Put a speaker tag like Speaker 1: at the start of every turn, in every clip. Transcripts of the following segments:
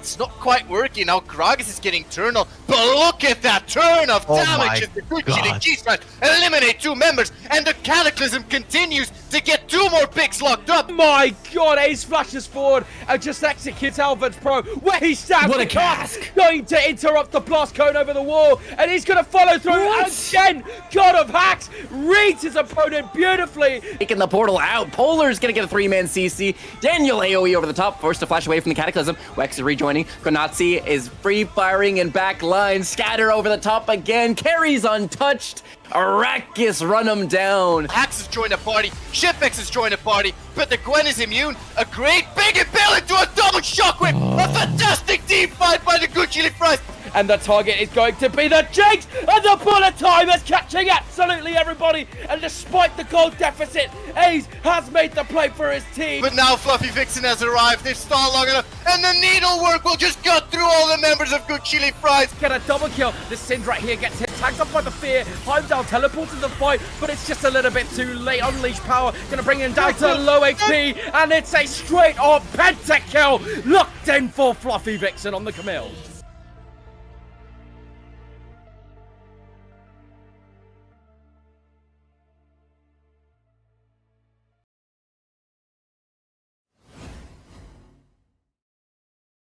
Speaker 1: it's not quite working. Now Gragas is getting Eternal, but look at that turn of damage as the good Chile G-Strike eliminate 2 members, and the Cataclysm continues to get 2 more picks locked up.
Speaker 2: My god, Ace flashes forward and just executes Alvard's Pro, where he stabs
Speaker 3: What
Speaker 2: the
Speaker 3: a cask!
Speaker 2: going to interrupt the blast cone over the wall, and he's going to follow through again. God of Hacks reads his opponent beautifully.
Speaker 3: Taking the portal out. Polar's gonna get a 3-man CC. Daniel AoE over the top, forced to flash away from the Cataclysm. Wex is rejoining. Granazzi is free firing in back line. Scatter over the top again. Carries untouched. Arrakis run him down.
Speaker 1: Hacks has joined the party, Shipex has joined the party, but the Gwen is immune. A great big impale into a double shockwave. A fantastic team fight by the good Chili Fries.
Speaker 2: And the target is going to be the Jinx, and the bullet time is catching absolutely everybody. And despite the gold deficit, Ace has made the play for his team.
Speaker 1: But now Fluffy Vixen has arrived, they've stalled long enough, and the needlework will just cut through all the members of Good Chili Fries.
Speaker 2: Get a double kill. The Sindh right here gets hit, tagged up by the fear. Heimdall teleports in the fight, but it's just a little bit too late. Unleash power, gonna bring him down to low HP, and it's a straight on pentakill. Locked in for Fluffy Vixen on the Camille.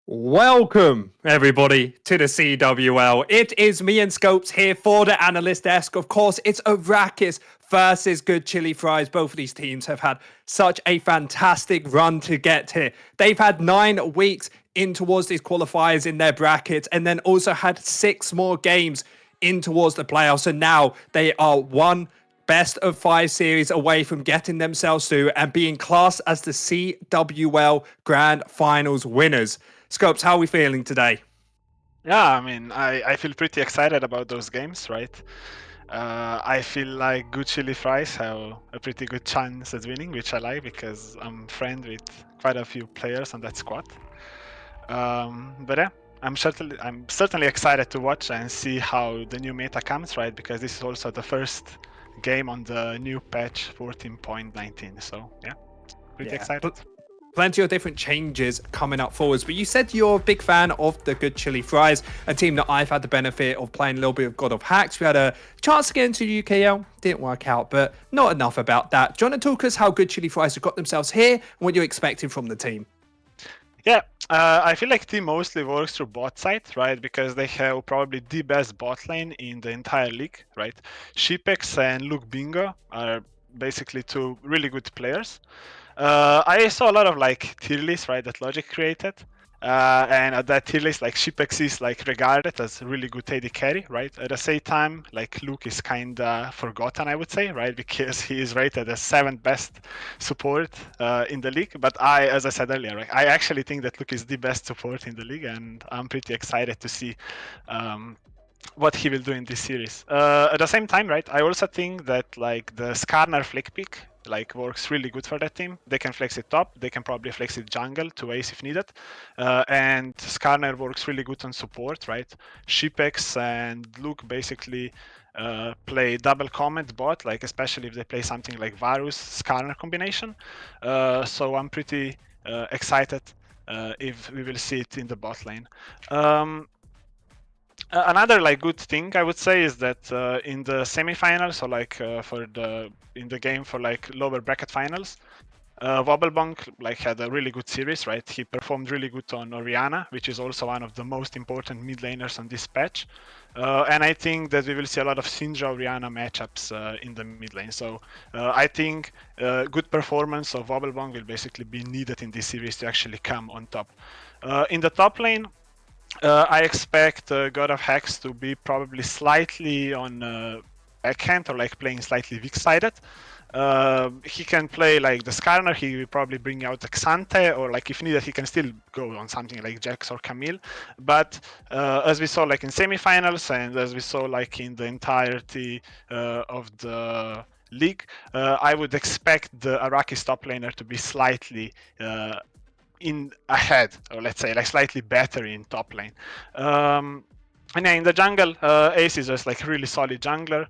Speaker 4: Welcome, everybody, to the CWL. It is me and Scopes here for the analyst desk. Of course, it's Arrakis versus Good Chili Fries. Both of these teams have had such a fantastic run to get here. They've had 9 weeks in towards these qualifiers in their brackets, and then also had 6 more games in towards the playoffs. And now they are one best of 5 series away from getting themselves through and being classed as the CWL Grand Finals winners. Scopes, how are we feeling today?
Speaker 5: Yeah, I mean, I feel pretty excited about those games, right? I feel like Good Chili Fries have a pretty good chance at winning, which I like because I'm friend with quite a few players on that squad. But yeah, I'm certainly excited to watch and see how the new meta comes, right? Because this is also the first game on the new patch 14.19. So yeah, pretty excited.
Speaker 4: Plenty of different changes coming up forwards, but you said you're a big fan of the Good Chili Fries, a team that I've had the benefit of playing a little bit of God of Hacks. We had a chance to get into UKL, didn't work out, but not enough about that. Do you want to talk us how Good Chili Fries have got themselves here and what you're expecting from the team?
Speaker 5: Yeah, I feel like team mostly works through bot side, right? Because they have probably the best bot lane in the entire league, right? Shipex and Luke Bingo are basically 2 really good players. I saw a lot of like tier lists, right, that Logic created, and at that tier list, like Shipex is like regarded as a really good AD carry, right? At the same time, like Luke is kinda forgotten, I would say, right, because he is rated as 7th best support in the league. But as I said earlier, right, I actually think that Luke is the best support in the league, and I'm pretty excited to see what he will do in this series. At the same time, right, I also think that like the Skarner flick pick like works really good for that team. They can flex it top, they can probably flex it jungle to ace if needed, and Skarner works really good on support, right? Shipex and Luke basically play double comment bot, like especially if they play something like Varus Skarner combination. So I'm pretty excited if we will see it in the bot lane. Another like good thing I would say is that in the semifinals, so like in the game for like lower bracket finals, Wobblebonk like had a really good series, right? He performed really good on Orianna, which is also one of the most important mid laners on this patch. And I think that we will see a lot of Syndra Orianna matchups in the mid lane. So I think good performance of Wobblebonk will basically be needed in this series to actually come on top. In the top lane, I expect God of Hacks to be probably slightly on backhand or like playing slightly weak-sided. He can play like the Skarner, he will probably bring out Xante, or like if needed he can still go on something like Jax or Camille. But as we saw like in semifinals and as we saw like in the entirety of the league, I would expect the Arrakis top laner to be slightly in ahead, or let's say like slightly better in top lane. And yeah, in the jungle, Ace is just like really solid jungler.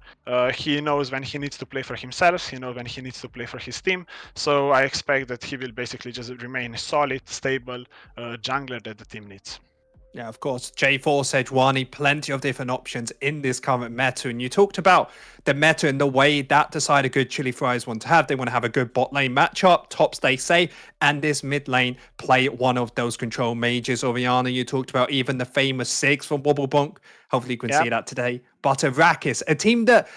Speaker 5: He knows when he needs to play for himself, he knows when he needs to play for his team. So I expect that he will basically just remain a solid, stable jungler that the team needs.
Speaker 4: Yeah, of course. J4, Sejuani, plenty of different options in this current meta. And you talked about the meta and the way that Decided Good Chili Fries want to have. They want to have a good bot lane matchup, tops they say, and this mid lane play one of those control mages. Oriana, you talked about even the famous Sigs from Wobblebonk. Hopefully you can see that today. But Arrakis, a team that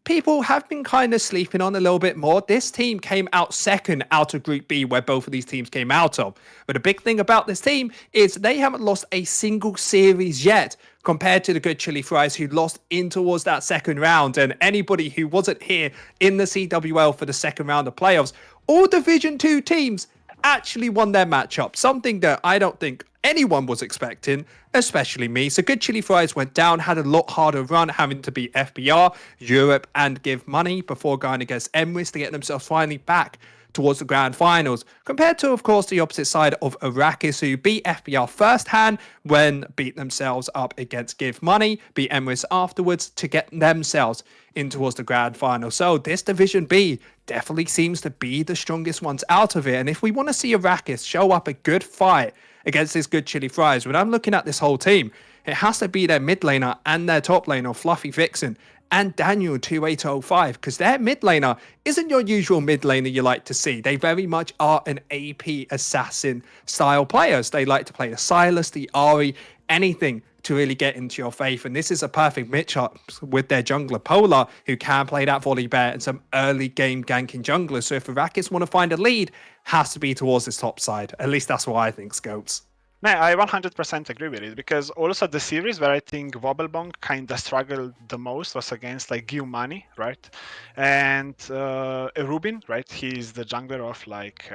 Speaker 4: people have been kind of sleeping on a little bit more. This team came out second out of Group B, where both of these teams came out of. But the big thing about this team is they haven't lost a single series yet, compared to the Good Chili Fries, who lost in towards that second round. And anybody who wasn't here in the CWL for the second round of playoffs, all Division 2 teams actually won their matchup, something that I don't think anyone was expecting, especially me. So Good Chili Fries went down, had a lot harder run, having to beat FBR, Europe, and Give Money before going against Emrys to get themselves finally back towards the grand finals, compared to, of course, the opposite side of Arrakis, who beat FBR first hand, when beat themselves up against Give Money, beat Emrys afterwards to get themselves in towards the grand final. So this Division B definitely seems to be the strongest ones out of it. And if we want to see Arrakis show up a good fight against this Good Chili Fries, when I'm looking at this whole team, it has to be their mid laner and their top laner, Fluffy Vixen, and Daniel 2805, because their mid laner isn't your usual mid laner you like to see. They very much are an AP assassin style players. They like to play the Silas, the Ari, anything to really get into your faith. And this is a perfect matchup with their jungler Polar, who can play that volley bear and some early game ganking junglers. So if Arrakis want to find a lead, has to be towards this top side. At least that's what I think, Scopes.
Speaker 5: No, I 100% agree with it, because also the series where I think Wobblebonk kind of struggled the most was against like Give Money, right? And Rubin, right? He's the jungler of like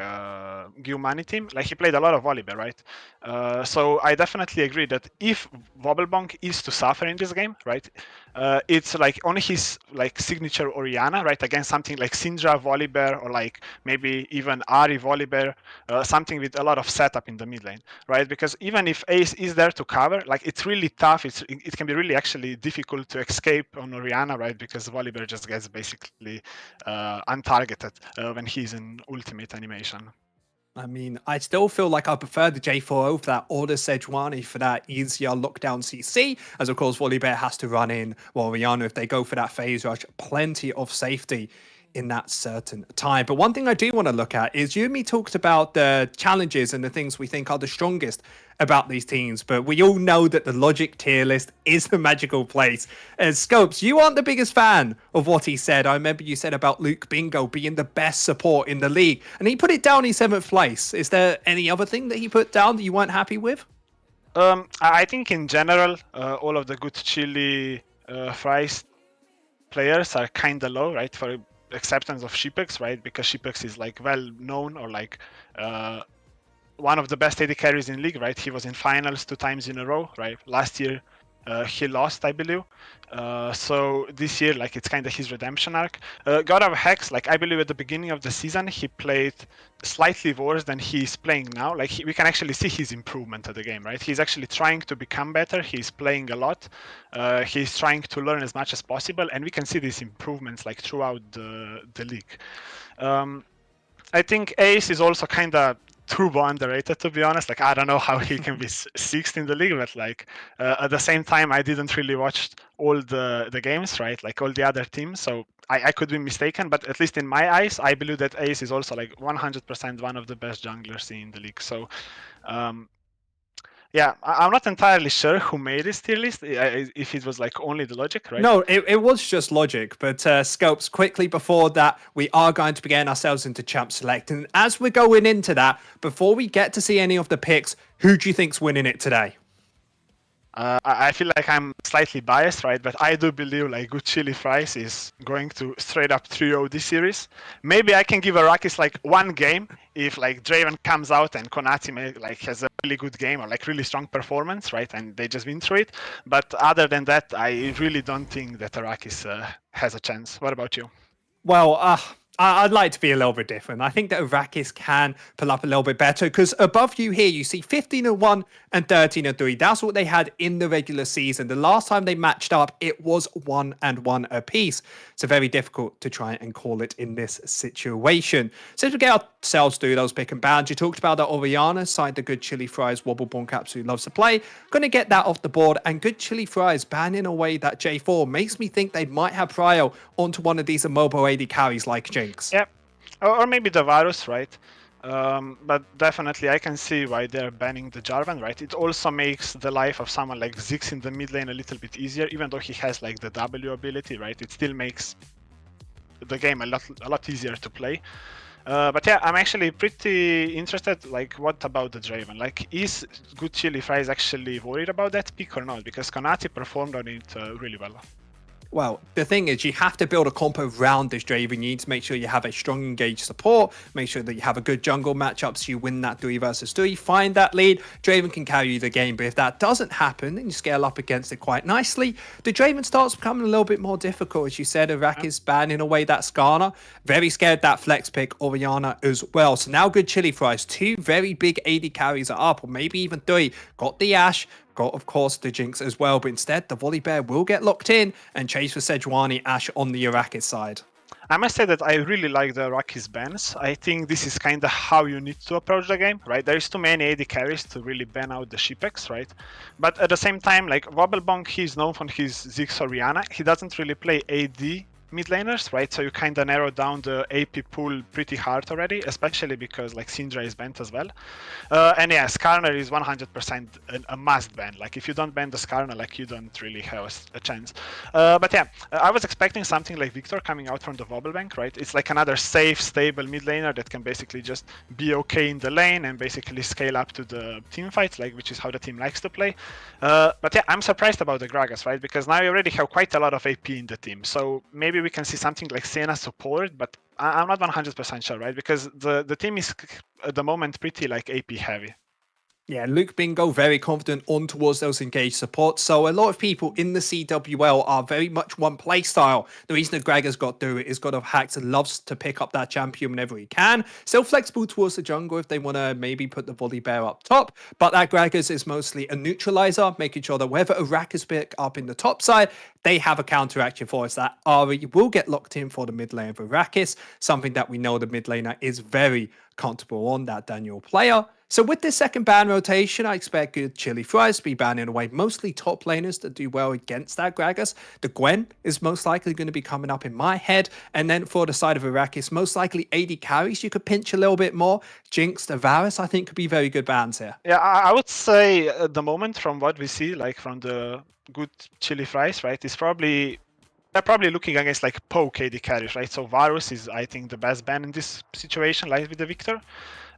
Speaker 5: Give Money team. Like he played a lot of volleyball, right? So I definitely agree that if Wobblebonk is to suffer in this game, right? It's like only his like signature Oriana, right? Against something like Syndra Volibear, or like maybe even Ari Volibear, something with a lot of setup in the mid lane, right? Because even if Ace is there to cover, like it's really tough. It can be really actually difficult to escape on Oriana, right? Because Volibear just gets basically untargeted when he's in ultimate animation.
Speaker 4: I mean, I still feel like I prefer the J4O for that, or the Sejuani for that easier lockdown CC, as of course Volibear has to run in, while Rihanna, if they go for that phase rush, plenty of safety in that certain time. But one thing I do want to look at is Yumi talked about the challenges and the things we think are the strongest about these teams, but we all know that the Logic tier list is the magical place. Scopes, you aren't the biggest fan of what he said. I remember you said about Luke Bingo being the best support in the league, and he put it down in 7th place. Is there any other thing that he put down that you weren't happy with?
Speaker 5: I think in general, all of the good chili fries players are kind of low, right? For acceptance of Shipex, right? Because Shipex is like well known, or like one of the best AD carries in league, right? He was in finals 2 times in a row, right? Last year he lost, I believe. So this year, like it's kind of his redemption arc. God of Hex, like I believe at the beginning of the season he played slightly worse than he's playing now. Like we can actually see his improvement of the game, right? He's actually trying to become better. He's playing a lot. He's trying to learn as much as possible, and we can see these improvements like throughout the league. I think Ace is also kind of turbo underrated, to be honest. Like I don't know how he can be sixth in the league, but like at the same time I didn't really watch all the games, right? Like all the other teams, so I could be mistaken, but at least in my eyes I believe that Ace is also like 100% one of the best junglers in the league. So yeah, I'm not entirely sure who made this tier list, if it was like only the Logic, right?
Speaker 4: No, it was just Logic, but Scopes, quickly before that, we are going to be getting ourselves into Champ Select. And as we're going into that, before we get to see any of the picks, who do you think's winning it today?
Speaker 5: I feel like I'm slightly biased, right? But I do believe like Good Chili Fries is going to straight up 3-0 this series. Maybe I can give Arrakis like one game if like Draven comes out and Konati like has a really good game or like really strong performance, right? And they just win through it. But other than that, I really don't think that Arrakis has a chance. What about you?
Speaker 4: Well, I'd like to be a little bit different. I think that Arrakis can pull up a little bit better because above you here, you see 15-1 and 13-3. That's what they had in the regular season. The last time they matched up, it was 1-1 apiece. So very difficult to try and call it in this situation. So as we get ourselves through those pick and bans, you talked about that Orianna side, the Good Chili Fries Wobble Bonk absolutely loves to play. Going to get that off the board, and Good Chili Fries banning away that J4 makes me think they might have Prio onto one of these immobile AD carries like Jinx.
Speaker 5: Yeah, or maybe the Varus, right? But definitely I can see why they're banning the Jarvan, right? It also makes the life of someone like Ziggs in the mid lane a little bit easier, even though he has like the W ability, right? It still makes the game a lot easier to play. But yeah, I'm actually pretty interested, like, what about the Draven? Like, is Good Chili Fries actually worried about that pick or not? Because Konati performed on it really well.
Speaker 4: Well, the thing is, you have to build a comp around this Draven. You need to make sure you have a strong engaged support, make sure that you have a good jungle matchup so you win that 3 versus 3, find that lead. Draven can carry you the game, but if that doesn't happen, then you scale up against it quite nicely. The Draven starts becoming a little bit more difficult. As you said, Arrakis banning away that Skarner. Very scared that flex pick, Orianna as well. So now Good Chili Fries, 2 very big AD carries are up, or maybe even 3. Got the Ashe, got, of course, the Jinx as well, but instead, the Volibear will get locked in and chase for Sejuani Ashe on the Arrakis side.
Speaker 5: I must say that I really like the Arrakis bans. I think this is kind of how you need to approach the game, right? There is too many AD carries to really ban out the Shipex, right? But at the same time, like, Wobblebonk, he's known for his Ziggs Orianna. He doesn't really play AD mid laners, right? So you kind of narrow down the AP pool pretty hard already, especially because like Syndra is banned as well. And yeah, Skarner is 100% a must ban. Like, if you don't ban the Skarner, like, you don't really have a chance. But yeah, I was expecting something like Victor coming out from the Wobblebank, right? It's like another safe, stable mid laner that can basically just be okay in the lane and basically scale up to the team fights, like, which is how the team likes to play. But yeah, I'm surprised about the Gragas, right? Because now you already have quite a lot of AP in the team. So maybe we can see something like Senna support, but I'm not 100% sure, right? Because the team is at the moment pretty like AP heavy.
Speaker 4: Yeah, Luke Bingo very confident on towards those engaged supports. So a lot of people in the CWL are very much one play style. The reason that Greg has got through it is God of Hacks loves to pick up that champion whenever he can. Still flexible towards the jungle if they want to maybe put the Volibear up top. But that Gragas is mostly a neutralizer, making sure that wherever Arrakis pick up in the top side, they have a counteraction for us. That Ari will get locked in for the mid lane of Arrakis, something that we know the mid laner is very comfortable on, that Daniel player. So with this second ban rotation, I expect Good Chili Fries to be banning away mostly top laners that do well against that Gragas. The Gwen is most likely going to be coming up in my head. And then for the side of Arrakis, most likely AD carries you could pinch a little bit more. Jinx, the Varus, I think could be very good bans here.
Speaker 5: Yeah, I would say at the moment, from what we see, like from the Good Chili Fries, right, is probably... They're probably looking against like poke AD carries, right? So Varus is, I think, the best ban in this situation, like with the Victor.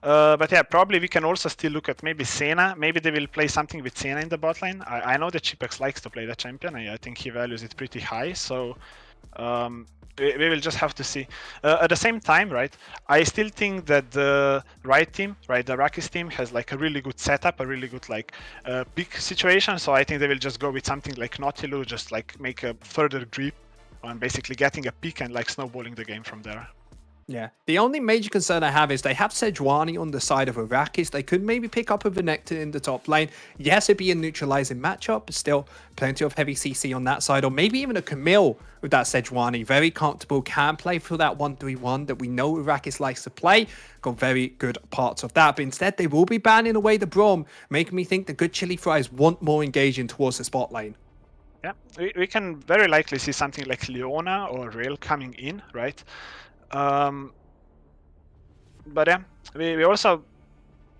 Speaker 5: But yeah, probably we can also still look at maybe Senna. Maybe they will play something with Senna in the bot lane. I know that Chipex likes to play the champion. I think he values it pretty high. So we will just have to see. At the same time, right, I still think that the right team, right, the Arrakis team has like a really good setup, a really good like pick situation. So I think they will just go with something like Nautilus, just like make a further grip on basically getting a pick and like snowballing the game from there.
Speaker 4: Yeah, the only major concern I have is they have Sejuani on the side of Arrakis. They could maybe pick up a Venector in the top lane. Yes, it'd be a neutralizing matchup, but still plenty of heavy CC on that side. Or maybe even a Camille with that Sejuani. Very comfortable, can play for that 1-3-1 that we know Arrakis likes to play. Got very good parts of that. But instead, they will be banning away the Braum, making me think the Good Chili Fries want more engaging towards the spot lane.
Speaker 5: Yeah, we can very likely see something like Leona or Rail coming in, right? But yeah, we also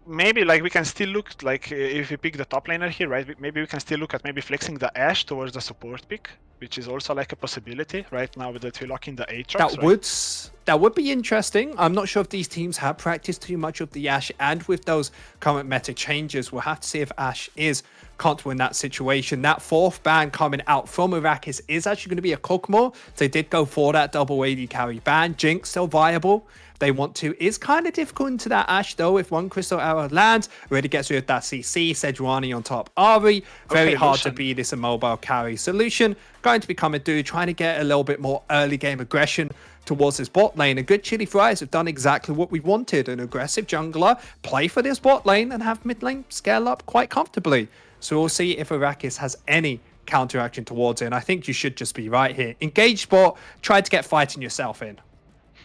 Speaker 5: maybe like we can still look like if we pick the top laner here, right? Maybe we can still look at maybe flexing the Ashe towards the support pick, which is also like a possibility right now that we lock in the Aatrox.
Speaker 4: That would be interesting. I'm not sure if these teams have practiced too much of the Ashe, and with those current meta changes, we'll have to see if Ashe is comfortable in that situation. That fourth ban coming out from Arrakis is actually going to be a Kog'Maw. They did go for that double AD carry ban. Jinx still viable. They want to. Is kind of difficult into that Ashe though. If one crystal arrow lands, already gets rid of that CC. Sejuani on top. Ari, very hard to beat this immobile carry solution. Going to become a dude, trying to get a little bit more early game aggression towards this bot lane. A good Chili Fries have done exactly what we wanted. An aggressive jungler, play for this bot lane and have mid lane scale up quite comfortably. So we'll see if Arrakis has any counteraction towards it. And I think you should just be right here. Engage bot, try to get fighting yourself in.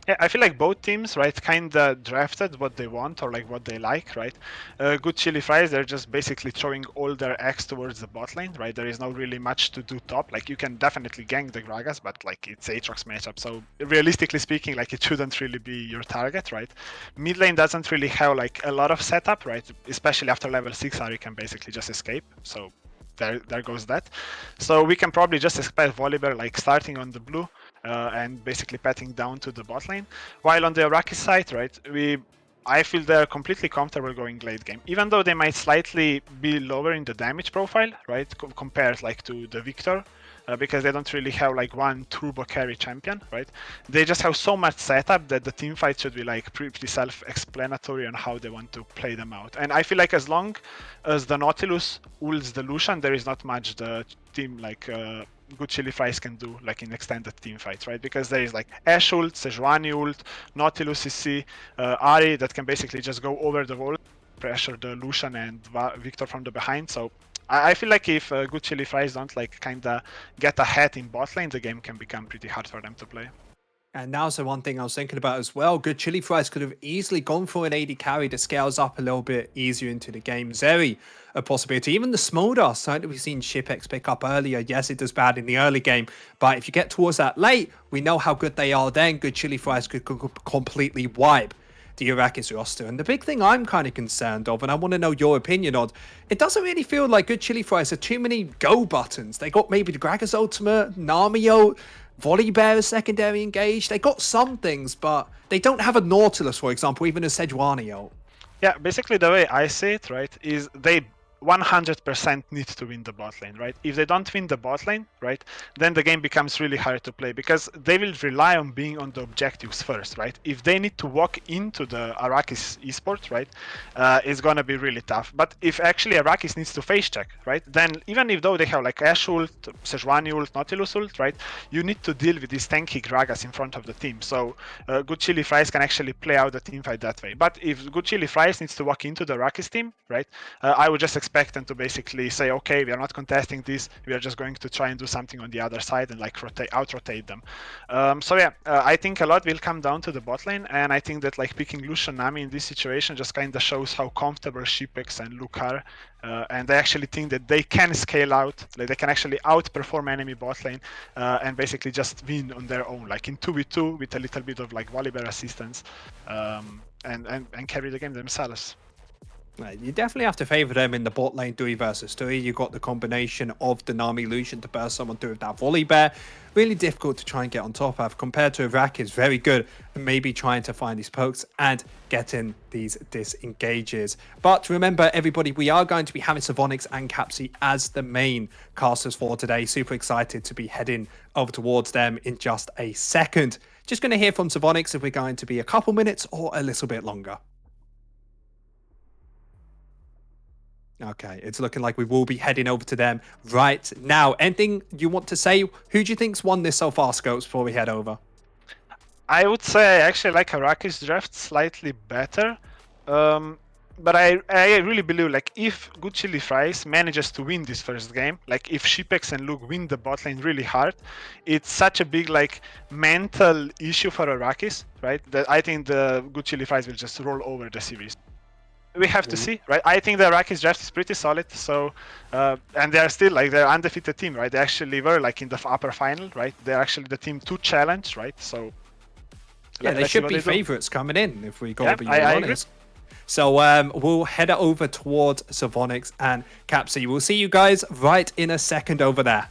Speaker 5: Yeah, I feel like both teams, right, kind of drafted what they want or like what they like, right? Good Chili Fries, they're just basically throwing all their eggs towards the bot lane, right? There is not really much to do top. Like you can definitely gank the Gragas, but like it's Aatrox matchup, so realistically speaking, like it shouldn't really be your target, right? Mid lane doesn't really have like a lot of setup, right? Especially after level 6, Ari can basically just escape. So there goes that. So we can probably just expect Volibear like starting on the blue. And basically patting down to the bot lane. While on the Arrakis side, right, I feel they're completely comfortable going late game, even though they might slightly be lower in the damage profile, right, compared like to the Victor, because they don't really have like one turbo carry champion, right? They just have so much setup that the team fight should be like pretty self-explanatory on how they want to play them out. And I feel like as long as the Nautilus ults the Lucian, there is not much the team like Good Chili Fries can do like in extended team fights, right? Because there is like Ashe ult, Sejuani ult, Nautilus CC, Ari that can basically just go over the wall, pressure the Lucian and Victor from the behind. So I feel like if Good Chili Fries don't like kinda get ahead in bot lane, the game can become pretty hard for them to play.
Speaker 4: And now's the one thing I was thinking about as well. Good Chili Fries could have easily gone for an AD carry that scales up a little bit easier into the game. Zeri, a possibility. Even the Smolder side that we've seen Shipex pick up earlier. Yes, it does bad in the early game, but if you get towards that late, we know how good they are then. Good Chili Fries could completely wipe the Arrakis roster. And the big thing I'm kind of concerned of, and I want to know your opinion on, it doesn't really feel like Good Chili Fries have too many go buttons. They got maybe the Gragas ultimate, Nami ult, Volibear is secondary engaged. They got some things, but they don't have a Nautilus, for example, even a Sejuani ult.
Speaker 5: Yeah, basically the way I see it, right, is they 100% need to win the bot lane, right? If they don't win the bot lane, right, then the game becomes really hard to play because they will rely on being on the objectives first, right? If they need to walk into the Arrakis esports, right, it's gonna be really tough. But if actually Arrakis needs to face check, right, then even if though they have like Ashe ult, Sejuani ult, Nautilus ult, right, you need to deal with these tanky Gragas in front of the team. So Good Chili Fries can actually play out the team fight that way. But if Good Chili Fries needs to walk into the Arrakis team, right, I would just expect them to basically say, okay, we are not contesting this, we are just going to try and do something on the other side and like out-rotate them. So yeah, I think a lot will come down to the bot lane, and I think that like picking Lucian Nami in this situation just kind of shows how comfortable Shipex and Luke are, and I actually think that they can scale out, like they can actually outperform enemy bot lane and basically just win on their own, like in 2v2 with a little bit of like Volibear assistance, and carry the game themselves.
Speaker 4: You definitely have to favor them in the bot lane 3 versus 3. You got the combination of the Nami Lucian to burst someone through with that Volibear. Really difficult to try and get on top of. Compared to Arrakis, very good and maybe trying to find these pokes and getting these disengages. But remember, everybody, we are going to be having Savonix and Capsy as the main casters for today. Super excited to be heading over towards them in just a second. Just going to hear from Savonix if we're going to be a couple minutes or a little bit longer. Okay, it's looking like we will be heading over to them right now. Anything you want to say? Who do you think's won this so far, Scopes, before we head over?
Speaker 5: I would say I actually like Arrakis draft slightly better. But I really believe like if Good Chili Fries manages to win this first game, like if Shipex and Luke win the bot lane really hard, it's such a big like mental issue for Arrakis, right? That I think the Good Chili Fries will just roll over the series. We have to see, right? I think the Arrakis draft is pretty solid. So, and they're still like they're undefeated team, right? They actually were like in the upper final, right? They're actually the team to challenge, right? So,
Speaker 4: yeah, they should be favorites coming in if we gotta be
Speaker 5: I
Speaker 4: honest. So we'll head over towards Savonix and Capsy. We'll see you guys right in a second over there.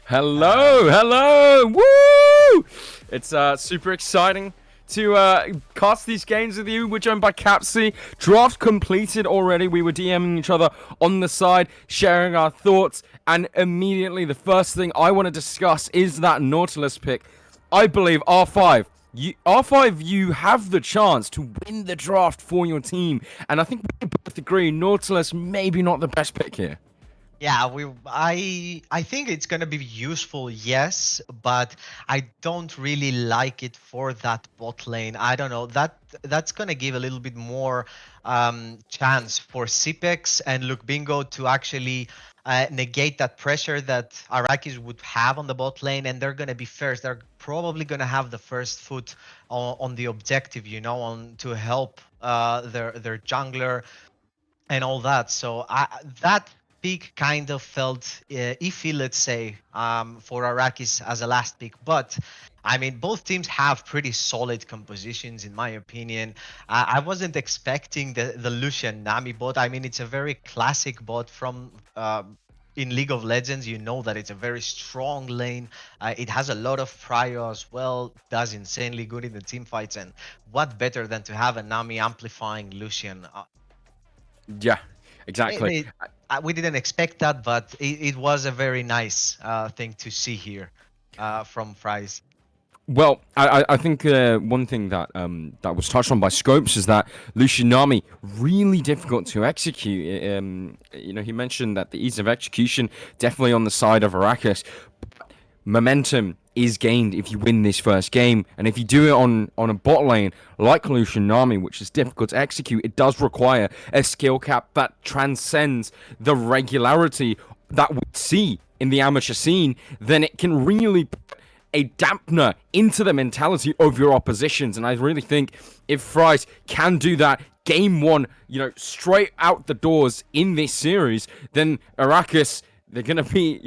Speaker 2: Hello, hello, woo! It's super exciting to cast these games with you. We're joined by Capsy. Draft completed already. We were DMing each other on the side, sharing our thoughts, and immediately the first thing I want to discuss is that Nautilus pick. I believe R5. R5, you have the chance to win the draft for your team, and I think we both agree Nautilus maybe not the best pick here.
Speaker 6: Yeah, I think it's gonna be useful, yes, but I don't really like it for that bot lane. I don't know. That's gonna give a little bit more chance for Cipex and Luke Bingo to actually negate that pressure that Arrakis would have on the bot lane, and they're gonna be first. They're probably gonna have the first foot on the objective, on to help their jungler and all that. So that pick kind of felt iffy, let's say, for Arrakis as a last pick. But I mean, both teams have pretty solid compositions, in my opinion. I wasn't expecting the Lucian Nami bot. I mean, it's a very classic bot from. In League of Legends, you know that it's a very strong lane. It has a lot of prio as well, does insanely good in the team fights. And what better than to have a Nami amplifying Lucian?
Speaker 2: Yeah, exactly.
Speaker 6: We didn't expect that, but it was a very nice thing to see here from Fries.
Speaker 2: Well, I think one thing that that was touched on by Scopes is that Lucianami really difficult to execute. He mentioned that the ease of execution definitely on the side of Arrakis. Momentum is gained if you win this first game, and if you do it on a bot lane like Lucianami, which is difficult to execute, it does require a skill cap that transcends the regularity that we see in the amateur scene. Then it can really a dampener into the mentality of your oppositions. And I really think if Fries can do that game one, straight out the doors in this series, then Arrakis, they're going to be,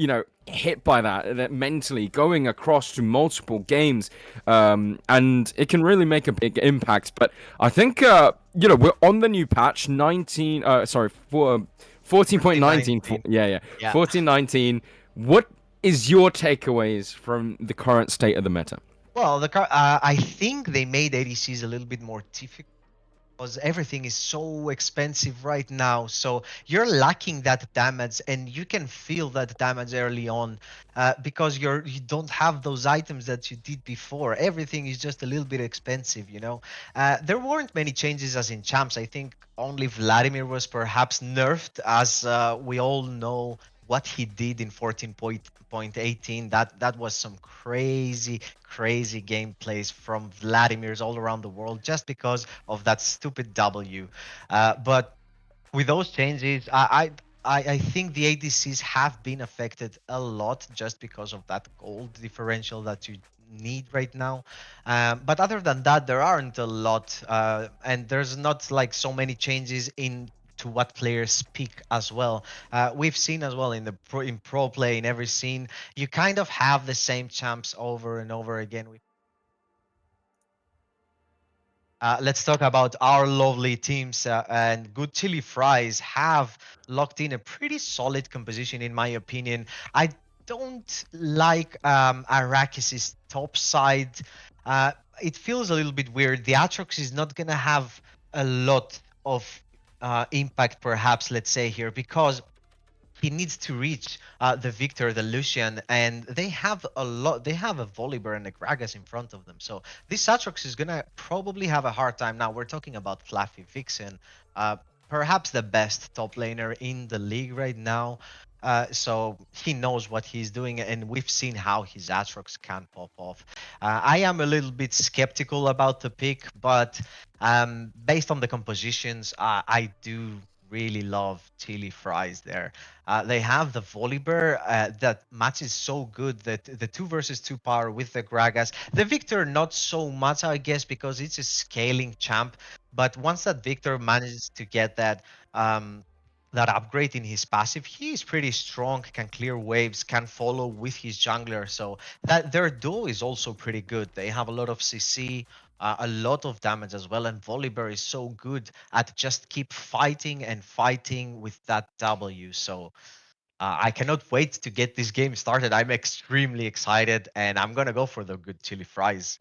Speaker 2: hit by that mentally going across to multiple games. And it can really make a big impact. But I think, we're on the new patch, 14.19. Yeah. 14.19. What is your takeaways from the current state of the meta?
Speaker 6: Well, I think they made ADCs a little bit more difficult because everything is so expensive right now. So you're lacking that damage, and you can feel that damage early on because you don't have those items that you did before. Everything is just a little bit expensive. There weren't many changes as in champs. I think only Vladimir was perhaps nerfed, as we all know what he did in 14.18. That was some crazy gameplays from Vladimir's all around the world just because of that stupid W. But with those changes, I think the ADCs have been affected a lot just because of that gold differential that you need right now. But other than that, there aren't a lot, and there's not like so many changes in to what players pick as well. We've seen as well in pro play, in every scene, you kind of have the same champs over and over again. Let's talk about our lovely teams, and Good Chili Fries have locked in a pretty solid composition, in my opinion. I don't like Arrakis' top side. It feels a little bit weird. The Atrox is not gonna have a lot of impact, perhaps, let's say here, because he needs to reach the Victor, the Lucian, and they have a lot. They have a Volibear and a Gragas in front of them. So this Atrox is gonna probably have a hard time. Now we're talking about Fluffy Vixen, perhaps the best top laner in the league right now. So he knows what he's doing, and we've seen how his Atrox can pop off. I am a little bit skeptical about the pick, but based on the compositions, I do really love Chili Fries there. They have the Volibear that matches so good that the 2 versus 2 power with the Gragas. The Victor not so much, I guess, because it's a scaling champ. But once that Victor manages to get that that upgrade in his passive, he is pretty strong, can clear waves, can follow with his jungler. So that their duo is also pretty good. They have a lot of CC, a lot of damage as well, and Volibear is so good at just keep fighting and fighting with that W. So I cannot wait to get this game started. I'm extremely excited, and I'm gonna go for the good chili fries.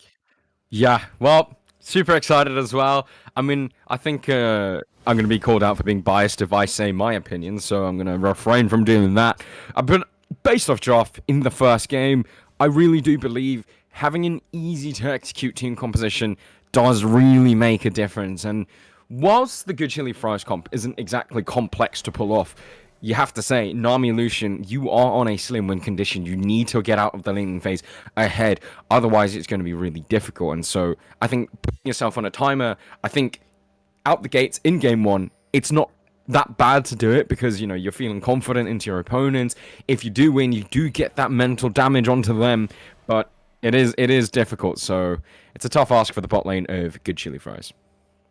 Speaker 2: Yeah, well,
Speaker 7: super excited as well. I mean, I think I'm going to be called out for being biased if I say my opinion, so I'm going to refrain from doing that. But based off draft in the first game, I really do believe having an easy to execute team composition does really make a difference. And whilst the Good Chili Fries comp isn't exactly complex to pull off, you have to say, Nami Lucian, you are on a slim win condition. You need to get out of the laning phase ahead. Otherwise, it's going to be really difficult. And so I think putting yourself on a timer, I think out the gates in game one, it's not that bad to do it because, you know, you're feeling confident into your opponents. If you do win, you do get that mental damage onto them. But it is difficult. So it's a tough ask for the bot lane of Good Chili Fries.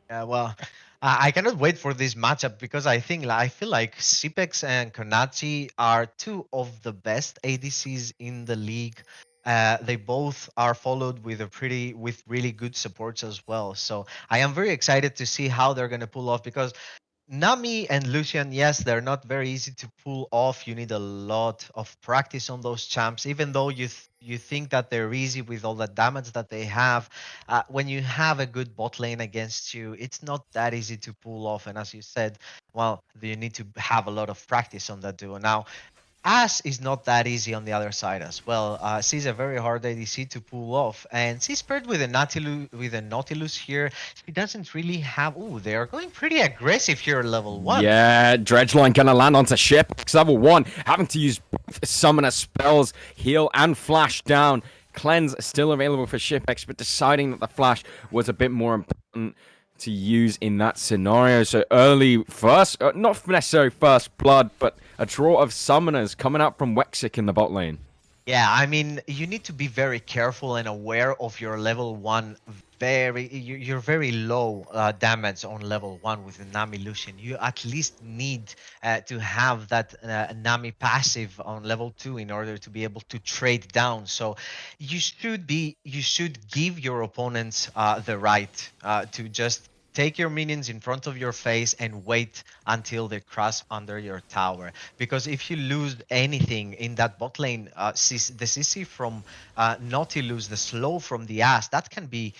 Speaker 6: Yeah, well, I cannot wait for this matchup because I feel like Cipex and Konachi are two of the best ADCs in the league. They both are followed with really good supports as well. So I am very excited to see how they're gonna pull off because Nami and Lucian, yes, they're not very easy to pull off. You need a lot of practice on those champs, even though you think that they're easy with all the damage that they have. When you have a good bot lane against you, it's not that easy to pull off. And as you said, well, you need to have a lot of practice on that duo. Now, Ash is not that easy on the other side as well. She's a very hard ADC to pull off, and she's paired with a Nautilus here. She doesn't really have. Ooh, they are going pretty aggressive here, level 1.
Speaker 7: Yeah, Dredgeline gonna land onto ship. Level 1, having to use both summoner spells, heal and flash down. Cleanse still available for Shipex, but deciding that the flash was a bit more important to use in that scenario. So early first, not necessarily first blood, but a draw of summoners coming out from Wexic in the bot lane.
Speaker 6: Yeah, I mean, you need to be very careful and aware of your level 1. You're very low damage on level 1 with the Nami Lucian. You at least need to have that Nami passive on level 2 in order to be able to trade down. So you should give your opponents the right to just take your minions in front of your face and wait until they crash under your tower. Because if you lose anything in that bot lane, the CC from Nautilus, the slow from the Ash, that can be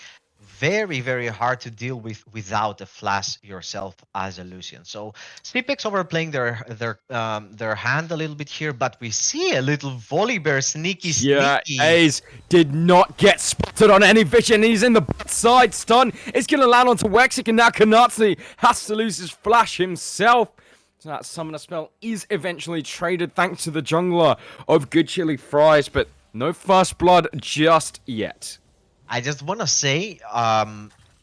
Speaker 6: very, very hard to deal with without a flash yourself as a Lucian. So Snipex overplaying their hand a little bit here, but we see a little Volibear sneaky.
Speaker 7: Ace did not get spotted on any vision. He's in the side stun. It's going to land onto Wexic, and now Kanatsu has to lose his flash himself. So that summoner spell is eventually traded thanks to the jungler of Good Chili Fries, but no first blood just yet.
Speaker 6: I just want to say,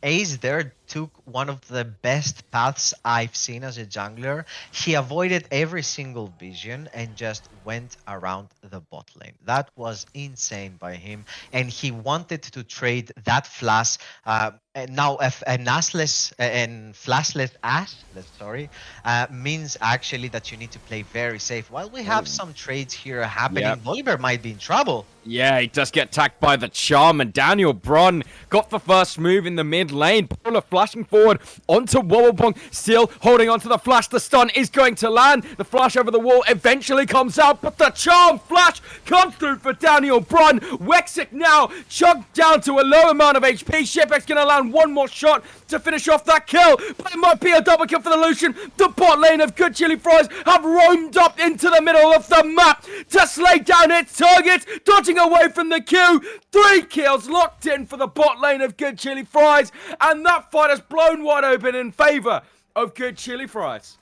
Speaker 6: Ace there took one of the best paths I've seen as a jungler. He avoided every single vision and just went around the bot lane. That was insane by him, and he wanted to trade that flash. Now, an ashless and flashless ashless, means actually that you need to play very safe. While we have some trades here happening, Volibear might be in trouble.
Speaker 7: Yeah, he does get attacked by the charm, and Daniel Brun got the first move in the mid lane. Polar flashing forward onto Wobblebong, still holding onto the flash. The stun is going to land. The flash over the wall eventually comes out, but the charm flash comes through for Daniel Brun. Wexic now chugged down to a low amount of HP. Shipek's going to land one more shot to finish off that kill, but it might be a double kill for the Lucian. The bot lane of Good Chili Fries have roamed up into the middle of the map to slay down its targets, dodging away from the queue. 3 kills locked in for the bot lane of Good Chili Fries, and that fight has blown wide open in favor of Good Chili Fries.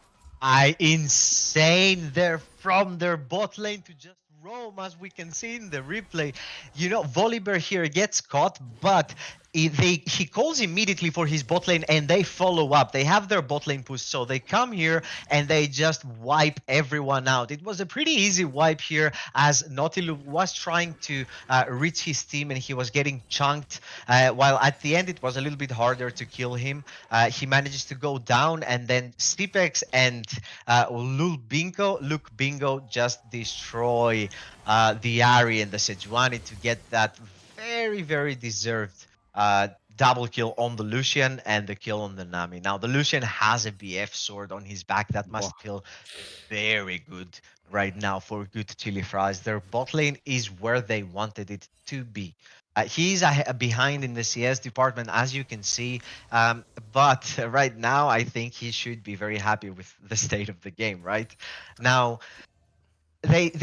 Speaker 6: Insane there from their bot lane to just roam, as we can see in the replay. You know, Volibear here gets caught, but he calls immediately for his bot lane and they follow up. They have their bot lane push, so they come here and they just wipe everyone out. It was a pretty easy wipe here as Nautilus was trying to reach his team and he was getting chunked, while at the end it was a little bit harder to kill him. He manages to go down, and then Stipex and Luke Bingo just destroy the Ahri and the Sejuani to get that very, very deserved double kill on the Lucian and the kill on the Nami. Now the Lucian has a BF sword on his back that must feel very good right now for good chili fries. Their bot lane is where they wanted it to be. He's behind in the CS department, as you can see, but right now I think he should be very happy with the state of the game. Right now, they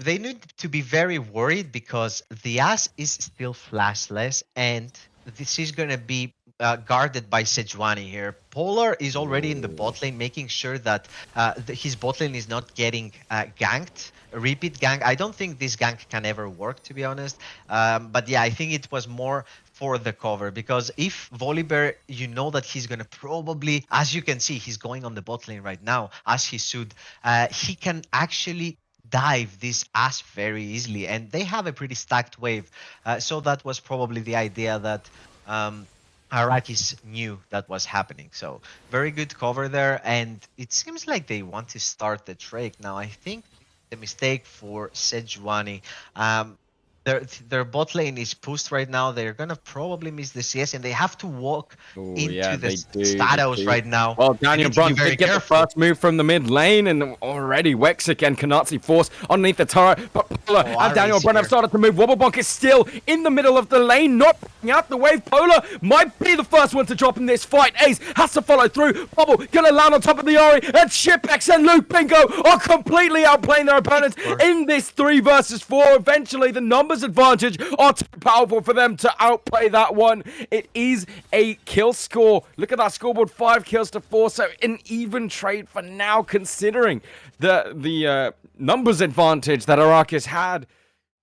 Speaker 6: need to be very worried because the Ass is still flashless, and this is gonna be guarded by Sejuani here. Polar is already in the bot lane, making sure that his bot lane is not getting ganked. A repeat gank. I don't think this gank can ever work, to be honest. But yeah, I think it was more for the cover, because if Volibear, you know that he's gonna probably, as you can see, he's going on the bot lane right now, as he should. He can actually dive this Ass very easily, and they have a pretty stacked wave. So that was probably the idea that Arrakis knew that was happening. So very good cover there, and it seems like they want to start the Drake now. I think the mistake for Sejuani. Their bot lane is pushed right now. They're gonna probably miss the CS, and they have to walk into the Stados right now.
Speaker 7: Well, Daniel Brunt did get the first move from the mid lane, and already Wexic and Kanatsi force underneath the turret. But Polar and Daniel Brunt have started to move. Wobblebonk is still in the middle of the lane, not picking out the wave. Polar might be the first one to drop in this fight. Ace has to follow through. Bubble gonna land on top of the Ori, and Shipex and Luke Bingo are completely outplaying their opponents in this 3 versus 4. Eventually, the numbers advantage are too powerful for them to outplay that one. It is a kill score. Look at that scoreboard, 5 kills to 4, so an even trade for now, considering the numbers advantage that Arrakis had.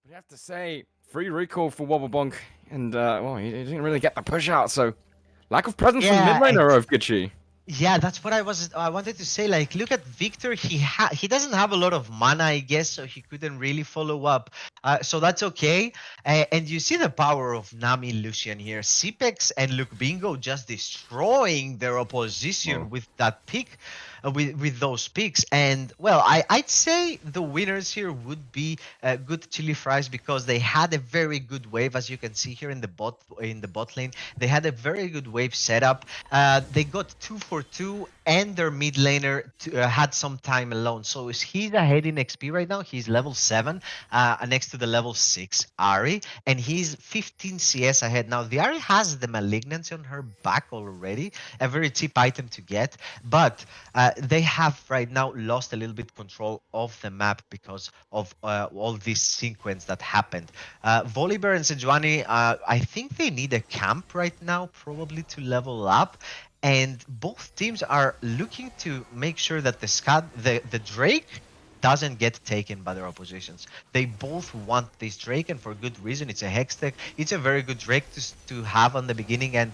Speaker 7: We have to say, free recall for Wobblebonk, and well, he didn't really get the push out, so lack of presence from the mid laner of Gucci.
Speaker 6: Yeah, that's what I wanted to say. Like, look at Victor. He doesn't have a lot of mana, I guess, so he couldn't really follow up. So that's okay. And you see the power of Nami Lucian here. Cipex and Luke Bingo just destroying their opposition with that pick. With those picks, and well, I'd say the winners here would be good chili fries, because they had a very good wave, as you can see here in the bot lane. They had a very good wave setup. They got 2 for 2, and their mid laner had some time alone. So he's ahead in XP right now. He's level 7, next to the level 6 Ari, and he's 15 CS ahead. Now the Ari has the Malignancy on her back already, a very cheap item to get, but they have right now lost a little bit control of the map because of all this sequence that happened. Volibear and Sejuani, I think they need a camp right now, probably to level up. And both teams are looking to make sure that the Drake doesn't get taken by their oppositions. They both want this Drake, and for good reason. It's a Hex tech. It's a very good Drake to have on the beginning, and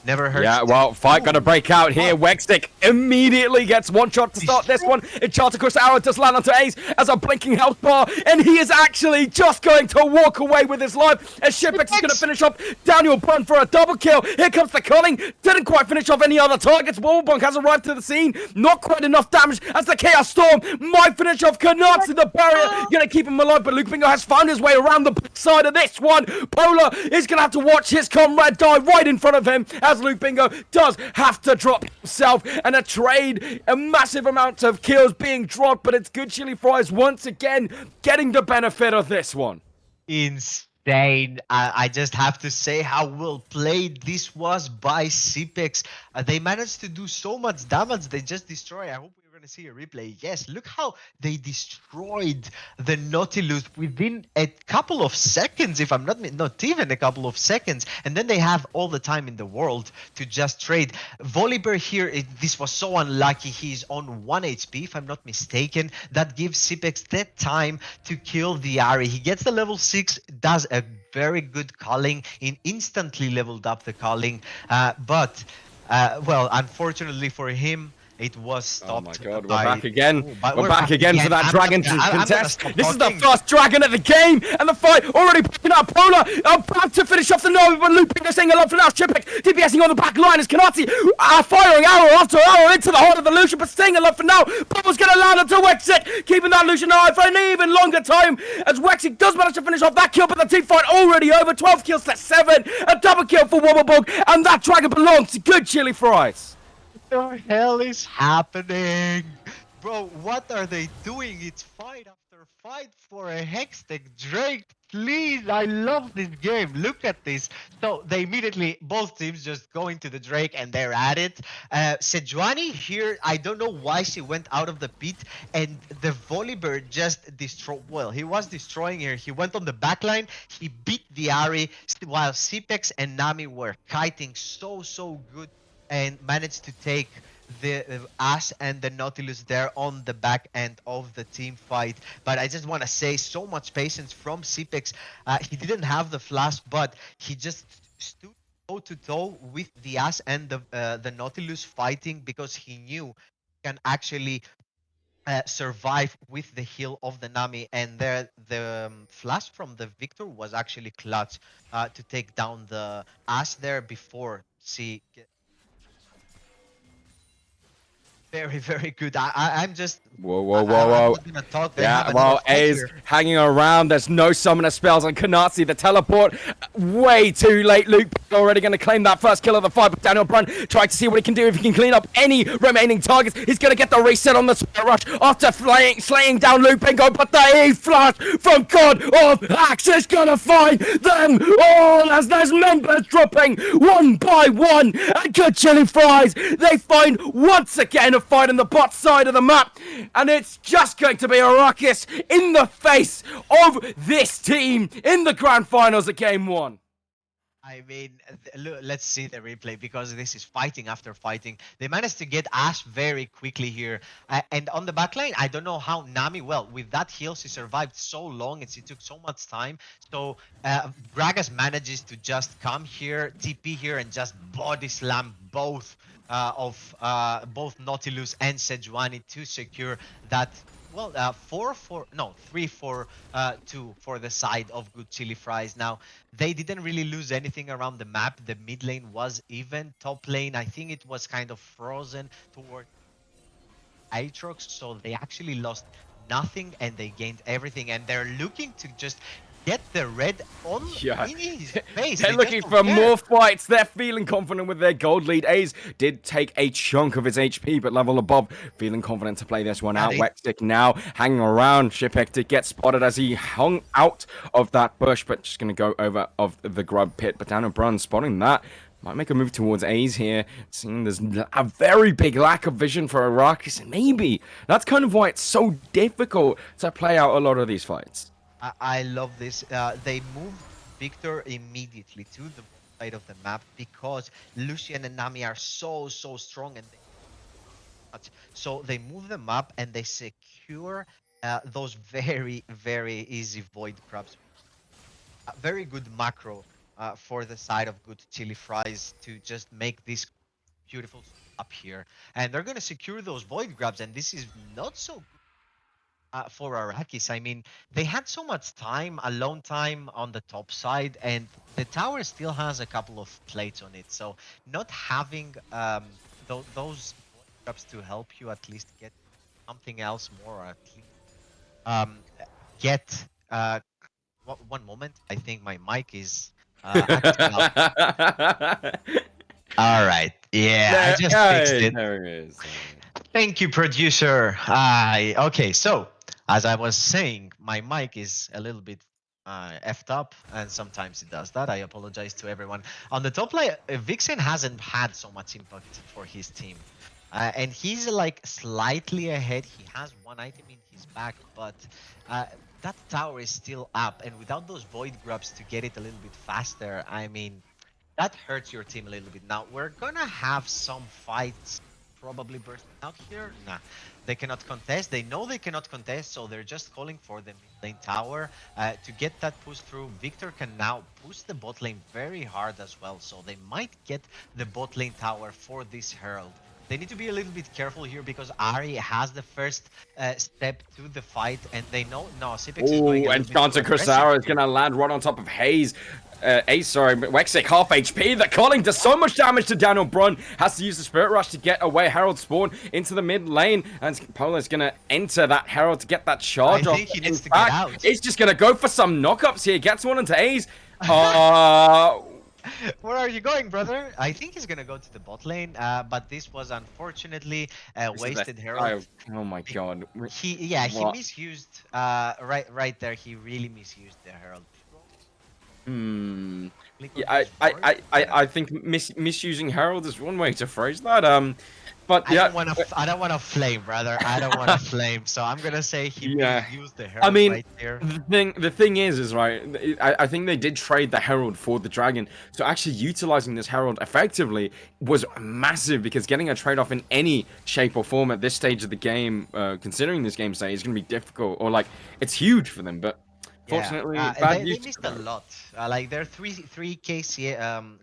Speaker 6: never hurts.
Speaker 7: Yeah, well, fight gonna break out here. Wextick immediately gets one shot to start this one. Enchanted Arrow does land onto Ace as a blinking health bar, and he is actually just going to walk away with his life, as Shipex is gonna finish off Daniel Brunt for a double kill. Here comes the culling. Didn't quite finish off any other targets. Wobblebonk has arrived to the scene. Not quite enough damage as the Chaos Storm might finish off Canucks in the barrier. Gonna keep him alive, but Luke Bingo has found his way around the side of this one. Polar is gonna have to watch his comrade die right in front of him, as Luke Bingo does have to drop himself, and a trade, a massive amount of kills being dropped, but it's good chili fries once again getting the benefit of this one.
Speaker 6: Insane. I just have to say how well played this was by Cipex. They managed to do so much damage. They just destroy. I hope we're going to see a replay. Yes, look how they destroyed the Nautilus within a couple of seconds, if I'm not even a couple of seconds. And then they have all the time in the world to just trade. Volibear here, this was so unlucky. He's on 1 HP, if I'm not mistaken. That gives Cipex the time to kill the Ari. He gets the level 6, does a very good culling, instantly leveled up the culling. But well, unfortunately for him, It was
Speaker 7: Oh my
Speaker 6: stopped
Speaker 7: god, we're
Speaker 6: by...
Speaker 7: back again.
Speaker 6: Ooh, but
Speaker 7: We're back again for that dragon contest. This is the first dragon of the game, and the fight already picking up. Polar about to finish off the Nova, but looping this thing a lot for now. Chipik DPSing on the back line as Kanati firing arrow after arrow into the heart of the Lucian, but staying alive for now. Bubble's gonna land onto Wexit, keeping that Lucian alive for an even longer time as Wexit does manage to finish off that kill, but the team fight already over. 12 kills to 7, a double kill for Wobblebug, and that dragon belongs to Good Chili Fries.
Speaker 6: What the hell is happening? Bro, what are they doing? It's fight after fight for a Hextech Drake. Please, I love this game. Look at this. So they immediately, both teams just go into the Drake and they're at it. Sejuani here, I don't know why she went out of the pit, and the Volibear just destroyed. Well, he was destroying her. He went on the backline. He beat the Ari while Cipex and Nami were kiting so good and managed to take the Ash and the Nautilus there on the back end of the team fight. But I just want to say, so much patience from Cipex. He didn't have the flash, but he just stood toe to toe with the Ash and the Nautilus fighting, because he knew he can actually survive with the heal of the Nami, and there the flash from the Victor was actually clutch to take down the Ash there before she very good. I'm just
Speaker 7: Whoa.
Speaker 6: I'm not gonna talk. They have
Speaker 7: Yeah,
Speaker 6: another
Speaker 7: well,
Speaker 6: fight
Speaker 7: A's
Speaker 6: here.
Speaker 7: hanging around. There's no summoner spells on Kanatsu. The teleport, way too late. Luke already going to claim that first kill of the fight, but Daniel Brun trying to see what he can do. If he can clean up any remaining targets, he's going to get the reset on the Spirit Rush after slaying down Luke Pingo, but the E-Flash from God of Axe is going to find them all as there's members dropping one by one. And Good Chili Fries, they find once again a fight on the bot side of the map, and it's just going to be a ruckus in the face of this team in the grand finals of game 1.
Speaker 6: I mean, look, let's see the replay, because this is fighting after fighting. They managed to get Ash very quickly here. And on the backline, I don't know how Nami, well, with that heal, she survived so long and she took so much time. So Gragas manages to just come here, TP here, and just body slam both both Nautilus and Sejuani to secure that. Well, 3-4-2 for the side of Good Chili Fries. Now, they didn't really lose anything around the map. The mid lane was even. Top lane, I think it was kind of frozen toward Aatrox, so they actually lost nothing and they gained everything. And they're looking to just get the red on in his face.
Speaker 7: They're looking for more fights. They're feeling confident with their gold lead. A's did take a chunk of his HP, but level above, feeling confident to play this one out. Wextick now hanging around. Shipek to get spotted as he hung out of that bush, but just going to go over of the grub pit. But Daniel Brun spotting that. Might make a move towards A's here, seeing there's a very big lack of vision for Arrakis, and maybe that's kind of why it's so difficult to play out a lot of these fights.
Speaker 6: I love this. They moved Victor immediately to the side of the map because Lucian and Nami are so strong, and so they move them up and they secure those very easy void crabs. Very good macro for the side of Good Chili Fries to just make this beautiful up here, and they're gonna secure those void grabs, and this is not so good for Arrakis. I mean, they had so much time, alone time on the top side, and the tower still has a couple of plates on it. So not having those traps to help you at least get something else more, or at least get one moment. I think my mic is acting up. All right. Yeah, I just fixed it.
Speaker 7: There it is.
Speaker 6: Thank you, producer. Okay, so as I was saying, my mic is a little bit effed up, and sometimes it does that. I apologize to everyone. On the top lane, Vixen hasn't had so much impact for his team. And he's like slightly ahead. He has one item in his back, but that tower is still up. And without those void grabs to get it a little bit faster, I mean, that hurts your team a little bit. Now, we're gonna have some fights probably bursting out here. Nah, they cannot contest. They know they cannot contest, so they're just calling for the mid lane tower to get that push through. Victor can now push the bot lane very hard as well, so they might get the bot lane tower for this Herald. They need to be a little bit careful here because Ari has the first step to the fight, and they know no, Cipex is going
Speaker 7: Oh,
Speaker 6: a
Speaker 7: and
Speaker 6: little bit too
Speaker 7: Chance
Speaker 6: aggressive
Speaker 7: Crosara is
Speaker 6: here.
Speaker 7: going to land right on top of Hayes. Ace, sorry, Wexic half HP. The Culling does so much damage to Daniel Brun. Has to use the Spirit Rush to get away Herald spawn into the mid lane. And Polar's going to enter that Herald to get that
Speaker 6: I
Speaker 7: charge off.
Speaker 6: think he
Speaker 7: In
Speaker 6: needs to get
Speaker 7: fact,
Speaker 6: out.
Speaker 7: it's just going to go for some knockups here. Gets one into Ace. Uh,
Speaker 6: Where are you going, brother? I think he's gonna go to the bot lane, but this was unfortunately a
Speaker 7: this is
Speaker 6: wasted
Speaker 7: the-
Speaker 6: Herald.
Speaker 7: oh my god.
Speaker 6: He
Speaker 7: What?
Speaker 6: misused right there. He really misused the Herald.
Speaker 7: Hmm.
Speaker 6: Click on
Speaker 7: Yeah,
Speaker 6: his ward.
Speaker 7: I think misusing Herald is one way to phrase that. But
Speaker 6: I
Speaker 7: yeah,
Speaker 6: don't want to. I don't want to flame, brother. I don't want to flame. So I'm gonna say he
Speaker 7: yeah.
Speaker 6: misused the
Speaker 7: I
Speaker 6: Herald
Speaker 7: mean,
Speaker 6: right there.
Speaker 7: the thing is right. I think they did trade the Herald for the Dragon, so actually utilizing this Herald effectively was massive because getting a trade off in any shape or form at this stage of the game, considering this game state, is going to be difficult or like it's huge for them. But
Speaker 6: Yeah,
Speaker 7: fortunately, bad
Speaker 6: they
Speaker 7: use.
Speaker 6: missed a lot. Like they're three k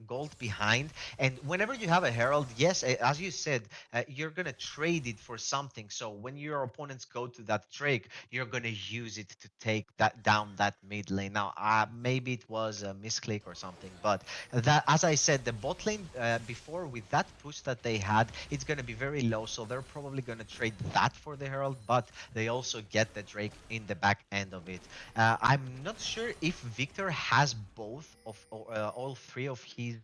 Speaker 6: gold behind, and whenever you have a herald, yes, as you said, you're gonna trade it for something. So when your opponents go to that Drake, you're gonna use it to take that down that mid lane. Now, maybe it was a misclick or something, but that, as I said, the bot lane before with that push that they had, it's gonna be very low. So they're probably gonna trade that for the herald, but they also get the Drake in the back end of it. I'm not sure if Victor has both of all three of his.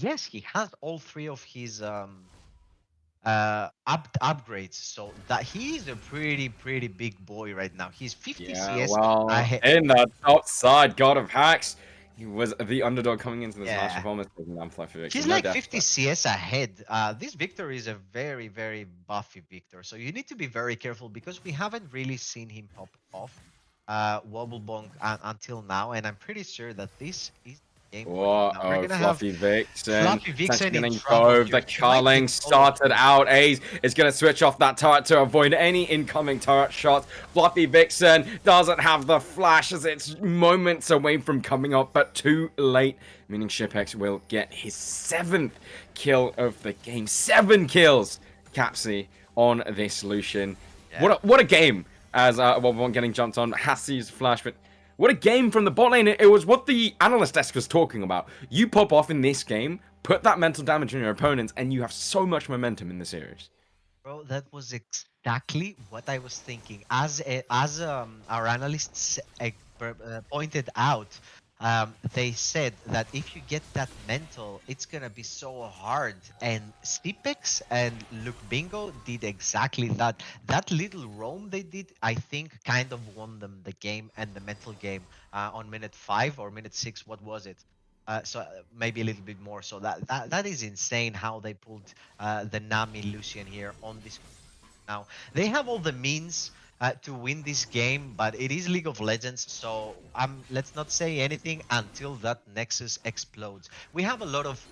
Speaker 6: Yes, he has all three of his upgrades. So that he is a pretty big boy right now. He's 50
Speaker 7: Yeah,
Speaker 6: CS
Speaker 7: well,
Speaker 6: ahead.
Speaker 7: in the top side, God of Hacks, he was the underdog coming into this match.
Speaker 6: Yeah,
Speaker 7: I've almost taken that Fluffy Victor,
Speaker 6: he's
Speaker 7: no
Speaker 6: like
Speaker 7: death.
Speaker 6: 50 CS ahead. This Victor is a very buffy Victor. So you need to be very careful because we haven't really seen him pop off Wobble Bonk until now, and I'm pretty sure that this is the game for him.
Speaker 7: Oh,
Speaker 6: Now we're
Speaker 7: oh,
Speaker 6: gonna have
Speaker 7: Fluffy Vixen.
Speaker 6: Fluffy
Speaker 7: It's actually
Speaker 6: Vixen in
Speaker 7: getting
Speaker 6: trouble
Speaker 7: dove.
Speaker 6: here.
Speaker 7: The
Speaker 6: He might
Speaker 7: culling
Speaker 6: get solo
Speaker 7: started
Speaker 6: killed.
Speaker 7: out. Ace is going to switch off that turret to avoid any incoming turret shots. Fluffy Vixen doesn't have the flash as it's moments away from coming up, but too late. Meaning Shipex will get his 7th kill of the game. 7 kills, Capsy, on this Lucian.
Speaker 6: Yeah.
Speaker 7: What a game! As one getting jumped on, Hassie's flash, but what a game from the bot lane. It was what the analyst desk was talking about. You pop off in this game, put that mental damage on your opponents, and you have so much momentum in the series.
Speaker 6: Bro, that was exactly what I was thinking. As our analysts pointed out, they said that if you get that mental, it's gonna be so hard. And Stipex and Luke Bingo did exactly that. That little roam they did, I think, kind of won them the game and the mental game on minute 5 or minute 6. What was it? Maybe a little bit more. So that is insane how they pulled the Nami Lucian here on this. Now they have all the means to win this game, but it is League of Legends, so let's not say anything until that Nexus explodes. We have a lot of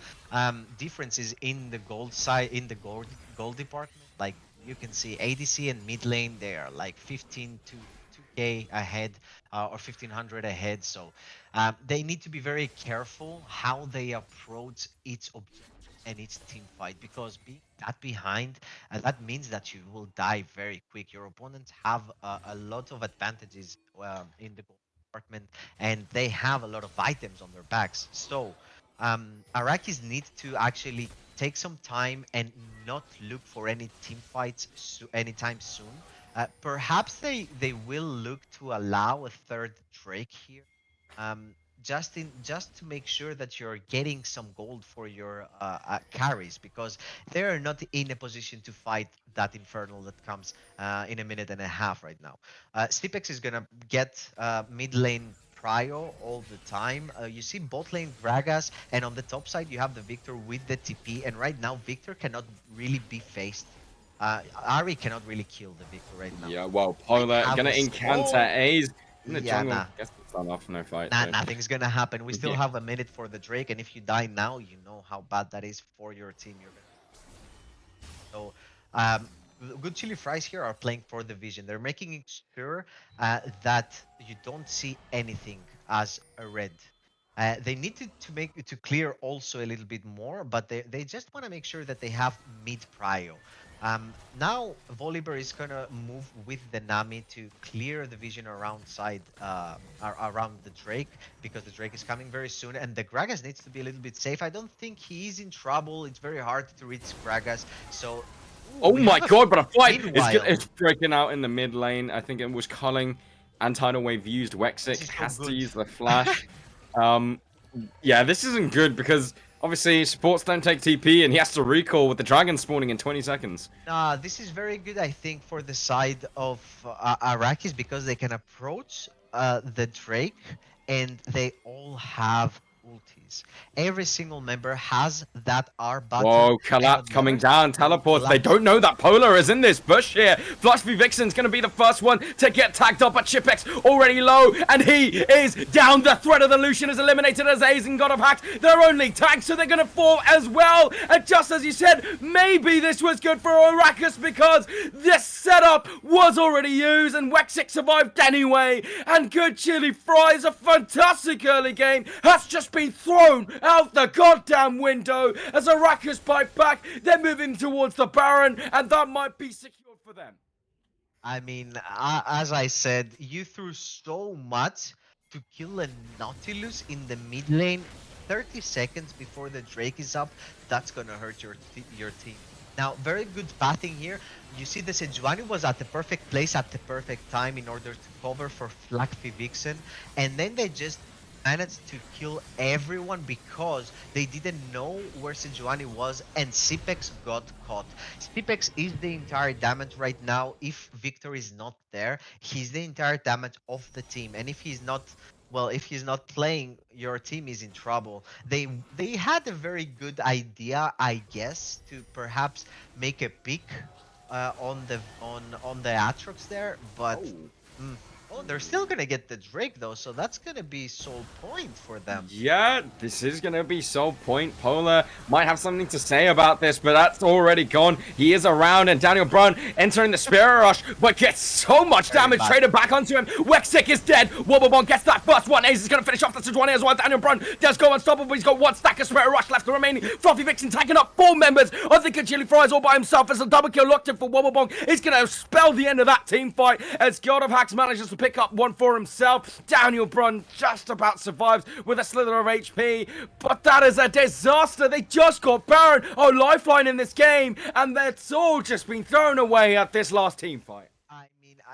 Speaker 6: differences in the gold side, in the gold department. Like you can see, ADC and mid lane they are like 15 to 2k ahead or 1500 ahead. So they need to be very careful how they approach each objective and each team fight because being that behind, that means that you will die very quick. Your opponents have a lot of advantages in the gold department, and they have a lot of items on their backs. So Arakis need to actually take some time and not look for any team fights anytime soon. Perhaps they will look to allow a third Drake here. Um, just to make sure that you're getting some gold for your carries because they're not in a position to fight that infernal that comes in a minute and a half right now. Stipex is gonna get mid lane prio all the time. You see bot lane Gragas, and on the top side you have the Victor with the TP, and right now Victor cannot really be faced. Ari cannot really kill the Victor right now.
Speaker 7: Yeah, well,
Speaker 6: They
Speaker 7: Polar
Speaker 6: have
Speaker 7: gonna
Speaker 6: a
Speaker 7: encounter
Speaker 6: small.
Speaker 7: Ace in the
Speaker 6: Yeah,
Speaker 7: jungle.
Speaker 6: nah.
Speaker 7: Guess it's not off, no fight.
Speaker 6: Nah,
Speaker 7: So.
Speaker 6: nothing's gonna happen. We still
Speaker 7: Yeah.
Speaker 6: have a minute for the Drake, and if you die now, you know how bad that is for your team. You're gonna. So, good chili fries here are playing for the vision. They're making sure that you don't see anything as a red. They need to clear also a little bit more, but they just want to make sure that they have mid prio. Now Volibear is gonna move with the Nami to clear the vision around around the Drake, because the Drake is coming very soon, and the Gragas needs to be a little bit safe. I don't think he's in trouble. It's very hard to reach Gragas, so. Ooh,
Speaker 7: Oh
Speaker 6: we
Speaker 7: my
Speaker 6: have a
Speaker 7: god, but a fight
Speaker 6: meanwhile.
Speaker 7: is breaking out in the mid lane. I think it was Culling and Tidal Wave used.
Speaker 6: This
Speaker 7: Wexic
Speaker 6: is so
Speaker 7: has to
Speaker 6: good.
Speaker 7: use the flash. Yeah, this isn't good because obviously supports don't take TP and he has to recall with the dragon spawning in 20 seconds.
Speaker 6: This is very good, I think, for the side of Arrakis, because they can approach the Drake and they all have ultis. Every single member has that R button.
Speaker 7: Whoa,
Speaker 6: and on
Speaker 7: Kalat
Speaker 6: the
Speaker 7: coming
Speaker 6: other
Speaker 7: down,
Speaker 6: side,
Speaker 7: teleports. They
Speaker 6: Collapse.
Speaker 7: don't know that Polar is in this bush here. Flush v Vixen's gonna be the first one to get tagged up, but Chipex already low, and he is down. The threat of the Lucian is eliminated as Ace and God of Hacks. They're only tagged, so they're gonna fall as well. And just as you said, maybe this was good for Arrakis because this setup was already used, and Wexic survived anyway. And Good Chili Fries, a fantastic early game, has just been thrown out the goddamn window as Arrakis bite back. They're moving towards the Baron, and that might be secured for them.
Speaker 6: I mean, as I said, you threw so much to kill a Nautilus in the mid lane 30 seconds before the Drake is up. That's gonna hurt your team. Now, very good pathing here. You see the Sejuani was at the perfect place at the perfect time in order to cover for Flakfi Vixen, and then they just managed to kill everyone because they didn't know where Sejuani was, and Sipex got caught. Sipex is the entire damage right now. If Victor is not there, he's the entire damage of the team, and if he's not, well, if he's not playing, your team is in trouble. They had a very good idea, I guess, to perhaps make a pick on the Aatrox there, but they're still gonna get the Drake though, so that's gonna be sole point for them.
Speaker 7: Yeah, this is gonna be sole point. Polar might have something to say about this, but that's already gone. He is around, and Daniel Brun entering the Spirit Rush, but gets so much damage traded back onto him. Wexic is dead. Wobblebomb gets that first one. Ace is gonna finish off the Sejuani as well. Daniel Brun does go unstoppable. He's got one stack of Spirit Rush left. The remaining Fluffy Vixen tagging up 4 members of the Good Chili Fries all by himself as a double kill locked in for Wobblebomb. He's gonna spell the end of that team fight as God of Hacks manages to pick up one for himself. Daniel Brun just about survives with a slither of HP, but that is a disaster. They just got Baron, lifeline in this game, and that's all just been thrown away at this last team fight.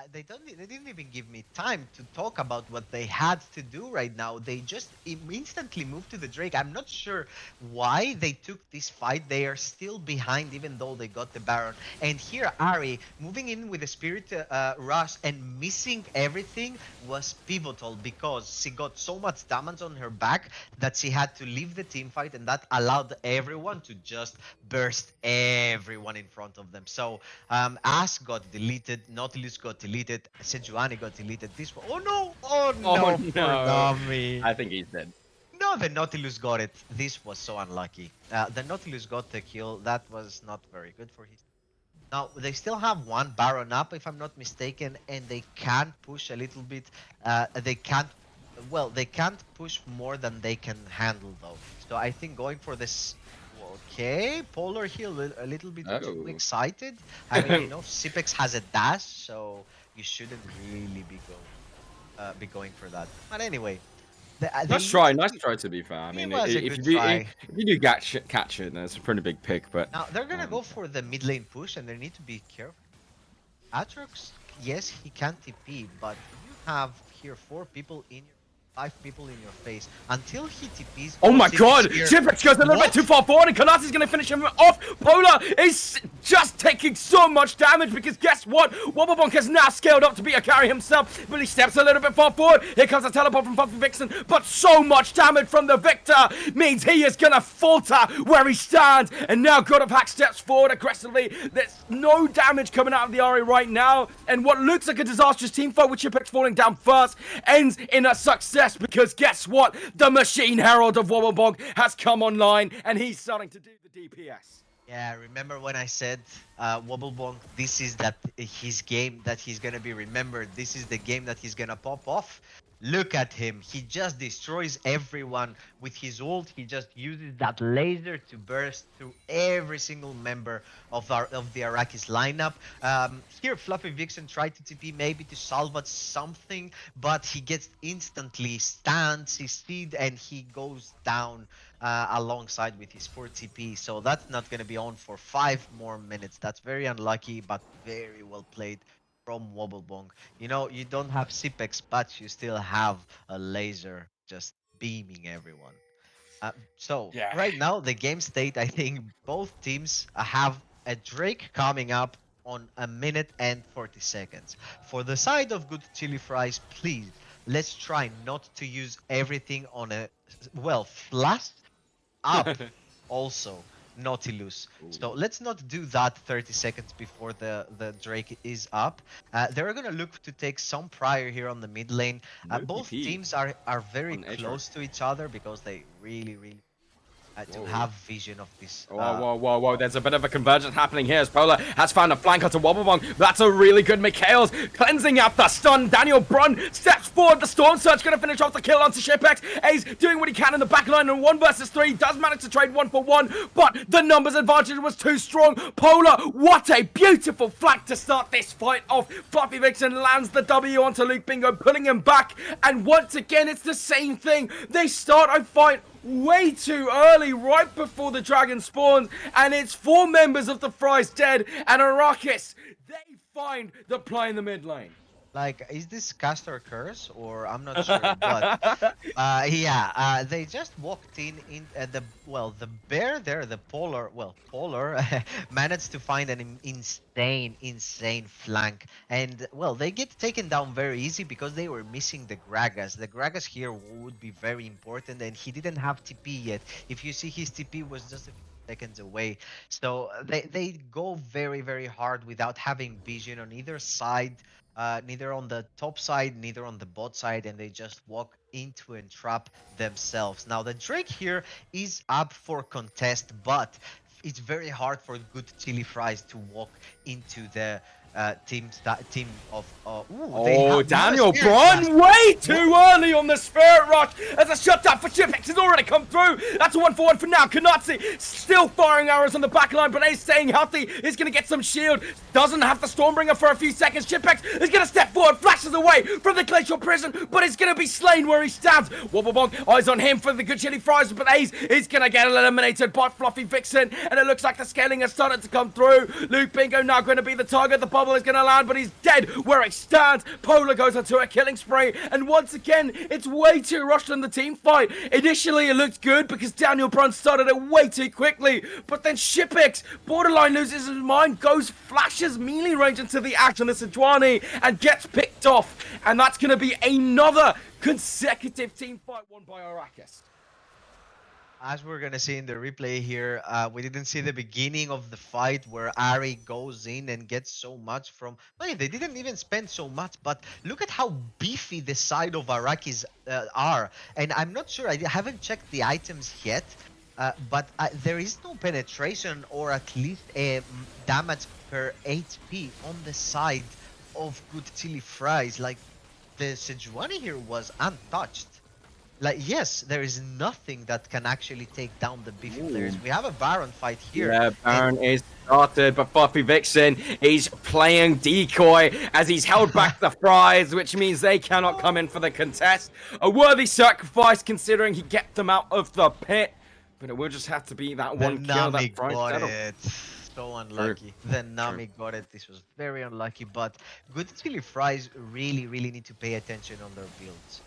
Speaker 6: I mean, they didn't even give me time to talk about what they had to do right now. They just instantly moved to the Drake. I'm not sure why they took this fight. They are still behind even though they got the Baron. And here Ari moving in with the Spirit Rush and missing everything was pivotal because she got so much damage on her back that she had to leave the team fight, and that allowed everyone to just burst everyone in front of them. So Ash got deleted, Nautilus got deleted, Sejuani got deleted. This one, oh no,
Speaker 7: Oh,
Speaker 6: poor
Speaker 7: no.
Speaker 6: Nami.
Speaker 7: I think he's dead.
Speaker 6: No, the Nautilus got it. This was so unlucky. The Nautilus got the kill. That was not very good for his. Now, they still have one Baron up, if I'm not mistaken, and they can push a little bit. They can't push more than they can handle, though. So I think going for this. Okay, Polar here a little bit too excited. I mean, you know, Sipex has a dash, so you shouldn't really be going for that. But anyway.
Speaker 7: Nice try to be fair. I mean, if you do catch it, then it's a pretty big pick. But
Speaker 6: now they're gonna go for the mid lane push, and they need to be careful. Aatrox, yes, he can TP, but you have here 5 people in your face until he TPs.
Speaker 7: Oh my god! Chipex goes a little bit too far forward, and Kanati's gonna finish him off. Polar is just taking so much damage because guess what? Wobblebonk has now scaled up to be a carry himself, but he steps a little bit far forward. Here comes a teleport from Fluffy Vixen, but so much damage from the Victor means he is gonna falter where he stands. And now God of Hack steps forward aggressively. There's no damage coming out of the Ari right now, and what looks like a disastrous team fight with Chipex falling down first ends in a success. Because guess what? The Machine Herald of Wobblebonk has come online, and he's starting to do the DPS.
Speaker 6: Yeah, remember when I said Wobblebonk, this is his game that he's gonna be remembered. This is the game that he's gonna pop off. Look at him. He just destroys everyone with his ult. He just uses that laser to burst through every single member of the Arrakis lineup. Here, Fluffy Vixen tried to TP maybe to salvage something, but he gets instantly stunned, CC'd, and he goes down alongside with his 4 TP. So that's not going to be on for 5 more minutes. That's very unlucky, but very well played from Wobblebong. You know, you don't have Sipex, but you still have a laser just beaming everyone. So
Speaker 2: Yeah.
Speaker 6: right now, the game state, I think both teams have a Drake coming up on 1 minute and 40 seconds. For the side of Good Chili Fries, please, let's try not to use everything on a, well, flash up also Nautilus. So let's not do that 30 seconds before the Drake is up. They're gonna look to take some prior here on the mid lane.
Speaker 7: No
Speaker 6: Both
Speaker 7: TP
Speaker 6: teams are very
Speaker 7: on Ezra.
Speaker 6: close to each other because they really to
Speaker 7: Whoa.
Speaker 6: have vision of this.
Speaker 7: Whoa. There's a bit of a convergence happening here as Polar has found a flank onto Wobblebong. That's a really good Mikhail's cleansing out the stun. Daniel Brun steps forward. The Storm Surge going to finish off the kill onto Shipex. Ace doing what he can in the back line, and 1 versus 3 does manage to trade 1 for 1, but the numbers advantage was too strong. Polar, what a beautiful flank to start this fight off. Fluffy Vixen lands the W onto Luke Bingo, pulling him back, and once again it's the same thing. They start a fight way too early, right before the dragon spawns, and it's 4 members of the Fries dead, and Arrakis, they find the play in the mid lane.
Speaker 6: Like, is this caster curse or I'm not sure, but they just walked in the bear there, the Polar managed to find an insane flank, and well, they get taken down very easy because they were missing the Gragas. The Gragas here would be very important, and he didn't have TP yet. If you see, his TP was just a few seconds away, so they go very hard without having vision on either side. Neither on the top side, neither on the bot side, and they just walk into and trap themselves. Now the Drake here is up for contest, but it's very hard for Good Chili Fries to walk into the team of
Speaker 2: Daniel Brun way too early on the Spirit Rush as a shutdown for Chipex has already come through. That's a 1 for 1 for now. Kanatsi still firing arrows on the back line, but Ace staying healthy is going to get some shield. Doesn't have the Stormbringer for a few seconds. Chipex is going to step forward, flashes away from the Glacial Prison, but is going to be slain where he stands. Wobblebong eyes on him for the Good Chili Fries, but Ace is going to get eliminated by Fluffy Vixen, and it looks like the scaling has started to come through. Luke Bingo now going to be the target. The bubble is going to land, but he's dead where he stands. Polar goes onto a killing spree, and once again, it's way too rushed in the team fight. Initially, it looked good because Daniel Brun started it way too quickly, but then Shipex borderline loses his mind, flashes melee range into the action of Sejuani, and gets picked off, and that's going to be another consecutive team fight won by Arrakis.
Speaker 6: As we're gonna see in the replay here, we didn't see the beginning of the fight where Ari goes in and gets so much from. Well, they didn't even spend so much, but look at how beefy the side of Arrakis are. And I'm not sure, I haven't checked the items yet, but there is no penetration or at least damage per HP on the side of Good Chili Fries. Like, the Sejuani here was untouched. Like, yes, there is nothing that can actually take down the beefy players. We have a Baron fight here.
Speaker 7: Yeah, Baron is started, but Fluffy Vixen, he's playing decoy as he's held back the Fries, which means they cannot come in for the contest. A worthy sacrifice considering he kept them out of the pit, but it will just have to be that one kill that Fries
Speaker 6: got it. So unlucky. The Nami got it. This was very unlucky, but Good Chili Fries really need to pay attention on their builds.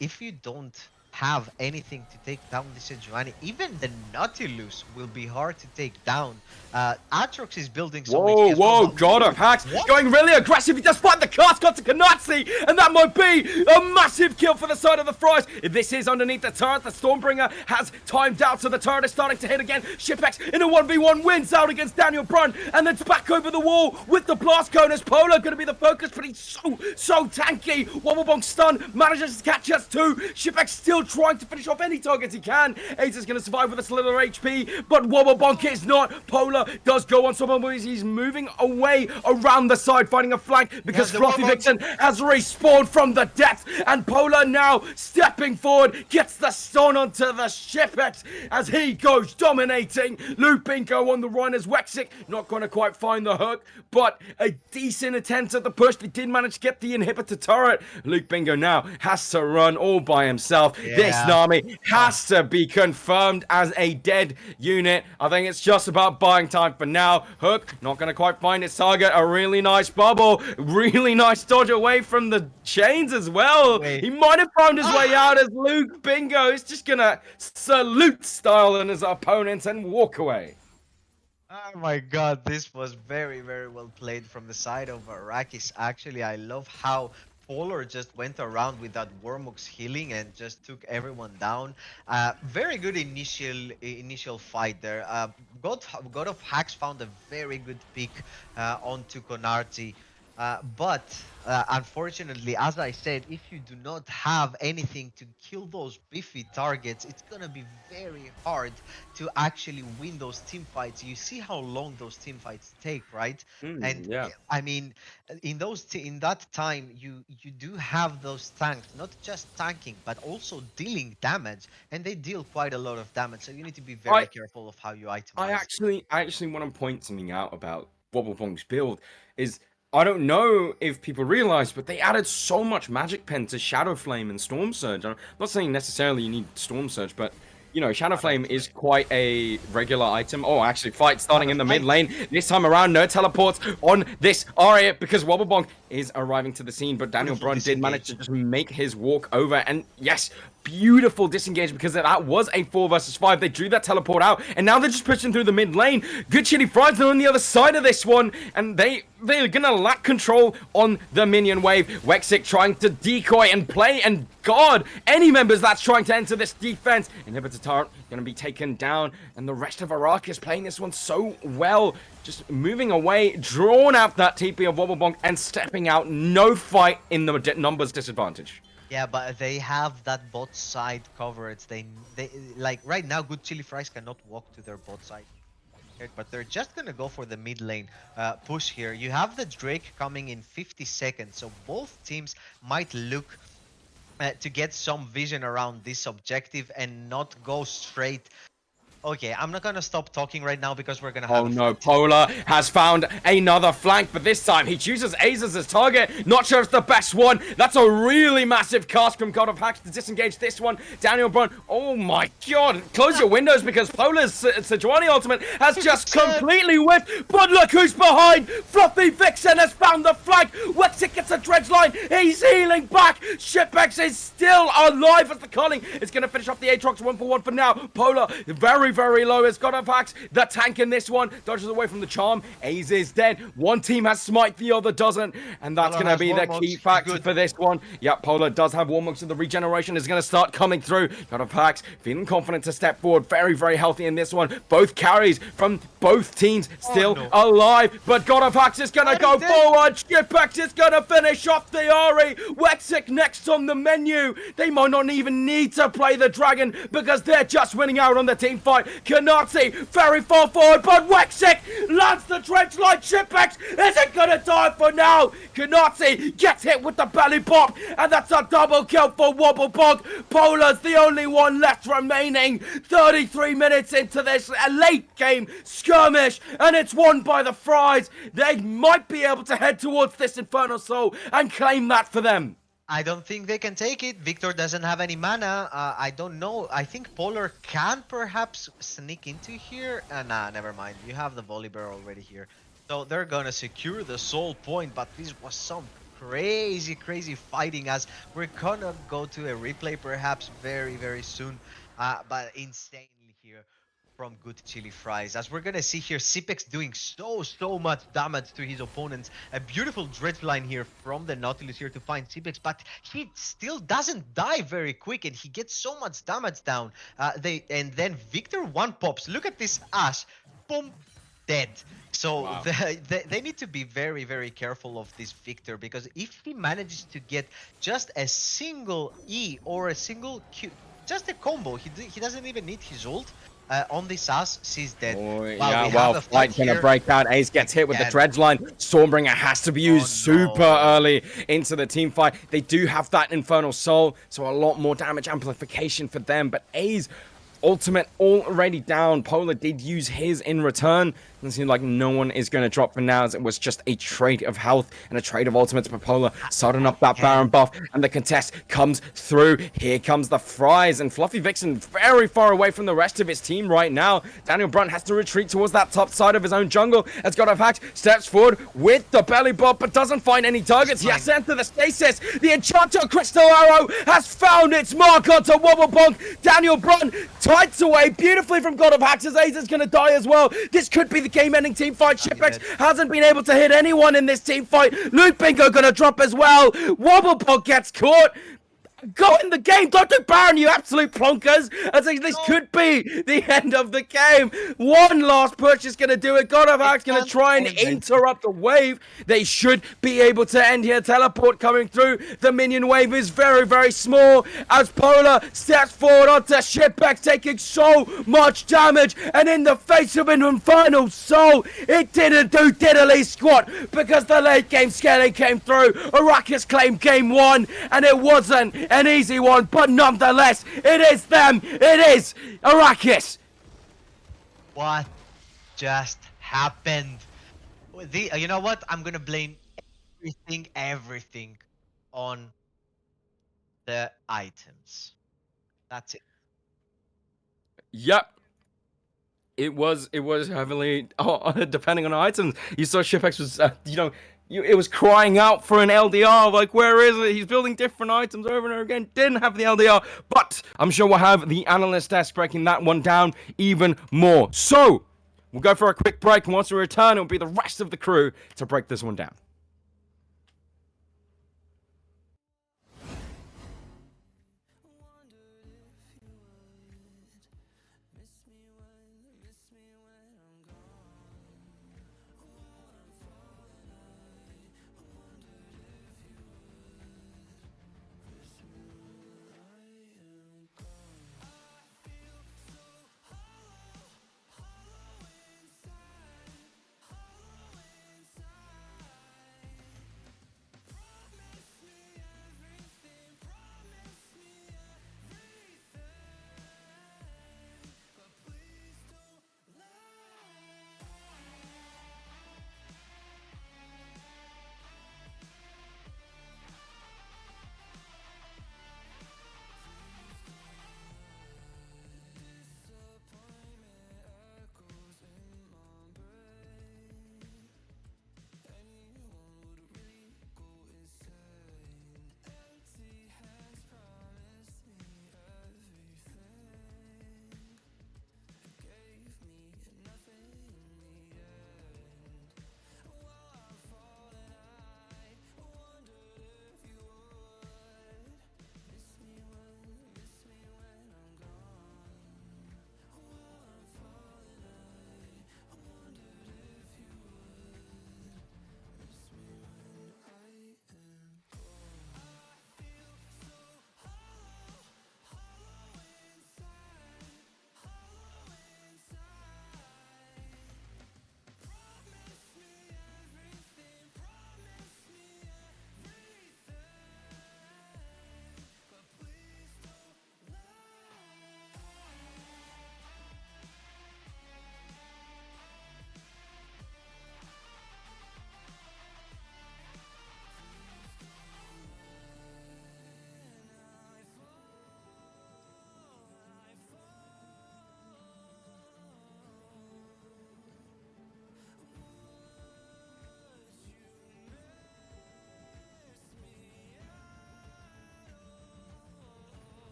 Speaker 6: If you don't have anything to take down the Sejuani, even the Nautilus will be hard to take down. Atrox is building some HP as well.
Speaker 2: God of Hacks going really aggressive. He just find the cast got to Kanatsi, and that might be a massive kill for the side of the Fries. If this is underneath the turret, the Stormbringer has timed out, so the turret is starting to hit again. Shipex in a 1v1 wins out against Daniel Brun, and then it's back over the wall with the blast cone as Polar going to be the focus, but he's so tanky. Wobblebong stun manages to catch us too. Shipex still trying to finish off any targets he can. Ace is going to survive with a slither HP, but Wobblebonk is not. Polar does go on some of these. He's moving away around the side, finding a flank because Fluffy Vixen has respawned from the depths, and Polar now stepping forward, gets the stun onto the Shipex as he goes dominating. Lupinko on the run as Wexic not going to quite find the hook, but a decent attempt at the push. They did manage to get the inhibitor turret. Luke Bingo now has to run all by himself. This Nami has to be confirmed as a dead unit. I think it's just about buying time for now. Hook not going to quite find its target. A really nice bubble. Really nice dodge away from the chains as well. He might have found his way out as Luke Bingo is just going to salute style in his opponents and walk away.
Speaker 6: Oh my god, this was very, very well played from the side of Arrakis. Actually, I love how Polar just went around with that Wormux healing and just took everyone down. Very good initial fight there. God of Hacks found a very good pick onto Konarty. But unfortunately, as I said, if you do not have anything to kill those beefy targets, it's gonna be very hard to actually win those team fights. You see how long those team fights take, right? I mean, in that time, you do have those tanks, not just tanking, but also dealing damage, and they deal quite a lot of damage. So you need to be very careful of how you itemize.
Speaker 7: I actually want to point something out about Wobblebonk's build is. I don't know if people realize, but they added so much Magic Pen to Shadow Flame and Storm Surge. I'm not saying necessarily you need Storm Surge, but you know, Shadow Flame is quite a regular item. Oh, actually, fight starting in the mid lane. This time around, no teleports on this Aria because Wobblebonk is arriving to the scene, but Daniel Brun did manage to just make his walk over. And yes, beautiful disengage because that was a 4 versus 5. They drew that teleport out, and now they're just pushing through the mid lane. Good Chili Fries, they're on the other side of this one, and they're gonna lack control on the minion wave. Wexic trying to decoy and play and guard any members that's trying to enter this defense. Inhibitor turret gonna be taken down, and the rest of Arrakis playing this one so well. Just moving away, drawn out that TP of Wobblebonk and stepping out. No fight in the numbers disadvantage.
Speaker 6: Yeah, but they have that bot side coverage. They like right now, Good Chili Fries cannot walk to their bot side. But they're just gonna go for the mid lane push here. You have the Drake coming in 50 seconds, so both teams might look to get some vision around this objective and not go straight. Okay, I'm not gonna stop talking right now because we're gonna have.
Speaker 7: Oh no, Polar has found another flank, but this time he chooses Ace as his target. Not sure it's the best one. That's a really massive cast from God of Hacks to disengage this one. Daniel Brun, oh my god, close your windows because Polar's Sejuani ultimate has just completely whiffed. But look who's behind! Fluffy Vixen has found the flank. Wexic gets a dredge line. He's healing back. Shipex is still alive as the culling is gonna finish off the Aatrox 1-for-1 for now. Polar very low as God of Hacks. The tank in this one dodges away from the charm. Aze is dead. One team has smite, the other doesn't. And that's going to be the key factor for this one. Yep, Polar does have Warmux, and the regeneration is going to start coming through. God of Hacks feeling confident to step forward. Very healthy in this one. Both carries from both teams still alive. But God of Hacks is going to go forward. Shipex is going to finish off the Ari. Wexic next on the menu. They might not even need to play the dragon because they're just winning out on the team fight. Konarty very far forward, but Wexic lands the dredge like Shipex isn't gonna die for now. Konarty gets hit with the belly pop, and that's a double kill for Wobblebonk. Polar's the only one left remaining. 33 minutes into this late game skirmish, and it's won by the Fries. They might be able to head towards this Infernal Soul and claim that for them.
Speaker 6: I don't think they can take it. Victor doesn't have any mana. I don't know. I think Polar can perhaps sneak into here. Nah, never mind. You have the Volibear already here. So they're gonna secure the soul point, but this was some crazy fighting as we're gonna go to a replay perhaps very soon. But insanely here from Good Chili Fries, as we're gonna see here Shipex doing so much damage to his opponents. A beautiful dredge line here from the Nautilus here to find Shipex, but he still doesn't die very quick and he gets so much damage down. And then Victor one pops. Look at this Ash, boom, dead. So they need to be very careful of this Victor, because if he manages to get just a single E or a single Q, just a combo. He doesn't even need his ult. On the Sass, she's dead.
Speaker 7: Oh,
Speaker 6: Wow,
Speaker 7: yeah,
Speaker 6: we
Speaker 7: well,
Speaker 6: have a
Speaker 7: Flight's
Speaker 6: fight
Speaker 7: gonna
Speaker 6: here.
Speaker 7: break out. Ace gets hit with the
Speaker 6: Again.
Speaker 7: dredge line. Stormbringer has to be used super
Speaker 6: no.
Speaker 7: early into the team fight. They do have that Infernal Soul, so a lot more damage amplification for them. But Ace ultimate already down. Polar did use his in return. It seems like no one is going to drop for now, as it was just a trade of health and a trade of ultimates for Polar, starting up that Baron buff, and the contest comes through. Here comes the Fries, and Fluffy Vixen very far away from the rest of his team right now. Daniel Brunt has to retreat towards that top side of his own jungle, as God of Hacked steps forward with the belly bot, but doesn't find any targets. He has to enter the stasis. The Enchanter Crystal Arrow has found its mark onto Wobblebonk. Daniel Brunt tights away beautifully from God of Hacks, as Ace is going to die as well. This could be the game-ending team fight. Shipex hasn't been able to hit anyone in this team fight. Loot Bingo gonna drop as well. Wobblebog gets caught. Go in the game. Don't do Baron, you absolute plonkers. As this could be the end of the game. One last push is going to do it. God of Hack's going to try and interrupt the wave. They should be able to end here. Teleport coming through. The minion wave is very, very small as Polar steps forward onto Shipex, taking so much damage. And in the face of an Infernal Soul, it didn't do diddly squat because the late game scaling came through. Arrakis claimed game one, and it wasn't an easy one, but nonetheless, it is them. It is Arrakis.
Speaker 6: What just happened? You know what? I'm gonna blame everything on the items. That's it.
Speaker 7: Yep. It was heavily depending on items. You saw Shipex was, it was crying out for an LDR. Like, where is it? He's building different items over and over again. Didn't have the LDR, but I'm sure we'll have the analyst desk breaking that one down even more. So we'll go for a quick break, and once we return, it'll be the rest of the crew to break this one down.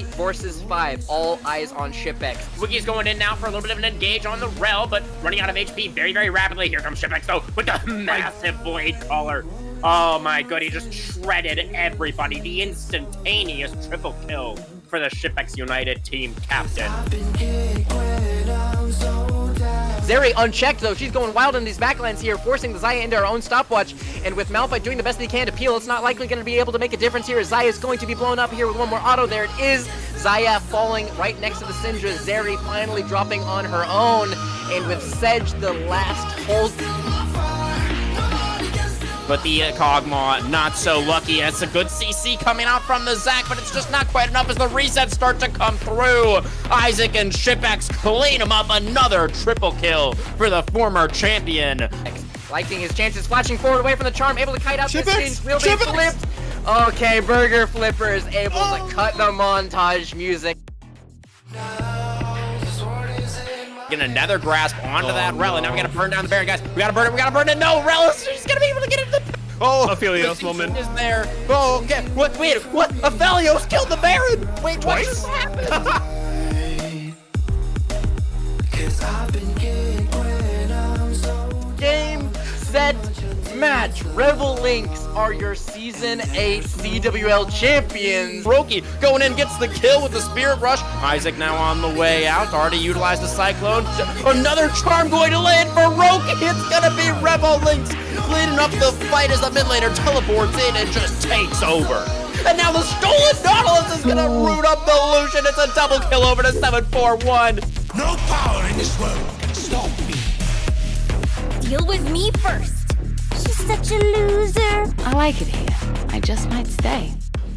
Speaker 3: 3 versus 5. All eyes on ShipX.
Speaker 8: Wiki's going in now for a little bit of an engage on the Rel, but running out of HP very, very rapidly. Here comes ShipX, though, with the massive Void Caller. Oh my god, he just shredded everybody. The instantaneous triple kill for the ShipX United team captain.
Speaker 3: Zeri unchecked though, she's going wild in these backlines here, forcing the Xayah into her own stopwatch, and with Malphite doing the best he can to peel, it's not likely going to be able to make a difference here as Xayah is going to be blown up here with one more auto. There it is, Xayah falling right next to the Syndra, Zeri finally dropping on her own, and with Sedge the last hold.
Speaker 8: But the Kog'Maw not so lucky. It's a good CC coming out from the Zac, but it's just not quite enough as the resets start to come through. Isaac and ShipX clean him up. Another triple kill for the former champion.
Speaker 3: Liking his chances, flashing forward away from the charm, able to kite out this change, will be
Speaker 1: ShipX!
Speaker 3: flipped. Okay, Burger Flipper is able to cut the montage music.
Speaker 8: Getting another grasp onto that Rel, and now we gotta burn down the Baron, guys. We gotta burn it. No, Rel is just gonna be able to get into the...
Speaker 1: Oh, Aphelios moment.
Speaker 8: Is there. Oh, okay. Wait, what? Aphelios killed the Baron! Wait, what just happened?
Speaker 3: Game, set, match. Rebel Lynx are your Season 8 CWL champions.
Speaker 8: Roki going in, gets the kill with the Spirit Rush. Isaac now on the way out, already utilized the Cyclone. Another charm going to land for Roki. It's gonna be Rebel Lynx cleaning up the fight as the mid laner teleports in and just takes over. And now the stolen Nautilus is gonna root up the Lucian. It's a double kill over to 741.
Speaker 9: No power in this world can stop me.
Speaker 10: Deal with me first. She's such a loser. I like it here. I just might stay.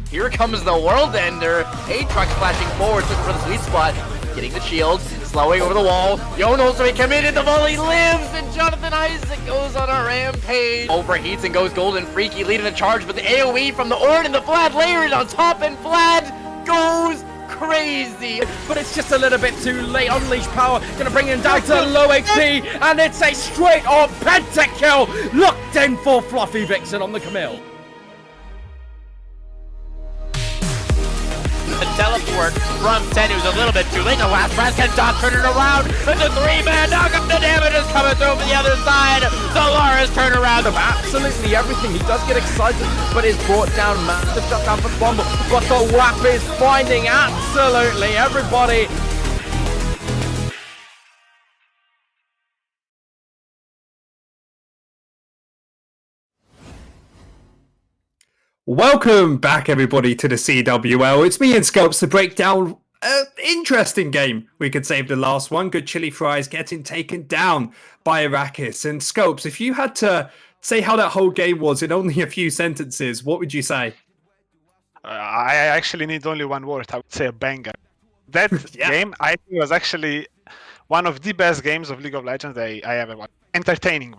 Speaker 3: Here comes the World Ender. Aatrox flashing forward, looking for the sweet spot. Getting the shield, slowing over the wall. Yonos committed, the volley lives, and Jonathan Isaac goes on a rampage. Overheats and goes golden freaky, leading the charge, but the AoE from the Ornn and the Vlad layers on top, and Vlad goes crazy.
Speaker 2: But it's just a little bit too late. Unleash power, gonna bring him down to low HP, and it's a straight on pentakill. Locked in for Fluffy Vixen on the Camille.
Speaker 8: The teleport from 10, who's a little bit too late. The last breath can Doc turn it around. It's a 3-man knock up. The damage is coming through from the other side. Zolara's turn around.
Speaker 2: Absolutely everything. He does get excited, but is brought down. Massive shutdown for Bumble. But the WAP is finding absolutely everybody.
Speaker 4: Welcome back, everybody, to the CWL. It's me and Scopes to break down an interesting game, we could say, the last one. Good Chili Fries getting taken down by Arrakis. And Scopes, if you had to say how that whole game was in only a few sentences, what would you say?
Speaker 5: I actually need only one word. I would say a banger. That game, I think, was actually one of the best games of League of Legends I ever watched. Entertaining.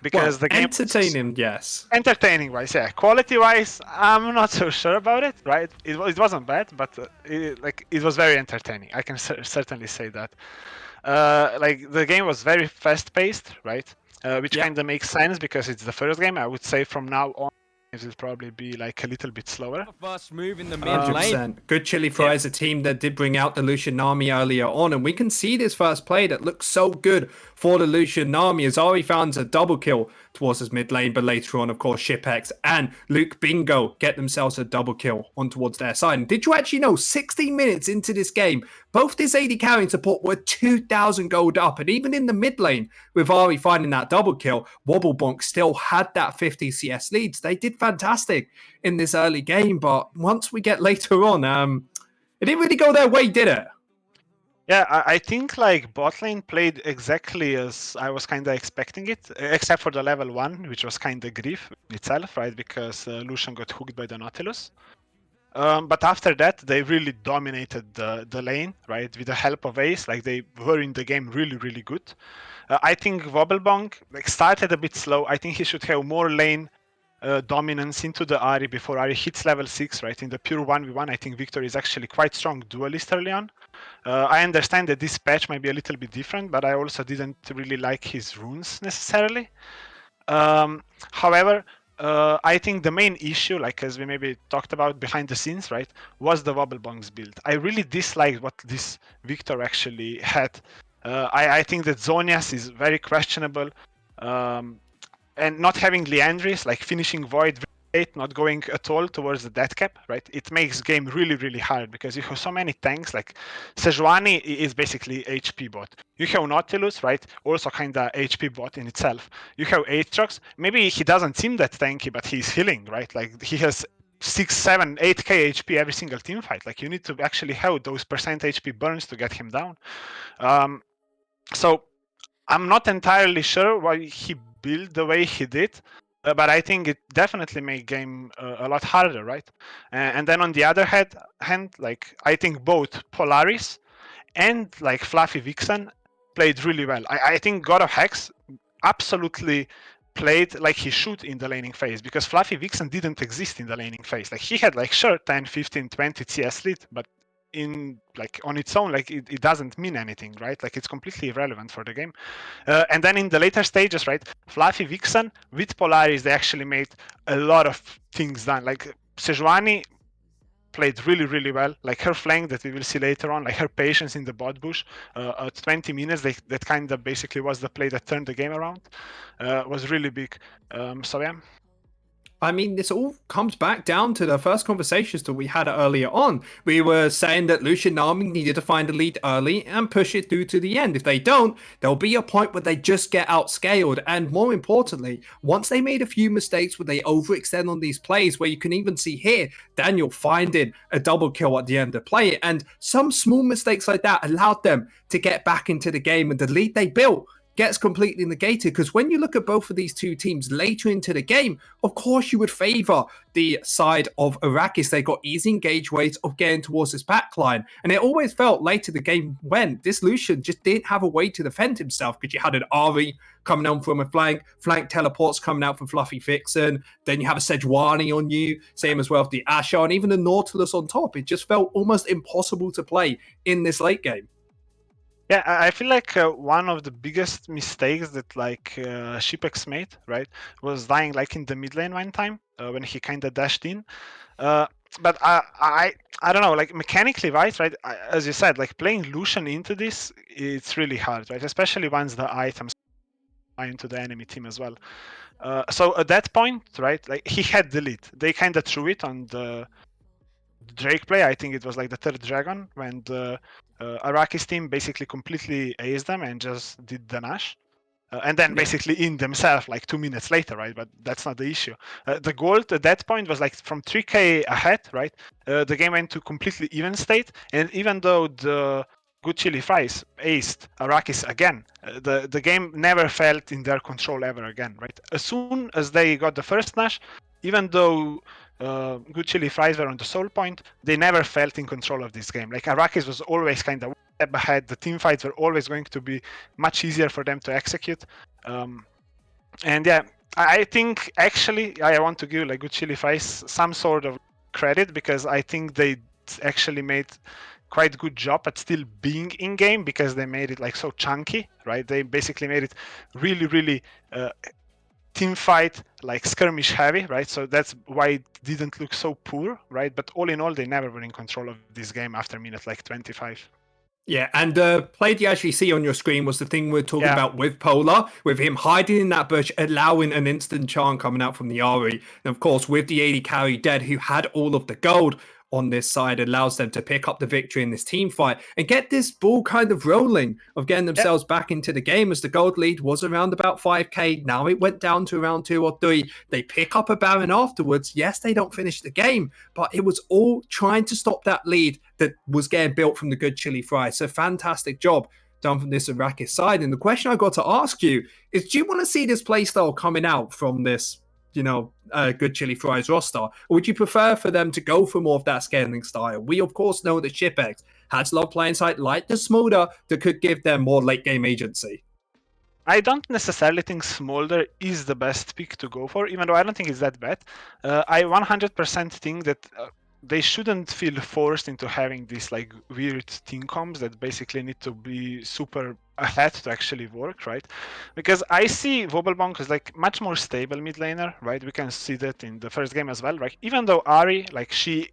Speaker 5: Because the game
Speaker 4: entertaining, yes.
Speaker 5: Entertaining wise, yeah. Quality wise, I'm not so sure about it. Right? It wasn't bad, but it was very entertaining. I can certainly say that. Like the game was very fast paced, right? Which kind of makes sense because it's the first game. I would say from now on, it will probably be like a little bit slower.
Speaker 7: First move in the mid lane.
Speaker 4: 100%. Good Chili Fries, a team that did bring out the Lucian Army earlier on, and we can see this first play that looks so good for the Lucian Army as Ari found a double kill towards his mid lane, but later on, of course, ShipX and Luke Bingo get themselves a double kill on towards their side. And did you actually know, 16 minutes into this game, both this AD carrying support were 2,000 gold up, and even in the mid lane, with Ari finding that double kill, Wobblebonk still had that 50 CS leads. They did fantastic in this early game, but once we get later on, it didn't really go their way, did it?
Speaker 5: Yeah, I think like bot lane played exactly as I was kind of expecting it, except for the level 1, which was kind of grief itself, right? Because Lucian got hooked by the Nautilus. But after that, they really dominated the lane, right? With the help of Ace, like they were in the game really, really good. I think Wobblebonk started a bit slow. I think he should have more lane dominance into the Ahri before Ahri hits level 6, right? In the pure 1v1, I think Victor is actually quite strong duelist early on. I understand that this patch might be a little bit different, but I also didn't really like his runes necessarily. However, I think the main issue, like as we maybe talked about behind the scenes, right, was the wobble bongs build. I really disliked what this Victor actually had. I think that Zonias is very questionable, and not having Leandris, like finishing Void very late, not going at all towards the death cap, right? It makes game really, really hard because you have so many tanks. Like Sejuani is basically HP bot. You have Nautilus, right? Also kind of HP bot in itself. You have Aatrox. Maybe he doesn't seem that tanky, but he's healing, right? Like he has 6, 7, 8k HP every single team fight. Like you need to actually have those percent HP burns to get him down. So I'm not entirely sure why he built the way he did, but I think it definitely made game a lot harder, right? And then on the other hand, like I think both Polaris and like Fluffy Vixen played really well. I think God of Hex absolutely played like he should in the laning phase, because Fluffy Vixen didn't exist in the laning phase. Like he had like sure 10, 15, 20 CS lead, but in like on its own, like it doesn't mean anything, right? Like it's completely irrelevant for the game. And then in the later stages, right, Fluffy Vixen with Polaris, they actually made a lot of things done. Like Sejuani played really, really well. Like her flank that we will see later on, like her patience in the bot bush at 20 minutes, that kind of basically was the play that turned the game around. Was really big. So yeah.
Speaker 4: I mean, this all comes back down to the first conversations that we had earlier on. We were saying that Lucian Army needed to find a lead early and push it through to the end. If they don't, there'll be a point where they just get outscaled. And more importantly, once they made a few mistakes where they overextend on these plays, where you can even see here, Daniel finding a double kill at the end of play. And some small mistakes like that allowed them to get back into the game, and the lead they built gets completely negated. Because when you look at both of these two teams later into the game, of course you would favor the side of Arrakis. They got easy engage ways of getting towards this backline, and it always felt later the game went, this Lucian just didn't have a way to defend himself, because you had an Ari coming on from a flank teleports coming out from Fluffy Vixen, then you have a Sejuani on you, same as well with the Asher, and even the Nautilus on top. It just felt almost impossible to play in this late game.
Speaker 5: Yeah, I feel like one of the biggest mistakes that like Shipex made, right, was dying like in the mid lane one time when he kind of dashed in. But I don't know, like mechanically wise, right? As you said, like playing Lucian into this, it's really hard, right? Especially once the items are into the enemy team as well. So at that point, right, like he had the lead. They kind of threw it on the Drake play. I think it was like the third dragon when the Arrakis team basically completely aced them and just did the Nash. And then basically in themselves like 2 minutes later, right? But that's not the issue. The gold at that point was like from 3k ahead, right? The game went to completely even state. And even though the Good Chili Fries aced Arrakis again, the game never felt in their control ever again, right? As soon as they got the first Nash, even though Good Chili Fries were on the soul point, they never felt in control of this game. Like Arrakis was always kind of one step ahead. The team fights were always going to be much easier for them to execute. And yeah, I think actually I want to give like Good Chili Fries some sort of credit, because I think they actually made quite good job at still being in game, because they made it like so chunky, right? They basically made it really, really team fight like skirmish heavy, right? So that's why it didn't look so poor, right? But all in all, they never were in control of this game after minute like 25.
Speaker 4: Yeah, and play you actually see on your screen was the thing we're talking about with Polar, with him hiding in that bush, allowing an instant charm coming out from the Ari. And of course, with the AD carry dead, who had all of the gold on this side, allows them to pick up the victory in this team fight and get this ball kind of rolling of getting themselves back into the game, as the gold lead was around about 5k. Now it went down to around 2 or 3. They pick up a Baron afterwards. Yes, they don't finish the game, but it was all trying to stop that lead that was getting built from the Good Chili Fries. So fantastic job done from this Arrakis side. And the question I got to ask you is, do you want to see this playstyle coming out from this Good Chili Fries roster? Or would you prefer for them to go for more of that scaling style? We, of course, know that Shipex has a lot of playing side like the Smolder that could give them more late game agency.
Speaker 5: I don't necessarily think Smolder is the best pick to go for, even though I don't think it's that bad. I 100% think that they shouldn't feel forced into having these like weird team comps that basically need to be super ahead to actually work, right? Because I see Wobblemonk as like much more stable mid laner, right? We can see that in the first game as well, right? Even though Ari, like she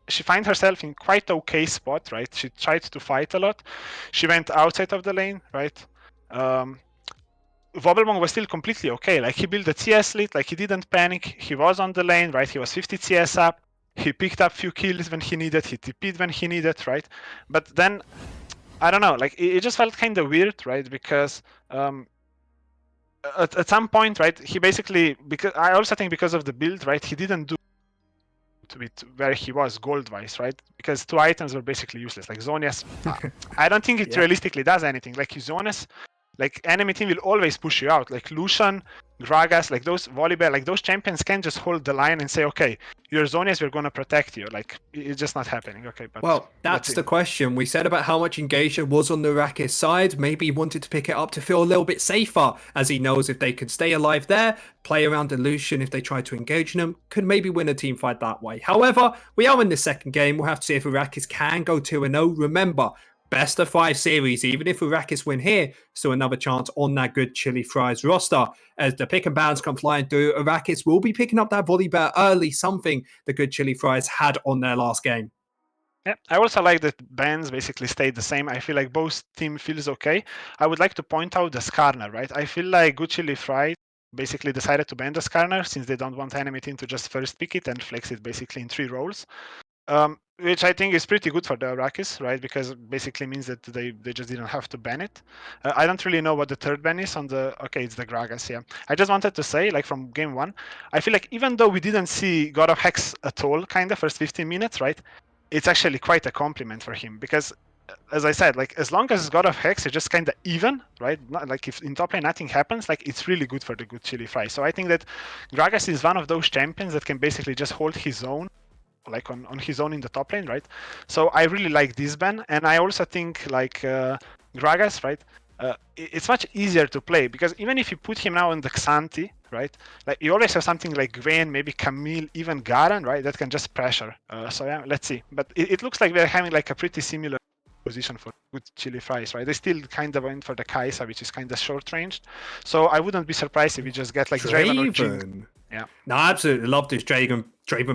Speaker 5: finds herself in quite okay spot, right? She tried to fight a lot. She went outside of the lane, right? Wobblemong was still completely okay. Like he built a CS lead, like he didn't panic. He was on the lane, right? He was 50 CS up. He picked up few kills when he needed. He TP'd when he needed, right? But then, I don't know, like it just felt kind of weird, right? Because at some point, right, he basically, because I also think because of the build, right, he didn't do with where he was gold wise, right? Because 2 items were basically useless. Like Zonia's, I don't think it realistically does anything. Like Zonia's, like enemy team will always push you out. Like Lucian, Gragas, like those Volibear, like those champions can just hold the line and say, okay, your Zonias, we're gonna protect you. Like it's just not happening. Okay, but
Speaker 4: well, that's the question. We said about how much engagement was on the Rakis side. Maybe he wanted to pick it up to feel a little bit safer, as he knows if they could stay alive there, play around Lucian if they try to engage them, could maybe win a team fight that way. However, we are in the second game. We'll have to see if Rakis can go 2-0. Remember, best of 5 series. Even if Rakis win here, still another chance on that good Chili Fries roster. As the pick and bans come flying through, Rakis will be picking up that volley bear early, something the good Chili Fries had on their last game.
Speaker 5: Yeah, I also like that bans basically stayed the same. I feel like both team feels okay. I would like to point out the Skarner, right? I feel like Good Chili Fries basically decided to ban the Skarner since they don't want enemy team to just first pick it and flex it basically in 3 roles. Which I think is pretty good for the Arrakis, right? Because basically means that they just didn't have to ban it. I don't really know what the third ban is on the... Okay, it's the Gragas, yeah. I just wanted to say, like from game 1, I feel like even though we didn't see God of Hex at all, kind of, first 15 minutes, right? It's actually quite a compliment for him because, as I said, like as long as God of Hex is just kind of even, right? Not, like if in top lane nothing happens, like it's really good for the good Chili Fry. So I think that Gragas is one of those champions that can basically just hold his own, like on his own in the top lane, right? So I really like this ban, and I also think like Gragas, right? It's much easier to play because even if you put him now on the Xanthi, right? Like you always have something like Gwen, maybe Camille, even Garen, right? That can just pressure. So yeah, let's see. But it looks like they're having like a pretty similar position for good Chili Fries, right? They still kind of went for the Kaisa, which is kind of short ranged. So I wouldn't be surprised if we just get like Draven or Jing. Yeah.
Speaker 4: No, I absolutely love this Draven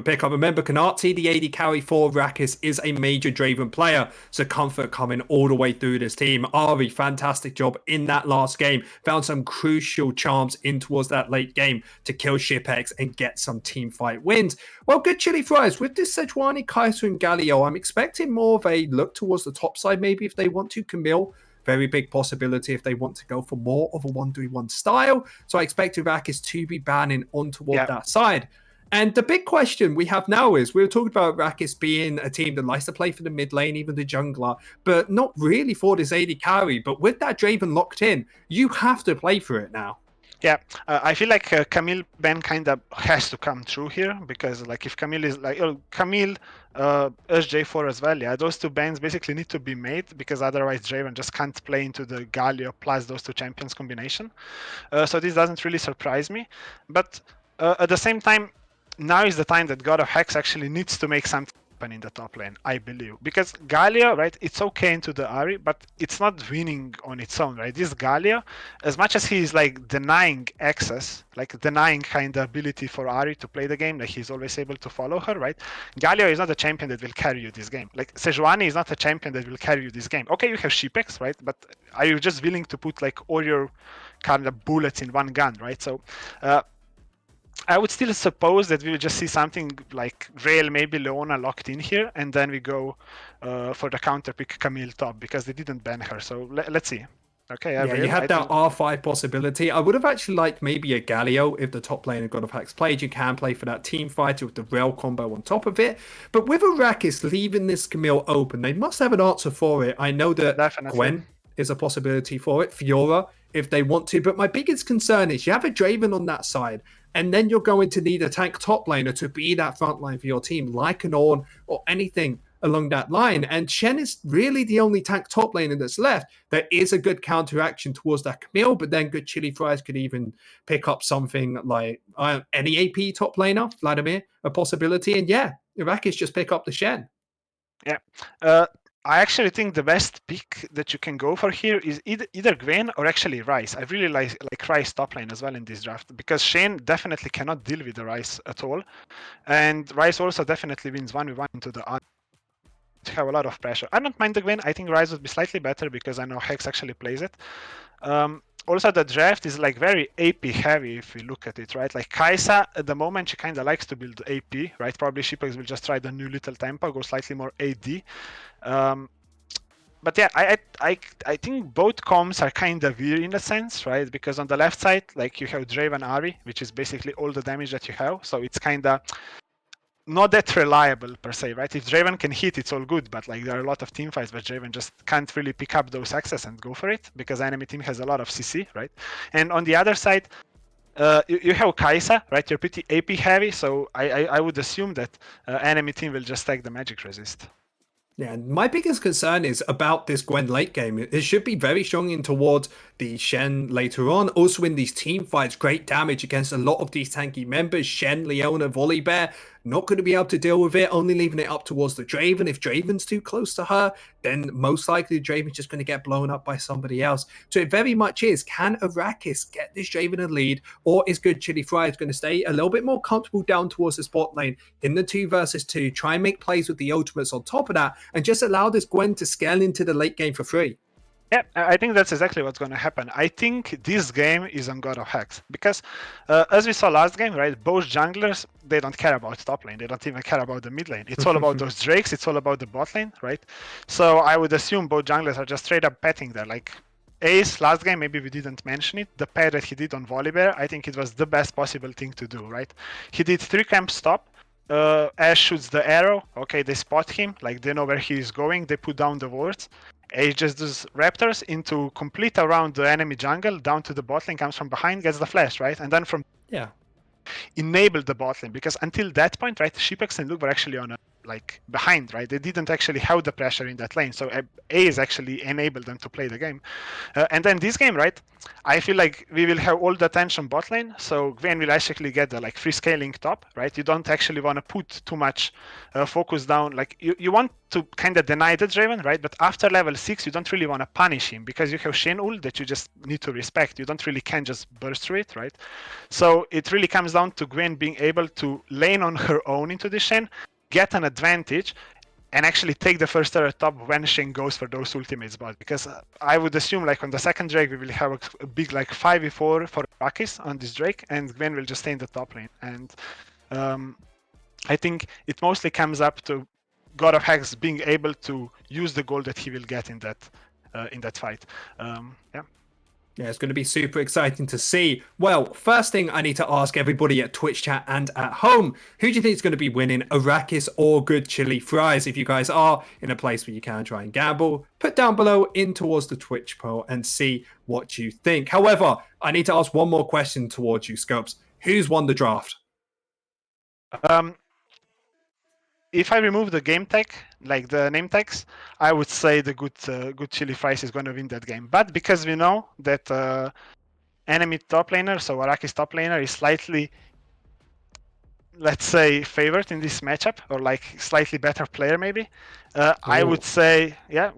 Speaker 4: pickup. Remember, Kanati, the AD carry for Rakis, is a major Draven player. So comfort coming all the way through this team. Ari, fantastic job in that last game. Found some crucial charms in towards that late game to kill Shipex and get some team fight wins. Well, good Chili Fries. With this Sejuani, Kaiser, and Galio, I'm expecting more of a look towards the top side, maybe if they want to. Camille, very big possibility if they want to go for more of a 1-3-1 style. So I expect Rakis to be banning on toward that side. And the big question we have now is, we were talking about Rakis being a team that likes to play for the mid lane, even the jungler, but not really for this AD carry. But with that Draven locked in, you have to play for it now.
Speaker 5: Yeah, I feel like Camille ban kind of has to come through here because like if Camille is like Camille, SJ4 as well, yeah, those 2 bans basically need to be made because otherwise Draven just can't play into the Galio plus those 2 champions combination. So this doesn't really surprise me, but at the same time, now is the time that God of Hex actually needs to make something happen in the top lane, I believe. Because Galio, right, it's okay into the Ahri, but it's not winning on its own, right? This Galio, as much as he is like denying access, like denying kind of ability for Ahri to play the game, like he's always able to follow her, right? Galio is not a champion that will carry you this game. Like Sejuani is not a champion that will carry you this game. Okay, you have Shipex, right? But are you just willing to put like all your kind of bullets in one gun, right? So I would still suppose that we will just see something like Rail, maybe Leona locked in here, and then we go for the counter pick Camille top because they didn't ban her. So let's see. Okay,
Speaker 4: yeah, you had that R5 possibility. I would have actually liked maybe a Galio if the top lane of God of Hex played. You can play for that team fighter with the rail combo on top of it. But with Arrakis leaving this Camille open, they must have an answer for it. I know that
Speaker 5: Definitely.
Speaker 4: Gwen is a possibility for it. Fiora, if they want to. But my biggest concern is you have a Draven on that side, and then you're going to need a tank top laner to be that front line for your team, like an Ornn or anything along that line. And Shen is really the only tank top laner that's left. There is a good counteraction towards that Camille, but then good Chili Fries could even pick up something like any AP top laner, Vladimir, a possibility. And yeah, Arrakis just pick up the Shen.
Speaker 5: Yeah. I actually think the best pick that you can go for here is either Gwen or actually Rice. I really like Rice top lane as well in this draft because Shane definitely cannot deal with the Rice at all. And Rice also definitely wins 1v1 into the have a lot of pressure. I don't mind the Gwen. I think Rice would be slightly better because I know Hex actually plays it. Also, the draft is like very AP heavy if we look at it, right? Like Kai'Sa, at the moment, she kind of likes to build AP, right? Probably Shipex will just try the new little tempo, go slightly more AD. But yeah, I think both comms are kind of weird in a sense, right? Because on the left side, like you have Draven Ari, which is basically all the damage that you have. So it's kind of not that reliable per se, right? If Draven can hit, it's all good, but like there are a lot of team fights where Draven just can't really pick up those access and go for it because enemy team has a lot of CC, right? And on the other side, you have Kai'Sa, right? You're pretty AP heavy, so I would assume that enemy team will just stack the magic resist.
Speaker 4: Yeah, my biggest concern is about this Gwen late game. It should be very strong in towards the Shen later on. Also in these team fights, great damage against a lot of these tanky members. Shen, Leona, Volibear, not going to be able to deal with it, only leaving it up towards the Draven. If Draven's too close to her, then most likely the Draven's just going to get blown up by somebody else. So it very much is, can Arrakis get this Draven a lead, or is Good Chili Fries going to stay a little bit more comfortable down towards the spot lane in the 2 versus 2, try and make plays with the ultimates on top of that, and just allow this Gwen to scale into the late game for free?
Speaker 5: Yeah, I think that's exactly what's going to happen. I think this game is on God of Hex because as we saw last game, right, both junglers, they don't care about top lane. They don't even care about the mid lane. It's all about those drakes. It's all about the bot lane, right? So I would assume both junglers are just straight up petting there. Like Ace, last game, maybe we didn't mention it, the pair that he did on Volibear, I think it was the best possible thing to do, right? He did 3 camp stop. Ash shoots the arrow. Okay, they spot him. Like they know where he is going. They put down the wards. Ace just does Raptors into complete around the enemy jungle, down to the bot lane, comes from behind, gets the flash, right? And then from enable the bot lane, because until that point, right, Shipex and Luke were actually on a behind, right? They didn't actually have the pressure in that lane, so Ace actually enabled them to play the game. And then this game, right, I feel like we will have all the attention bot lane, so Gwen will actually get the free scaling top, right? You don't actually want to put too much focus down. Like you want to kind of deny the Draven, right? But after level 6, you don't really want to punish him because you have Shen ult that you just need to respect. You don't really can just burst through it, right? So it really comes down to Gwen being able to lane on her own into the Shen, get an advantage, and actually take the first turret top when Shen goes for those ultimates bot. Because I would assume on the second Drake we will have a big 5v4 for Arrakis on this Drake, and Gwen will just stay in the top lane. And I think it mostly comes up to God of Hex being able to use the gold that he will get in that fight.
Speaker 4: Yeah, it's going to be super exciting to see. Well, first thing I need to ask everybody at Twitch chat and at home, who do you think is going to be winning, Arrakis or Good Chili Fries? If you guys are in a place where you can try and gamble, put down below in towards the Twitch poll and see what you think. However, I need to ask one more question towards you, Scopes. Who's won the draft?
Speaker 5: If I remove the game tag, like the name tags, I would say the good Chili Fries is going to win that game. But because we know that enemy top laner, so Arrakis top laner, is slightly, let's say, favored in this matchup, or slightly better player maybe, I would say, yeah.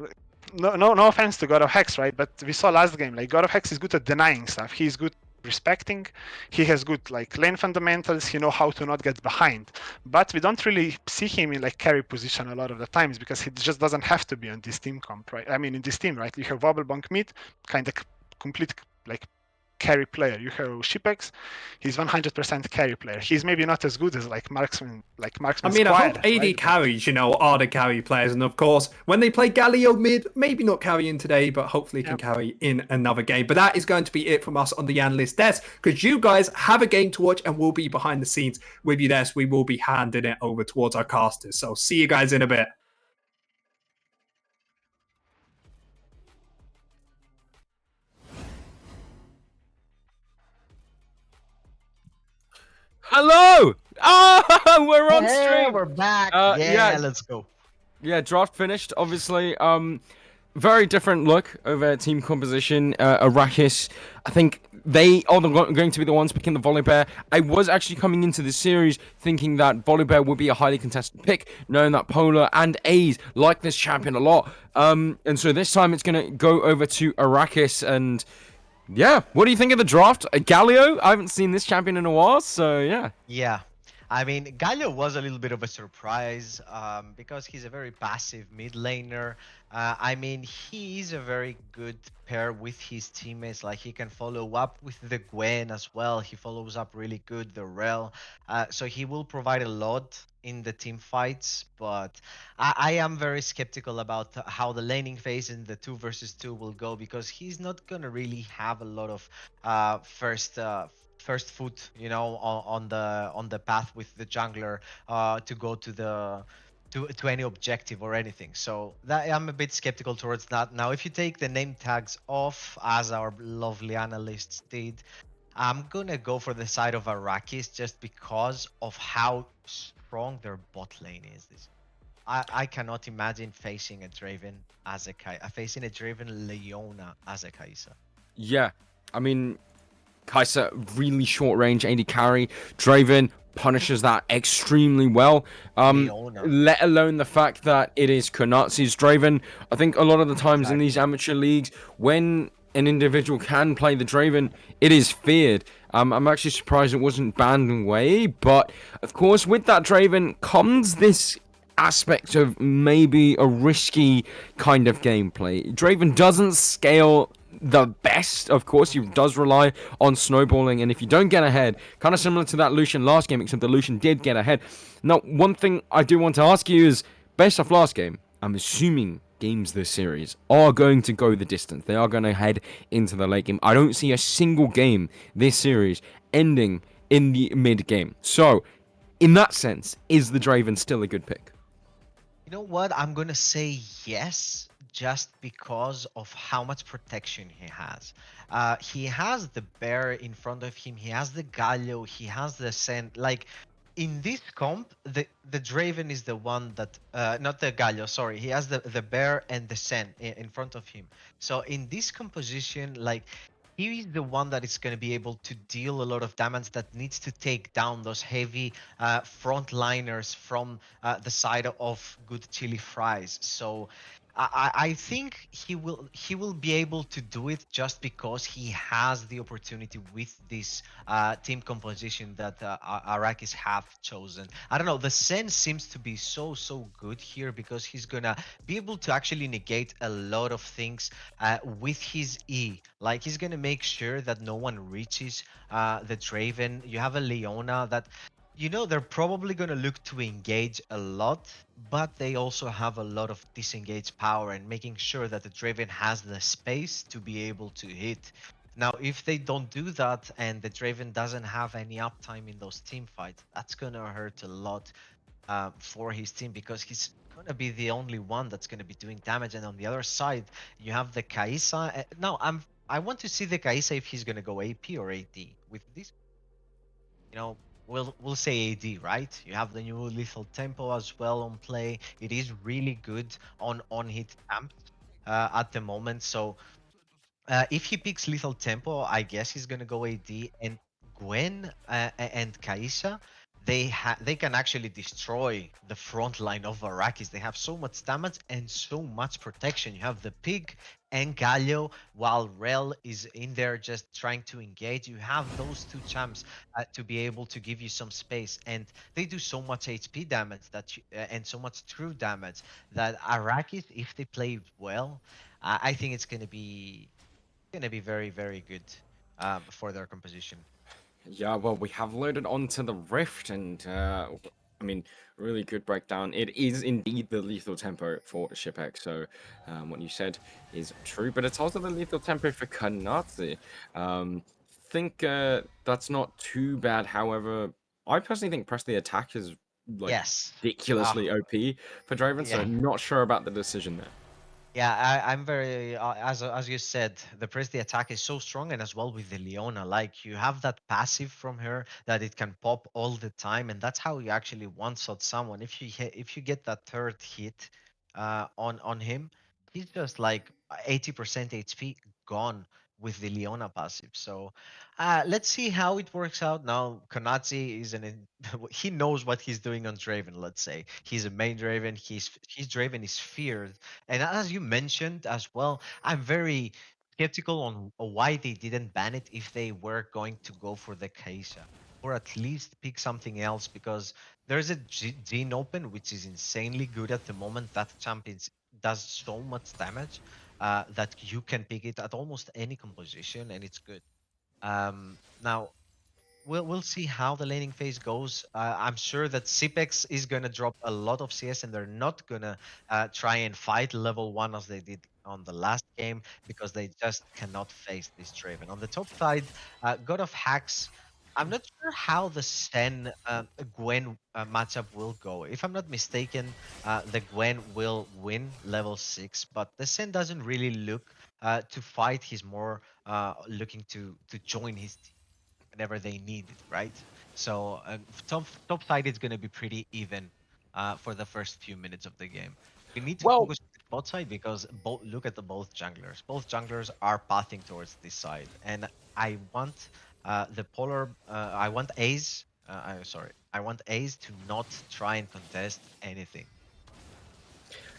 Speaker 5: No offense to God of Hex, right? But we saw last game, God of Hex is good at denying stuff. He's good respecting. He has good lane fundamentals. He knows how to not get behind. But we don't really see him in carry position a lot of the times because he just doesn't have to be on this team comp, right? I mean, in this team, right? You have Wobblebonk mid, kind of complete carry player. You have Shipex, he's 100% carry player. He's maybe not as good as Marksman. I mean,
Speaker 4: I hope AD
Speaker 5: right?
Speaker 4: carries, are the carry players, and of course, when they play Galio mid, maybe not carrying today, but hopefully can carry in another game. But that is going to be it from us on the analyst desk, because you guys have a game to watch, and we'll be behind the scenes with you there. So we will be handing it over towards our casters. So see you guys in a bit.
Speaker 7: Hello! We're on stream.
Speaker 6: We're back.
Speaker 7: Yeah,
Speaker 6: let's go.
Speaker 7: Yeah, draft finished. Obviously, very different look over team composition. Arrakis, I think they are going to be the ones picking the Volibear. I was actually coming into this series thinking that Volibear would be a highly contested pick, knowing that Polar and A's like this champion a lot. And so this time it's going to go over to Arrakis. And yeah, what do you think of the draft? Galio, I haven't seen this champion in a while, so yeah.
Speaker 6: Yeah. I mean, Galio was a little bit of a surprise because he's a very passive mid laner. I mean, he is a very good pair with his teammates. Like, he can follow up with the Gwen as well. He follows up really good, the Rel. So he will provide a lot in the team fights, but I am very skeptical about how the laning phase in the 2 versus 2 will go because he's not going to really have a lot of first foot, on the path with the jungler to go to the to any objective or anything. So that I'm a bit skeptical towards that. Now, if you take the name tags off, as our lovely analysts did, I'm gonna go for the side of Arrakis just because of how strong their bot lane is. I cannot imagine facing a Draven as a facing a Draven Leona as a Kai'Sa.
Speaker 7: Yeah, I mean, Kai'Sa, really short range AD carry. Draven punishes that extremely well.
Speaker 6: Leona.
Speaker 7: Let alone the fact that it is Konatsi's Draven. I think a lot of the times in these
Speaker 6: Exactly.
Speaker 7: amateur leagues, when an individual can play the Draven, it is feared. I'm actually surprised it wasn't banned away, but of course, with that Draven comes this aspect of maybe a risky kind of gameplay. Draven doesn't scale the best, of course. He does rely on snowballing, and if you don't get ahead, kind of similar to that Lucian last game, except the Lucian did get ahead. Now, one thing I do want to ask you is, based off last game, I'm assuming games this series are going to go the distance. They are going to head into the late game. I don't see a single game this series ending in the mid game. So, in that sense, is the Draven still a good pick?
Speaker 6: You know what? I'm gonna say yes, just because of how much protection he has. He has the bear in front of him. He has the Galio. He has the Scent. Like, in this comp, the Draven is the one that not the Galio. Sorry, he has the bear and the Scent in front of him. So in this composition, like, he is the one that is going to be able to deal a lot of damage, that needs to take down those heavy frontliners from the side of good chili fries. So I think he will be able to do it just because he has the opportunity with this team composition that Arrakis have chosen. I don't know. The sense seems to be so good here because he's gonna be able to actually negate a lot of things with his E. Like, he's gonna make sure that no one reaches the Draven. You have a Leona that, they're probably going to look to engage a lot, but they also have a lot of disengage power and making sure that the Draven has the space to be able to hit. Now, if they don't do that and the Draven doesn't have any uptime in those team fights, that's going to hurt a lot for his team because he's going to be the only one that's going to be doing damage. And on the other side, you have the Kai'Sa. Now, I want to see the Kai'Sa if he's going to go AP or AD. With this, you know, we'll say AD, right? You have the new lethal tempo as well on play. It is really good on hit amps at the moment. So if he picks lethal tempo, I guess he's gonna go AD. And Gwen and Kai'Sa, they can actually destroy the front line of Arrakis. They have so much damage and so much protection. You have the pig and Galio, while Rel is in there just trying to engage. You have those two champs to be able to give you some space, and they do so much HP damage and so much true damage that Arrakis, if they play well, I think it's gonna be very, very good for their composition.
Speaker 7: Yeah, well, we have loaded onto the Rift, and I mean, really good breakdown. It is indeed the lethal tempo for Shipek, so what you said is true, but it's also the lethal tempo for Kanatsu. Think that's not too bad. However, I personally think press the attack is like
Speaker 6: Yes.
Speaker 7: ridiculously OP for Draven, so
Speaker 6: Yeah.
Speaker 7: not sure about the decision there.
Speaker 6: Yeah, I'm very as you said, the press the attack is so strong, and as well with the Leona, like, you have that passive from her that it can pop all the time, and that's how you actually one shot someone. If you get that third hit on him, he's just like 80% HP gone with the Leona passive. So let's see how it works out. Now Konazi is he knows what he's doing on Draven. Let's say he's a main Draven. His Draven is feared, and as you mentioned as well, I'm very skeptical on why they didn't ban it if they were going to go for the Kaisa, or at least pick something else, because there's a Gene Open which is insanely good at the moment. That champion does so much damage that you can pick it at almost any composition, and it's good. Now we'll see how the laning phase goes. I'm sure that Cipex is gonna drop a lot of CS, and they're not gonna try and fight level 1 as they did on the last game, because they just cannot face this Draven. On the top side, God of Hacks. I'm not sure how the Sen Gwen matchup will go. If I'm not mistaken, the Gwen will win level 6, but the Sen doesn't really look to fight. He's more looking to join his team whenever they need it, right? So top side is going to be pretty even for the first few minutes of the game. We need to focus on the bot side, because look at the both junglers. Both junglers are pathing towards this side, and I want the polar. I want Ace. Sorry, I want Ace to not try and contest anything.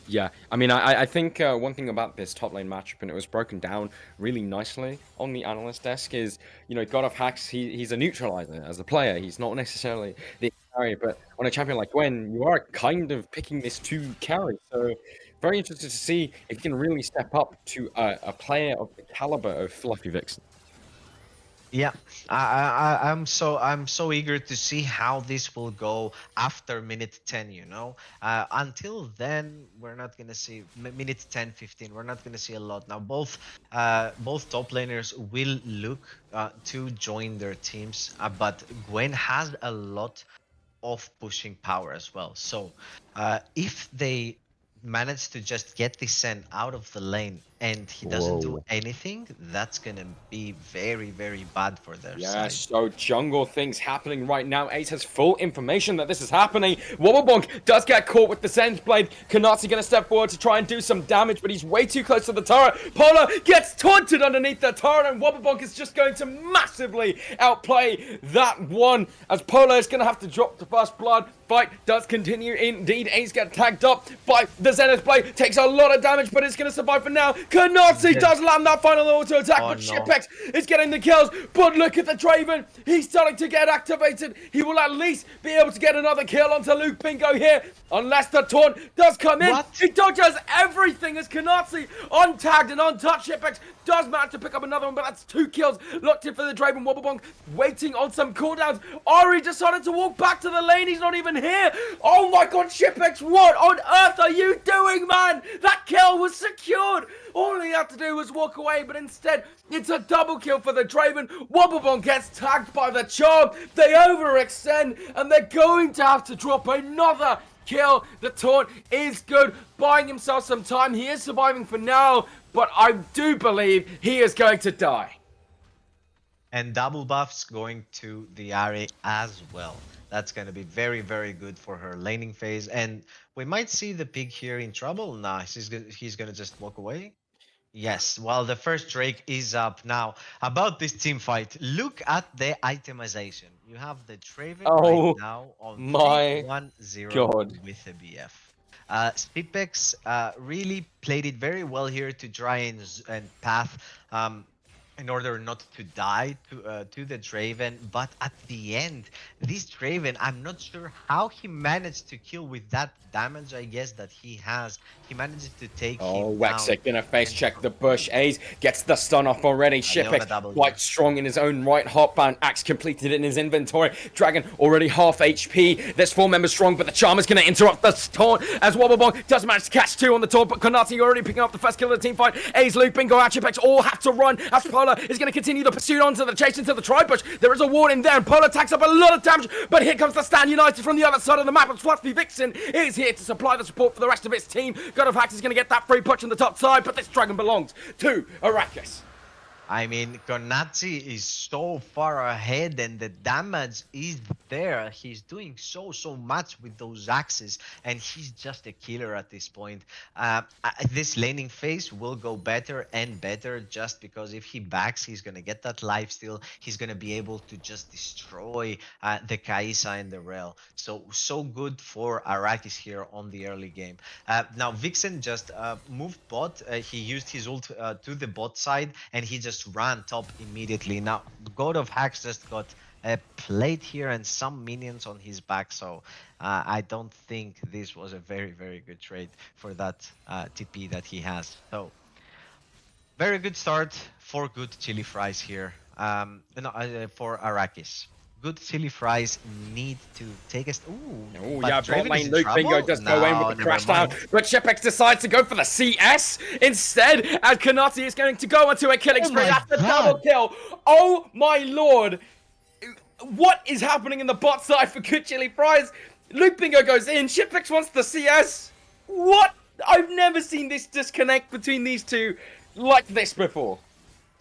Speaker 7: Yeah, I mean, I think one thing about this top lane matchup, and it was broken down really nicely on the analyst desk, is, God of Hacks, he's a neutralizer as a player. He's not necessarily the carry, but on a champion like Gwen, you are kind of picking this to carry. So very interested to see if he can really step up to a player of the caliber of Fluffy Vixen.
Speaker 6: Yeah, I'm so eager to see how this will go after minute 10. Until then, we're not gonna see minute 10, 15. We're not gonna see a lot now. Both top laners will look to join their teams, but Gwen has a lot of pushing power as well. So if they manage to just get the Sen out of the lane and he doesn't do anything, that's gonna be very, very bad for their side.
Speaker 7: So jungle things happening right now. Ace has full information that this is happening. Wobblebonk does get caught with the Zen's Blade. Kanatsu gonna step forward to try and do some damage, but he's way too close to the turret. Polar gets taunted underneath the turret, and Wobblebonk is just going to massively outplay that one, as Polar is gonna have to drop the first blood. Fight does continue indeed. Ace gets tagged up by the Zenith Blade, takes a lot of damage, but it's going to survive for now. Kanatsu does land that final auto attack, but Shipex is getting the kills. But look at the Draven, he's starting to get activated. He will at least be able to get another kill onto Luke Bingo here, unless the taunt does come in. He dodges everything as Kanatsu, untagged and untouched. Shipex does manage to pick up another one, but that's 2 kills locked in for the Draven. Wobblebonk waiting on some cooldowns. Ari decided to walk back to the lane. He's not even here. Oh my god, Shipex, what on earth are you doing, man? That kill was secured. All he had to do was walk away, but instead, it's a double kill for the Draven. Wobblebonk gets tagged by the Charm. They overextend, and they're going to have to drop another kill. The taunt is good, buying himself some time. He is surviving for now, but I do believe he is going to die.
Speaker 6: And double buffs going to the Ari as well. That's going to be very, very good for her laning phase. And we might see the pig here in trouble. Nah, he's going to just walk away. Yes, well, the first Drake is up. Now, about this team fight, look at the itemization. You have the Draven right now on 3-1-0 with a BF. Stipex really played it very well here to try and path in order not to die to the Draven, but at the end, this Draven, I'm not sure how he managed to kill with that damage, I guess, that he has. He managed to take him down.
Speaker 7: Wexic gonna face check the bush. Ace gets the stun off already. Shipex quite strong in his own right. Hotbound axe completed in his inventory. Dragon already half HP. There's 4 members strong, but the Charm is gonna interrupt the taunt as Wobblebonk does manage to catch 2 on the taunt, but Konati already picking up the first kill of the team fight. Ace, Luke, Bingo, and Shipex all have to run as Polar is gonna continue the pursuit onto the chase into the tri-bush. There is a ward in there, and Polar takes up a lot of damage, but here comes the Stand United from the other side of the map, and Fluffy Vixen is here to supply the support for the rest of its team. God of Hacks is going to get that free punch on the top side, but this dragon belongs to Arrakis.
Speaker 6: I mean, Konatsi is so far ahead and the damage is there. He's doing so much with those axes and he's just a killer at this point. This laning phase will go better and better just because if he backs, he's going to get that lifesteal. He's going to be able to just destroy the Kaisa and the Rel. So good for Arrakis here on the early game. Now, Vixen just moved bot. He used his ult to the bot side and he just ran top immediately. Now, God of Hacks just got a plate here and some minions on his back. So I don't think this was a very good trade for that TP that he has. So very good start for good chili fries here. For Arrakis. Good chili fries need to take us.
Speaker 2: Oh,
Speaker 6: but
Speaker 2: yeah,
Speaker 6: Draven
Speaker 2: bot
Speaker 6: is
Speaker 2: lane
Speaker 6: in
Speaker 2: Luke Bingo
Speaker 6: trouble?
Speaker 2: does go in with the
Speaker 6: No,
Speaker 2: crash
Speaker 6: never
Speaker 2: down,
Speaker 6: mind.
Speaker 2: but Chipex decides to go for the CS instead, and Kanati is going to go onto a killing spree.
Speaker 6: my
Speaker 2: That's the
Speaker 6: God.
Speaker 2: double kill. Oh my lord. What is happening in the bot side for good chili fries? Luke Bingo goes in, Chipex wants the CS. What? I've never seen this disconnect between these two like this before.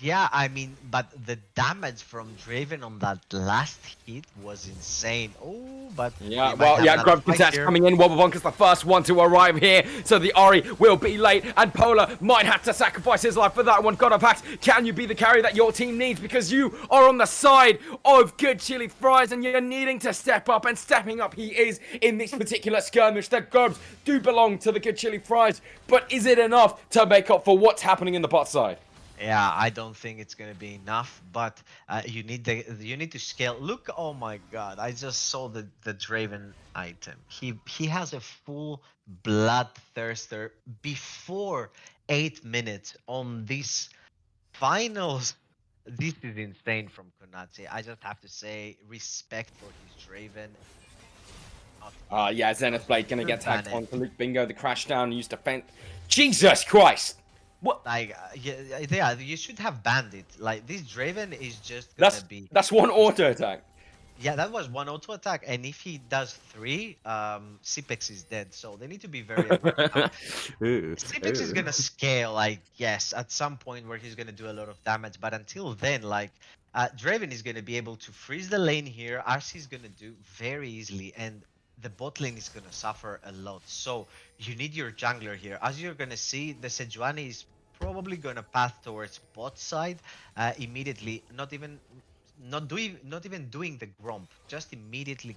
Speaker 6: Yeah, I mean, but the damage from Draven on that last hit was insane. Oh, but
Speaker 2: Yeah,
Speaker 6: we might
Speaker 2: well,
Speaker 6: have
Speaker 2: yeah,
Speaker 6: another
Speaker 2: Grub
Speaker 6: fight
Speaker 2: Contest
Speaker 6: here.
Speaker 2: coming in. Wobblebonk is the first one to arrive here, so the Ori will be late, and Polar might have to sacrifice his life for that one. God of Hacks, can you be the carry that your team needs? Because you are on the side of good chili fries, and you're needing to step up, and stepping up he is in this particular skirmish. The Gerbs do belong to the good chili fries, but is it enough to make up for what's happening in the bot side?
Speaker 6: Yeah, I don't think it's gonna be enough, but you need to scale. Look, oh my God, I just saw the Draven item. He has a full bloodthirster before 8 minutes on this finals. This is insane from Konate. I just have to say respect for his Draven.
Speaker 2: Yeah, Zenith Blade gonna get tagged
Speaker 6: Ban it.
Speaker 2: on to Luke Bingo. The crash down used to fence. Jesus Christ! What?
Speaker 6: Like, yeah, you should have banned it. Like, this Draven is just gonna be.
Speaker 2: That's one auto attack.
Speaker 6: Yeah, that was one auto attack, and if he does three, Cipex is dead. So they need to be very aware. Now, Cipex is gonna scale, like, yes, at some point where he's gonna do a lot of damage, but until then, like, Draven is gonna be able to freeze the lane here. RC is gonna do very easily, and the bot lane is gonna suffer a lot. So you need your jungler here. As you're gonna see, the Sejuani is probably gonna path towards bot side immediately. Not even doing the gromp, just immediately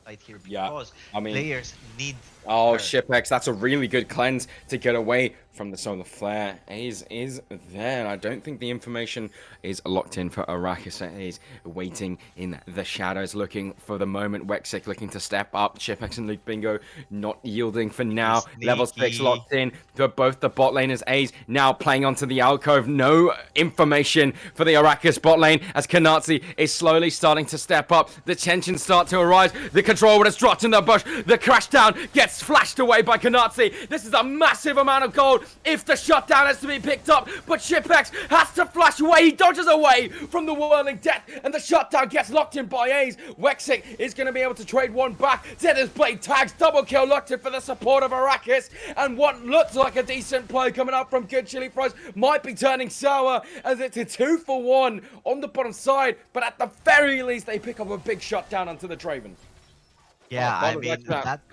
Speaker 6: right here because
Speaker 2: I mean,
Speaker 6: players need.
Speaker 2: Oh,
Speaker 6: her.
Speaker 2: Shipex, that's a really good cleanse to get away from the Solar Flare. Aze is there. I don't think the information is locked in for Arrakis. Aze waiting in the shadows, looking for the moment. Wexic looking to step up. Shipex and Luke Bingo not yielding for now. Level 6 locked in for both the bot laners. Aze now playing onto the alcove. No information for the Arrakis bot lane as Kanatsi is slowly starting to step up. The tensions start to arise. The control would have dropped in the bush. The crash down gets flashed away by Kanatsi. This is a massive amount of gold if the shutdown has to be picked up, but Shipex has to flash away. He dodges away from the whirling death, and the shutdown gets locked in by Aze. Wexic is going to be able to trade one back. Zedder's blade tags, double kill locked in for the support of Arrakis, and what looks like a decent play coming up from good chili fries might be turning sour as it's a 2-for-1 on the bottom side, but at the very least they pick up a big shutdown onto the Draven.
Speaker 6: Yeah, I mean,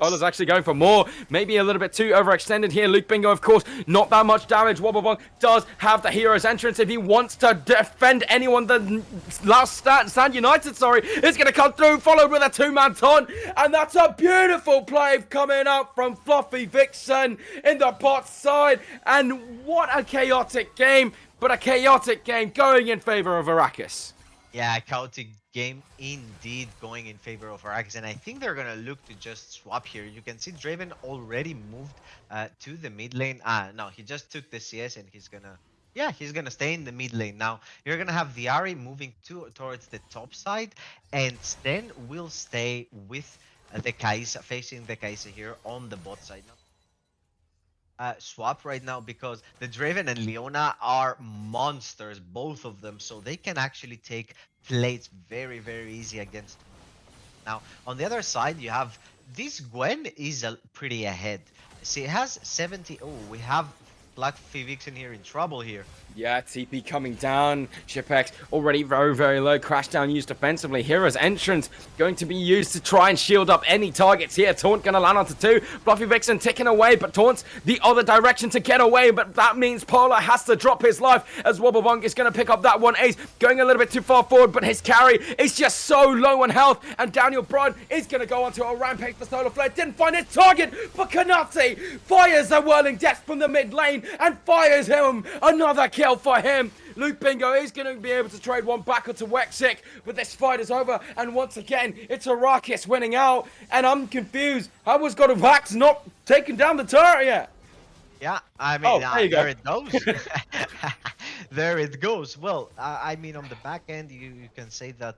Speaker 2: Colar's actually going for more. Maybe a little bit too overextended here. Luke Bingo, of course, not that much damage. Wobblebonk does have the hero's entrance. If he wants to defend anyone, the last stand United, is going to come through, followed with a two-man taunt. And that's a beautiful play coming out from Fluffy Vixen in the bot side. And what a chaotic game, but a chaotic game going in favor of Arrakis.
Speaker 6: Yeah, chaotic game indeed going in favor of Arrakis, and I think they're gonna look to just swap here. You can see Draven already moved to the mid lane. No, he just took the CS and he's gonna stay in the mid lane. Now you're gonna have the Ahri moving towards the top side, and Sten will stay with the Kaisa, facing the Kaisa here on the bot side. Swap right now because the Draven and Leona are monsters, both of them, so they can actually take plates very easy against. Now on the other side you have this Gwen is pretty ahead. She has 70. Oh, we have Fluffy Vixen here in trouble here.
Speaker 7: Yeah, TP coming down. Shipex already very, very low. Crashdown used defensively. Hero's entrance going to be used to try and shield up any targets here. Taunt going to land onto 2. Fluffy Vixen ticking away, but Taunt's the other direction to get away. But that means Polar has to drop his life as Wobblebonk is going to pick up that one ace. Going a little bit too far forward, but his carry is just so low on health. And Daniel Brun is going to go onto a rampage for Solar Flare. Didn't find his target, but Kanate fires a whirling death from the mid lane and fires him another kill for him. Luke Bingo is going to be able to trade one back onto Wexic, but this fight is over, and once again, it's Arrakis winning out, and I'm confused. How was God of Hacks not taking down the turret yet?
Speaker 6: Yeah, I mean,
Speaker 7: there
Speaker 6: it goes. There it goes. Well, I mean, on the back end, you can say that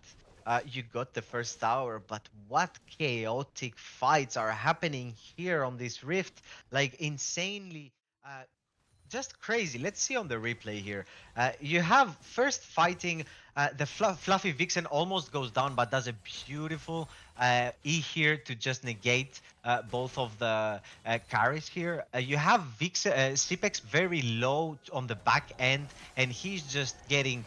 Speaker 6: you got the first tower, but what chaotic fights are happening here on this Rift? Like, insanely... just crazy. Let's see on the replay here. You have first fighting, the Fluffy Vixen almost goes down, but does a beautiful E here to just negate both of the carries here. You have Vixen, Cipex very low on the back end, and he's just getting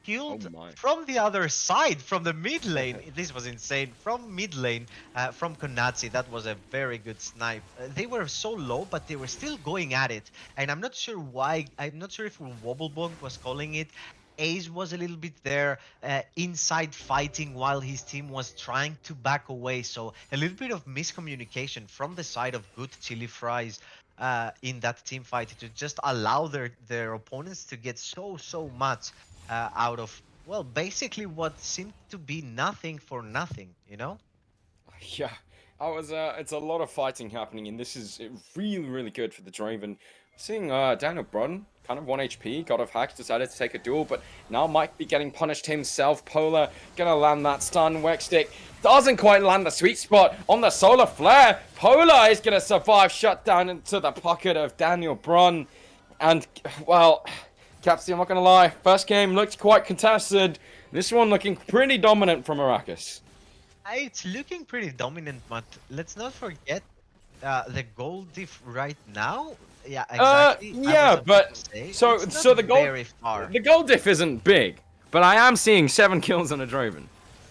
Speaker 6: killed from the other side, from the mid lane. This was insane. From mid lane, from Konatsi, that was a very good snipe. They were so low, but they were still going at it. And I'm not sure why. I'm not sure if Wobblebonk was calling it. Ace was a little bit there inside fighting while his team was trying to back away. So a little bit of miscommunication from the side of Good Chili Fries in that team fight to just allow their opponents to get so much out of, well, basically what seemed to be nothing for nothing, you know?
Speaker 7: Yeah, it's a lot of fighting happening, and this is really good for the Draven. Seeing Daniel Brun, kind of 1 HP, God of Hacks decided to take a duel, but now might be getting punished himself. Polar gonna land that stun. Wexstick doesn't quite land the sweet spot on the Solar Flare. Polar is gonna survive, shut down into the pocket of Daniel Brun, and, well... Capsy, I'm not going to lie, first game looked quite contested. This one looking pretty dominant from Arrakis.
Speaker 6: It's looking pretty dominant, but let's not forget the gold diff right now. Yeah, exactly.
Speaker 7: Yeah, but so the gold diff isn't big, but I am seeing 7 kills on a Draven.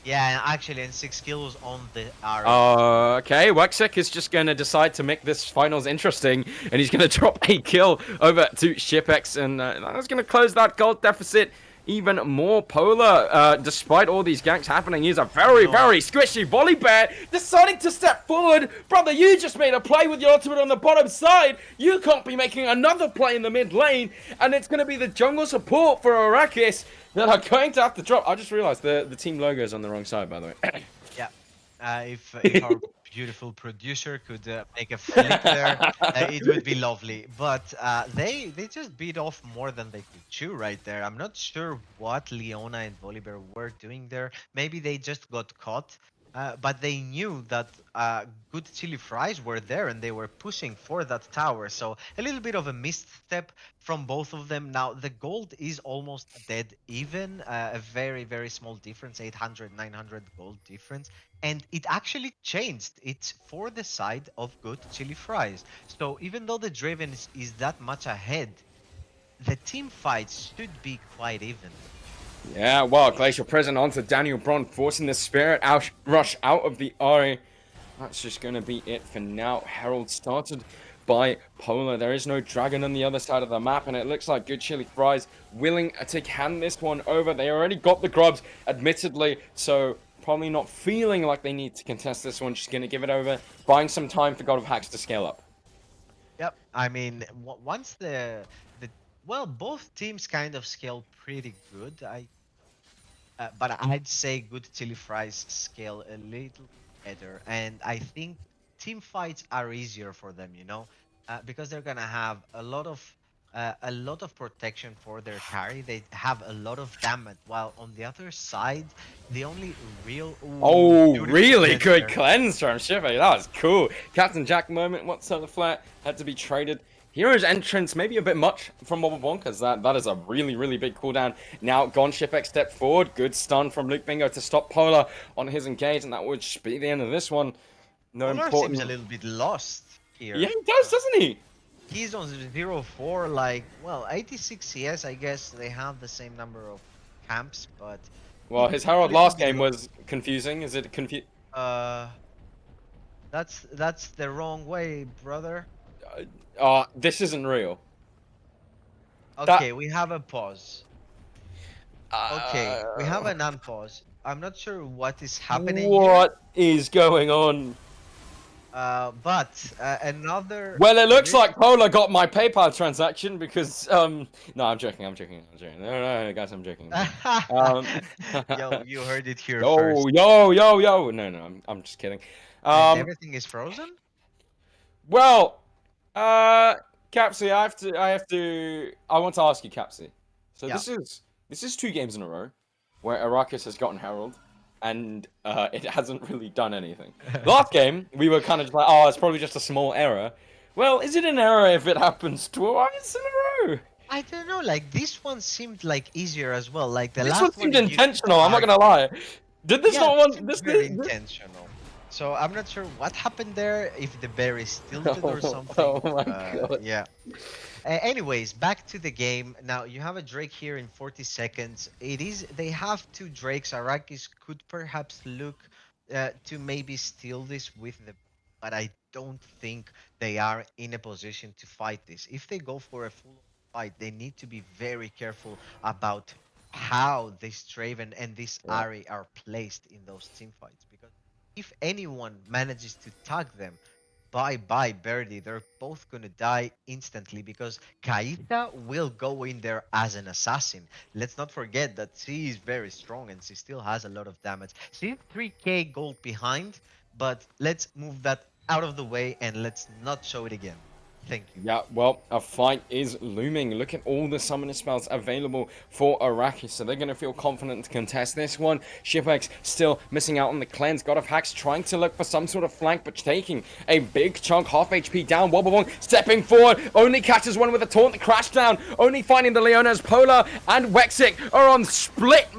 Speaker 6: Yeah, actually, and 6 kills on the Arrow.
Speaker 7: Okay, Wexic is just going to decide to make this finals interesting, and he's going to drop a kill over to Shipex, and that's going to close that gold deficit even more. Polar, despite all these ganks happening, he's a very squishy volley bear, deciding to step forward. Brother, you just made a play with your ultimate on the bottom side. You can't be making another play in the mid lane, and it's going to be the jungle support for Arrakis that are going to have to drop. I just realized the team logo is on the wrong side, by the way.
Speaker 6: Yeah, if our beautiful producer could make a flip there, it would be lovely. But they just beat off more than they could chew right there. I'm not sure what Leona and Volibear were doing there. Maybe they just got caught. But they knew that Good Chili Fries were there and they were pushing for that tower. So a little bit of a misstep from both of them. Now, the gold is almost dead even. A very small difference, 800, 900 gold difference. And it actually changed. It's for the side of Good Chili Fries. So even though the Draven is that much ahead, the team fights should be quite even.
Speaker 7: Yeah, well, Glacial Prison onto Daniel Brun, forcing the Spirit Rush out of the eye. That's just going to be it for now. Herald started by Polar. There is no dragon on the other side of the map, and it looks like Good Chili Fries willing to hand this one over. They already got the grubs, admittedly, so probably not feeling like they need to contest this one. Just going to give it over, buying some time for God of Hacks to scale up.
Speaker 6: Yep, I mean, once well, both teams kind of scale pretty good. But I'd say Good Chili Fries scale a little better, and I think team fights are easier for them, you know, because they're gonna have a lot of protection for their carry. They have a lot of damage, while on the other side, the only real
Speaker 7: really good cleanse from Shiver. That was cool. Captain Jack moment. What's on the flat? Had to be traded. Hero's entrance, maybe a bit much from Wobblebonk, because that is a really big cooldown. Now, Gon Shipex step forward. Good stun from Luke Bingo to stop Polar on his engage, and that would be the end of this one. No
Speaker 6: Polar
Speaker 7: important.
Speaker 6: seems a little bit lost here.
Speaker 7: Yeah, he does, doesn't he?
Speaker 6: he's on 0-4. Like, well, 86 CS. I guess they have the same number of camps, but
Speaker 7: Well, his Herald last game was confusing. Is it
Speaker 6: uh, that's the wrong way, brother.
Speaker 7: This isn't real.
Speaker 6: Okay, we have a pause. Okay, we have
Speaker 7: Uh,
Speaker 6: an unpause. I'm not sure what is happening
Speaker 7: What is going on?
Speaker 6: here. But another.
Speaker 7: Well, it looks like Polar got my PayPal transaction because no, I'm joking. No, guys, I'm joking.
Speaker 6: Yo, you heard it here
Speaker 7: yo,
Speaker 6: first.
Speaker 7: yo. No, I'm just kidding.
Speaker 6: And everything is frozen?
Speaker 7: Well, Capsy, I want to ask you, Capsy. So
Speaker 6: Yeah.
Speaker 7: this is 2 games in a row where Arrakis has gotten Herald, and it hasn't really done anything. Last game, we were kind of just like, oh, it's probably just a small error. Well, is it an error if it happens twice in a row?
Speaker 6: I don't know, like this one seemed like easier as well. Like the
Speaker 7: This
Speaker 6: last
Speaker 7: one seemed intentional. I'm not gonna lie. Did this not
Speaker 6: it
Speaker 7: one?
Speaker 6: seemed
Speaker 7: This
Speaker 6: very
Speaker 7: this-
Speaker 6: intentional. So I'm not sure what happened there, if the bear is tilted or something.
Speaker 7: Oh my god.
Speaker 6: Yeah. Anyways, back to the game. Now you have a Drake here in 40 seconds. They have 2 Drakes. Arrakis could perhaps look to maybe steal this with the, but I don't think they are in a position to fight this. If they go for a full fight, they need to be very careful about how this Draven and this Ari are placed in those team fights, because if anyone manages to tag them, bye Birdie, they're both gonna die instantly, because Kaita will go in there as an assassin. Let's not forget that she is very strong and she still has a lot of damage. She's 3k gold behind, but let's move that out of the way and let's not show it again. Thank you.
Speaker 7: Yeah, well, a fight is looming. Look at all the summoner spells available for Arrakis, so they're going to feel confident to contest this one. Shipex still missing out on the cleanse. God of Hacks trying to look for some sort of flank, but taking a big chunk, half HP down. Wobblebong stepping forward, only catches one with a taunt, the crash down, only finding the Leona's. Polar and Wexic are on split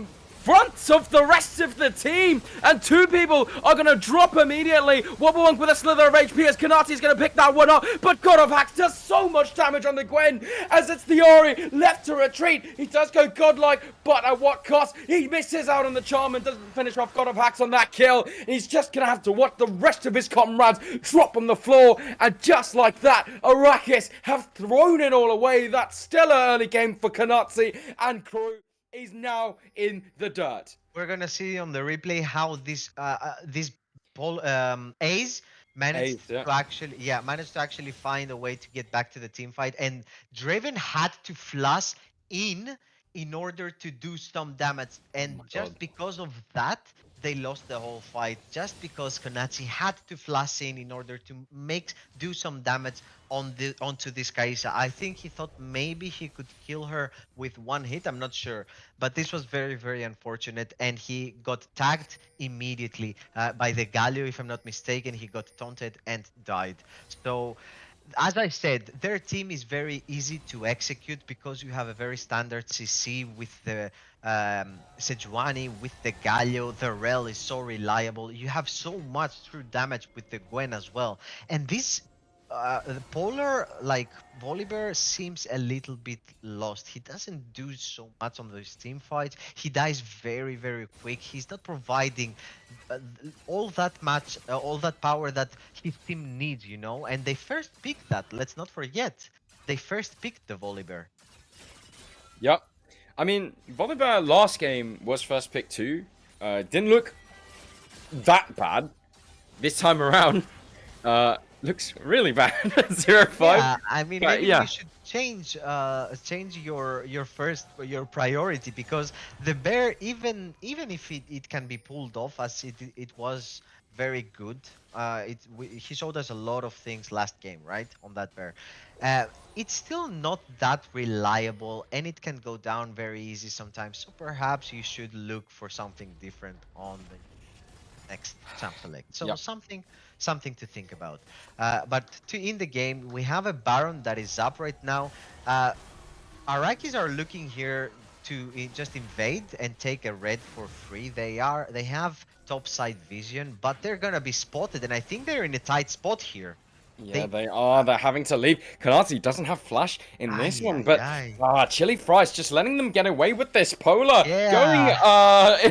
Speaker 7: front of the rest of the team, and 2 people are going to drop immediately. Wobblewunk with a slither of HP as Kanati's going to pick that one up, but God of Hacks does so much damage on the Gwen as it's the Ori left to retreat. He does go godlike, but at what cost? He misses out on the charm and doesn't finish off God of Hacks on that kill. He's just going to have to watch the rest of his comrades drop on the floor, and just like that, Arrakis have thrown it all away. That's still an early game for Kanati and crew. Is now in the dirt.
Speaker 6: We're gonna see on the replay how this Ace managed to actually find a way to get back to the team fight, and Draven had to flash in order to do some damage, and just because of that they lost the whole fight, just because Konachi had to flash in order to do some damage onto this Kaisa. I think he thought maybe he could kill her with 1 hit, I'm not sure, but this was very, very unfortunate, and he got tagged immediately by the Galio, if I'm not mistaken. He got taunted and died. So as I said, their team is very easy to execute because you have a very standard CC with the Sejuani, with the Galio. The Rel is so reliable. You have so much true damage with the Gwen as well. And this Polar, like Volibear, seems a little bit lost. He doesn't do so much on those team fights. He dies very, very quick. He's not providing all that power that his team needs, you know. And they first picked that. Let's not forget, they first picked the Volibear.
Speaker 7: Yep. I mean, Volibear last game was first pick too. Didn't look that bad. This time around, looks really bad. 0-5.
Speaker 6: Yeah, I mean, maybe
Speaker 7: yeah.
Speaker 6: you should change your priority, because the bear, even if it can be pulled off, as it was very good. He showed us a lot of things last game, right, on that bear. It's still not that reliable, and it can go down very easy sometimes. So perhaps you should look for something different on the next champ select. So something to think about. But in the game, we have a Baron that is up right now. Arrakis are looking here to just invade and take a red for free. They have top side vision, but they're gonna be spotted, and I think they're in a tight spot here.
Speaker 7: Yeah, they are. They're having to leave. Kanati doesn't have flash in this one, but Chili Fries just letting them get away with this. Polar going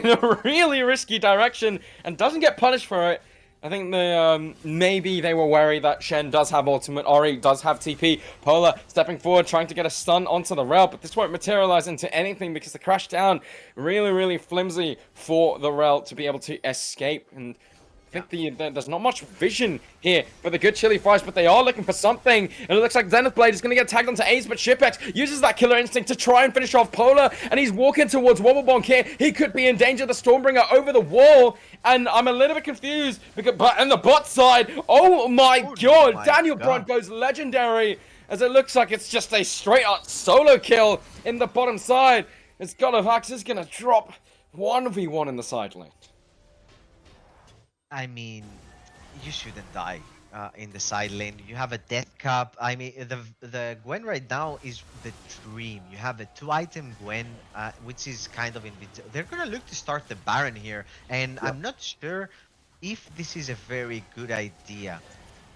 Speaker 7: in a really risky direction and doesn't get punished for it. I think maybe they were worried that Shen does have ultimate, Ori does have TP. Polar stepping forward, trying to get a stun onto the rail, but this won't materialize into anything because the crash down really flimsy for the rail to be able to escape. And I think there's not much vision here for the good Chili Fries, but they are looking for something. And it looks like Zenith Blade is going to get tagged onto Ace, but Shipex uses that killer instinct to try and finish off Polar, and he's walking towards Wobblebonk here. He could be in danger. The Stormbringer over the wall, and I'm a little bit confused because, but on the bot side, oh my god, Daniel Brunt goes legendary, as it looks like it's just a straight up solo kill in the bottom side. As God of Axe is going to drop 1v1 in the side lane.
Speaker 6: I mean, you shouldn't die in the side lane. You have a death cap. I mean, the Gwen right now is the dream. You have a 2-item Gwen, which is kind of invincible. They're gonna look to start the Baron here, and I'm not sure if this is a very good idea.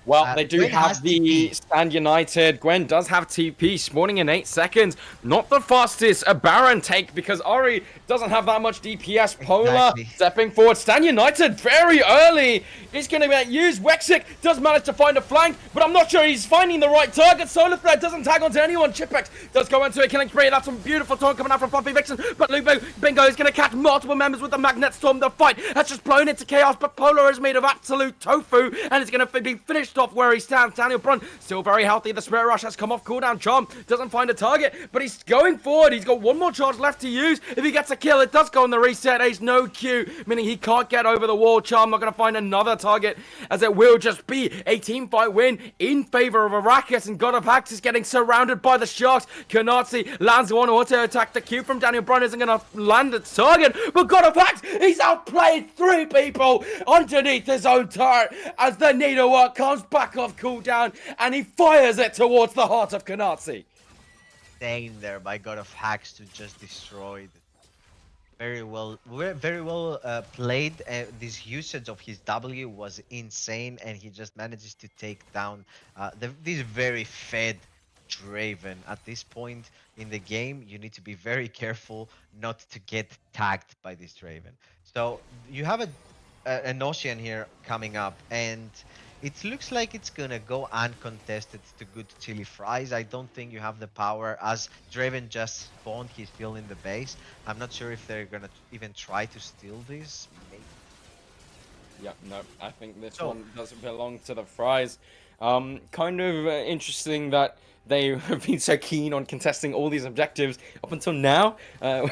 Speaker 7: Well, they do have the Stand United. Gwen does have TP, spawning in 8 seconds. Not the fastest a Baron take because Ori doesn't have that much DPS. Polar stepping forward. Stand United very early. He's going to get used. Wexic does manage to find a flank, but I'm not sure he's finding the right target. Solar Flare doesn't tag onto anyone. Chipex does go into a killing spree. That's some beautiful taunt coming out from Fluffy Vixen, but Lubo Bingo is going to catch multiple members with the Magnet Storm. The fight has just blown into chaos, but Polar is made of absolute tofu, and it's going to be finished off where he stands. Daniel Brunt still very healthy. The Spirit Rush has come off cooldown. Charm doesn't find a target, but he's going forward. He's got one more charge left to use. If he gets a kill, it does go on the reset. There's no Q, meaning he can't get over the wall. Charm not going to find another target, as it will just be a team fight win in favor of Arrakis, and God of Axe is getting surrounded by the Sharks. Kanatsi lands one auto attack. The Q from Daniel Brunt isn't going to land its target, but God of Axe, he's outplayed 3 people underneath his own turret as the needlework comes back off cooldown, and he fires it towards the heart of Kanatsi.
Speaker 6: Staying there by God of Hacks to just destroy the very well played. This usage of his W was insane, and he just manages to take down this very fed Draven. At this point in the game, you need to be very careful not to get tagged by this Draven. So you have an Ocean here coming up, and it looks like it's gonna go uncontested to good Chili Fries. I don't think you have the power, as Draven just spawned. He's still in the base. I'm not sure if they're gonna even try to steal this. Maybe.
Speaker 7: Yeah, no, I think this one doesn't belong to the Fries. Kind of interesting that they have been so keen on contesting all these objectives up until now,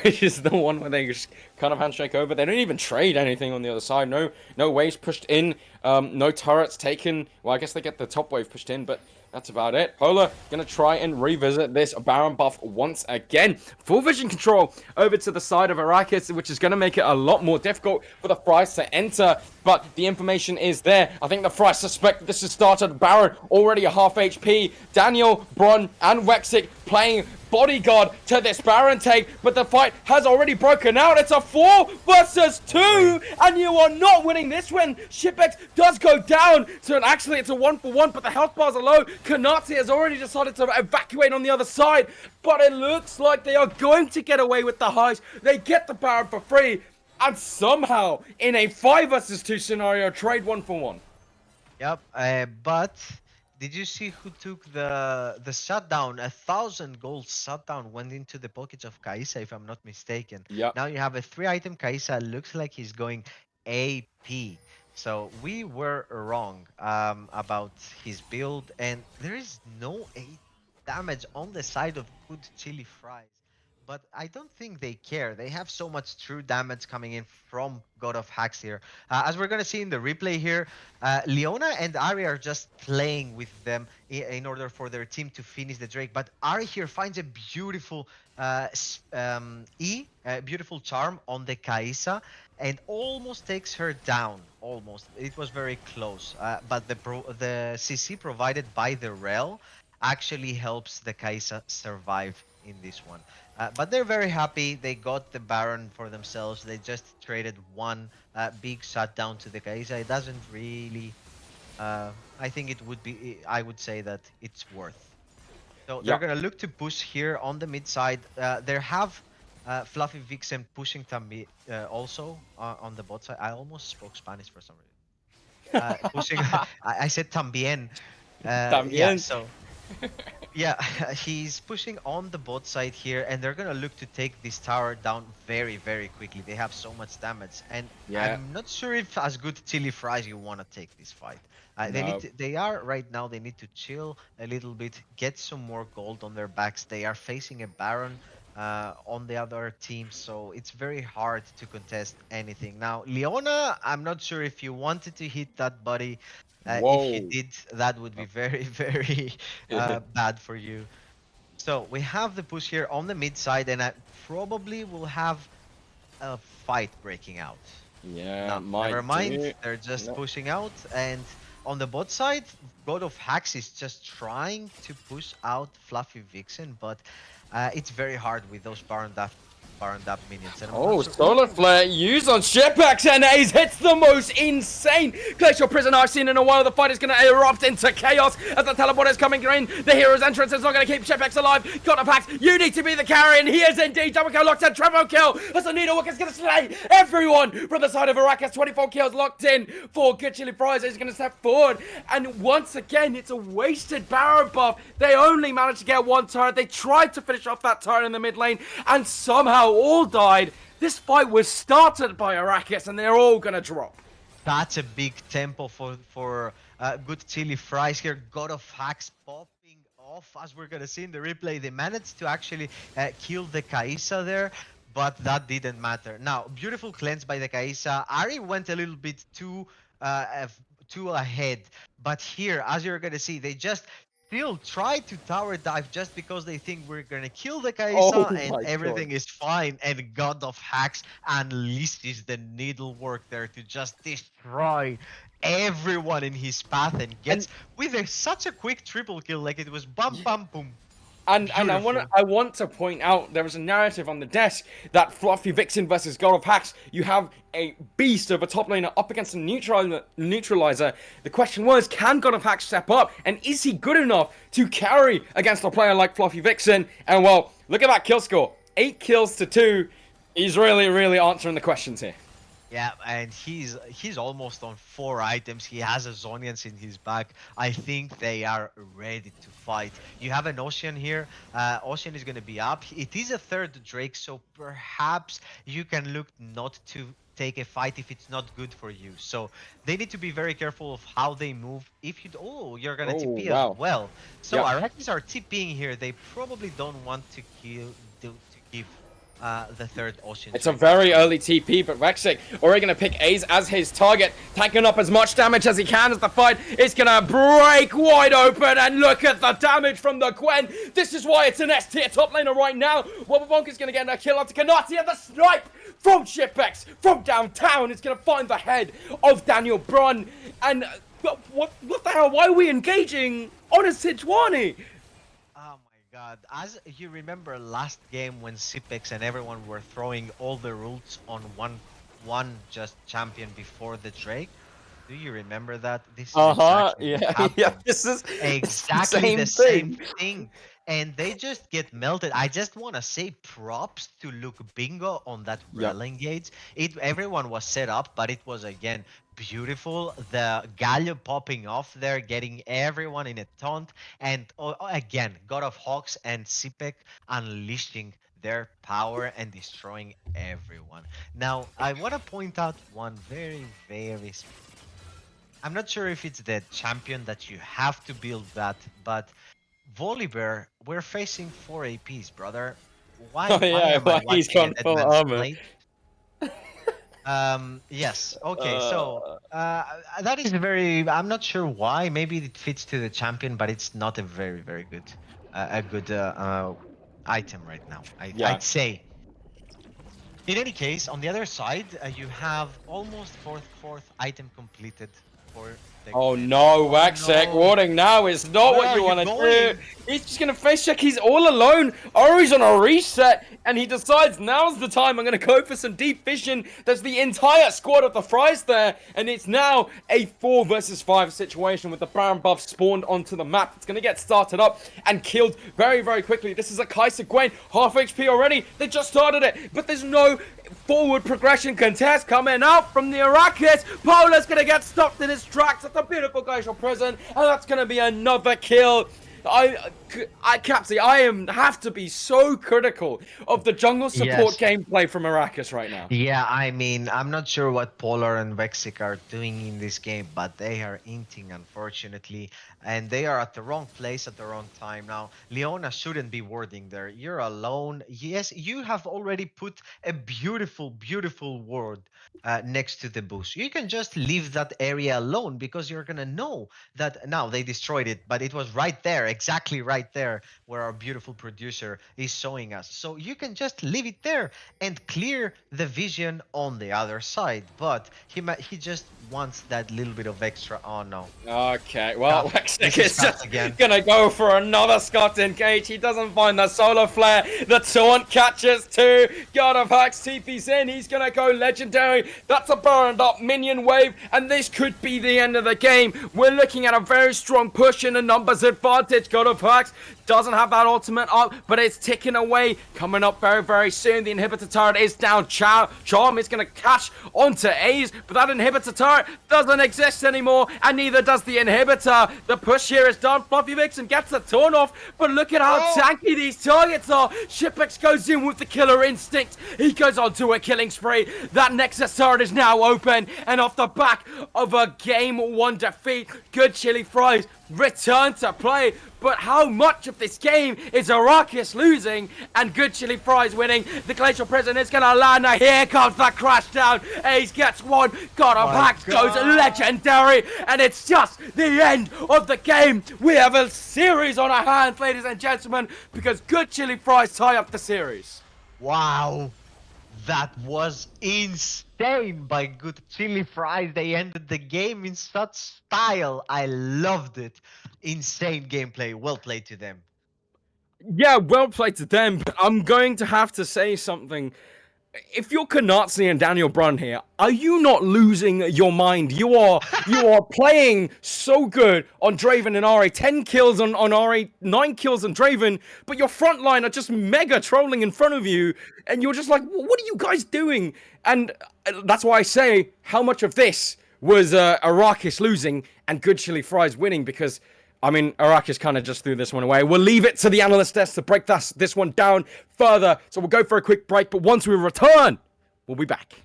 Speaker 7: which is the one where they just kind of handshake over. They don't even trade anything on the other side. No waves pushed in, no turrets taken. Well, I guess they get the top wave pushed in, but that's about it. Polar gonna try and revisit this Baron buff once again. Full vision control over to the side of Arrakis, which is gonna make it a lot more difficult for the Fries to enter. But the information is there. I think the Fries suspect this has started. Baron already a half HP. Daniel, Bron, and Wexic playing bodyguard to this Baron take, but the fight has already broken out. It's a 4 versus 2, and you are not winning this win. Shipex does go down, so actually it's a 1-for-1, but the health bars are low. Kanatsi has already decided to evacuate on the other side, but it looks like they are going to get away with the highs. They get the Baron for free, and somehow in a 5 versus 2 scenario, trade 1-for-1.
Speaker 6: Yep, but did you see who took the shutdown? 1,000 gold shutdown went into the pockets of Kaisa, if I'm not mistaken.
Speaker 7: Yep.
Speaker 6: Now you have a 3-item Kaisa. Looks like he's going AP. So we were wrong about his build, and there is no 8 damage on the side of good Chili Fries. But I don't think they care. They have so much true damage coming in from God of Hacks here. As we're going to see in the replay here, Leona and Ari are just playing with them in order for their team to finish the Drake. But Ari here finds a beautiful beautiful charm on the Kaisa and almost takes her down. Almost. It was very close. But the CC provided by the Rel actually helps the Kaisa survive in this one. But they're very happy. They got the Baron for themselves. They just traded one big shutdown to the Kaisa. It doesn't really I think it would be. I would say that it's worth. So they're
Speaker 8: Yep.
Speaker 6: gonna look to push here on the mid side. They have Fluffy Vixen pushing Tambi also on the bot side. I almost spoke Spanish for some reason. Pushing. I said también. Yeah.
Speaker 8: También.
Speaker 6: So yeah, he's pushing on the bot side here, and they're gonna look to take this tower down very, very quickly. They have so much damage, and
Speaker 8: Yeah.
Speaker 6: I'm not sure if as good chili fries you want to take this fight. They
Speaker 8: No.
Speaker 6: need to, they are right now. They need to chill a little bit, get some more gold on their backs. They are facing a Baron on the other team, so it's very hard to contest anything. Now, Leona, I'm not sure if you wanted to hit that buddy. If you
Speaker 8: Whoa.
Speaker 6: did, that would be very, very bad for you. So we have the push here on the mid side, and I probably will have a fight breaking out.
Speaker 8: Yeah,
Speaker 6: No,
Speaker 8: might
Speaker 6: never mind.
Speaker 8: do.
Speaker 6: They're just
Speaker 8: No.
Speaker 6: pushing out, and on the bot side, God of Hacks is just trying to push out Fluffy Vixen, but it's very hard with those Baron Dap minions. And I'm not
Speaker 8: Oh,
Speaker 6: sure-
Speaker 8: solar flare used on Shipax, and Ace hits the most insane glacial prison I've seen in a while. The fight is going to erupt into chaos as the teleport is coming in. The hero's entrance is not going to keep Shipax alive. God of Hacks, you need to be the carry, and he is indeed. Double kill locked in, triple kill as the Needlework is going to slay everyone from the side of Arrakis. 24 kills locked in for Good Chili Fries. He's going to step forward, and once again, it's a wasted Baron buff. They only managed to get one turret. They tried to finish off that turret in the mid lane, and somehow all died. This fight was started by Arrakis, and they're all gonna drop.
Speaker 6: That's a big tempo for Good Chili Fries here. God of Hacks popping off, as we're gonna see in the replay. They managed to actually kill the Kaisa there, but that didn't matter. Now, beautiful cleanse by the Kaisa. Ari went a little bit too ahead, but here, as you're gonna see, they just still try to tower dive just because they think we're gonna kill the Kaisa
Speaker 8: Oh
Speaker 6: and
Speaker 8: my
Speaker 6: everything
Speaker 8: God.
Speaker 6: is fine. And God of Hacks unleashes the needlework there to just destroy everyone in his path and gets such a quick triple kill. Like it was bum bum boom.
Speaker 8: And
Speaker 6: Beautiful.
Speaker 8: I want to point out there was a narrative on the desk that Fluffy Vixen versus God of Hacks, you have a beast of a top laner up against a neutralizer. The question was, can God of Hacks step up, and is he good enough to carry against a player like Fluffy Vixen? And well, look at that kill score, 8 kills to 2. He's really answering the questions here.
Speaker 6: Yeah, and he's almost on 4 items. He has a Zonians in his back. I think they are ready to fight. You have an Ocean here. Ocean is going to be up. It is a third Drake, so perhaps you can look not to take a fight if it's not good for you. So they need to be very careful of how they move. If you you're going to TP
Speaker 8: wow.
Speaker 6: as well. So
Speaker 8: Yep.
Speaker 6: Arachnis are TPing here. They probably don't want to give the third Ocean.
Speaker 8: It's a very early TP, but Rexic already going to pick Ace as his target, tanking up as much damage as he can as the fight is going to break wide open. And look at the damage from the Gwen. This is why it's an S tier top laner right now. Wobbabonk is going to get a kill onto Kanati, and the snipe from Shipex from downtown is going to find the head of Daniel Brun. And what the hell? Why are we engaging on a Sejuani?
Speaker 6: Oh my god. As you remember last game when Sipex and everyone were throwing all the rules on one just champion before the Drake? Do you remember that? This is exactly what
Speaker 8: Yeah.
Speaker 6: happened.
Speaker 8: This is
Speaker 6: Exactly the same thing. And they just get melted. I just want to say props to Luke Bingo on that Rel engage. Everyone was set up, but it was again beautiful. The Galio popping off there, getting everyone in a taunt. And again, God of Hawks and Sipek unleashing their power and destroying everyone. Now, I want to point out one very, very I'm not sure if it's the champion that you have to build that, but Volibear, we're facing 4 APs, brother. Why?
Speaker 8: Oh, yeah,
Speaker 6: why am I
Speaker 8: he's
Speaker 6: watching
Speaker 8: gone
Speaker 6: an
Speaker 8: full
Speaker 6: advanced
Speaker 8: armor.
Speaker 6: plate? Yes. Okay. So that is very. I'm not sure why. Maybe it fits to the champion, but it's not a very, very good, item right now. I'd say. In any case, on the other side, you have almost fourth item completed for
Speaker 8: Oh no, Waxek,
Speaker 6: no.
Speaker 8: warning now is not
Speaker 6: Where
Speaker 8: what
Speaker 6: are
Speaker 8: you
Speaker 6: you
Speaker 8: want to
Speaker 6: going?
Speaker 8: do. He's just going to face check, he's all alone. Ori's on a reset, and he decides now's the time. I'm going to go for some deep vision. There's the entire squad of the Fries there, and it's now a 4 versus 5 situation with the Baron buff spawned onto the map. It's going to get started up and killed very, very quickly. This is a Kaiser Gwen, half HP already. They just started it, but there's no forward progression contest coming out from the Arrakis. Polar's going to get stopped in his tracks at the beautiful glacial prison, and that's going to be another kill. Capsy, have to be so critical of the jungle support gameplay from Arrakis right now.
Speaker 6: Yeah, I mean, I'm not sure what Polar and Vexic are doing in this game, but they are inting, unfortunately, and they are at the wrong place at the wrong time. Now, Leona shouldn't be warding there. You're alone. Yes, you have already put a beautiful, beautiful ward next to the bush. You can just leave that area alone because you're gonna know that now they destroyed it, but it was right there, exactly right there where our beautiful producer is showing us. So you can just leave it there and clear the vision on the other side. But he just wants that little bit of extra. Oh no.
Speaker 8: Okay, well, Wexic is just
Speaker 6: again
Speaker 8: gonna go for another Scott engage. He doesn't find the solar flare. The taunt catches too. God of Hux TP's in. He's gonna go legendary. That's a burned up minion wave, and this could be the end of the game. We're looking at a very strong push in a numbers advantage. God of Hux doesn't have that ultimate up, but it's ticking away. Coming up very, very soon. The inhibitor turret is down. Charm is going to catch onto Ace, but that inhibitor turret doesn't exist anymore, and neither does the inhibitor. The push here is done. Fluffy Vixen gets the taunt off, but look at how tanky these targets are. Shipex goes in with the killer instinct. He goes on to a killing spree. That Nexus turret is now open, and off the back of a Game 1 defeat, Good Chili Fries return to play. But how much of this game is Arrakis losing and Good Chili Fries winning? The Glacial Prison is going to land. Now here comes the crash down. Ace gets one. God of Hacks goes legendary. And it's just the end of the game. We have a series on our hands, ladies and gentlemen, because Good Chili Fries tie up the series.
Speaker 6: Wow. That was insane by Good Chili Fries. They ended the game in such style. I loved it. Insane gameplay. Well played to them.
Speaker 8: Yeah, well played to them, but I'm going to have to say something. If you're Kanatsi and Daniel Brunn here, are you not losing your mind? You are playing so good on Draven and Ahri. 10 kills on Ahri, 9 kills on Draven, but your front line are just mega trolling in front of you, and you're just like, what are you guys doing? And that's why I say, how much of this was Arrakis losing and Good Chili Fries winning? Because I mean, Arrakis kind of just threw this one away. We'll leave it to the analyst desk to break this one down further. So we'll go for a quick break, but once we return, we'll be back.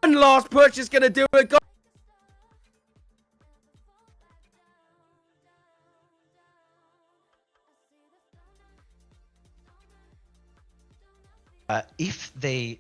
Speaker 8: One last push is going to do it.
Speaker 6: If they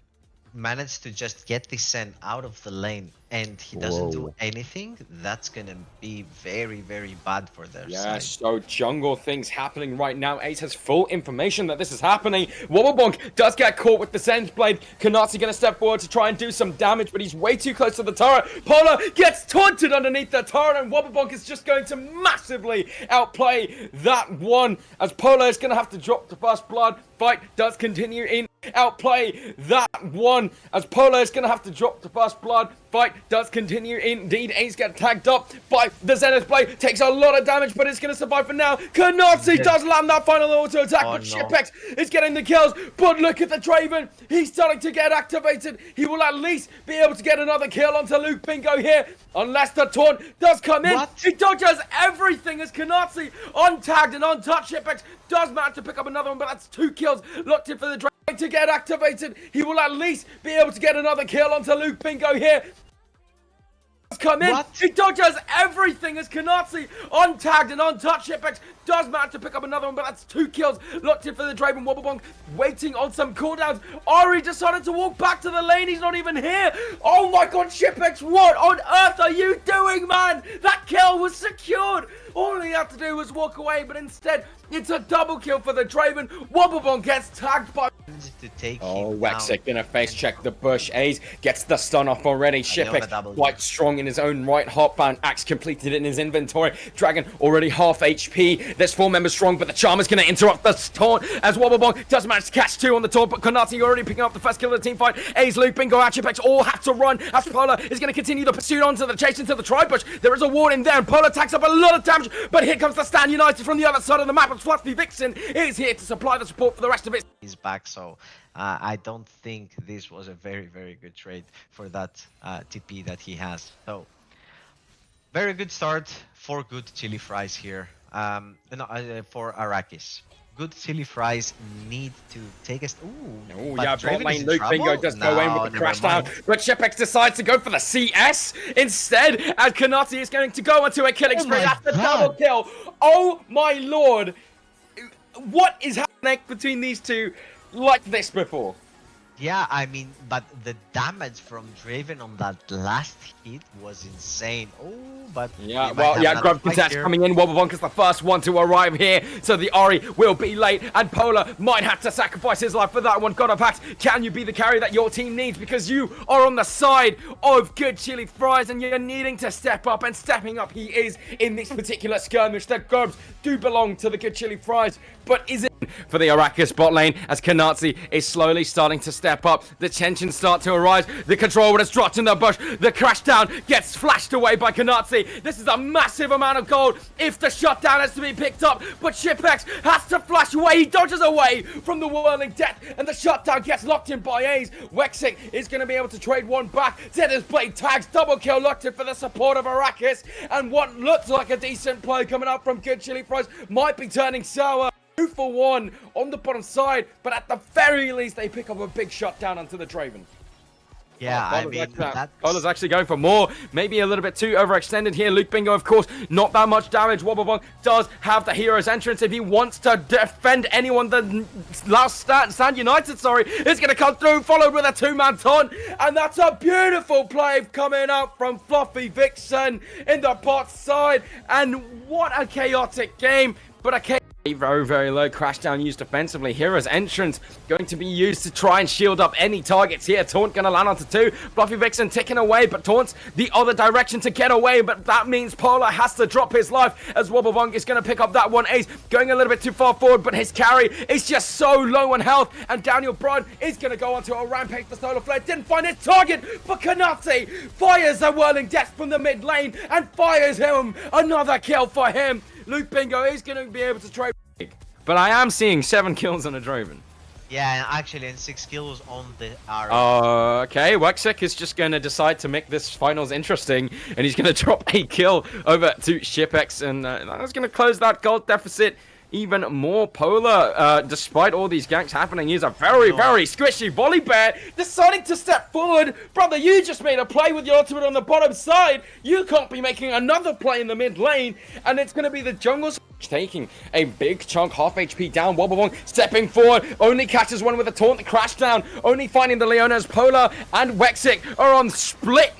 Speaker 6: manage to just get this Sen out of the lane and he doesn't do anything, that's gonna be very, very bad for their side.
Speaker 8: So jungle things happening right now. Ace has full information that this is happening. Wobblebonk does get caught with the Sen's Blade. Kanatsi gonna step forward to try and do some damage, but he's way too close to the turret. Polar gets taunted underneath the turret, and Wobblebonk is just going to massively outplay that one, as Polar is gonna have to drop the first blood. Fight does continue in. Outplay that one, as Polar is gonna have to drop the first blood. Fight does continue indeed. Ace get tagged up by the Zenith Blade. Takes a lot of damage, but it's going to survive for now. Kanatsi does land that final auto attack, but Shipex is getting the kills. But look at the Draven. He's starting to get activated. He will at least be able to get another kill onto Luke Bingo here, unless the taunt does come in. He dodges everything as Kanatsi, untagged and untouched. Shipex does manage to pick up another one, but that's 2 kills. Locked in for the Draven to get activated. He will at least be able to get another kill onto Luke Bingo here.
Speaker 2: come in.
Speaker 6: What?
Speaker 2: He dodges everything as Kanatsi, untagged and untouched. Shipwrecks does manage to pick up another one, but that's 2 kills. Locked in for the Draven. Wobblebonk waiting on some cooldowns. Ari decided to walk back to the lane. He's not even here. Oh my god, Shipwrecks, what on earth are you doing, man? That kill was secured. All he had to do was walk away, but instead, it's a double kill for the Draven. Wobblebonk gets tagged by...
Speaker 6: To take
Speaker 8: Oh,
Speaker 6: him
Speaker 8: Wexic
Speaker 6: down.
Speaker 8: gonna face check the bush. Ace gets the stun off already. Shipwrecks quite strong in his own right. Hotbound axe completed in his inventory. Dragon already half HP. There's 4 members strong, but the Charmer's gonna interrupt the taunt as Wobblebonk does manage to catch 2 on the taunt, but Konati already picking up the first kill of the team fight. Ace, Luke, Bingo, and Shipwrecks all have to run as Polar is gonna continue the pursuit onto the chase into the tri-bush. There is a ward in there, and Polar takes up a lot of damage, but here comes the Stand United from the other side of the map, and Fluffy Vixen is here to supply the support for the rest of it.
Speaker 6: He's back, so I don't think this was a very, very good trade for that TP that he has. So, very good start for good chili fries here. For Arrakis. Good chili fries need to take us.
Speaker 8: Oh,
Speaker 6: but
Speaker 8: yeah,
Speaker 6: Draven
Speaker 8: bot
Speaker 6: is
Speaker 8: lane
Speaker 6: in
Speaker 8: Luke Bingo
Speaker 6: trouble?
Speaker 8: does go in
Speaker 6: No,
Speaker 8: with the
Speaker 6: never
Speaker 8: crash down,
Speaker 6: mind.
Speaker 8: but Shipwrecks decides to go for the CS instead, and Kanati is going to go into a killing spree.
Speaker 6: my
Speaker 8: That's the
Speaker 6: God.
Speaker 8: double kill.
Speaker 2: Oh my lord. What is happening between these two like this before?
Speaker 6: Yeah, I mean, but the damage from Draven on that last hit was insane. Oh, but
Speaker 8: Yeah,
Speaker 6: we might
Speaker 8: well,
Speaker 6: have
Speaker 8: yeah,
Speaker 6: another
Speaker 8: Grub
Speaker 6: fight
Speaker 8: Detach
Speaker 6: here.
Speaker 8: coming in. Wobblebonk is the first one to arrive here, so the Ori will be late, and Polar might have to sacrifice his life for that one. God of Hacks, can you be the carry that your team needs? Because you are on the side of good chili fries, and you're needing to step up, and stepping up he is in this particular skirmish. The Gurbs do belong to the good chili fries, but is it for the Arrakis bot lane as Kanatsi is slowly starting to step up? The tensions start to arise. The control has dropped in the bush. The crash down gets flashed away by Kanatsi. This is a massive amount of gold if the shutdown has to be picked up, but Shipwrecks has to flash away. He dodges away from the whirling death, and the shutdown gets locked in by A's. Wexic is going to be able to trade one back. Zedda's blade tags, double kill locked in for the support of Arrakis, and what looks like a decent play coming up from good chili fries might be turning sour. 2 for 1 on the bottom side, but at the very least they pick up a big shutdown onto the Draven.
Speaker 6: Yeah, I mean,
Speaker 8: Polar's actually going for more, maybe a little bit too overextended here. Luke Bingo, of course, not that much damage. Wobblebonk does have the hero's entrance if he wants to defend anyone. The last Stand United, is going to come through, followed with a 2-man taunt, and that's a beautiful play coming out from Fluffy Vixen in the bot side, and what a chaotic game, but a very, very low crash down used defensively. Hero's entrance going to be used to try and shield up any targets here. Taunt going to land onto 2. Fluffy Vixen ticking away, but Taunt's the other direction to get away, but that means Polar has to drop his life as Wobblebonk is going to pick up that one. Ace going a little bit too far forward, but his carry is just so low on health, and Daniel Broad is going to go onto a rampage for Solar Flare. Didn't find his target, but Kanatsi fires a whirling death from the mid lane and fires him. Another kill for him. Luke Bingo is going to be able to trade. But I am seeing 7 kills on a Draven.
Speaker 6: Yeah, and actually, and 6 kills on the Ari.
Speaker 8: Okay, Wexic is just going to decide to make this finals interesting, and he's going to drop a kill over to Shipwrecks, and that's going to close that gold deficit even more. Polar, despite all these ganks happening, he's a very, very squishy volley bear, deciding to step forward. Brother, you just made a play with your ultimate on the bottom side. You can't be making another play in the mid lane, and it's going to be the jungle's taking a big chunk, half HP down. Wobblebonk stepping forward, only catches one with a taunt, the crash down, only finding the Leonas. Polar and Wexic are on split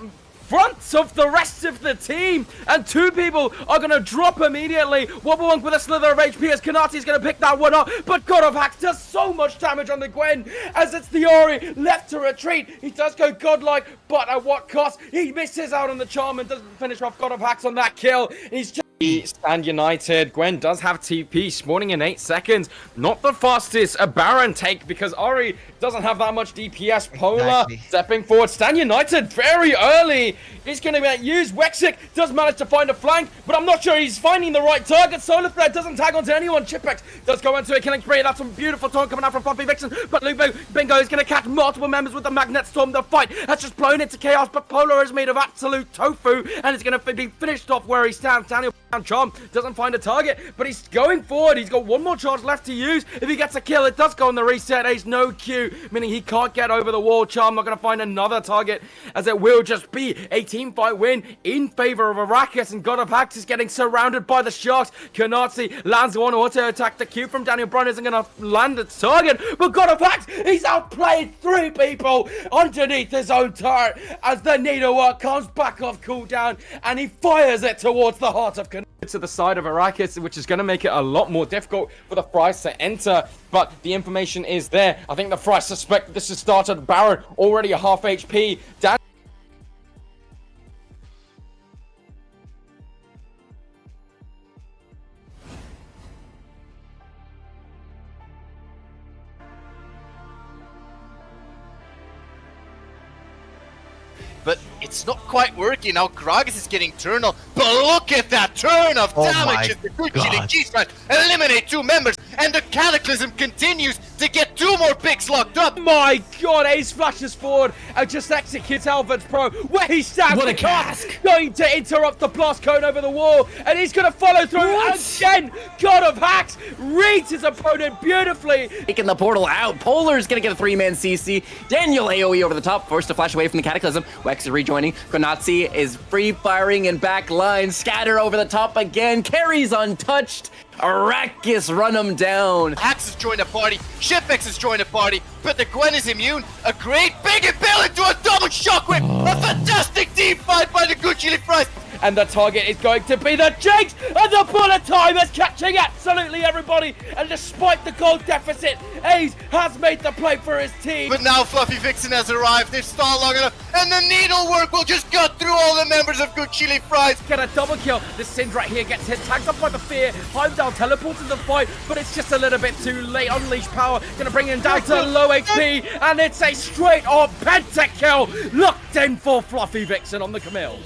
Speaker 8: fronts of the rest of the team, and 2 people are going to drop immediately. Wobblebonk with a slither of HP as Kanati is going to pick that one up, but God of Hacks does so much damage on the Gwen as it's the Ori left to retreat. He does go godlike, but at what cost? He misses out on the charm and doesn't finish off God of Hacks on that kill. He's just Stand United. Gwen does have TP, spawning in 8 seconds. Not the fastest a Baron take because Ori doesn't have that much DPS. Polar stepping forward. Stand United very early. He's going to get used. Wexic does manage to find a flank, but I'm not sure he's finding the right target. Solar Flare doesn't tag onto anyone. Chipwrecks does go into a killing spree. That's some beautiful taunt coming out from Fluffy Vixen, but Luke Bingo is going to catch multiple members with the Magnet Storm. The fight has just blown into chaos, but Polar is made of absolute tofu, and it's going to be finished off where he stands. Daniel
Speaker 2: Charm doesn't find a target, but he's going forward. He's got one more charge left to use. If he gets a kill, it does go on the reset. Ace no Q, meaning he can't get over the wall. Charm not going to find another target, as it will just be a team fight win in favor of Arrakis, and God of Hacks is getting surrounded by the Sharks. Kanatsi lands one auto attack. The Q from Daniel Bryan isn't going to land its target, but God of Hacks, he's outplayed 3 people underneath his own turret as the needlework comes back off cooldown, and he fires it towards the heart of Kanatsi. To the side of Arrakis, which is going to make it a lot more difficult for the Fries to enter, but the information is there. I think the Fries suspect this has started. Baron already a half HP.
Speaker 1: But it's not quite working. Now Gragas is getting Eternal. But look at that turn of damage as the Gucci G-Strike eliminate 2 members. And the Cataclysm continues to get 2 more picks locked up.
Speaker 2: My God, Ace flashes forward and just executes Alfred's Pro, where he stabs
Speaker 3: What a
Speaker 2: the cast,
Speaker 3: cask.
Speaker 2: going to interrupt the blast cone over the wall, and he's going to follow through again. God of Hacks reads his opponent beautifully.
Speaker 3: Taking the portal out. Polar's gonna get a 3-man CC. Daniel AoE over the top, forced to flash away from the Cataclysm. Wex is rejoining. Granazzi is free firing in back line. Scatter over the top again. Carries untouched. Arrakis run him down.
Speaker 1: Axe has joined the party, Shipx has joined the party, but the Gwen is immune. A great big impale into a double shockwave. A fantastic team fight by the good Chili Fries.
Speaker 2: And the target is going to be the Jinx, and the bullet time is catching absolutely everybody. And despite the gold deficit, Ace has made the play for his team.
Speaker 1: But now Fluffy Vixen has arrived. They've stalled long enough, and the needlework will just cut through all the members of Good Chili Fries.
Speaker 2: Get a double kill. The Syndra right here gets hit, tagged up by the fear. Heimdall teleports in the fight, but it's just a little bit too late. Unleash power, gonna bring him down to low HP, and it's a straight on pentakill. Locked in for Fluffy Vixen on the Camille.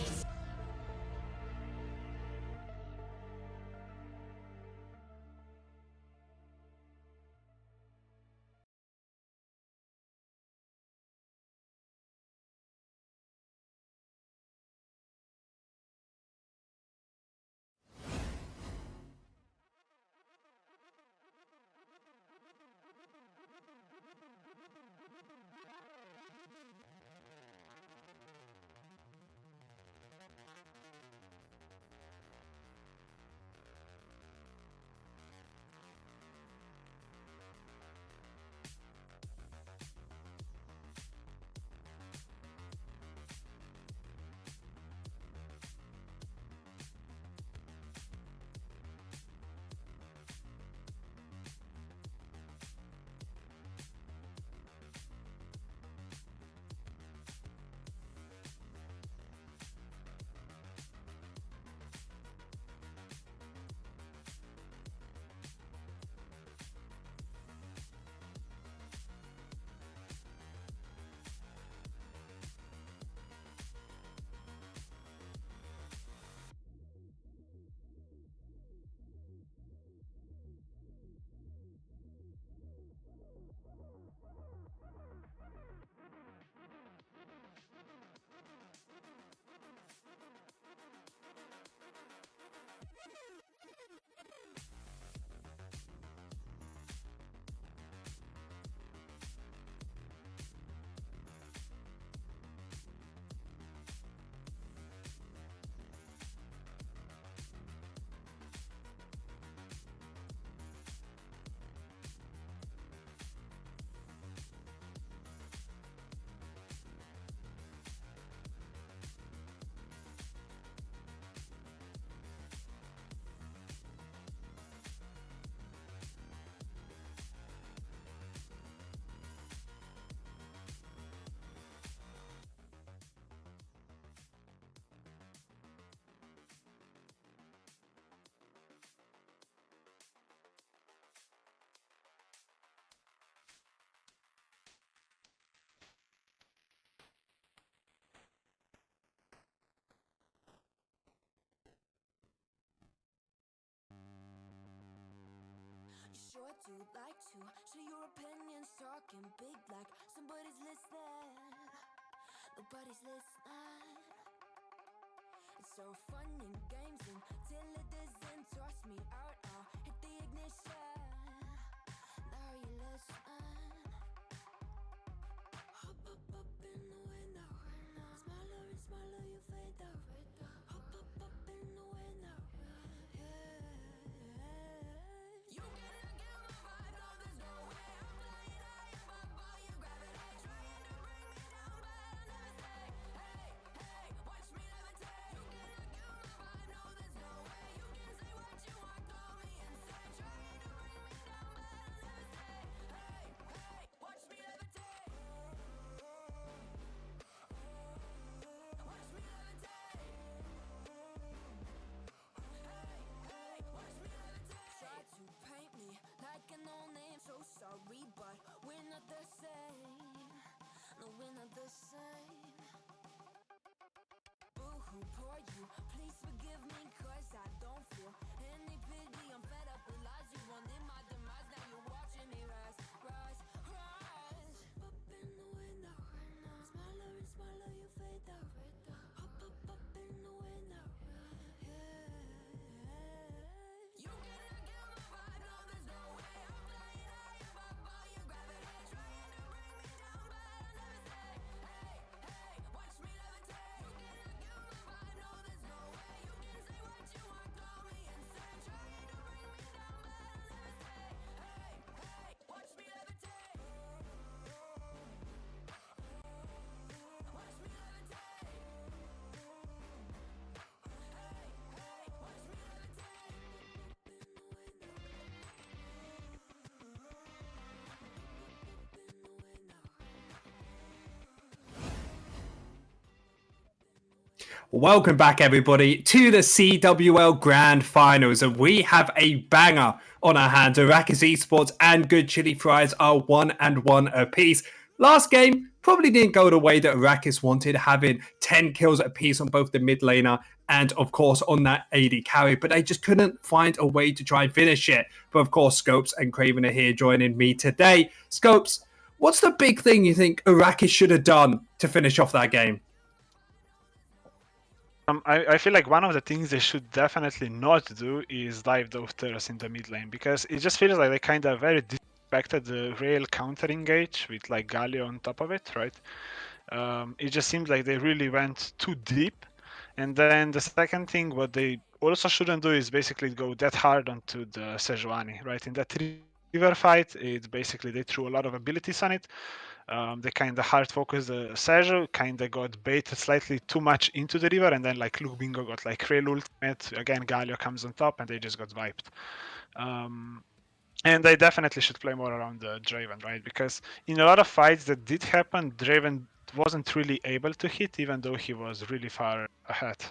Speaker 10: Sure do like to share your opinions, talking big like somebody's listening. Nobody's listening. It's so fun and games until it doesn't toss me out. I'll hit the ignition. Now you listen. Hop up in the window. Smaller and smaller you fade out. Hop up in the window. Yeah. You cannot get my vibe, no, there's no way. I'm flying high above all your gravity, trying to bring me down, but I'll never stay. Hey, hey, watch me levitate. You cannot get my vibe, no, there's no way. You can say what you want, call me insane, trying to bring me down, but I'll never stay. Hey, hey, watch me levitate. Watch me levitate. Hey, watch me levitate. Try to paint me like a no-name, so sorry, but we're not the same. No, we're not the same. Boo-hoo, poor you, please forgive me, cause I don't feel any pity. I'm fed up with lies, you wanted my demise, now you're watching me rise, rise, rise. Up in the window, smaller and smaller you fade out. Up in the window, yeah. You cannot get my vibe, no, there's no way. I'm flying high above all your gravity, trying to bring me down, but I'll never stay. Hey, hey, watch me levitate. You cannot get my vibe, no, there's no way. You can say what you want, call me insane, trying to bring me down, but I'll never stay. Hey, hey, watch me levitate. Watch me levitate.
Speaker 4: Welcome back, everybody, to the CWL Grand Finals, and we have a banger on our hands. Arrakis Esports and Good Chili Fries are 1-1 apiece. Last game probably didn't go the way that Arrakis wanted, having 10 kills apiece on both the mid laner and, of course, on that AD carry, but they just couldn't find a way to try and finish it. But, of course, Scopes and Craven are here joining me today. Scopes, what's the big thing you think Arrakis should have done to finish off that game?
Speaker 5: I feel like one of the things they should definitely not do is dive those turrets in the mid lane, because it just feels like they kind of very disrespected the real counter engage with like Galio on top of it, right? It just seems like they really went too deep. And then the second thing, what they also shouldn't do is basically go that hard onto the Sejuani, right? In that river fight, it's basically they threw a lot of abilities on it. They kind of hard focused the Seju, kind of got baited slightly too much into the river, and then like Luke Bingo got like real ultimate. Again, Galio comes on top, and they just got wiped. And they definitely should play more around Draven, right? Because in a lot of fights that did happen, Draven wasn't really able to hit, even though he was really far ahead.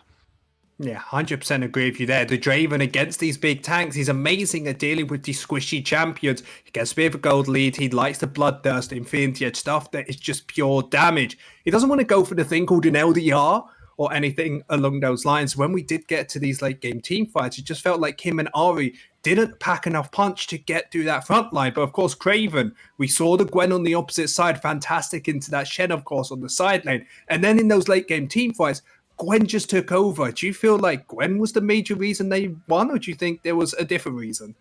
Speaker 4: Yeah, 100% agree with you there. The Draven against these big tanks, he's amazing at dealing with these squishy champions. He gets a bit of a gold lead. He likes the Bloodthirst, Infinity Edge stuff that is just pure damage. He doesn't want to go for the thing called an LDR or anything along those lines. When we did get to these late game team fights, it just felt like him and Ari didn't pack enough punch to get through that front line. But of course, Craven, we saw the Gwen on the opposite side, fantastic into that Shen, of course, on the side lane. And then in those late game team fights, Gwen just took over. Do you feel like Gwen was the major reason they won, or do you think there was a different reason?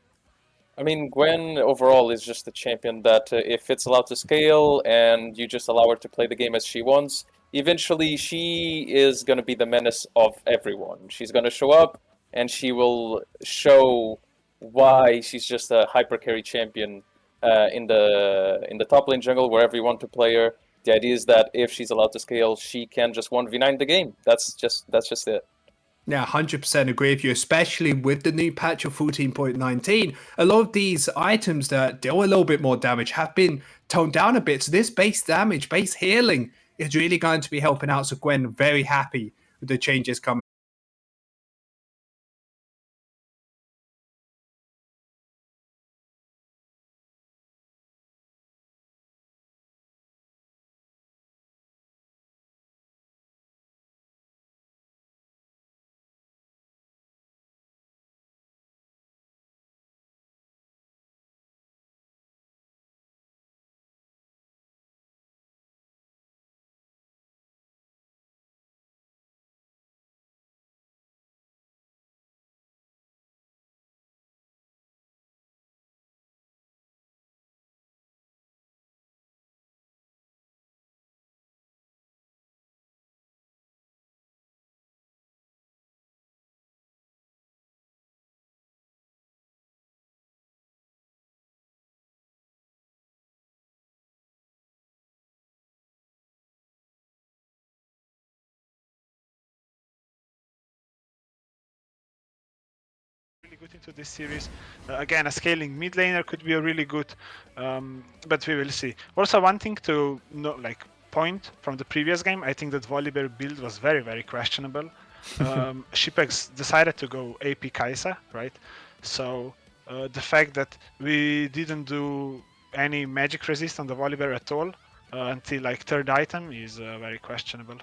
Speaker 11: I mean, Gwen overall is just a champion that if it's allowed to scale and you just allow her to play the game as she wants, eventually she is going to be the menace of everyone. She's going to show up and she will show why she's just a hyper carry champion in the top lane jungle, wherever you want to play her. The idea is that if she's allowed to scale, she can just 1v9 the game. That's just it.
Speaker 4: Yeah, 100% agree with you, especially with the new patch of 14.19. A lot of these items that deal a little bit more damage have been toned down a bit. So this base damage, base healing is really going to be helping out. So Gwen, very happy with the changes coming.
Speaker 5: really good into this series. Again, a scaling mid laner could be a really good, but we will see. Also, one thing to point from the previous game, I think that Volibear build was very, very questionable. Shipex decided to go AP Kaisa, right? So the fact that we didn't do any magic resist on the Volibear at all until like third item is very questionable.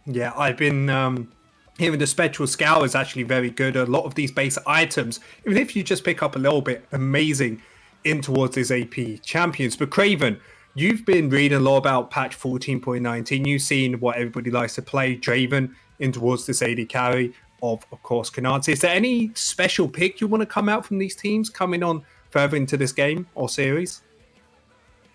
Speaker 4: Yeah, I've been hearing the Spectral Scour is actually very good. A lot of these base items, even if you just pick up a little bit, amazing in towards these AP champions. But Craven, you've been reading a lot about patch 14.19. You've seen what everybody likes to play. Draven in towards this AD carry of course, Canati. Is there any special pick you want to come out from these teams coming on further into this game or series?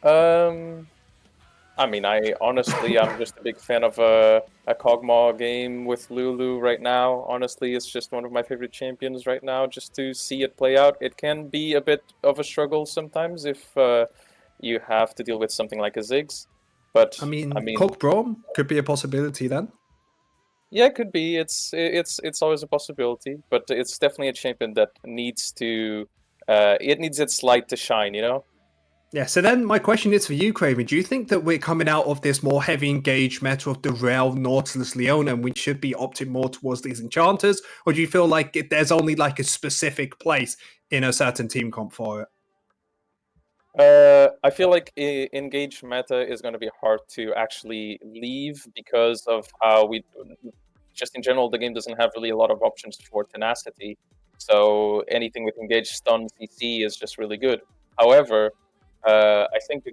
Speaker 11: I mean, I'm just a big fan of a Kog'Maw game with Lulu right now. Honestly, it's just one of my favorite champions right now. Just to see it play out, it can be a bit of a struggle sometimes if you have to deal with something like a Ziggs. But
Speaker 4: I mean Cog'Maw could be a possibility then.
Speaker 11: Yeah, it could be. It's always a possibility, but it's definitely a champion that needs to. It needs its light to shine, you know.
Speaker 4: Yeah, so then my question is for you, Craven. Do you think that we're coming out of this more heavy engaged meta of the Rel, Nautilus, Leona, and we should be opting more towards these enchanters? Or do you feel like there's only like a specific place in a certain team comp for
Speaker 11: it? I feel like engaged meta is going to be hard to actually leave because of how we. Just in general, the game doesn't have really a lot of options for tenacity. So anything with engaged stun CC is just really good. However, I think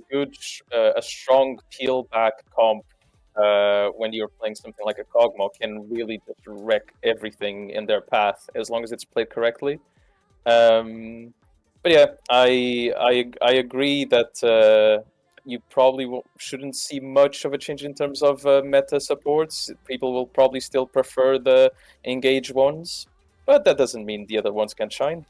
Speaker 11: a strong peel back comp when you're playing something like a Kog'Maw can really just wreck everything in their path as long as it's played correctly. But yeah, I agree that you probably shouldn't see much of a change in terms of meta supports. People will probably still prefer the engaged ones, but that doesn't mean the other ones can shine.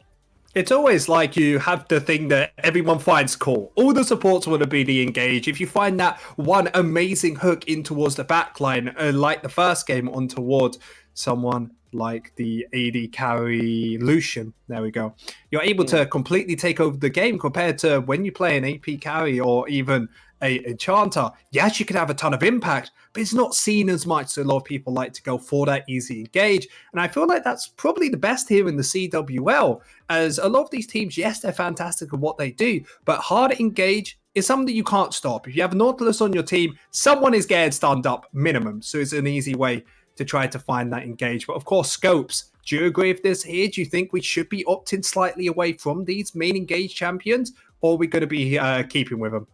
Speaker 4: It's always like you have the thing that everyone finds cool. All the supports want to be the engage. If you find that one amazing hook in towards the backline, like the first game, on towards someone like the AD carry Lucian, there we go. You're able to completely take over the game compared to when you play an AP carry or even a enchanter. Yes, you can have a ton of impact, but it's not seen as much. So a lot of people like to go for that easy engage. And I feel like that's probably the best here in the CWL, as a lot of these teams, yes, they're fantastic at what they do, but hard engage is something that you can't stop. If you have Nautilus on your team, someone is getting stunned up minimum. So it's an easy way to try to find that engage. But of course, Scopes, do you agree with this here? Do you think we should be opting slightly away from these main engage champions, or are we going to be keeping with them?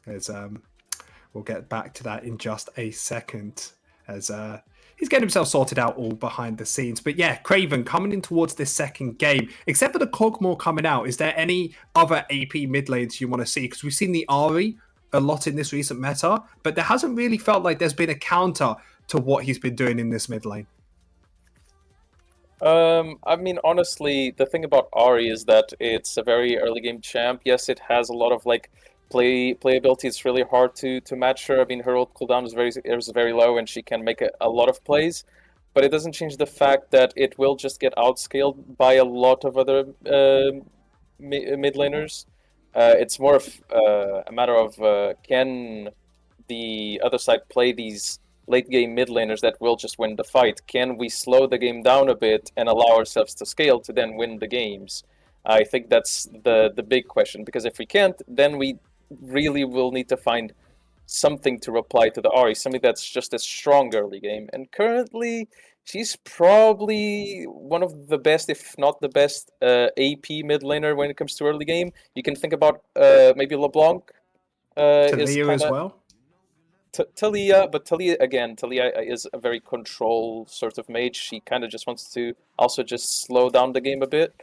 Speaker 4: As we'll get back to that in just a second, as he's getting himself sorted out all behind the scenes. But yeah, Craven coming in towards this second game, except for the Kog'Maw coming out, is there any other AP mid lanes you want to see? Because we've seen the Ahri a lot in this recent meta, but there hasn't really felt like there's been a counter to what he's been doing in this mid lane.
Speaker 11: I mean, honestly, the thing about Ahri is that it's a very early game champ. Yes, it has a lot of like playability. It's really hard to match her. I mean, her ult cooldown is very low, and she can make a lot of plays. But it doesn't change the fact that it will just get outscaled by a lot of other mid laners. It's more of a matter of can the other side play these late game mid laners that will just win the fight? Can we slow the game down a bit and allow ourselves to scale to then win the games? I think that's the big question, because if we can't, then we really will need to find something to reply to the Ahri, something that's just a strong early game. And currently, she's probably one of the best, if not the best, AP mid laner when it comes to early game. You can think about maybe LeBlanc.
Speaker 4: Talia as well?
Speaker 11: Talia, but Talia is a very control sort of mage. She kind of just wants to also just slow down the game a bit.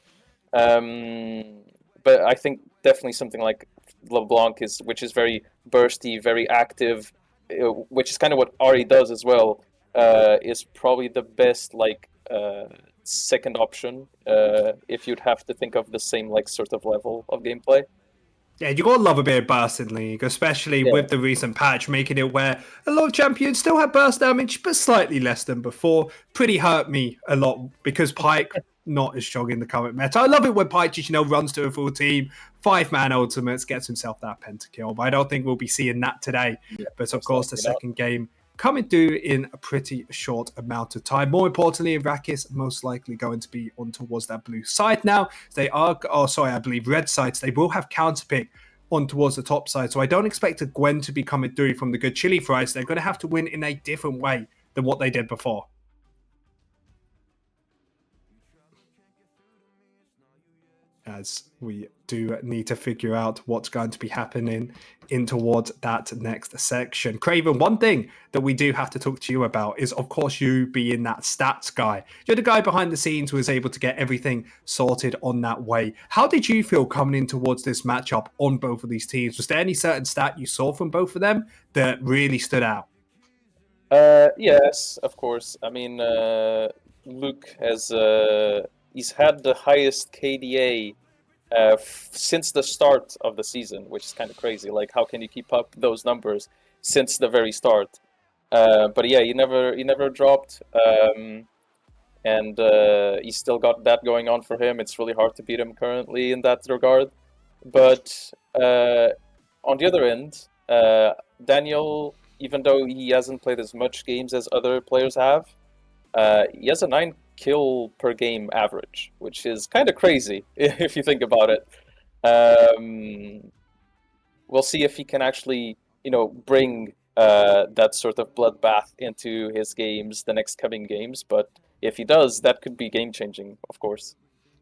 Speaker 11: But I think definitely something like LeBlanc which is very bursty, very active, which is kind of what Ahri does as well, is probably the best like second option if you'd have to think of the same like sort of level of gameplay.
Speaker 4: Yeah, you gotta love a bit of burst in League, especially with the recent patch, making it where a lot of champions still have burst damage, but slightly less than before. Pretty hurt me a lot because Pyke not as strong in the current meta. I love it when Pyke just, runs to a full team, 5-man ultimates, gets himself that pentakill, but I don't think we'll be seeing that today. But of course, the second game coming through in a pretty short amount of time. More importantly, Rakis most likely going to be on towards that blue side now. They are, I believe red sides. They will have counterpick on towards the top side. So I don't expect a Gwen to be coming through from the good chili fries. They're going to have to win in a different way than what they did before. As we do need to figure out what's going to be happening in towards that next section. Craven, one thing that we do have to talk to you about is, of course, you being that stats guy. You're the guy behind the scenes who was able to get everything sorted on that way. How did you feel coming in towards this matchup on both of these teams? Was there any certain stat you saw from both of them that really stood out?
Speaker 11: Yes, of course. I mean, Luke has he's had the highest KDA since the start of the season, which is kind of crazy. Like, how can you keep up those numbers since the very start? But yeah, he never dropped, and he's still got that going on for him. It's really hard to beat him currently in that regard. But on the other end, Daniel, even though he hasn't played as much games as other players have, he has a 9 kill per game average, which is kind of crazy if you think about it. We'll see if he can actually, bring that sort of bloodbath into his games, the next coming games. But if he does, that could be game-changing, of course.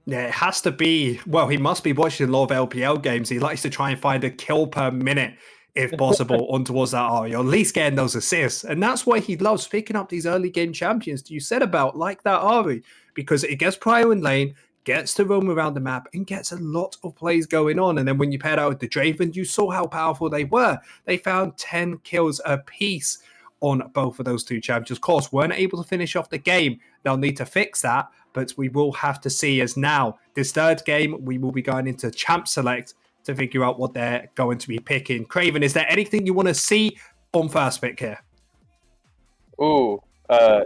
Speaker 4: Yeah, it has to be. Well, he must be watching a lot of LPL games. He likes to try and find a kill per minute, if possible, on towards that Ari, or at least getting those assists. And that's why he loves picking up these early game champions you said about, like that Ari, because it gets prio in lane, gets to roam around the map, and gets a lot of plays going on. And then when you paired out with the Draven, you saw how powerful they were. They found 10 kills apiece on both of those two champions. Of course, weren't able to finish off the game. They'll need to fix that, but we will have to see, as now, this third game, we will be going into Champ Select to figure out what they're going to be picking. Craven, is there anything you want to see on first pick here?
Speaker 11: Ooh,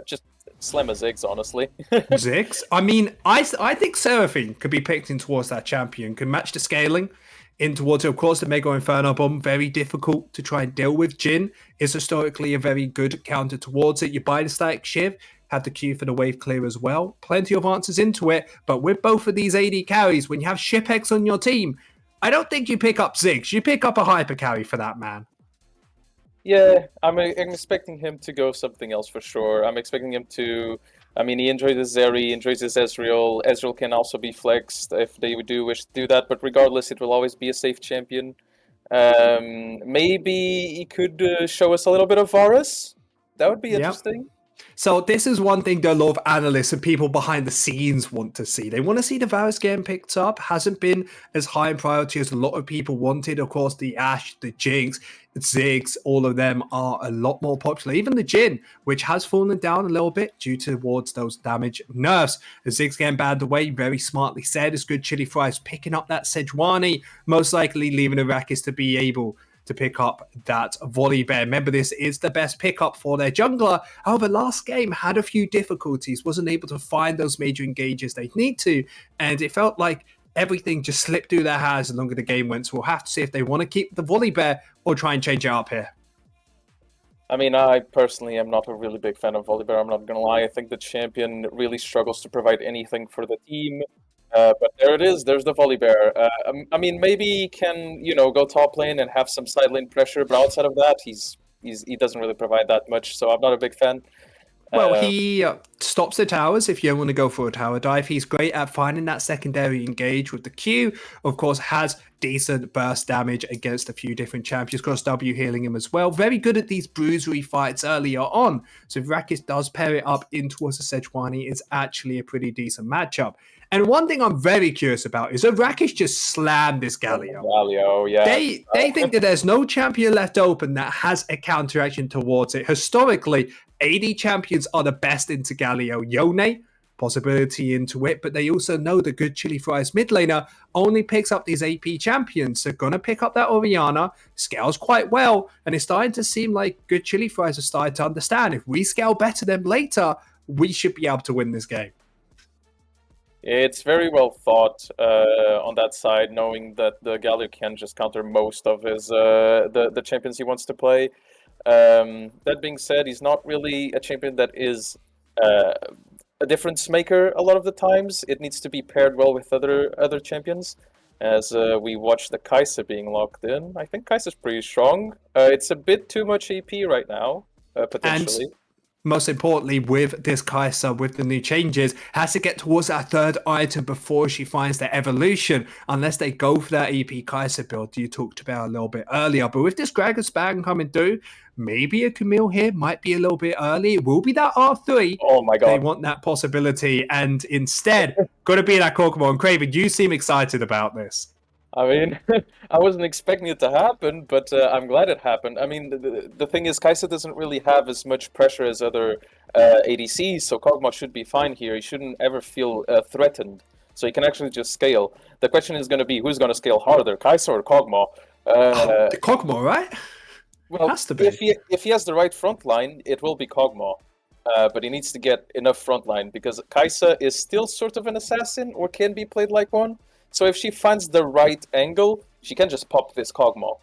Speaker 11: just Slimmer Ziggs, honestly.
Speaker 4: Ziggs? I mean, I think Seraphine could be picked in towards that champion, can match the scaling in towards it. Of course, the Mega Inferno Bomb, very difficult to try and deal with. Jhin is historically a very good counter towards it. You buy the static Shiv, have the Q for the wave clear as well. Plenty of answers into it, but with both of these AD carries, when you have Shipex on your team, I don't think you pick up Ziggs. You pick up a hyper carry for that, man.
Speaker 11: Yeah, I'm expecting him to go something else for sure. I'm expecting him to... I mean, he enjoys his Zeri, he enjoys his Ezreal. Ezreal can also be flexed if they do wish to do that, but regardless, it will always be a safe champion. Maybe he could show us a little bit of Varus. That would be interesting.
Speaker 4: So this is one thing that a lot of analysts and people behind the scenes want to see. They want to see the Varus getting picked up. Hasn't been as high in priority as a lot of people wanted. Of course, the Ashe, the Jinx, Ziggs, all of them are a lot more popular. Even the Jhin, which has fallen down a little bit due towards those damage nerfs. The Ziggs getting banned away, very smartly said. It's good Chili Fries picking up that Sejuani, most likely leaving Arrakis to be able to pick up that Volibear. Remember, this is the best pickup for their jungler. However, last game had a few difficulties, wasn't able to find those major engages they need to, and it felt like everything just slipped through their hands the longer the game went. So we'll have to see if they want to keep the Volibear or try and change it up here.
Speaker 11: I mean, I personally am not a really big fan of Volibear, I'm not going to lie. I think the champion really struggles to provide anything for the team. But there it is. There's the Volibear. I mean, maybe he can, go top lane and have some side lane pressure, but outside of that, he doesn't really provide that much. So I'm not a big fan.
Speaker 4: Well, he stops the towers if you want to go for a tower dive. He's great at finding that secondary engage with the Q. Of course, has decent burst damage against a few different champions. Cross W healing him as well. Very good at these bruisery fights earlier on. So if Rakis does pair it up in towards the Sejuani, it's actually a pretty decent matchup. And one thing I'm very curious about is that Rakis just slammed this Galio.
Speaker 11: Galio, yeah.
Speaker 4: They think that there's no champion left open that has a counteraction towards it. Historically, AD champions are the best into Galio. Yone, possibility into it, but they also know the good Chili Fries mid laner only picks up these AP champions. So gonna pick up that Orianna, scales quite well, and it's starting to seem like good Chili Fries are starting to understand if we scale better than later, we should be able to win this game.
Speaker 11: It's very well thought on that side, knowing that the Galio can just counter most of his the champions he wants to play. That being said, he's not really a champion that is a difference maker a lot of the times. It needs to be paired well with other champions. As we watch the Kai'Sa being locked in, I think Kai'Sa's pretty strong. It's a bit too much AP right now, potentially.
Speaker 4: And most importantly, with this Kai'Sa, with the new changes, has to get towards that third item before she finds their evolution, unless they go for that EP Kai'Sa build you talked about a little bit earlier. But with this Dragon Span coming through, maybe a Camille here might be a little bit early. It will be that R3.
Speaker 11: Oh my god.
Speaker 4: They want that possibility, and instead, got to be that Kokomo. And Craven, you seem excited about this.
Speaker 11: I mean, I wasn't expecting it to happen, but I'm glad it happened. I mean, the thing is, Kai'Sa doesn't really have as much pressure as other ADCs, so Kog'Maw should be fine here. He shouldn't ever feel threatened, so he can actually just scale. The question is going to be, who's going to scale harder, Kai'Sa or Kog'Maw?
Speaker 4: Kog'Maw, right?
Speaker 11: Well,
Speaker 4: has to be.
Speaker 11: If he has the right front line, it will be Kog'Maw. But he needs to get enough front line, because Kai'Sa is still sort of an assassin, or can be played like one. So if she finds the right angle, she can just pop this Kog'Maw.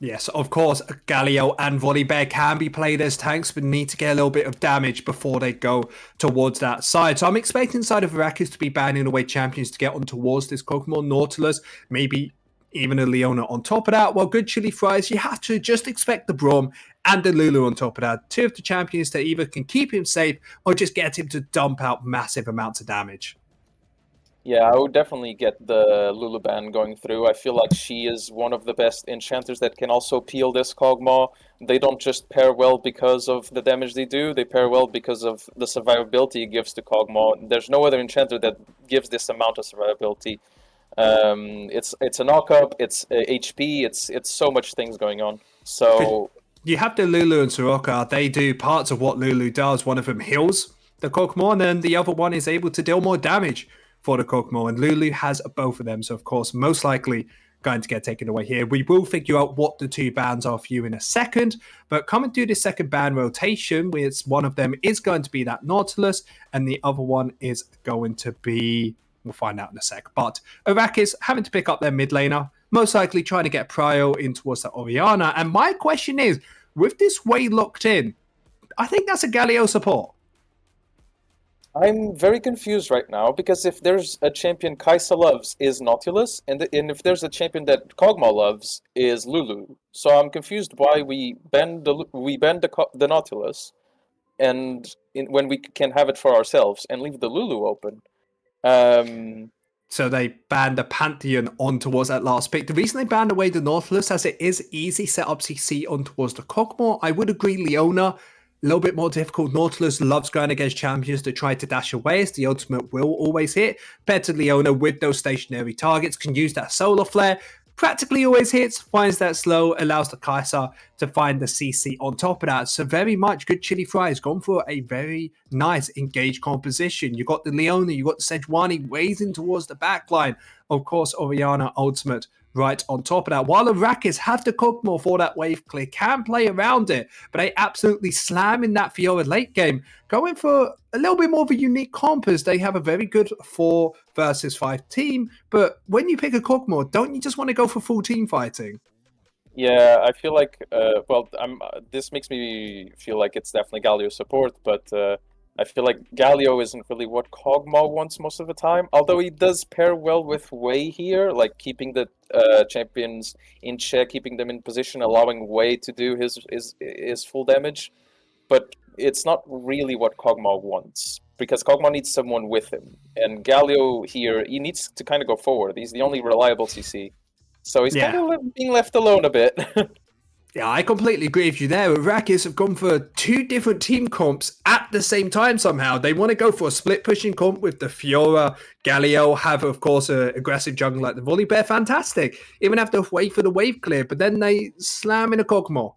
Speaker 4: Yes, of course, Galio and Volibear can be played as tanks, but need to get a little bit of damage before they go towards that side. So I'm expecting side of Arrakis to be banning away champions to get on towards this Kog'Maw, Nautilus, maybe even a Leona on top of that. While good Chili Fries, you have to just expect the Braum and the Lulu on top of that. Two of the champions that either can keep him safe or just get him to dump out massive amounts of damage.
Speaker 11: Yeah, I would definitely get the Lulu ban going through. I feel like she is one of the best enchanters that can also peel this Kog'Maw. They don't just pair well because of the damage they do, they pair well because of the survivability it gives to Kog'Maw. There's no other enchanter that gives this amount of survivability. It's a knock-up, it's HP, it's so much things going on. So
Speaker 4: you have the Lulu and Soroka. They do parts of what Lulu does. One of them heals the Kog'Maw, and then the other one is able to deal more damage for the Kog'Maw, and Lulu has both of them, so of course most likely going to get taken away here. We will figure out what the two bans are for you in a second, but coming through this second ban rotation, where one of them is going to be that Nautilus and the other one is going to be, we'll find out in a sec, but Arrakis having to pick up their mid laner, most likely trying to get Prio in towards that Orianna. And my question is, with this way locked in, I think that's a Galio support.
Speaker 11: I'm very confused right now, because if there's a champion Kai'Sa loves is Nautilus, and if there's a champion that Kog'Maw loves is Lulu. So I'm confused why we bend the Nautilus, and when we can have it for ourselves and leave the Lulu open.
Speaker 4: So they banned the Pantheon on towards that last pick. The reason they banned away the Nautilus, as it is easy set up CC on towards the Kog'Maw. I would agree, Leona, a little bit more difficult. Nautilus loves going against champions to try to dash away, as the ultimate will always hit. Compared to Leona, with those stationary targets, can use that solar flare. Practically always hits, finds that slow, allows the Kai'Sa to find the CC on top of that. So very much good Chili Fries, gone for a very nice engaged composition. You got the Leona, you got the Sejuani raising towards the backline. Of course, Orianna ultimate right on top of that. While the Arrakis have the Kog'Maw for that wave clear, can play around it, but they absolutely slam in that Fiora late game, going for a little bit more of a unique comp, as they have a very good 4 versus 5 team. But when you pick a Kog'Maw, don't you just want to go for full team fighting?
Speaker 11: Yeah, I feel like, this makes me feel like it's definitely Galio support, but I feel like Galio isn't really what Kog'Maw wants most of the time, although he does pair well with Wei here, like keeping the champions in check, keeping them in position, allowing Wei to do his full damage. But it's not really what Kog'Maw wants, because Kog'Maw needs someone with him. And Galio here, he needs to kind of go forward. He's the only reliable CC. So he's kind of being left alone a bit.
Speaker 4: Yeah, I completely agree with you there. Arrakis have gone for 2 different team comps at the same time somehow. They want to go for a split pushing comp with the Fiora. Galio have, of course, an aggressive jungle like the Volibear. Fantastic. Even have to wait for the wave clear, but then they slam in a Kog'Maw.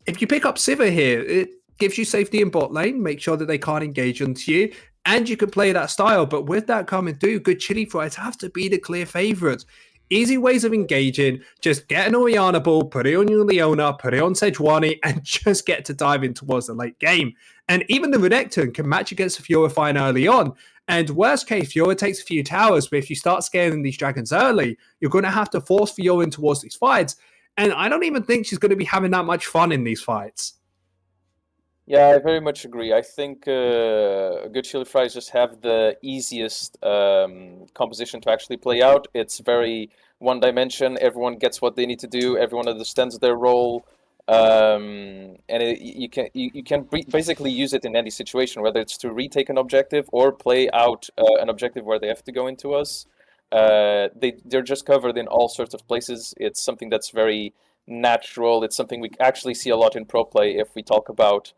Speaker 4: If you pick up Sivir here, it gives you safety in bot lane. Make sure that they can't engage onto you. and you can play that style. But with that coming through, Good Chili Fries have to be the clear favorites. Easy ways of engaging, just get an Orianna ball, put it on your Leona, put it on Sejuani, and just get to diving towards the late game. And even the Renekton can match against the Fiora fine early on. And worst case, Fiora takes a few towers, but if you start scaling these dragons early, you're going to have to force Fiora in towards these fights. And I don't even think she's going to be having that much fun in these fights.
Speaker 11: Yeah, I very much agree. I think Good Chili Fries just have the easiest composition to actually play out. It's very one dimension. Everyone gets what they need to do. Everyone understands their role, and you can basically use it in any situation, whether it's to retake an objective or play out an objective where they have to go into us. They're just covered in all sorts of places. It's something that's very natural. It's something we actually see a lot in pro play if we talk about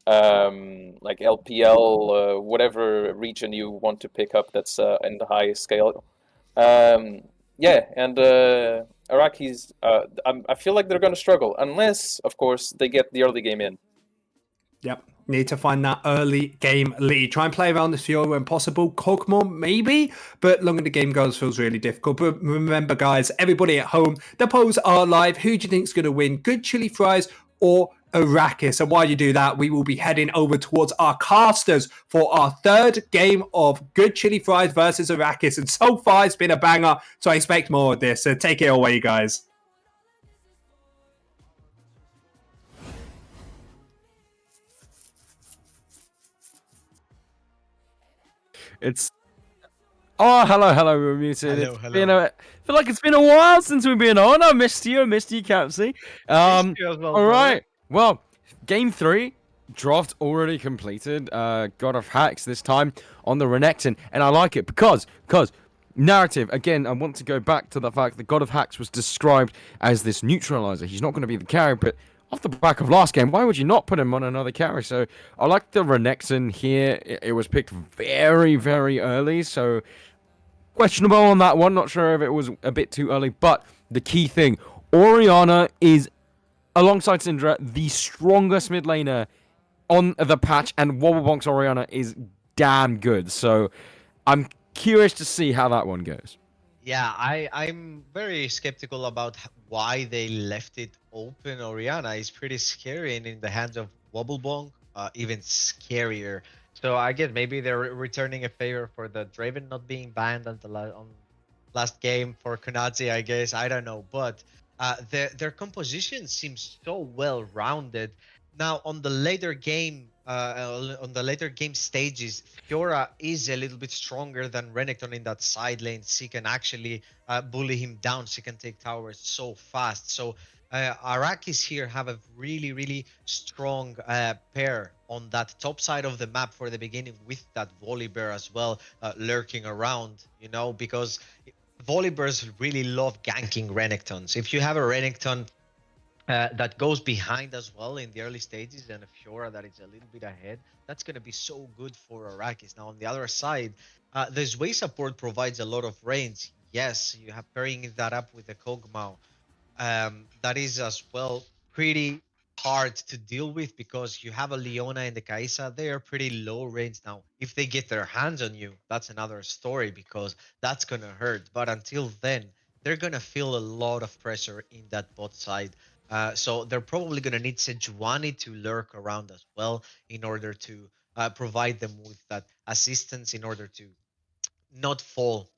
Speaker 11: like LPL, whatever region you want to pick up that's in the highest scale. Yeah, and Iraqis, I feel like they're going to struggle unless, of course, they get the early game in.
Speaker 4: Yep. Need to find that early game lead. Try and play around this Fiora when possible. Kog'Maw, maybe, but longer the game goes feels really difficult. But remember, guys, everybody at home, the polls are live. Who do you think is going to win? Good Chili Fries or Arrakis? And while you do that, we will be heading over towards our casters for our third game of Good Chili Fries versus Arrakis. And so far, it's been a banger, so I expect more of this. So take it away, guys.
Speaker 7: It's hello, we're muted.
Speaker 6: Hello,
Speaker 7: It's
Speaker 6: hello.
Speaker 7: been I feel like it's been a while since we've been on. I missed you, Capsy.
Speaker 6: Missed you as well,
Speaker 7: All
Speaker 6: brother.
Speaker 7: right. Well, game 3, draft already completed. God of Hacks this time on the Renekton, and I like it because narrative, again, I want to go back to the fact that God of Hacks was described as this neutralizer. He's not going to be the carry, but off the back of last game, why would you not put him on another carry? So I like the Renekton here. It was picked very, very early, so questionable on that one. Not sure if it was a bit too early, but the key thing, Orianna is, alongside Syndra, the strongest mid laner on the patch, and Wobblebonk's Orianna is damn good. So I'm curious to see how that one goes.
Speaker 6: Yeah, I'm very skeptical about why they left it open. Orianna is pretty scary, and in the hands of Wobblebonk, even scarier. So I guess maybe they're returning a favor for the Draven not being banned on last game for Konazi, I guess. I don't know, but their composition seems so well rounded. Now on the later game stages, Fiora is a little bit stronger than Renekton in that side lane. She can actually bully him down. She can take towers so fast. So Arrakis here have a really, really strong pair on that top side of the map for the beginning, with that Volibear as well lurking around, because Volibears really love ganking Renektons. If you have a Renekton that goes behind as well in the early stages, and a Fiora that is a little bit ahead, that's going to be so good for Arrakis. Now on the other side, the Zway support provides a lot of range. Yes, you have pairing that up with the Kog'Maw. That is as well pretty hard to deal with, because you have a Leona and the Kaisa. They are pretty low range. Now if they get their hands on you, that's another story, because that's going to hurt. But until then, they're going to feel a lot of pressure in that bot side. So they're probably going to need Sejuani to lurk around as well, in order to provide them with that assistance, in order to not fall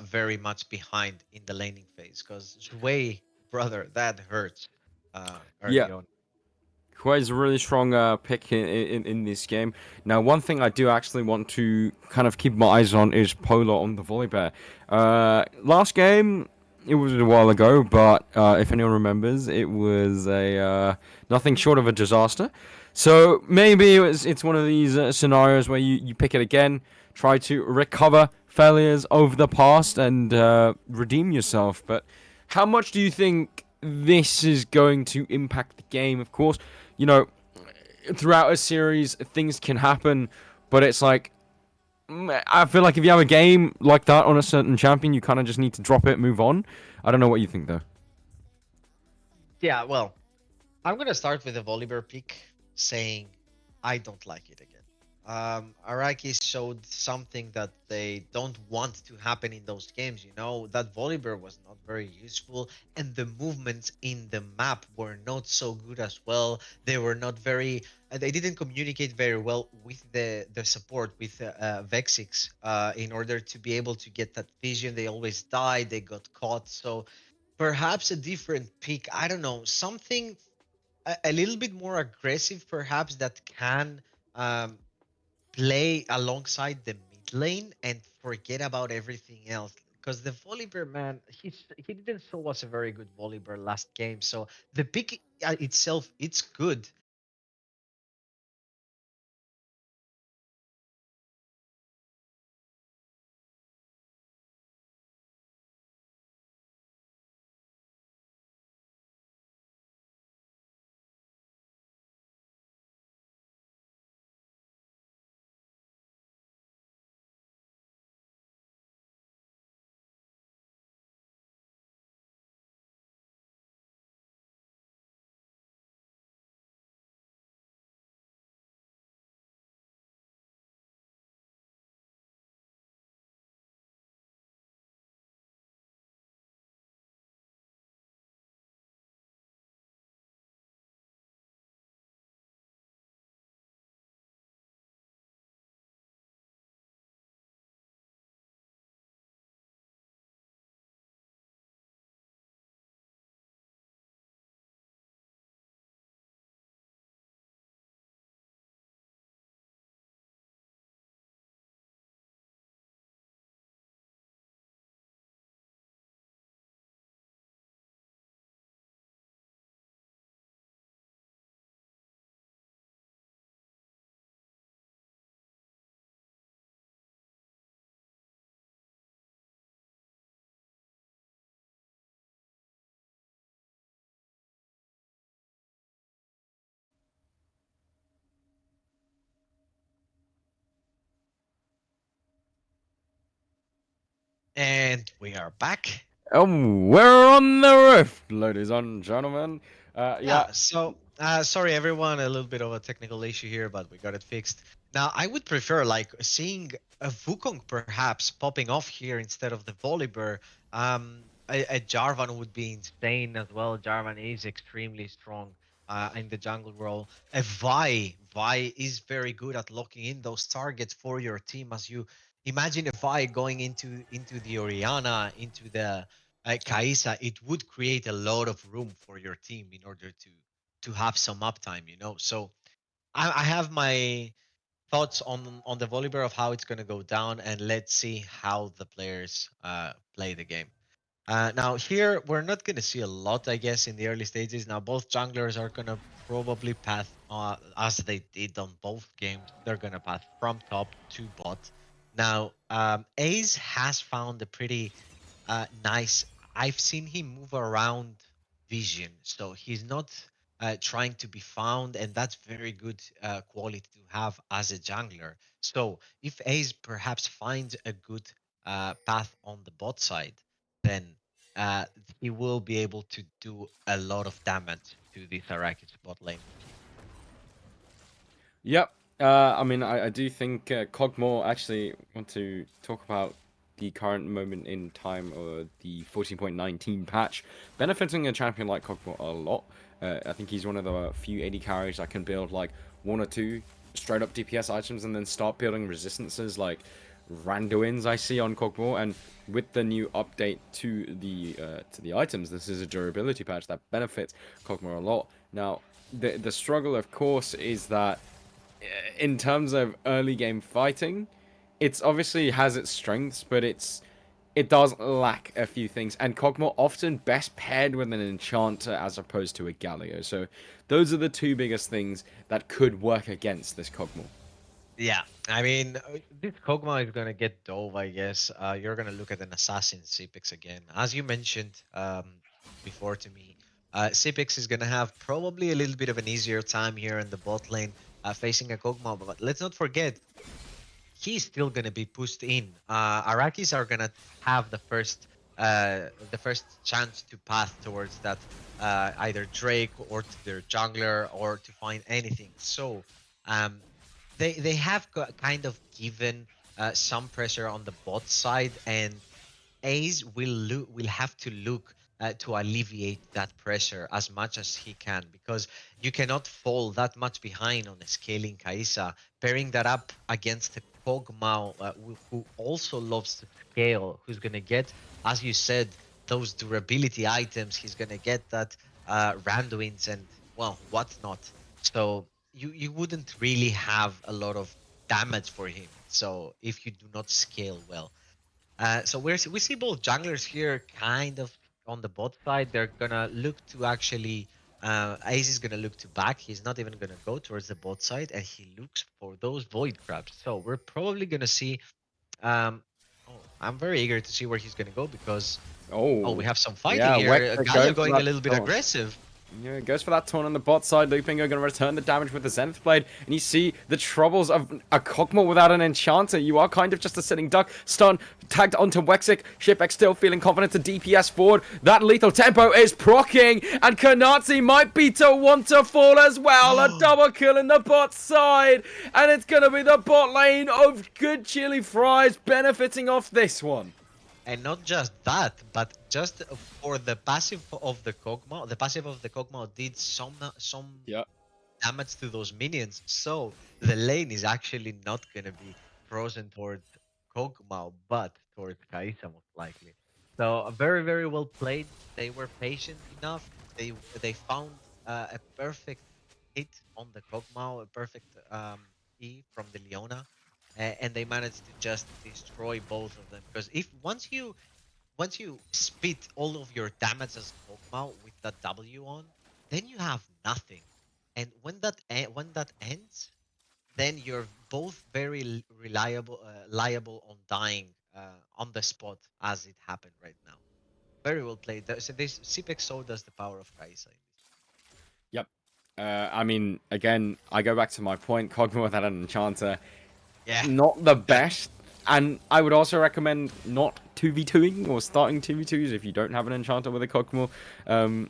Speaker 6: very much behind in the laning phase. Because Zway, brother, that hurts early on.
Speaker 7: Quite is a really strong pick in this game. Now, one thing I do actually want to kind of keep my eyes on is Polar on the Volibear. Last game, it was a while ago, but if anyone remembers, it was a nothing short of a disaster. So maybe it's one of these scenarios where you pick it again, try to recover failures over the past, and redeem yourself. But how much do you think this is going to impact the game? Of course, throughout a series, things can happen, but it's like, I feel like if you have a game like that on a certain champion, you kind of just need to drop it, move on. I don't know what you think, though.
Speaker 6: Yeah, well, I'm going to start with the Volibear pick, saying I don't like it again. Araki showed something that they don't want to happen in those games. You know, that Volibear was not very useful, and the movements in the map were not so good as well. They were not very. They didn't communicate very well with the support with Vexix. In order to be able to get that vision, they always died. They got caught. So perhaps a different pick. I don't know, something a little bit more aggressive, perhaps that can. Play alongside the mid lane and forget about everything else. Because the Volibear man, he didn't show us a very good Volibear last game. So the pick itself, it's good. And we are back.
Speaker 7: We're on the roof, ladies and gentlemen. Yeah.
Speaker 6: Yeah, so sorry everyone, a little bit of a technical issue here, but we got it fixed. Now, I would prefer like seeing a Wukong perhaps popping off here instead of the Volibear. A Jarvan would be insane as well. Jarvan is extremely strong in the jungle role. A Vi is very good at locking in those targets for your team. As you imagine, a Vi going into the Oriana, into the Kaisa, it would create a lot of room for your team in order to have some uptime, you know. So I have my thoughts on the Volibear of how it's going to go down, and let's see how the players play the game. Now here we're not going to see a lot, I guess, in the early stages. Now both junglers are going to probably path as they did on both games. They're going to path from top to bot. Now Ace has found a pretty nice. I've seen him move around vision, so he's not trying to be found, and that's very good quality to have as a jungler. So if Ace perhaps finds a good path on the bot side, then uh, he will be able to do a lot of damage to the Araki bot lane.
Speaker 7: Yep. I mean, I do think Cogmore actually want to talk about the current moment in time or the 14.19 patch benefiting a champion like Cogmore a lot. I think he's one of the few AD carries that can build like one or two straight up DPS items and then start building resistances like Randuins I see on Cogmore. And with the new update to the items, this is a durability patch that benefits Cogmore a lot. Now, the struggle, of course, is that in terms of early game fighting, it's obviously has its strengths, but it does lack a few things. And Kog'Maw often best paired with an enchanter as opposed to a Galio. So those are the two biggest things that could work against this Kog'Maw.
Speaker 6: Yeah, I mean, this Kog'Maw is gonna get dove, I guess. You're gonna look at an Assassin Cipix again. As you mentioned before to me, Cipix is gonna have probably a little bit of an easier time here in the bot lane facing a Kog'Maw. But let's not forget, he's still gonna be pushed in. Arakis are gonna have the first chance to path towards that either Drake or to their jungler or to find anything. So um, they have kind of given some pressure on the bot side, and Ace will have to look to alleviate that pressure as much as he can, because you cannot fall that much behind on a scaling Kaisa. Pairing that up against a Kog'Maw who also loves to scale, who's gonna get, as you said, those durability items. He's gonna get that Randuins and well whatnot. So you wouldn't really have a lot of damage for him. So if you do not scale well. So we see both junglers here kind of on the bot side. They're gonna look to actually Ace is gonna look to back. He's not even gonna go towards the bot side, and he looks for those void crabs. So we're probably gonna see oh, I'm very eager to see where he's gonna go, because we have some fighting
Speaker 7: yeah,
Speaker 6: here.
Speaker 7: Wex
Speaker 6: Galio
Speaker 7: for
Speaker 6: going a
Speaker 7: that
Speaker 6: little bit
Speaker 7: taunt.
Speaker 6: aggressive.
Speaker 7: Yeah, goes for that taunt on the bot side. Loopingo going to return the damage with the Zenith Blade. And you see the troubles of a Kog'Maw without an Enchanter. You are kind of just a sitting duck. Stun tagged onto Wexic. Shipx still feeling confident to DPS forward. That lethal tempo is proccing. And Kanazi might be to want to fall as well. A double kill in the bot side. And it's going to be the bot lane of Good Chili Fries benefiting off this one.
Speaker 6: And not just that, but just for the passive of the Kog'Maw, the passive of the Kog'Maw did some damage to those minions. So the lane is actually not gonna be frozen towards Kog'Maw, but towards Kaisa most likely. So very very well played. They were patient enough. They found a perfect hit on the Kog'Maw, a perfect E from the Leona, and they managed to just destroy both of them. Because if once you spit all of your damage as Kog'Maw with that W on, then you have nothing. And when that ends, then you're both very reliable, liable on dying on the spot, as it happened right now. Very well played. So this CPEX so does the power of Kaisa.
Speaker 7: Yep. I mean, again, I go back to my point. Kog'Maw without an Enchanter, not the best. And I would also recommend not 2v2ing or starting 2v2s if you don't have an Enchanter with a Kog'Maw.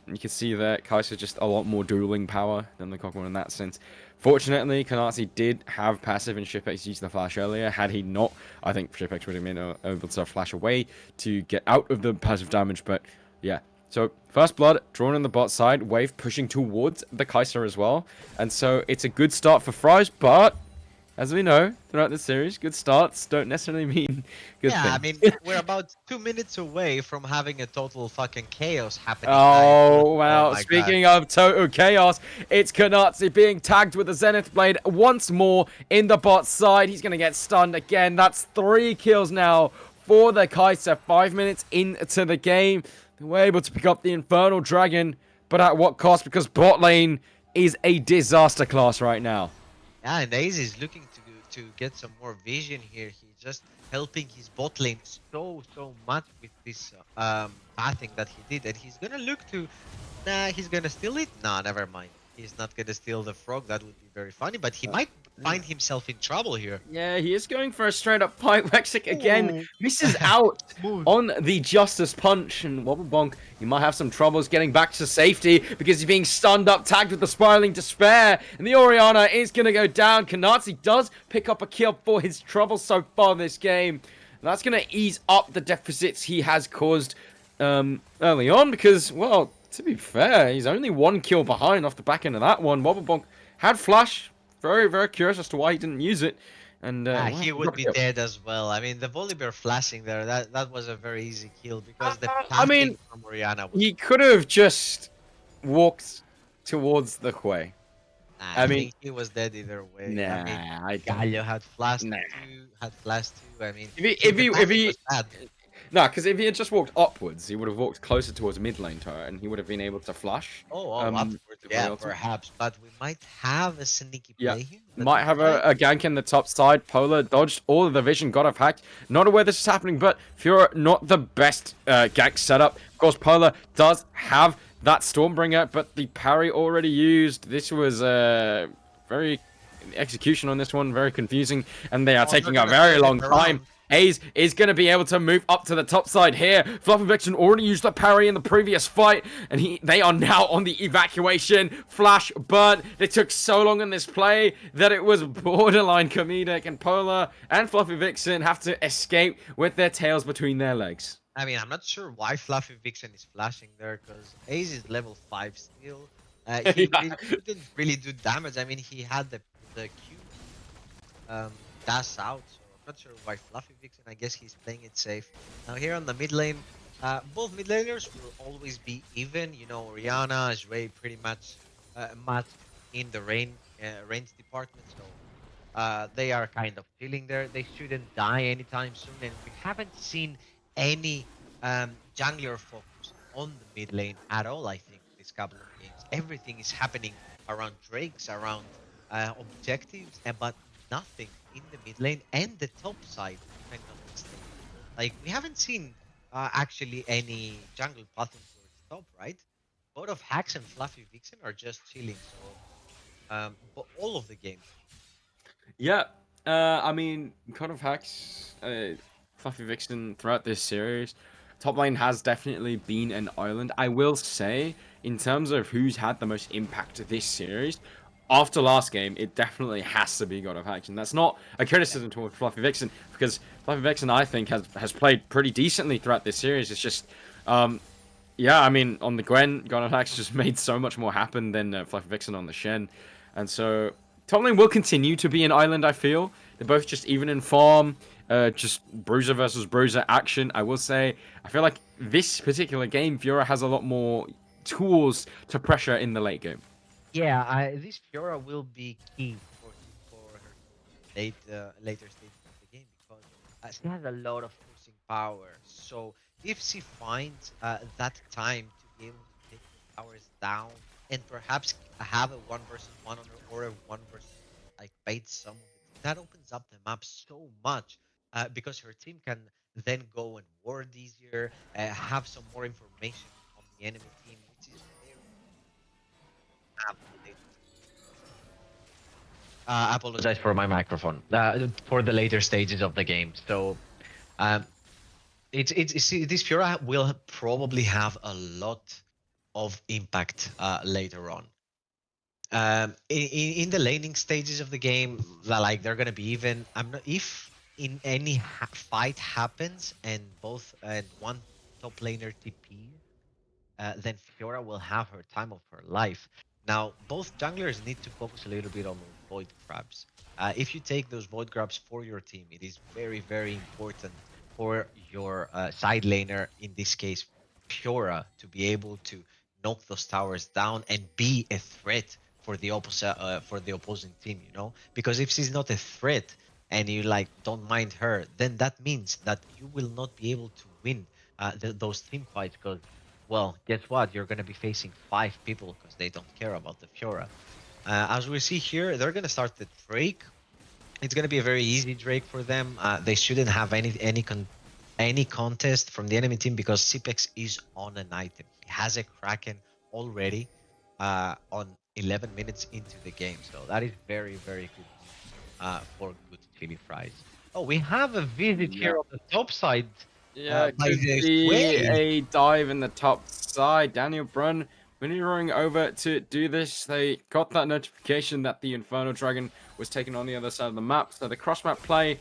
Speaker 7: You can see that Kaiser's just a lot more dueling power than the Kog'Maw in that sense. Fortunately, Kanazi did have passive and Shipx used the flash earlier. Had he not, I think Shipx would have been able to flash away to get out of the passive damage. But yeah, so first blood drawn on the bot side, wave pushing towards the Kaiser as well. And so it's a good start for Fries, but as we know, throughout the series, good starts don't necessarily mean good things.
Speaker 6: I mean, we're about 2 minutes away from having a total fucking chaos happening.
Speaker 7: Oh, well, speaking of total chaos, it's Kanazi being tagged with the Zenith Blade once more in the bot side. He's going to get stunned again. That's 3 kills now for the Kaiser. 5 minutes into the game. They were able to pick up the Infernal Dragon, but at what cost? Because bot lane is a disaster class right now.
Speaker 6: Yeah, and Ace is looking to get some more vision here. He's just helping his bot lane so much with this pathing that he did, and he's gonna look to. He's gonna steal it. Nah, never mind. He's not gonna steal the frog. That would be very funny, but he might find himself in trouble here.
Speaker 7: Yeah, he is going for a straight up fight. Wexic again misses out on the Justice Punch, and Wobble Bonk, you might have some troubles getting back to safety because he's being stunned up, tagged with the Spiraling Despair, and the Orianna is going to go down. Kanazi does pick up a kill for his troubles so far this game. And that's going to ease up the deficits he has caused early on because, well, to be fair, he's only 1 kill behind off the back end of that one. Wobble Bonk had flash. Very, very curious as to why he didn't use it. And
Speaker 6: he would be dead as well. I mean, the Volibear flashing there, that was a very easy kill because the pathing from Orianna was...
Speaker 7: He could have just walked towards the Quay.
Speaker 6: I mean, he was dead either way.
Speaker 7: Nah,
Speaker 6: I mean, Galio had flash too. I mean,
Speaker 7: if he no, because if he had just walked upwards, he would have walked closer towards mid lane turret, and he would have been able to flash.
Speaker 6: Upwards, yeah, perhaps. But we might have a sneaky play here.
Speaker 7: Might have a gank in the top side. Polar dodged all of the vision, got off hacked. Not aware this is happening, but Fura not the best gank setup. Of course, Polar does have that Stormbringer, but the parry already used. This was very execution on this one, very confusing, and they are taking a very long time.
Speaker 8: Hayes is going to be able to move up to the top side here. Fluffy Vixen already used the parry in the previous fight, and they are now on the evacuation. Flash burnt. It took so long in this play that it was borderline comedic, and Polar and Fluffy Vixen have to escape with their tails between their legs.
Speaker 6: I mean, I'm not sure why Fluffy Vixen is flashing there, because Ace is level 5 still. He
Speaker 8: Yeah.
Speaker 6: didn't really do damage. I mean, he had the Q dash out, so I'm not sure why Fluffy Vixen. I guess he's playing it safe. Now here on the mid lane, both mid laners will always be even. You know, Orianna is Ray pretty much matched in the range department, so they are kind of chilling there. They shouldn't die anytime soon, and we haven't seen any jungler focus on the mid lane at all. I think this couple of games, everything is happening around Drakes, around objectives, but nothing in the mid lane and the top side. If I'm not mistaken, like we haven't seen actually any jungle pathing towards top, right? Both of Hax and Fluffy Vixen are just chilling. So, but all of the games.
Speaker 8: Yeah, I mean, kind of hacks, Fluffy Vixen throughout this series. Top lane has definitely been an island. I will say, in terms of who's had the most impact this series, after last game, it definitely has to be God of Hacks. And that's not a criticism towards Fluffy Vixen, because Fluffy Vixen, I think, has played pretty decently throughout this series. It's just, yeah, I mean, on the Gwen, God of Hacks just made so much more happen than Fluffy Vixen on the Shen. And so top lane will continue to be an island, I feel. They're both just even in farm, just bruiser versus bruiser action. I will say, I feel like this particular game, Fiora has a lot more tools to pressure in the late game.
Speaker 6: Yeah, this Fiora will be key for her later stages of the game, because she has a lot of pushing power. So if she finds that time to be able to take the towers down and perhaps have a 1 versus 1 or a 1 versus like bait some of it, that opens up the map so much, because her team can then go and ward easier, have some more information on the enemy team, which is very I apologize for my microphone. For the later stages of the game, so this Fiora will probably have a lot of impact later on. In the laning stages of the game, like they're gonna be even. I'm not if in any fight happens and one top laner TP, then Fiora will have her time of her life. Now, both junglers need to focus a little bit on those void grabs. If you take those void grabs for your team, it is very, very important for your side laner, in this case, Fiora, to be able to knock those towers down and be a threat for the opposing team. You know, because if she's not a threat and you like don't mind her, then that means that you will not be able to win those team fights, because well, guess what? You're going to be facing 5 people because they don't care about the Fiora. As we see here, they're going to start the Drake. It's going to be a very easy Drake for them. They shouldn't have any contest from the enemy team, because Cipex is on an item. He has a Kraken already on 11 minutes into the game. So that is very, very good for good chili fries. Oh, we have a visit here on the top side.
Speaker 8: Yeah,
Speaker 6: by
Speaker 8: could
Speaker 6: the
Speaker 8: be
Speaker 6: way.
Speaker 8: a dive in the top side. Daniel Brunn maneuvering over to do this. They got that notification that the Inferno Dragon was taken on the other side of the map, so the cross-map play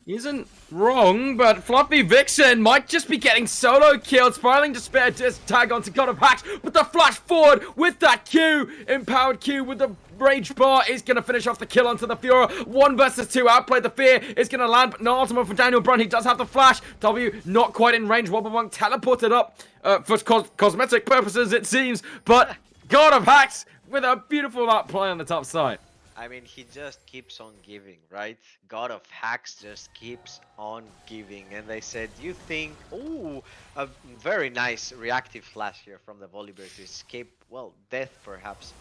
Speaker 8: isn't wrong, but Floppy Vixen might just be getting solo killed. Spiraling Despair just tag onto God of Hacks, but the flash forward with that Q, empowered Q with the rage bar is going to finish off the kill onto the Fiora. 1 versus 2, outplayed the fear, is going to land, but no ultimate for Daniel Brunn. He does have the flash. W not quite in range. Wobblemunk teleported up for cosmetic purposes, it seems, but God of Hacks with a beautiful outplay on the top side.
Speaker 6: I mean, he just keeps on giving, right? God of Hacks just keeps on giving. And they said, you think, oh, a very nice reactive flash here from the Volibear to escape, well, death perhaps.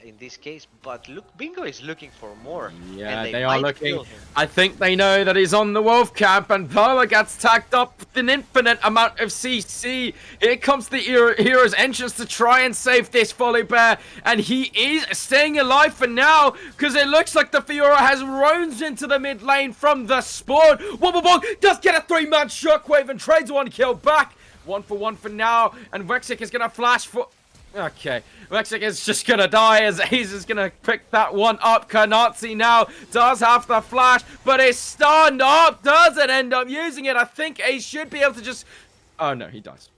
Speaker 6: in this case. But look, Bingo is looking for more.
Speaker 8: Yeah,
Speaker 6: and
Speaker 8: they are
Speaker 6: might
Speaker 8: looking.
Speaker 6: kill him.
Speaker 8: I think they know that he's on the wolf camp, and Polar gets tagged up with an infinite amount of CC. Here comes the hero's entrance to try and save this volley bear, and he is staying alive for now because it looks like the Fiora has roamed into the mid lane from the spawn. Wobblebog does get a 3-man shockwave and trades 1 kill back. 1 for 1 for now, and Wexic is gonna flash for. Okay, Wexic is just gonna die as Ace is gonna pick that one up. Kanazi now does have the flash, but is stunned up. Doesn't end up using it. I think Ace should be able to just. Oh no, he dies.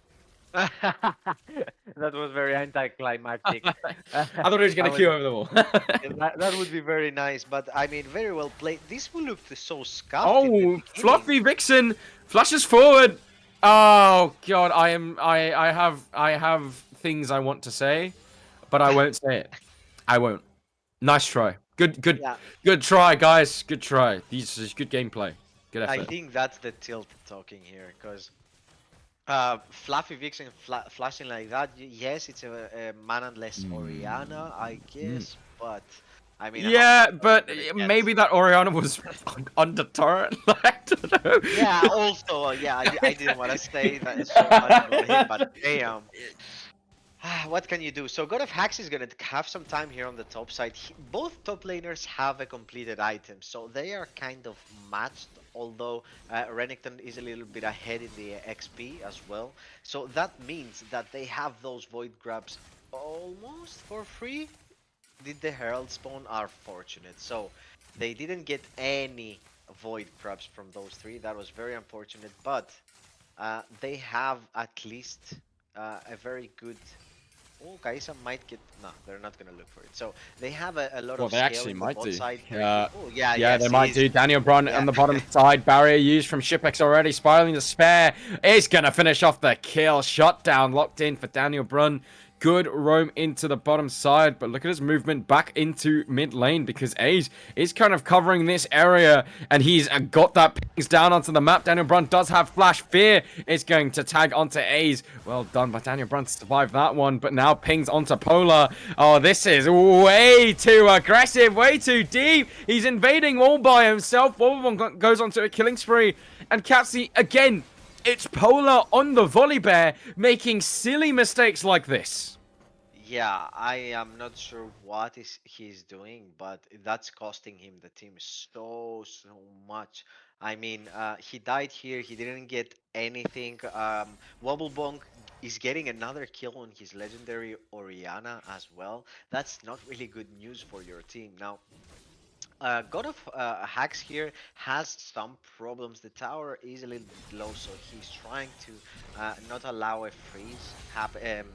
Speaker 6: That was very anticlimactic.
Speaker 8: I thought he was gonna queue over the wall.
Speaker 6: that would be very nice, but I mean, very well played. This will look so scuffed. in the
Speaker 8: Oh,
Speaker 6: beginning.
Speaker 8: Fluffy Vixen flashes forward. Oh god, I have things I want to say, but I won't say it. I won't. Nice try. Good try, guys. Good try. This is good gameplay. Good effort.
Speaker 6: I think that's the tilt talking here, because Fluffy Vixen flashing like that. Yes, it's a man-less Oriana, I guess, but I mean.
Speaker 8: Yeah,
Speaker 6: how
Speaker 8: but
Speaker 6: gonna get-
Speaker 8: maybe that Oriana was under turret. I don't know.
Speaker 6: Yeah. Also, yeah, I didn't want to say that so much about him, but damn. What can you do? So God of Hacks is going to have some time here on the top side. Both top laners have a completed item, so they are kind of matched, although Renekton is a little bit ahead in the XP as well. So that means that they have those Void grabs almost for free. Did the Herald spawn? Are fortunate. So they didn't get any Void grabs from those 3. That was very unfortunate, but they have at least a very good. Oh, Kaisa might get. No, they're not gonna look for it. So they have a lot
Speaker 8: Well,
Speaker 6: of
Speaker 8: they
Speaker 6: scale
Speaker 8: actually
Speaker 6: in the
Speaker 8: might
Speaker 6: bot
Speaker 8: do.
Speaker 6: side.
Speaker 8: Yeah,
Speaker 6: Oh, yeah,
Speaker 8: yeah, they
Speaker 6: yes,
Speaker 8: might
Speaker 6: he's-
Speaker 8: do. Daniel Brun on the bottom side. Barrier used from Shipex already. Spiraling to spare. Is going to finish off the kill. Shot down. Locked in for Daniel Brun. Good roam into the bottom side, but look at his movement back into mid lane because Ace is kind of covering this area and he's got that pings down onto the map. Daniel Brun does have flash. Fear is going to tag onto Ace. Well done by Daniel Brun to survive that one, but now pings onto Polar. Oh, this is way too aggressive, way too deep. He's invading all by himself. Wobblebomb goes onto a killing spree, and Katsi again. It's Polar on the volley bear making silly mistakes like this.
Speaker 6: Yeah, I am not sure what he's doing, but that's costing him the team so much. I mean, he died here. He didn't get anything. Wobblebonk is getting another kill on his legendary Oriana as well. That's not really good news for your team. Now, God of Hacks here has some problems. The tower is a little bit low, so he's trying to not allow a freeze happen.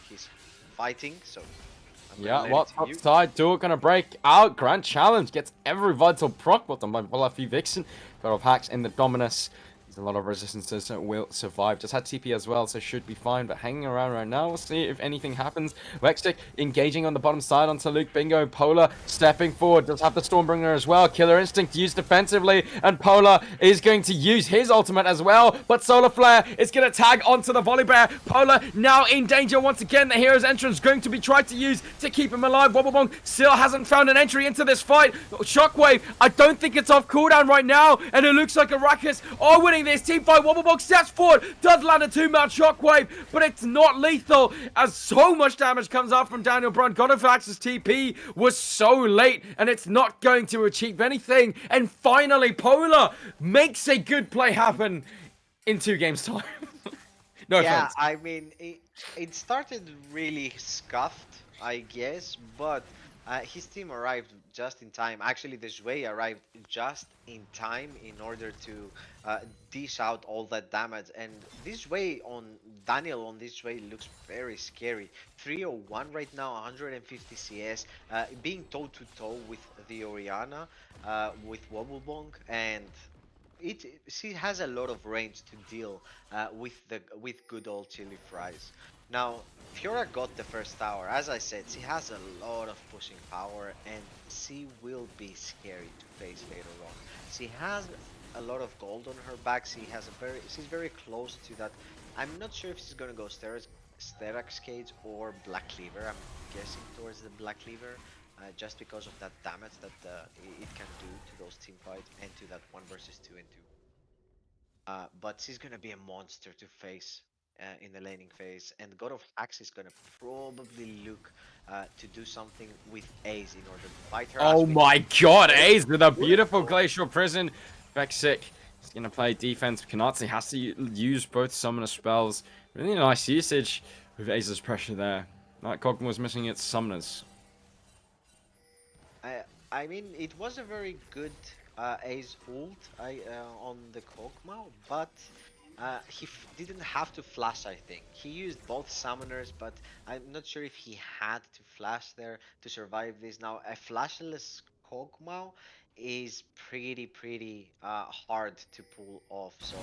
Speaker 6: He's fighting, so I'm gonna let
Speaker 8: Yeah,
Speaker 6: it to
Speaker 8: top
Speaker 6: you.
Speaker 8: side, Duel gonna break out. Grand Challenge gets every vital proc button by Fluffy Vixen. God of Hacks in the Dominus. There's a lot of resistances that will survive. Just had TP as well, so should be fine. But hanging around right now, we'll see if anything happens. Wextick engaging on the bottom side onto Luke Bingo. Polar stepping forward. Does have the Stormbringer as well. Killer Instinct used defensively. And Polar is going to use his ultimate as well. But Solar Flare is going to tag onto the Volley Bear. Polar now in danger once again. The hero's entrance going to be tried to use to keep him alive. Wobblebong still hasn't found an entry into this fight. Shockwave, I don't think it's off cooldown right now. And it looks like Arrakis are winning this team fight. Wobblebog steps forward, does land a 2-man shockwave, but it's not lethal as so much damage comes out from Daniel Brun. God of Axe's TP was so late and it's not going to achieve anything. And finally, Polar makes a good play happen in 2 games time. No
Speaker 6: Yeah,
Speaker 8: offense.
Speaker 6: I mean, it started really scuffed, I guess, but his team arrived just in time. Actually, the Zhui arrived just in time in order to dish out all that damage. And this way on Daniel on this way looks very scary. 301 right now, 150 CS, being toe to toe with the Oriana, with Wobblebonk, and she has a lot of range to deal with good old chili fries. Now, Fiora got the first tower. As I said, she has a lot of pushing power, and she will be scary to face later on. She has a lot of gold on her back. She's very close to that. I'm not sure if she's gonna go stairs. Sterak's Cage or Black Cleaver. I'm guessing towards the Black Cleaver, just because of that damage that it can do to those team fights and to that 1 versus 2 and 2. But she's gonna be a monster to face in the laning phase, and God of Axe is gonna probably look to do something with Ace in order to fight her.
Speaker 7: Oh
Speaker 6: As we
Speaker 7: my
Speaker 6: know,
Speaker 7: god,
Speaker 6: Ace
Speaker 7: Ace with a beautiful
Speaker 6: beautiful.
Speaker 7: Glacial Prison. Vexic is going to play defense. Kanatsu has to use both summoner spells. Really nice usage with Ace's pressure there. Like Cogma was missing its summoners.
Speaker 6: I mean, it was a very good Ace ult on the Kog'Maw, but he didn't have to flash, I think. He used both summoners, but I'm not sure if he had to flash there to survive this. Now, a flashless Kog'Maw is pretty hard to pull off, so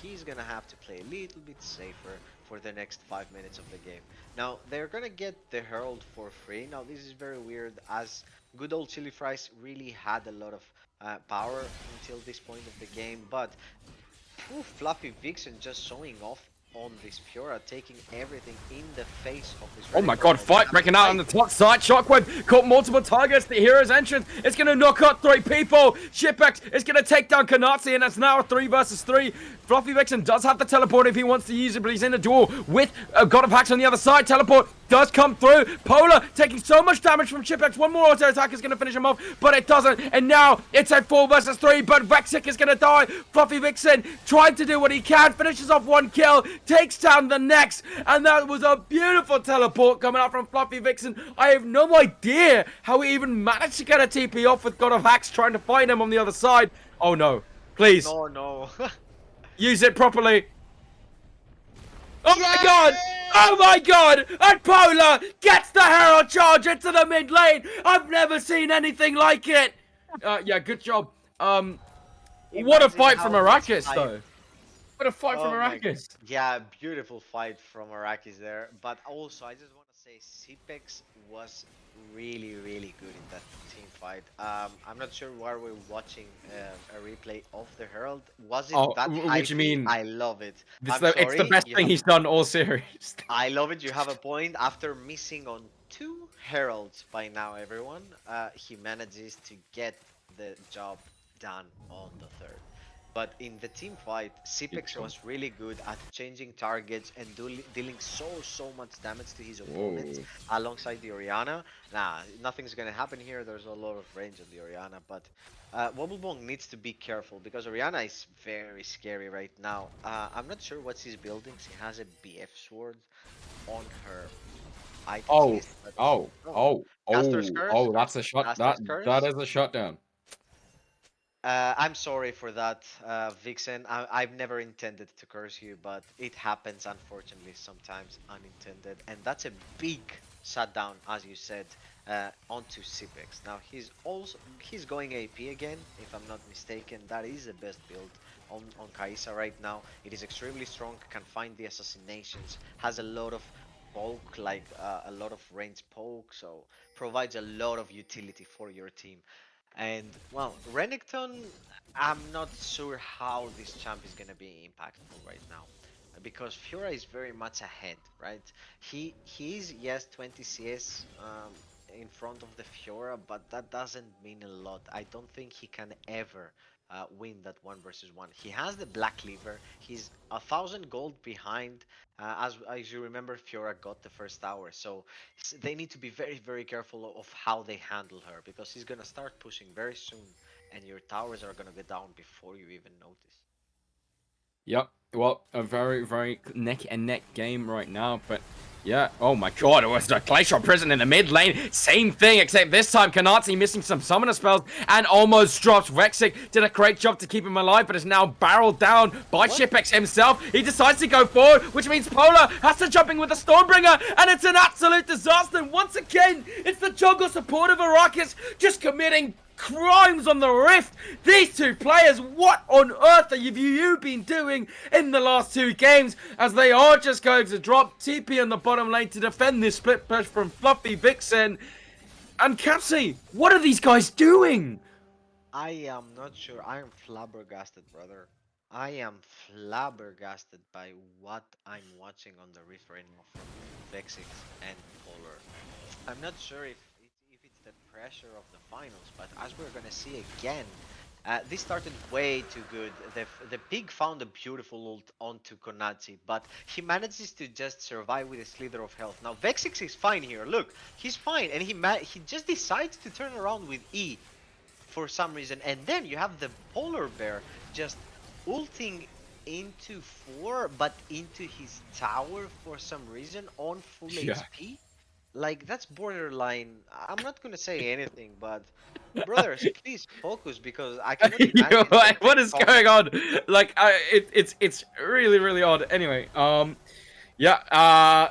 Speaker 6: he's gonna have to play a little bit safer for the next 5 minutes of the game. Now, they're gonna get the Herald for free. Now, this is very weird, as good old Chili Fries really had a lot of power until this point of the game, but Fluffy Vixen just showing off on this Fiora, taking everything in the face of this.
Speaker 7: Oh my god, fight breaking out on the top side. Shockwave caught multiple targets. The hero's entrance is going to knock out 3 people. Shipex is going to take down Kanatsu, and it's now a 3 versus 3. Fluffy Vixen does have the teleport if he wants to use it, but he's in a duel with God of Hacks on the other side. Teleport does come through. Polar taking so much damage from Shipex. One more auto attack is going to finish him off, but it doesn't. And now it's a 4 versus 3, but Vexic is going to die. Fluffy Vixen trying to do what he can, finishes off 1 kill, takes down the next, and that was a beautiful teleport coming out from Fluffy Vixen. I have no idea how he even managed to get a TP off with God of Hacks trying to find him on the other side. Oh no, please.
Speaker 6: No.
Speaker 7: Use it properly. Oh my god! Oh my god! And Polar gets the Herald charge into the mid lane! I've never seen anything like it! Yeah, good job. What a fight from Arrakis, though. What a fight from Arrakis.
Speaker 6: Yeah, beautiful fight from Arrakis there. But also, I just want to say, Cipex was really good in that team fight. I'm not sure why we're watching a replay of the Herald. Was it that
Speaker 7: what do you mean?
Speaker 6: I love it.
Speaker 7: It's the best thing he's done all series.
Speaker 6: I love it. You have a point. After missing on 2 Heralds by now, everyone, he manages to get the job done on the 3rd. But in the team fight, Cipex was really good at changing targets and dealing so much damage to his opponents alongside the Orianna. Nah, nothing's gonna happen here. There's a lot of range on the Orianna, but Wobblebong needs to be careful because Orianna is very scary right now. I'm not sure what she's building. She has a BF sword on her items list, but
Speaker 7: that's a shot. That is a shutdown.
Speaker 6: I'm sorry for that, Vixen. I've never intended to curse you, but it happens, unfortunately, sometimes unintended. And that's a big shutdown, as you said, onto Cipex. Now, he's going AP again, if I'm not mistaken. That is the best build on Kaisa right now. It is extremely strong, can find the assassinations, has a lot of poke, like a lot of range poke, so provides a lot of utility for your team. And well, Renekton, I'm not sure how this champ is gonna be impactful right now, because Fiora is very much ahead, right? He is, yes, 20 CS in front of the Fiora, but that doesn't mean a lot. I don't think he can ever win that 1 versus 1. He has the Black Cleaver. He's 1,000 gold behind. As you remember, Fiora got the first tower, so they need to be very careful of how they handle her, because he's gonna start pushing very soon, and your towers are gonna go down before you even notice.
Speaker 7: Yep. Well, a very neck and neck game right now, but yeah. Oh my god, it was the Glacial Prison in the mid lane. Same thing, except this time Kanatsu missing some summoner spells and almost drops. Vexic did a great job to keep him alive, but is now barreled down by Shipex himself. He decides to go forward, which means Polar has to jump in with a Stormbringer, and it's an absolute disaster. And once again, it's the jungle support of Arrakis just committing crimes on the Rift. These two players, what on earth have you been doing in the last 2 games, as they are just going to drop TP on the bottom lane to defend this split push from Fluffy Vixen and Capsy? What are these guys doing?
Speaker 6: I am not sure. I am flabbergasted, brother. I am flabbergasted by what I'm watching on the riff right now from Vexix and Polar. I'm not sure if it's the pressure of the finals, but as we're gonna see again, this started way too good. The pig found a beautiful ult onto Konachi, but he manages to just survive with a slither of health. Now Vexix is fine here. Look, he's fine, and he just decides to turn around with E for some reason, and then you have the polar bear just ulting into 4 but into his tower for some reason on full
Speaker 7: Yeah.
Speaker 6: HP. Like, that's borderline. I'm not gonna say anything, but brothers, please focus, because I cannot
Speaker 7: Yo,
Speaker 6: imagine that
Speaker 7: what
Speaker 6: the
Speaker 7: is
Speaker 6: top.
Speaker 7: going on? Like, it's really really odd. Anyway, yeah,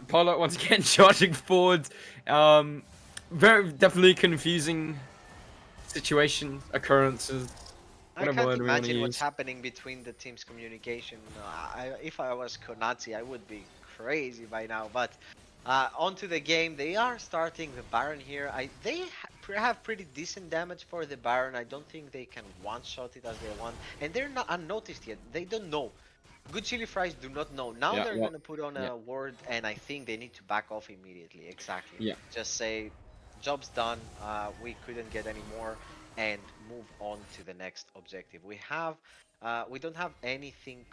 Speaker 7: Polo once again charging forward. Very definitely confusing situation, occurrences,
Speaker 6: I
Speaker 7: whatever
Speaker 6: can't
Speaker 7: word we want to
Speaker 6: imagine what's
Speaker 7: use.
Speaker 6: happening between the team's communication. If I was Konazi, I would be crazy by now. But onto the game, they are starting the Baron here. Have pretty decent damage for the Baron. I don't think they can one-shot it as they want, and they're not unnoticed yet. They don't know. Good Chili Fries do not know. Now
Speaker 7: Yeah,
Speaker 6: they're
Speaker 7: well,
Speaker 6: gonna put on
Speaker 7: yeah,
Speaker 6: a word, and I think they need to back off immediately. Exactly.
Speaker 7: yeah.
Speaker 6: Just say, job's done. We couldn't get any more, and move on to the next objective. We don't have anything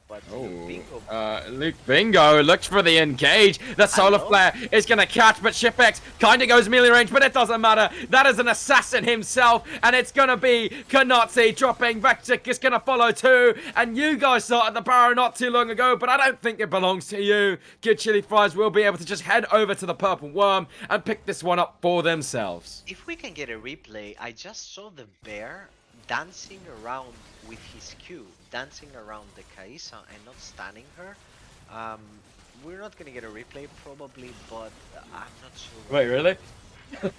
Speaker 6: but Luke
Speaker 7: Oh,
Speaker 6: Bingo.
Speaker 7: Luke Bingo looks for the engage. The solar
Speaker 6: Hello?
Speaker 7: flare is gonna catch, but Shipex kind of goes melee range, but it doesn't matter. That is an assassin himself, and it's gonna be Kanatsi dropping. Vectic is gonna follow too, and you guys started the Barrow not too long ago, but I don't think it belongs to you. Good Chili Fries will be able to just head over to the Purple Worm and pick this one up for themselves.
Speaker 6: If we can get a replay, I just saw the bear dancing around with his Q, dancing around the Kaisa and not stunning her. Um, we're not gonna get a replay probably, but I'm not sure.
Speaker 7: Wait, really?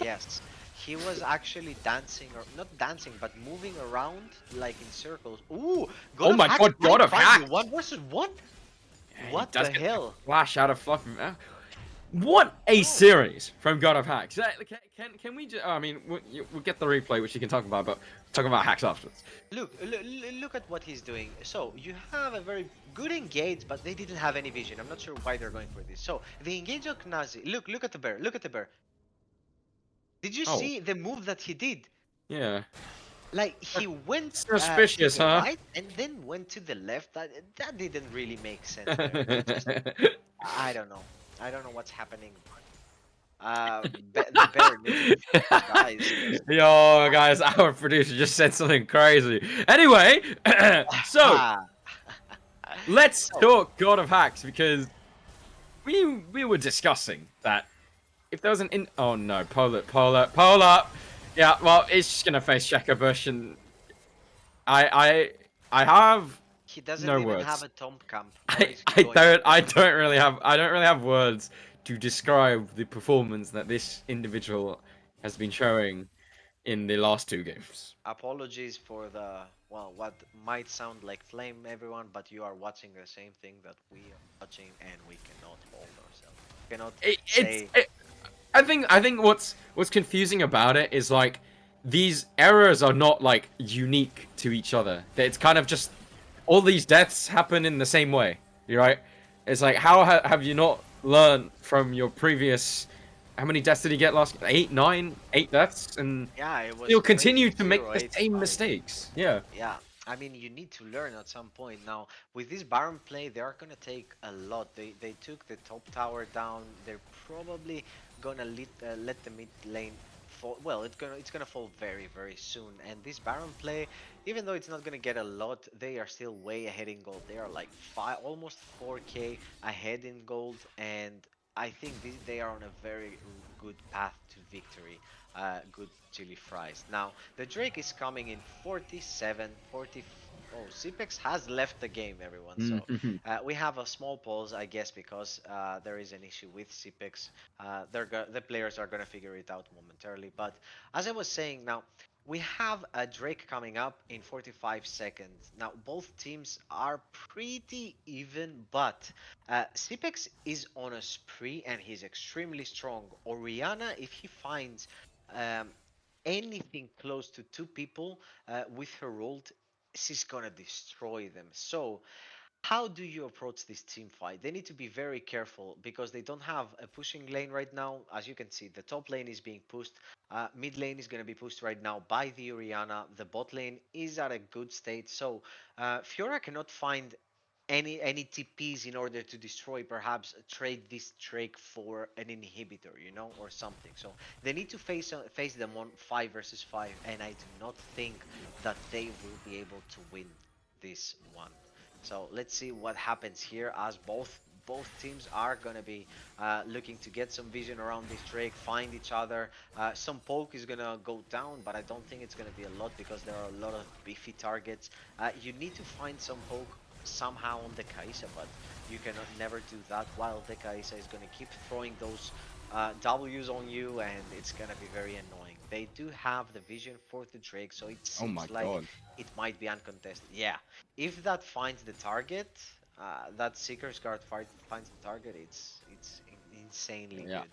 Speaker 6: Yes, he was actually dancing, or not dancing, but moving around like in circles. Ooh, God
Speaker 7: Oh
Speaker 6: of
Speaker 7: my
Speaker 6: Hacks
Speaker 7: God, God
Speaker 6: might
Speaker 7: of
Speaker 6: find
Speaker 7: Hacks!
Speaker 6: you 1 versus 1.
Speaker 7: Yeah,
Speaker 6: What
Speaker 7: he does
Speaker 6: the
Speaker 7: get
Speaker 6: hell?
Speaker 7: flash out of fluff. What a series from God of Hacks. Can we just, I mean, we'll get the replay, which you can talk about, but talk about Hacks afterwards.
Speaker 6: Look at what he's doing. So you have a very good engage, but they didn't have any vision. I'm not sure why they're going for this. So the engage on Knazi. Look at the bear. Look at the bear. Did you
Speaker 7: Oh,
Speaker 6: see the move that he did?
Speaker 7: yeah.
Speaker 6: Like, he went to
Speaker 7: Suspicious,
Speaker 6: the
Speaker 7: huh?
Speaker 6: right and then went to the left. That didn't really make sense there. It just, I don't know. I don't know what's happening. The bear needs to focus, guys. 'Cause
Speaker 7: Yo, guys, our producer just said something crazy. Anyway, so let's
Speaker 6: so
Speaker 7: talk God of Hacks, because we were discussing that if there was an oh no, pull up. Yeah, well, it's just gonna face Checker Bush, and I have
Speaker 6: he doesn't
Speaker 7: no
Speaker 6: even have
Speaker 7: words.
Speaker 6: a Tom Camp. What is going
Speaker 7: I don't really have words to describe the performance that this individual has been showing in the last two games.
Speaker 6: Apologies for the, well, what might sound like flame, everyone, but you are watching the same thing that we are watching, and we cannot hold ourselves. We cannot say.
Speaker 7: I think what's confusing about it is, like, these errors are not like unique to each other. It's kind of just all these deaths happen in the same way. You're right. It's like, how have you not learned from your previous? How many deaths did he get last? 8, 9, 8 deaths, and
Speaker 6: Yeah, it was
Speaker 7: you'll
Speaker 6: crazy.
Speaker 7: continue to make
Speaker 6: Zero
Speaker 7: the
Speaker 6: eight
Speaker 7: same
Speaker 6: five.
Speaker 7: mistakes. Yeah.
Speaker 6: Yeah, I mean, you need to learn at some point. Now, with this Baron play, they are gonna take a lot. They took the top tower down. They're probably gonna let the mid lane fall. Well, it's gonna fall very soon. And this Baron play, even though it's not gonna get a lot, they are still way ahead in gold. They are like almost 4K ahead in gold, and I think they are on a very good path to victory. Good chili fries. Now, the Drake is coming in 47, 40. Oh, Zipex has left the game, everyone. So
Speaker 7: Mhm.
Speaker 6: we have a small pause, I guess, because there is an issue with Zipex. The players are going to figure it out momentarily. But as I was saying, now we have a Drake coming up in 45 seconds. Now, both teams are pretty even, but Zipex is on a spree and he's extremely strong. Oriana, if he finds um, anything close to 2 people with her ult, she's gonna destroy them. So how do you approach this team fight? They need to be very careful because they don't have a pushing lane right now. As you can see, the top lane is being pushed. Mid lane is going to be pushed right now by the Orianna. The bot lane is at a good state. So Fiora cannot find any TPs in order to destroy, perhaps trade this Drake for an inhibitor, you know, or something. So they need to face them on 5 versus 5, and I do not think that they will be able to win this one. So let's see what happens here, as both teams are gonna be looking to get some vision around this Drake, find each other. Some poke is gonna go down, but I don't think it's gonna be a lot because there are a lot of beefy targets. You need to find some poke somehow on the Kai'Sa, but you cannot never do that while the Kai'Sa is gonna keep throwing those W's on you, and it's gonna be very annoying. They do have the vision for the Drake, so it
Speaker 7: Oh my
Speaker 6: seems like
Speaker 7: god.
Speaker 6: it might be uncontested. Yeah, if that finds the target, that Seeker's Guard finds the target, it's insanely
Speaker 7: Yeah.
Speaker 6: good.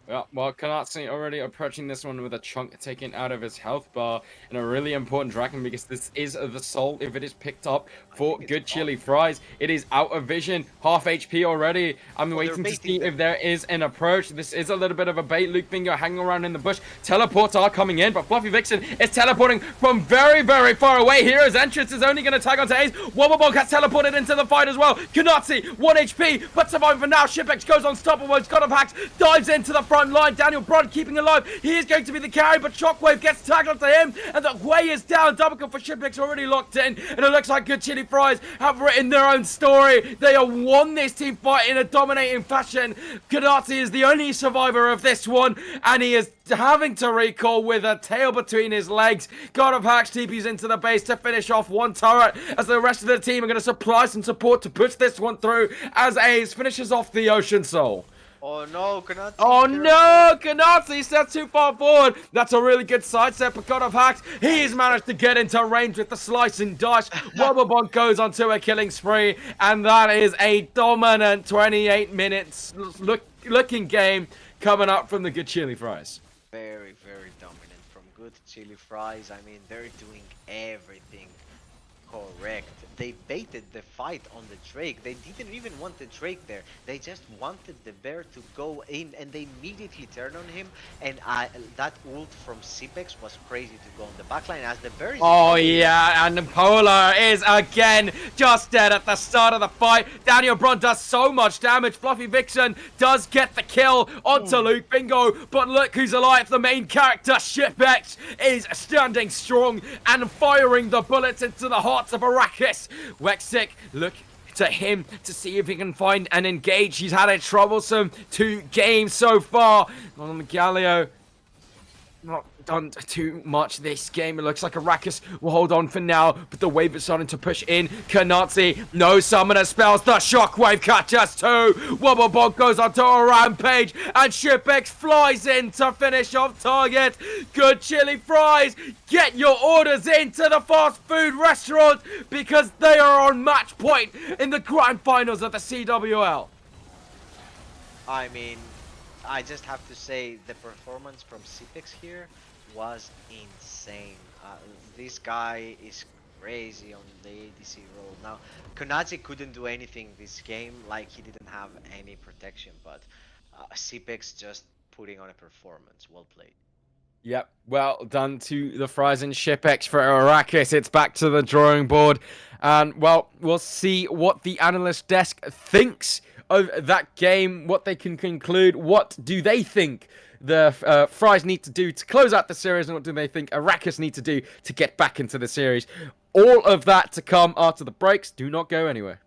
Speaker 7: Yeah, well, Kanatsu already approaching this one with a chunk taken out of his health bar, and a really important dragon because this is the soul. If it is picked up for good chili fries, it is out of vision, half HP already. I'm waiting to see if there is an approach. This is a little bit of a bait. Luke Bingo hanging around in the bush. Teleports are coming in, but Fluffy Vixen is teleporting from very, very far away. Hero's entrance is only going to tag onto Ace. Wobblebog has teleported into the fight as well. Kanatsu, 1 HP, but surviving for now. Shipex goes unstoppable. He's got a hacks, dives into the front line. Daniel Brod keeping alive. He is going to be the carry, but Shockwave gets tagged onto him, and the way is down. Double kill for Shipex already locked in, and it looks like Good Chili Fries have written their own story. They have won this team fight in a dominating fashion. Kanatsu is the only survivor of this one, and he is having to recall with a tail between his legs. God of Hacks TPs into the base to finish off one turret, as the rest of the team are going to supply some support to push this one through, as Ace finishes off the Ocean Soul.
Speaker 6: Oh no, Kanatsu!
Speaker 7: Oh no, Kanatsu steps too far forward. That's a really good sidestep for God of Hacks. He's managed to get into range with the slicing dice. Wobblebomb goes onto a killing spree, and that is a dominant 28 minutes looking game coming up from the Good Chili Fries.
Speaker 6: Very, very dominant from Good Chili Fries. I mean, they're doing everything correct. They baited the fight on the Drake. They didn't even want the Drake there. They just wanted the bear to go in, and they immediately turned on him. And that ult from Cipex was crazy to go on the backline as the bear is...
Speaker 7: Oh yeah, and Polar is again just dead at the start of the fight. Daniel Brun does so much damage. Fluffy Vixen does get the kill onto Luke Bingo, but look who's alive. The main character, Shipex, is standing strong and firing the bullets into the hearts of Arrakis. Wexic, look to him to see if he can find and engage. He's had a troublesome 2 games so far. On the Galio, not done too much this game. It looks like Arrakis will hold on for now, but the wave is starting to push in. Kanatsu, no summoner spells. The shockwave catches 2. Wobblebog goes onto a rampage, and Shipex flies in to finish off target. Good Chili Fries, get your orders into the fast food restaurant because they are on match point in the grand finals of the CWL.
Speaker 6: I mean, I just have to say the performance from Cipex here was insane. This guy is crazy on the ADC role. Now, Konazi couldn't do anything this game, like he didn't have any protection, but Cipex just putting on a performance. Well played.
Speaker 7: Yep, well done to the Fries and Shipex for Arrakis. It's back to the drawing board. And, well, we'll see what the analyst desk thinks of that game, what they can conclude. What do they think the Fries need to do to close out the series, and what do they think Arrakis need to do to get back into the series? All of that to come after the breaks. Do not go anywhere.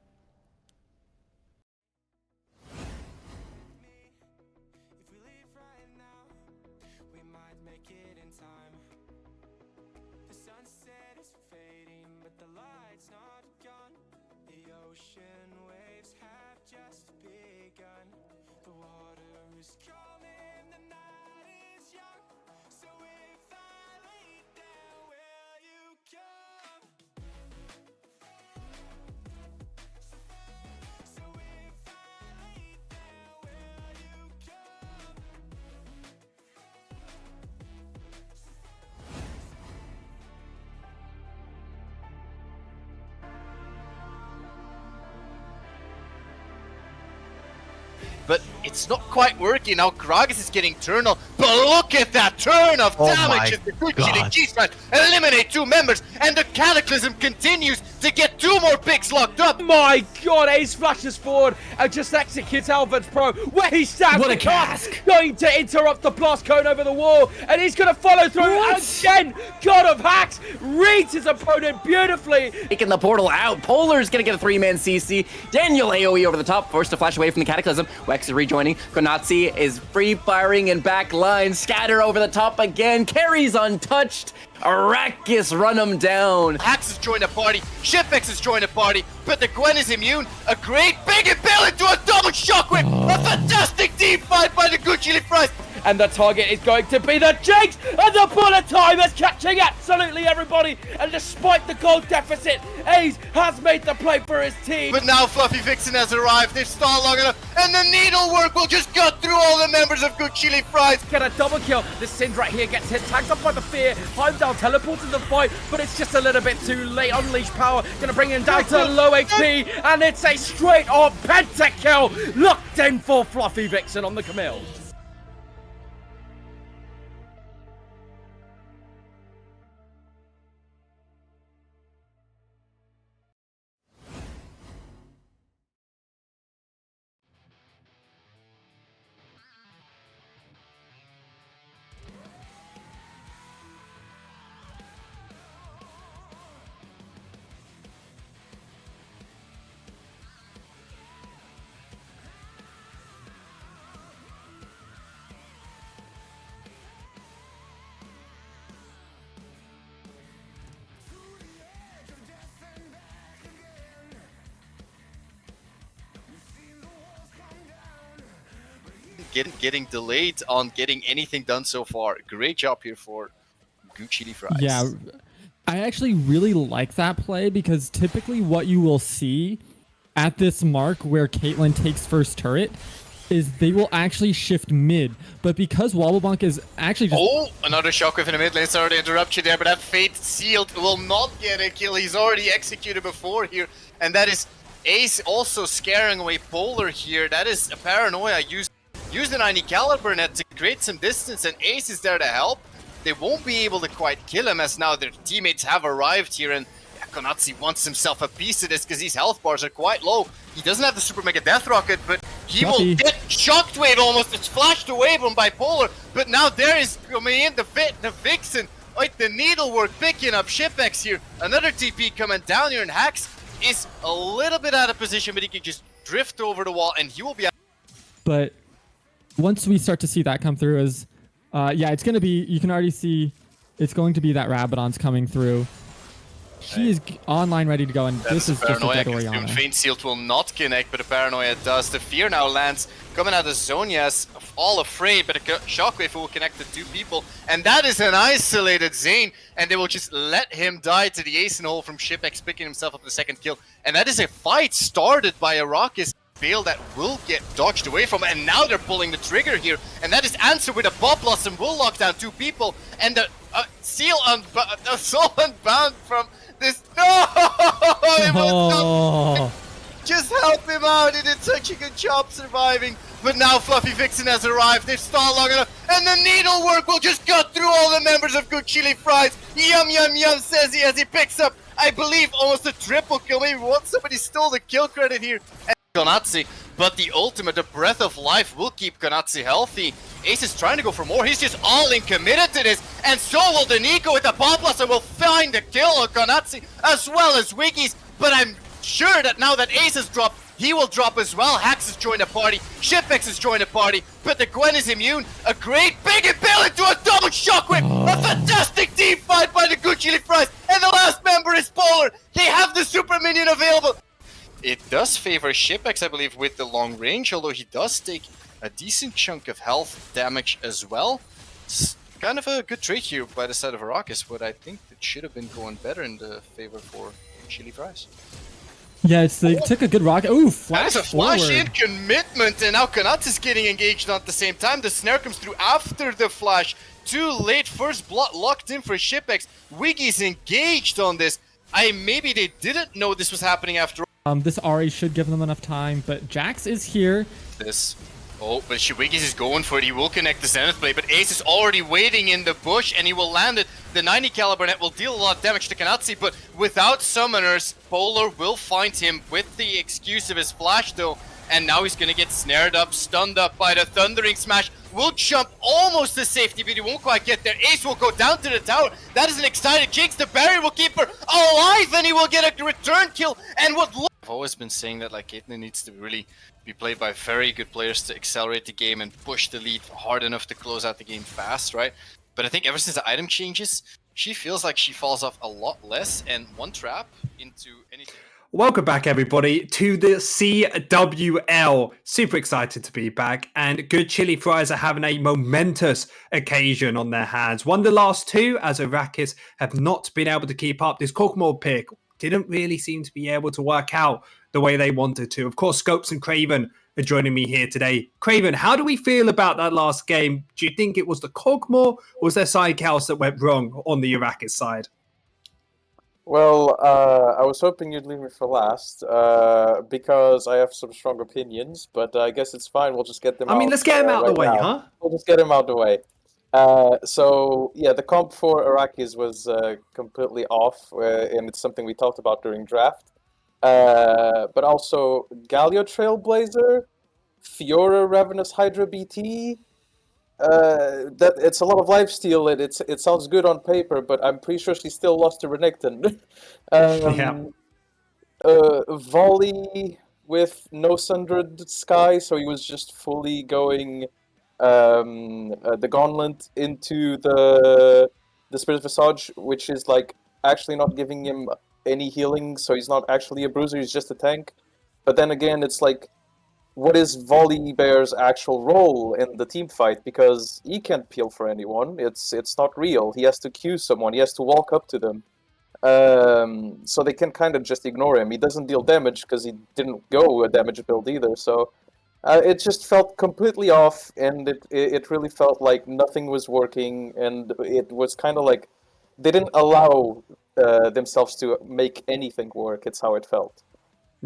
Speaker 1: but it's not quite working. Now Gragas is getting Eternal, but look at that turn of damage as the good chilling G-Strike eliminate 2 members, and the Cataclysm continues to get 2 more picks locked up.
Speaker 2: My god, Ace flashes forward and just executes Alvin's Pro, where he stands.
Speaker 3: What a cask!
Speaker 2: Going to interrupt the blast cone over the wall, and he's going to follow through again. God of Hacks reads his opponent beautifully.
Speaker 3: Taking the portal out. Polar's gonna get a 3-man CC. Daniel AoE over the top, forced to flash away from the Cataclysm. Wex is rejoining. Konatsi is free firing in back line. Scatter over the top again. Carries untouched. Arrakis run him down.
Speaker 1: Hacks has joined the party, Shipex has joined the party, but the Gwen is immune. A great big impale into a double shockwave. A fantastic team fight by the good chili fries.
Speaker 2: And the target is going to be the Jinx, and the bullet time is catching absolutely everybody. And despite the gold deficit, Ace has made the play for his team.
Speaker 1: But now Fluffy Vixen has arrived. They've stalled long enough, and the needlework will just cut through all the members of Good Chili Fries.
Speaker 2: Get a double kill. The Sind right here gets hit, tagged up by the fear. Heimdall teleports in the fight, but it's just a little bit too late. Unleash power, gonna bring him down to low HP, and it's a straight on pentakill. Locked in for Fluffy Vixen on the Camille.
Speaker 1: Getting delayed on getting anything done so far. Great job here for Good Chili Fries.
Speaker 12: Yeah, I actually really like that play because typically what you will see at this mark where Caitlyn takes first turret is they will actually shift mid, but because Wobblebunk is actually just...
Speaker 1: Oh, another shockwave in the mid lane. Sorry to interrupt you there, but that Fate Sealed will not get a kill. He's already executed before here, and that is Ace also scaring away Polar here. That is a paranoia. Use the 90 caliber net to create some distance, and Ace is there to help. They won't be able to quite kill him as now their teammates have arrived here, and Konatsi wants himself a piece of this because his health bars are quite low. He doesn't have the Super Mega Death Rocket, but he will get Shockwave almost. It's flashed away from Bipolar, but now there is coming in the Vixen. Like the needlework picking up Shipex here. Another TP coming down here, and Hax is a little bit out of position, but he can just drift over the wall, and he will be out.
Speaker 12: But once we start to see that come through is, yeah, it's going to be, you can already see it's going to be that Rabadon's coming through. She is online, ready to go, and this is just a dead Orianna.
Speaker 1: Faint Sealed will not connect, but the Paranoia does. The Fear now lands, coming out of Zonia's all afraid, but a Shockwave will connect the 2 people, and that is an isolated Zane, and they will just let him die to the ace in hole from Shipex, picking himself up the second kill. And that is a fight started by Arrakis fail that will get dodged away from, and now they're pulling the trigger here, and that is answered with a Bob Blossom will lock down 2 people, and the Soul Unbound from this. No! It will just help him out. He did such a good job surviving. But now Fluffy Vixen has arrived. They've stalled long enough, and the needlework will just cut through all the members of Good Chili Fries. Yum yum yum, says he as he picks up, I believe, almost a triple kill. Maybe somebody stole the kill credit here. And Konatsi, but the ultimate, the Breath of Life, will keep Konatsi healthy. Ace is trying to go for more. He's just all in committed to this, and so will the Nico with the Bomb Blast, and will find the kill on Konatsi as well as Wiggies. But I'm sure that now that Ace has dropped, he will drop as well. Hax has joined the party, Shipex has joined the party, but the Gwen is immune. A great big impale into a double shockwave. A fantastic team fight by the Good Chili Fries, and the last member is Polar. They have the super minion available. It does favor Shipex, I believe, with the long range, although he does take a decent chunk of health damage as well. It's kind of a good trade here by the side of Arrakis, but I think it should have been going better in the favor for Chili Fries.
Speaker 12: Yeah, they took a good rocket. Ooh, flash
Speaker 1: that is a flash-in commitment, and now Kanats is getting engaged on at the same time. The snare comes through after the flash. Too late, first blood locked in for Shipex. Wiggy's engaged on this. Maybe they didn't know this was happening after all.
Speaker 12: This Ari should give them enough time, but Jax is here.
Speaker 1: This. Oh, but Shiwigis is going for it. He will connect the Zenith Blade, but Ace is already waiting in the bush, and he will land it. The 90 caliber net will deal a lot of damage to Kanatsi, but without summoners, Polar will find him with the excuse of his flash, though. And now he's gonna get snared up, stunned up by the Thundering Smash. Will jump almost to safety, but he won't quite get there. Ace will go down to the tower. That is an excited Jinx. The barrier will keep her alive, and he will get a return kill. And what? I've always been saying that like Caitlyn needs to really be played by very good players to accelerate the game and push the lead hard enough to close out the game fast, right? But I think ever since the item changes, she feels like she falls off a lot less, and one trap into anything.
Speaker 4: Welcome back, everybody, to the CWL. Super excited to be back, and Good Chili Fries are having a momentous occasion on their hands. Won the last two, as Arrakis have not been able to keep up. This Korkmore pick didn't really seem to be able to work out the way they wanted to. Of course, Scopes and Craven are joining me here today. Craven, how do we feel about that last game? Do you think it was the Korkmore, or was there something else that went wrong on the Arrakis side?
Speaker 11: Well, I was hoping you'd leave me for last, because I have some strong opinions, but I guess it's fine. We'll just get them out.
Speaker 4: I mean, let's get them out of the way,
Speaker 11: now.
Speaker 4: huh?
Speaker 11: We'll just get them out of the way. So, yeah, the comp for Arrakis was completely off, and it's something we talked about during draft. But also, Galio Trailblazer, Fiora Ravenous Hydra BT, that it's a lot of lifesteal. It sounds good on paper, but I'm pretty sure she still lost to Renekton. Volley with no Sundered Sky, so he was just fully going the Gauntlet into the Spirit Visage, which is like actually not giving him any healing, so he's not actually a bruiser, he's just a tank. But then again, it's like, what is Volibear's actual role in the team fight? Because he can't peel for anyone. It's not real. He has to Q someone. He has to walk up to them. So they can kind of just ignore him. He doesn't deal damage because he didn't go a damage build either. So it just felt completely off, and it really felt like nothing was working, and it was kind of like they didn't allow themselves to make anything work. It's how it felt.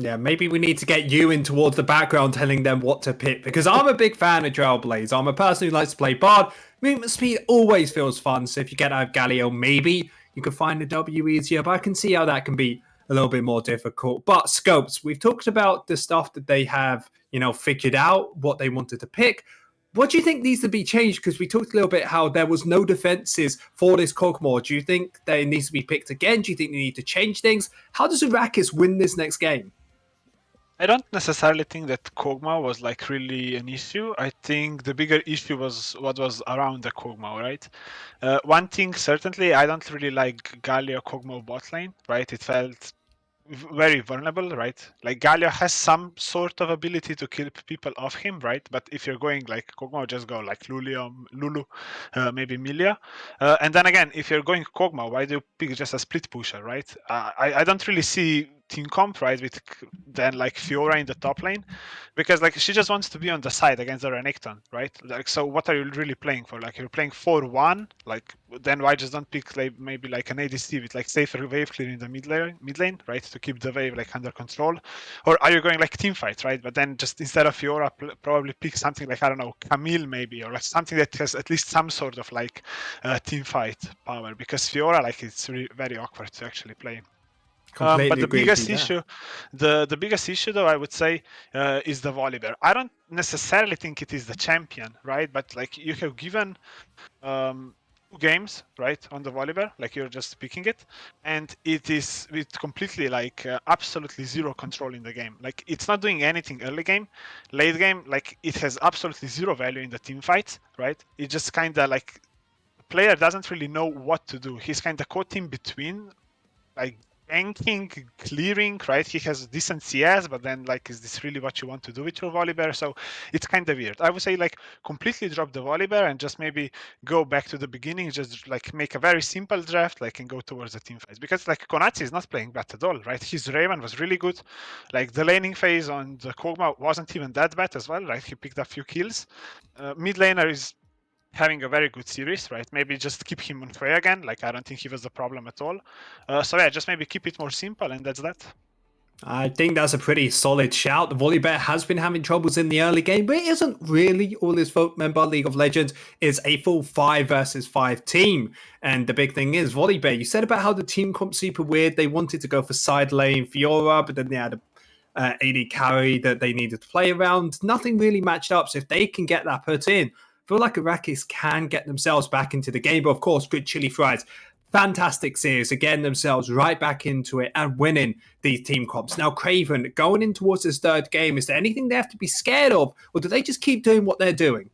Speaker 4: Yeah, maybe we need to get you in towards the background telling them what to pick, because I'm a big fan of Trailblazer. I'm a person who likes to play Bard. Movement speed always feels fun, so if you get out of Galio, maybe you can find the W easier, but I can see how that can be a little bit more difficult. But Scopes, we've talked about the stuff that they have, figured out, what they wanted to pick. What do you think needs to be changed? Because we talked a little bit how there was no defenses for this Korkmore. Do you think they needs to be picked again? Do you think they need to change things? How does Arrakis win this next game?
Speaker 5: I don't necessarily think that Kog'Maw was like really an issue. I think the bigger issue was what was around the Kog'Maw, right? One thing certainly, I don't really like Galio Kog'Maw bot lane, right? It felt very vulnerable, right? Like Galio has some sort of ability to kill people off him, right? But if you're going like Kog'Maw, just go like Lulu, maybe Milia. And then again, if you're going Kog'Maw, why do you pick just a split pusher, right? I don't really see team comp, right, with then like Fiora in the top lane, because like she just wants to be on the side against the Renekton, right? Like, so what are you really playing for? Like you're playing 4-1, like then why just don't pick like maybe like an ADC with like safer wave clear in the mid lane, right, to keep the wave like under control? Or are you going like team fight, right? But then just instead of Fiora, probably pick something like, I don't know, Camille maybe, or like something that has at least some sort of like team fight power, because Fiora, like, it's really very awkward to actually play. But the biggest issue, the biggest issue, though, I would say, is the Volibear. I don't necessarily think it is the champion, right? But like you have given 2 games, right, on the Volibear, like you're just picking it, and it is with completely like absolutely zero control in the game. Like it's not doing anything early game, late game, like it has absolutely zero value in the team fights, right? It just kind of like the player doesn't really know what to do. He's kind of caught in between, like tanking, clearing, right? He has decent CS, but then like, is this really what you want to do with your Volibear? So it's kind of weird. I would say like completely drop the Volibear and just maybe go back to the beginning, just like make a very simple draft, like, and go towards the team fights. Because like Konatsi is not playing bad at all, right? His Raven was really good. Like the laning phase on the Kog'Maw wasn't even that bad as well, right? He picked up a few kills. Mid laner is having a very good series, right? Maybe just keep him on Frey again. Like, I don't think he was the problem at all. So yeah, just maybe keep it more simple, and that's that.
Speaker 4: I think that's a pretty solid shout. The Volibear has been having troubles in the early game, but it isn't really all his fault. Remember, League of Legends is a full 5 versus 5 team. And the big thing is, Volibear, you said about how the team comp super weird. They wanted to go for side lane Fiora, but then they had a AD carry that they needed to play around. Nothing really matched up. So if they can get that put in, I feel like Arrakis can get themselves back into the game. But of course, good Chili Fries. Fantastic series, again themselves right back into it and winning these team comps. Now, Craven, going in towards this third game, is there anything they have to be scared of, or do they just keep doing what they're doing?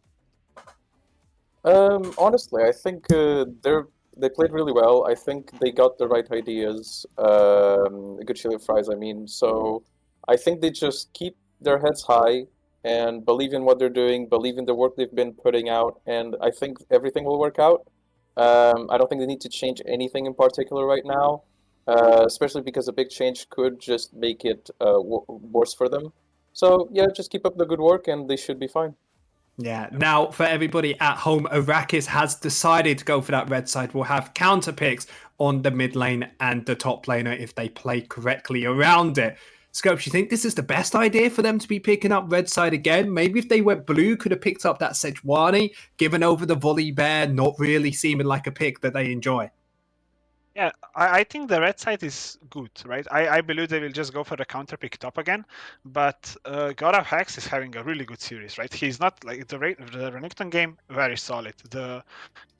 Speaker 11: Honestly, I think they played really well. I think they got the right ideas. Good chili fries, I mean. So I think they just keep their heads high and believe in what they're doing, believe in the work they've been putting out, and I think everything will work out. I don't think they need to change anything in particular right now, especially because a big change could just make it worse for them. So yeah, just keep up the good work and they should be fine.
Speaker 4: Yeah, now for everybody at home, Arrakis has decided to go for that red side. We'll have counter picks on the mid lane and the top laner if they play correctly around it. Scopes, you think this is the best idea for them to be picking up red side again? Maybe if they went blue, could have picked up that Sejuani, given over the Volibear, not really seeming like a pick that they enjoy.
Speaker 5: Yeah, I think the red side is good, right? I believe they will just go for the counter pick top again, but God of Hex is having a really good series, right? He's not like the Renekton game, very solid. The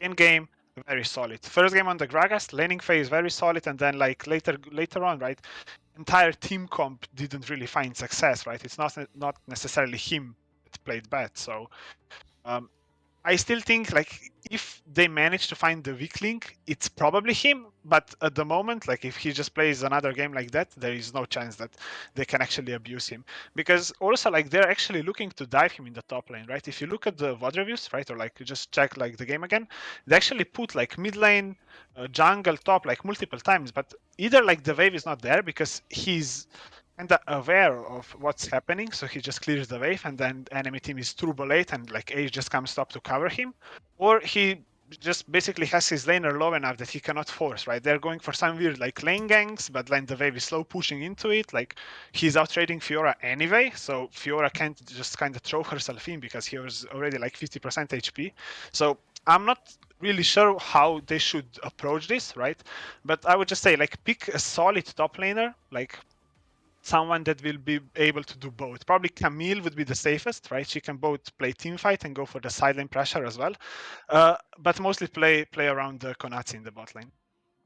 Speaker 5: end game, very solid. First game on the Gragas, laning phase, very solid, and then like later on, right? Entire team comp didn't really find success, right? It's not necessarily him that played bad, so I still think like if they manage to find the weak link, it's probably him. But at the moment, like if he just plays another game like that, there is no chance that they can actually abuse him. Because also like they're actually looking to dive him in the top lane, right? If you look at the VOD reviews, right, or like just check like the game again, they actually put like mid lane, jungle, top like multiple times. But either like the wave is not there because he's kind of aware of what's happening, so he just clears the wave, and then enemy team is turbo late, and like Age just comes up to cover him, or he just basically has his laner low enough that he cannot force, right? They're going for some weird like lane ganks, but then the wave is slow pushing into it. Like he's out trading Fiora anyway, so Fiora can't just kind of throw herself in because he was already like 50% HP. So I'm not really sure how they should approach this, right? But I would just say like pick a solid top laner, like someone that will be able to do both. Probably Camille would be the safest, right? She can both play team fight and go for the side lane pressure as well, but mostly play around the Konatsu in the bot lane.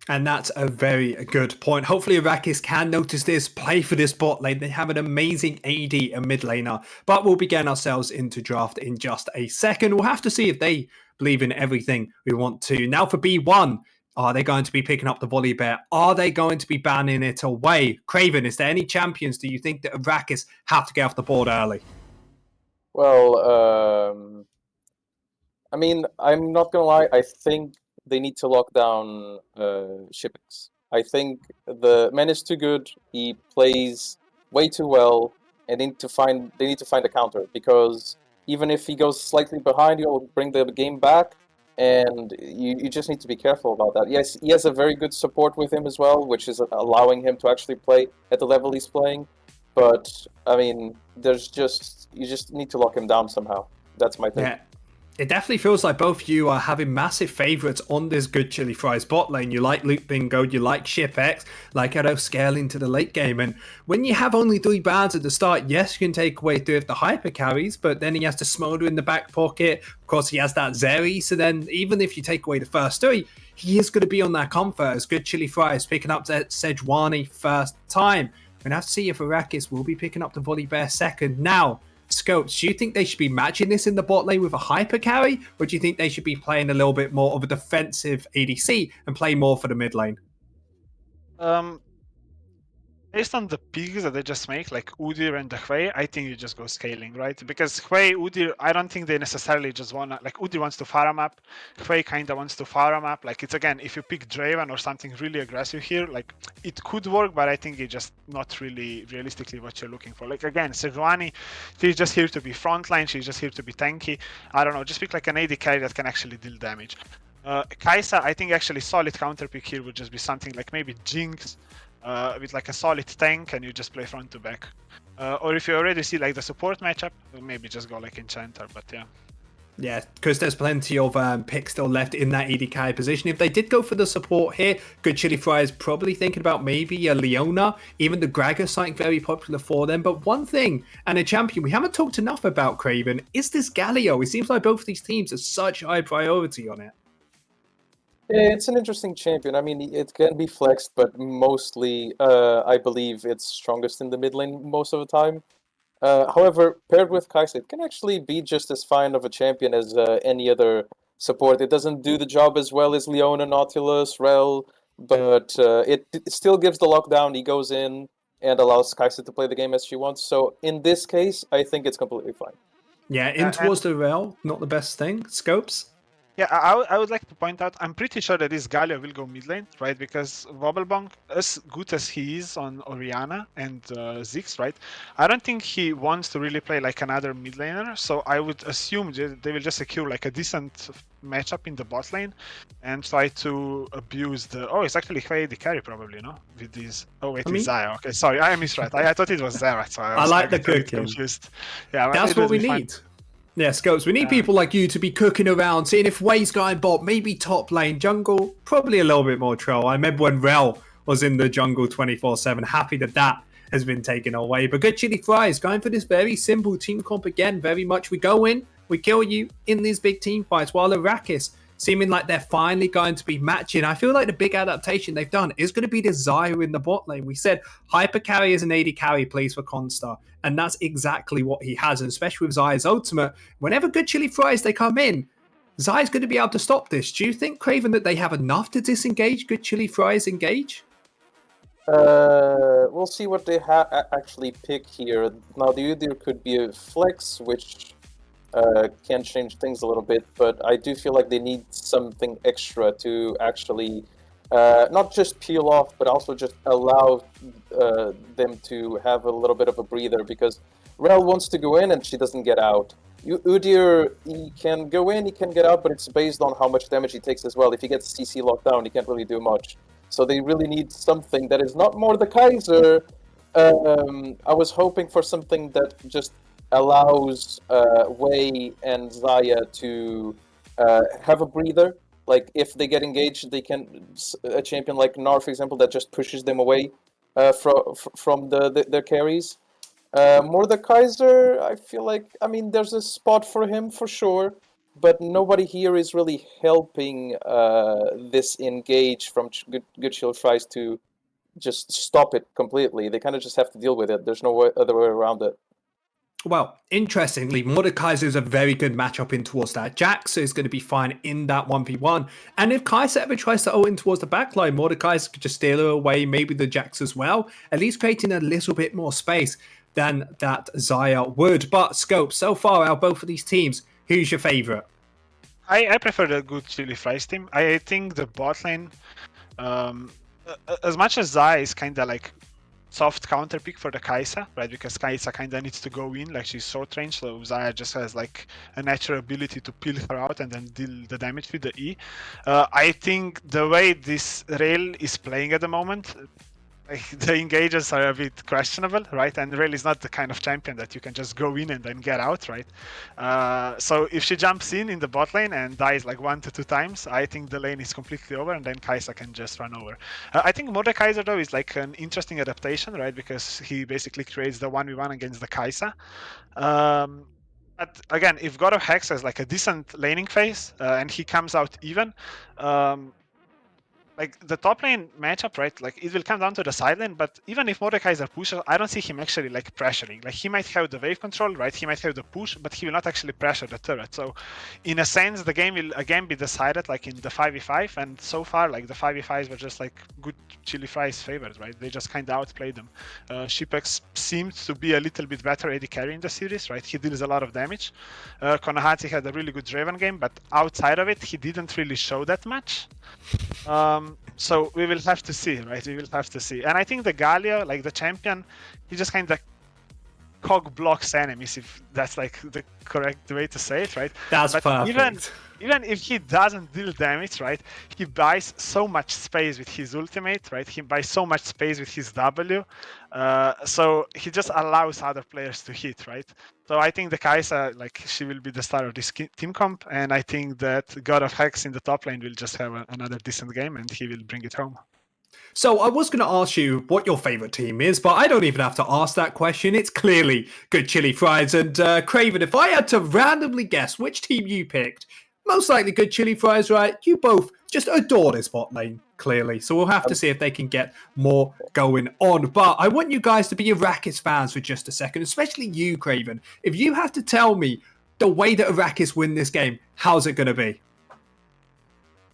Speaker 4: And that's a very good point. Hopefully Arrakis can notice this, play for this bot lane. They have an amazing AD and mid laner, but we'll be getting ourselves into draft in just a second. We'll have to see if they believe in everything we want to. Now for B1, are they going to be picking up the Volibear? Are they going to be banning it away? Craven, is there any champions do you think that Arrakis have to get off the board early?
Speaker 11: Well, I mean, I'm not gonna lie, I think they need to lock down Shipix. I think the man is too good, he plays way too well, and they need to find a counter, because even if he goes slightly behind, he'll bring the game back, and you just need to be careful about that. Yes, he has a very good support with him as well, which is allowing him to actually play at the level he's playing. But I mean, you just need to lock him down somehow. That's my thing.
Speaker 4: Yeah. It definitely feels like both of you are having massive favourites on this good Chili Fries bot lane. You like Luke Bingo, you like ShipX, like Edo scale into the late game. And when you have only 3 bans at the start, yes, you can take away 3 of the hyper carries, but then he has to Smolder in the back pocket. Of course, he has that Zeri. So then even if you take away the first 3, he is going to be on that comfort as good Chili Fries picking up that Sejuani first time. We're going to have to see if Arrakis will be picking up the Volibear second. Now, Scopes, do you think they should be matching this in the bot lane with a hyper carry, or do you think they should be playing a little bit more of a defensive ADC and play more for the mid lane?
Speaker 5: Based on the picks that they just make, like Udyr and the Hwei, I think you just go scaling, right? Because Hwei, Udyr, I don't think they necessarily just wanna, like Udyr wants to farm up, Hwei kinda wants to farm up. Like it's again, if you pick Draven or something really aggressive here, like it could work, but I think it's just not really realistically what you're looking for. Like again, Sejuani, she's just here to be frontline, she's just here to be tanky. I don't know, just pick like an AD carry that can actually deal damage. Kai'Sa, I think actually solid counter pick here would just be something like maybe Jinx, with like a solid tank, and you just play front to back. Or if you already see like the support matchup, maybe just go like Enchanter. But yeah.
Speaker 4: Yeah, because there's plenty of picks still left in that AD carry position. If they did go for the support here, Good Chili Fries probably thinking about maybe a Leona. Even the Gragas something very popular for them. But one thing, and a champion we haven't talked enough about, Craven, is this Galio. It seems like both of these teams have such high priority on it.
Speaker 11: Yeah, it's an interesting champion. I mean, it can be flexed, but mostly, I believe it's strongest in the mid lane most of the time. However, paired with Kai'Sa, it can actually be just as fine of a champion as any other support. It doesn't do the job as well as Leona, Nautilus, Rel, but it still gives the lockdown. He goes in and allows Kai'Sa to play the game as she wants. So in this case, I think it's completely fine.
Speaker 4: Yeah, in towards the rail, not the best thing. Scopes?
Speaker 5: Yeah, I would like to point out, I'm pretty sure that this Galio will go mid lane, right? Because Wobblebonk, as good as he is on Orianna and Ziggs, right? I don't think he wants to really play like another mid laner, so I would assume they will just secure like a decent matchup in the bot lane and try to abuse the... Oh, it's actually Hwei carry probably, no? With these... Oh wait, it's Zaya. Okay, sorry, I misread. I thought it was Zara, so I was
Speaker 4: like the
Speaker 5: totally
Speaker 4: cooking.
Speaker 5: confused. Yeah,
Speaker 4: that's what we need. Yeah, Scopes, we need people like you to be cooking around, seeing if Way's going bot, maybe top lane, jungle, probably a little bit more troll. I remember when Rel was in the jungle 24/7, happy that has been taken away. But Good Chili Fries going for this very simple team comp again, very much we go in, we kill you in these big team fights, while Arrakis seeming like they're finally going to be matching. I feel like the big adaptation they've done is going to be the Xayah in the bot lane. We said hyper carry is an AD carry plays for Constar, and that's exactly what he has, and especially with Xayah's ultimate, whenever Good Chili Fries they come in, Xayah's going to be able to stop this. Do you think, Craven, that they have enough to disengage Good Chili Fries engage?
Speaker 11: We'll see what they actually pick here. Now, the Udyr could be a flex, which can change things a little bit, but I do feel like they need something extra to actually not just peel off, but also just allow them to have a little bit of a breather, because Rel wants to go in and she doesn't get out. Udyr, he can go in, he can get out, but it's based on how much damage he takes as well. If he gets CC locked down, he can't really do much. So they really need something that is not more the Kai'Sa. I was hoping for something that just allows Wei and Xayah to have a breather. Like, if they get engaged, they can... A champion like Gnar, for example, that just pushes them away from their carries. Mordekaiser, I feel like... I mean, there's a spot for him, for sure. But nobody here is really helping this engage from Good Chili Fries to just stop it completely. They kind of just have to deal with it. There's no other way around it.
Speaker 4: Well, interestingly, Mordekaiser is a very good matchup in towards that. Jax is going to be fine in that 1v1. And if Kai'Sa ever tries to ult in towards the backline, Mordekaiser could just steal her away, maybe the Jax as well, at least creating a little bit more space than that Xayah would. But Scope, so far out both of these teams, who's your favorite?
Speaker 5: I prefer the Good Chili Fries team. I think the bot lane, as much as Xayah is kind of like soft counter pick for the Kai'Sa, right? Because Kai'Sa kind of needs to go in, like she's short range, so Xayah just has like a natural ability to peel her out and then deal the damage with the E. I think the way this rail is playing at the moment, like, the engages are a bit questionable, right? And Rail is not the kind of champion that you can just go in and then get out, right? So if she jumps in the bot lane and dies like 1 to 2 times, I think the lane is completely over, and then Kai'Sa can just run over. I think Mordekaiser, though, is like an interesting adaptation, right? Because he basically creates the 1v1 against the Kai'Sa. But again, if God of Hex has like a decent laning phase and he comes out even, like the top lane matchup, right? Like it will come down to the side lane, but even if Mordekaiser pushes, I don't see him actually like pressuring. Like he might have the wave control, right? He might have the push, but he will not actually pressure the turret. So in a sense, the game will again be decided like in the 5v5, and so far like the 5v5s were just like Good Chili Fries favorites, right? They just kind of outplayed them. Shipex seemed to be a little bit better AD carry in the series, right? He deals a lot of damage. Konohati had a really good Draven game, but outside of it, he didn't really show that much. So we will have to see, right? We will have to see. And I think the Galio, like the champion, he just kind of cog blocks enemies, if that's like the correct way to say it, right?
Speaker 4: That's
Speaker 5: But
Speaker 4: perfect.
Speaker 5: even if he doesn't deal damage, right, he buys so much space with his ultimate, right? He buys so much space with his W, so he just allows other players to hit, right? So I think the Kai'Sa, like, she will be the star of this team comp, and I think that God of Hex in the top lane will just have another decent game, and he will bring it home.
Speaker 4: So I was going to ask you what your favorite team is, but I don't even have to ask that question. It's clearly Good Chili Fries. And Craven, if I had to randomly guess which team you picked, most likely Good Chili Fries, right? You both just adore this bot lane, clearly. So we'll have to see if they can get more going on. But I want you guys to be Arrakis fans for just a second, especially you, Craven. If you have to tell me the way that Arrakis win this game, how's it going to be?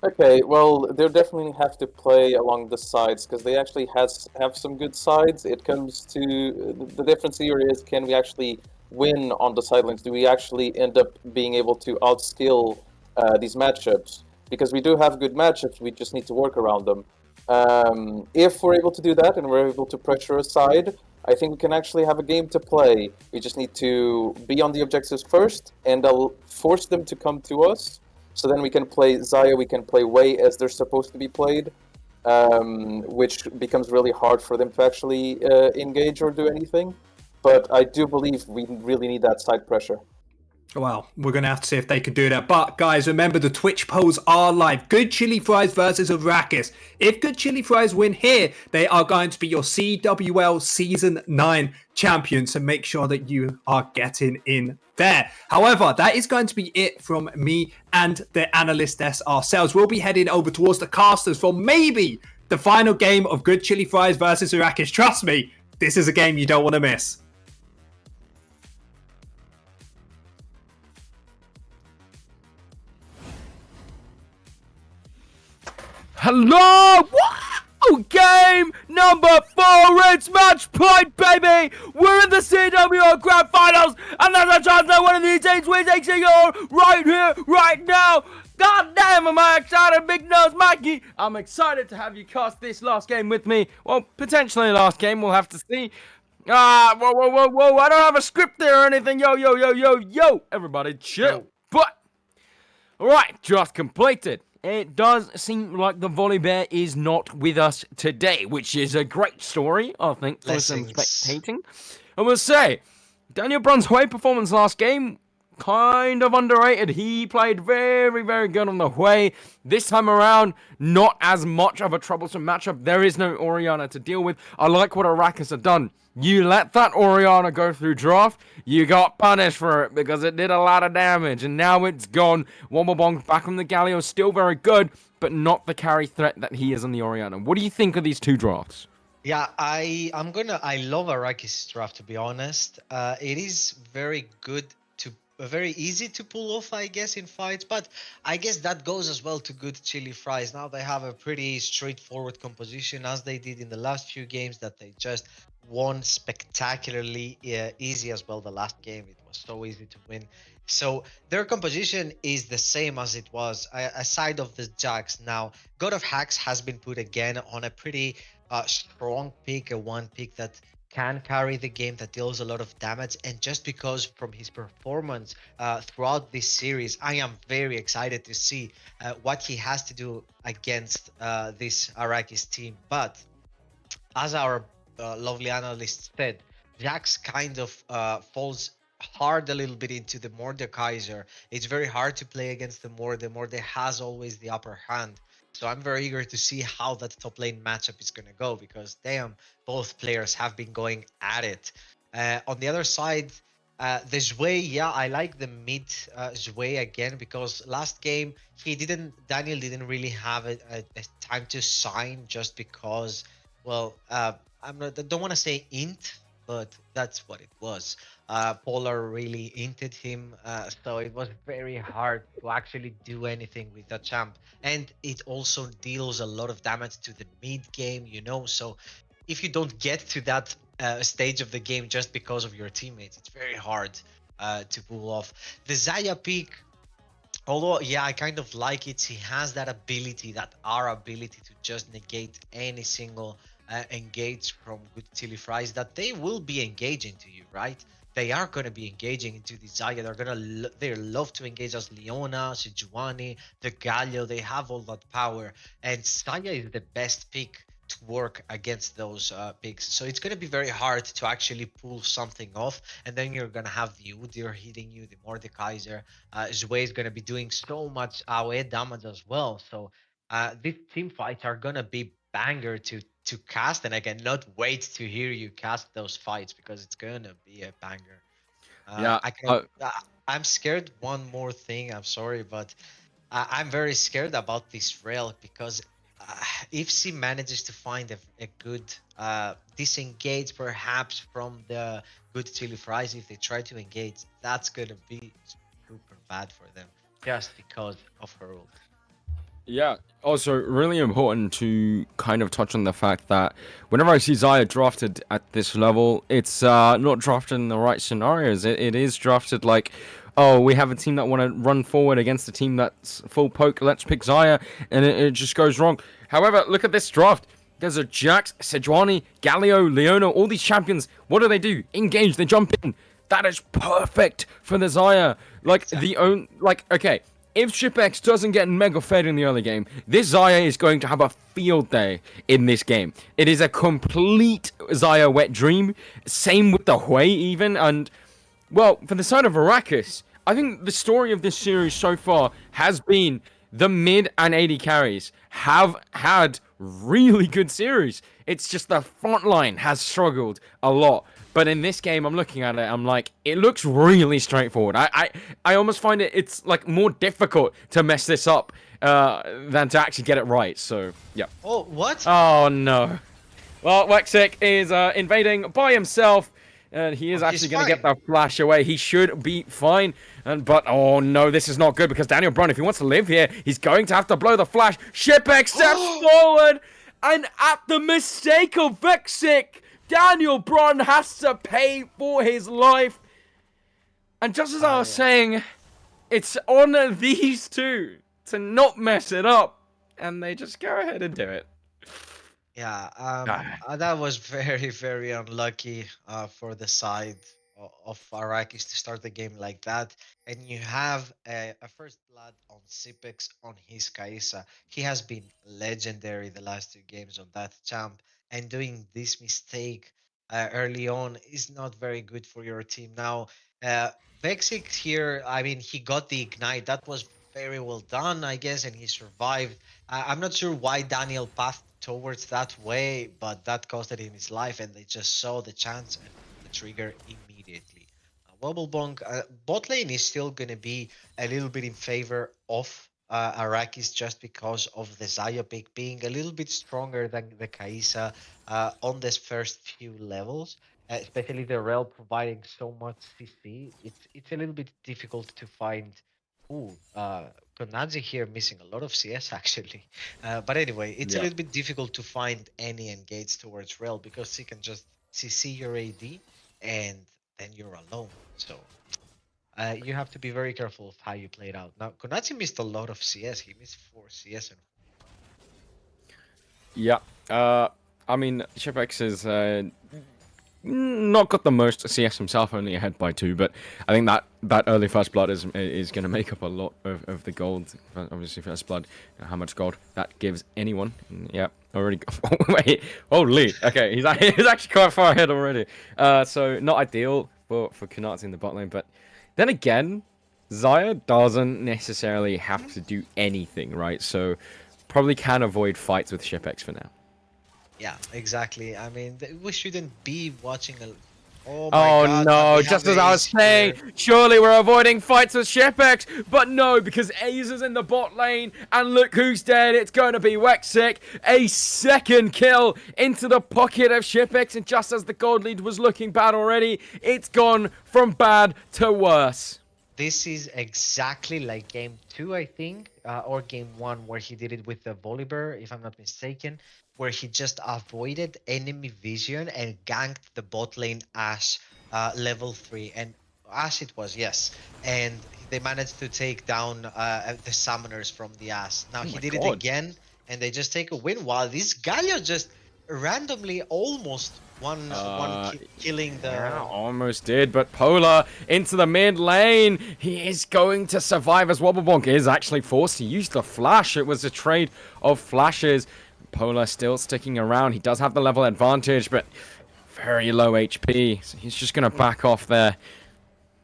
Speaker 11: Okay, well, they definitely have to play along the sides because they actually have some good sides. It comes to the difference here is, can we actually win on the side lanes? Do we actually end up being able to outskill these matchups? Because we do have good matchups, we just need to work around them. If we're able to do that and we're able to pressure a side, I think we can actually have a game to play. We just need to be on the objectives first, and I'll force them to come to us. So then we can play Xayah, we can play Wei as they're supposed to be played, which becomes really hard for them to actually engage or do anything. But I do believe we really need that side pressure.
Speaker 4: Well, we're going to have to see if they can do that. But, guys, remember the Twitch polls are live. Good Chili Fries versus Arrakis. If Good Chili Fries win here, they are going to be your CWL Season 9 champions. So make sure that you are getting in there. However, that is going to be it from me and the analyst desk ourselves. We'll be heading over towards the casters for maybe the final game of Good Chili Fries versus Arrakis. Trust me, this is a game you don't want to miss.
Speaker 2: Hello! Wow! Game number 4, it's match point, baby! We're in the CWL Grand Finals, and there's a chance that one of these teams wins a single right here, right now! God damn, am I excited, Big Nose Mikey! I'm excited to have you cast this last game with me. Well, potentially last game, we'll have to see. Whoa, I don't have a script there or anything. Yo, everybody chill. But, alright, just completed. It does seem like the Volley Bear is not with us today, which is a great story, I think, for some spectating. I will say, Daniel Brunsway performance last game, kind of underrated. He played very, very good on the Hui. This time around, not as much of a troublesome matchup. There is no Orianna to deal with. I like what Arrakis have done. You let that Orianna go through draft, you got punished for it because it did a lot of damage, and now it's gone. Womblebong back on the Galio, still very good, but not the carry threat that he is on the Orianna. What do you think of these two drafts?
Speaker 6: Yeah, I love Arrakis draft, to be honest. It is very good very easy to pull off, I guess, in fights, but I guess that goes as well to Good Chili Fries. Now they have a pretty straightforward composition, as they did in the last few games that they just won spectacularly easy as well. The last game, it was so easy to win. So their composition is the same as it was, aside of the Jax. Now, God of Hacks has been put again on a pretty strong pick, a one pick that can carry the game, that deals a lot of damage, and just because from his performance throughout this series, I am very excited to see what he has to do against this Arrakis team. But as our lovely analyst said, Jax kind of falls hard a little bit into the Mordekaiser. It's very hard to play against the Morde. The Morde has always the upper hand. So I'm very eager to see how that top lane matchup is going to go, because damn, both players have been going at it. On the other side, the Zhui, yeah, I like the mid Zhui again, because last game Daniel didn't really have a time to sign, just because, well, I don't want to say int, but that's what it was. Polar really inted him, so it was very hard to actually do anything with that champ. And it also deals a lot of damage to the mid game, so if you don't get to that stage of the game just because of your teammates, it's very hard to pull off. The Xayah pick, although, yeah, I kind of like it. He has that ability, that R ability, to just negate any single engage from good chili fries, that they will be engaging to you, right? They are going to be engaging into the Zaya. They're they love to engage as Leona, Sejuani, the Galio. They have all that power, and Zaya is the best pick to work against those picks. So it's going to be very hard to actually pull something off. And then you're going to have the Udyr hitting you, the Mordekaiser. Zway is going to be doing so much AoE damage as well. So these team fights are going to be banger to cast, and I cannot wait to hear you cast those fights because it's going to be a banger.
Speaker 7: Yeah.
Speaker 6: I cannot. I'm scared. One more thing. I'm sorry, but I'm very scared about this rail because if she manages to find a good disengage, perhaps from the good chili fries, if they try to engage, that's gonna be super bad for them just because of her ult.
Speaker 7: Yeah. Also, really important to kind of touch on the fact that whenever I see Zaya drafted at this level, it's not drafted in the right scenarios. It is drafted like, oh, we have a team that want to run forward against a team that's full poke. Let's pick Zaya, and it just goes wrong. However, look at this draft. There's a Jax, Sejuani, Galio, Leona, all these champions. What do? Engage. They jump in. That is perfect for the Zaya. Like okay. If ShipX doesn't get mega fed in the early game, this Zaya is going to have a field day in this game. It is a complete Zaya wet dream. Same with the Hui even. And, well, for the side of Arrakis, I think the story of this series so far has been the mid and AD carries have had really good series. It's just the front line has struggled a lot. But in this game, I'm looking at it, I'm like, it looks really straightforward. I almost find it's like more difficult to mess this up than to actually get it right. So, yeah.
Speaker 6: Oh, what?
Speaker 7: Oh, no. Well, Wexic is invading by himself. And he is actually going to get the flash away. He should be fine. But, oh no, this is not good because Daniel Brun, if he wants to live here, he's going to have to blow the flash. ShipX steps forward. And at the mistake of Vexic, Daniel Brun has to pay for his life. And just as I was saying, it's on these two to not mess it up. And they just go ahead and do it.
Speaker 6: Yeah, that was very, very unlucky for the side of Arrakis to start the game like that. And you have a first blood on Sipix on his Kaisa. He has been legendary the last two games on that champ, and doing this mistake early on is not very good for your team. Now, uh, Vexic here, I mean, he got the ignite. That was very well done, I guess, and he survived. I'm not sure why Daniel passed towards that way, but that costed him his life, and they just saw the chance and pulled the trigger immediately. Wobblebonk, bot lane is still going to be a little bit in favor of Arrakis just because of the Zaya pick being a little bit stronger than the Kaisa on this first few levels. Especially the Rel providing so much CC, it's a little bit difficult to find. Ooh, Konazi here missing a lot of CS actually. But anyway, it's a little bit difficult to find any engage towards Rel because he can just CC your AD and then you're alone. So you have to be very careful of how you play it out. Now, Konazi missed a lot of CS. He missed 4 CS and
Speaker 7: yeah. I mean, ShipX is not got the most CS himself, only ahead by 2, but I think that early first blood is going to make up a lot of the gold. Obviously, first blood, how much gold that gives anyone. Yeah, already. Wait, holy. Okay, he's actually quite far ahead already. So not ideal for Kunatsu in the bot lane, but then again, Zaya doesn't necessarily have to do anything, right? So probably can avoid fights with ShipX for now.
Speaker 6: yeah, exactly. I mean, we shouldn't be watching a. Oh,
Speaker 7: oh
Speaker 6: God,
Speaker 7: no, just as I was saying, surely we're avoiding fights with ShipX, but no, because Ace is in the bot lane, and look who's dead, it's going to be Wexic, a second kill into the pocket of ShipX, and just as the gold lead was looking bad already, it's gone from bad to worse.
Speaker 6: This is exactly like game 2, I think, or game 1, where he did it with the Volibear, if I'm not mistaken, where he just avoided enemy vision and ganked the bot lane as level 3. And as it was, yes. And they managed to take down the summoners from the Ash. Now he did it again, and they just take a win, while this Galio just randomly almost killing the.
Speaker 7: Yeah, almost did, but Polar into the mid lane. He is going to survive as Wobblebonk is actually forced to use the flash. It was a trade of flashes. Polar still sticking around. He does have the level advantage, but very low HP. So he's just going to back off there.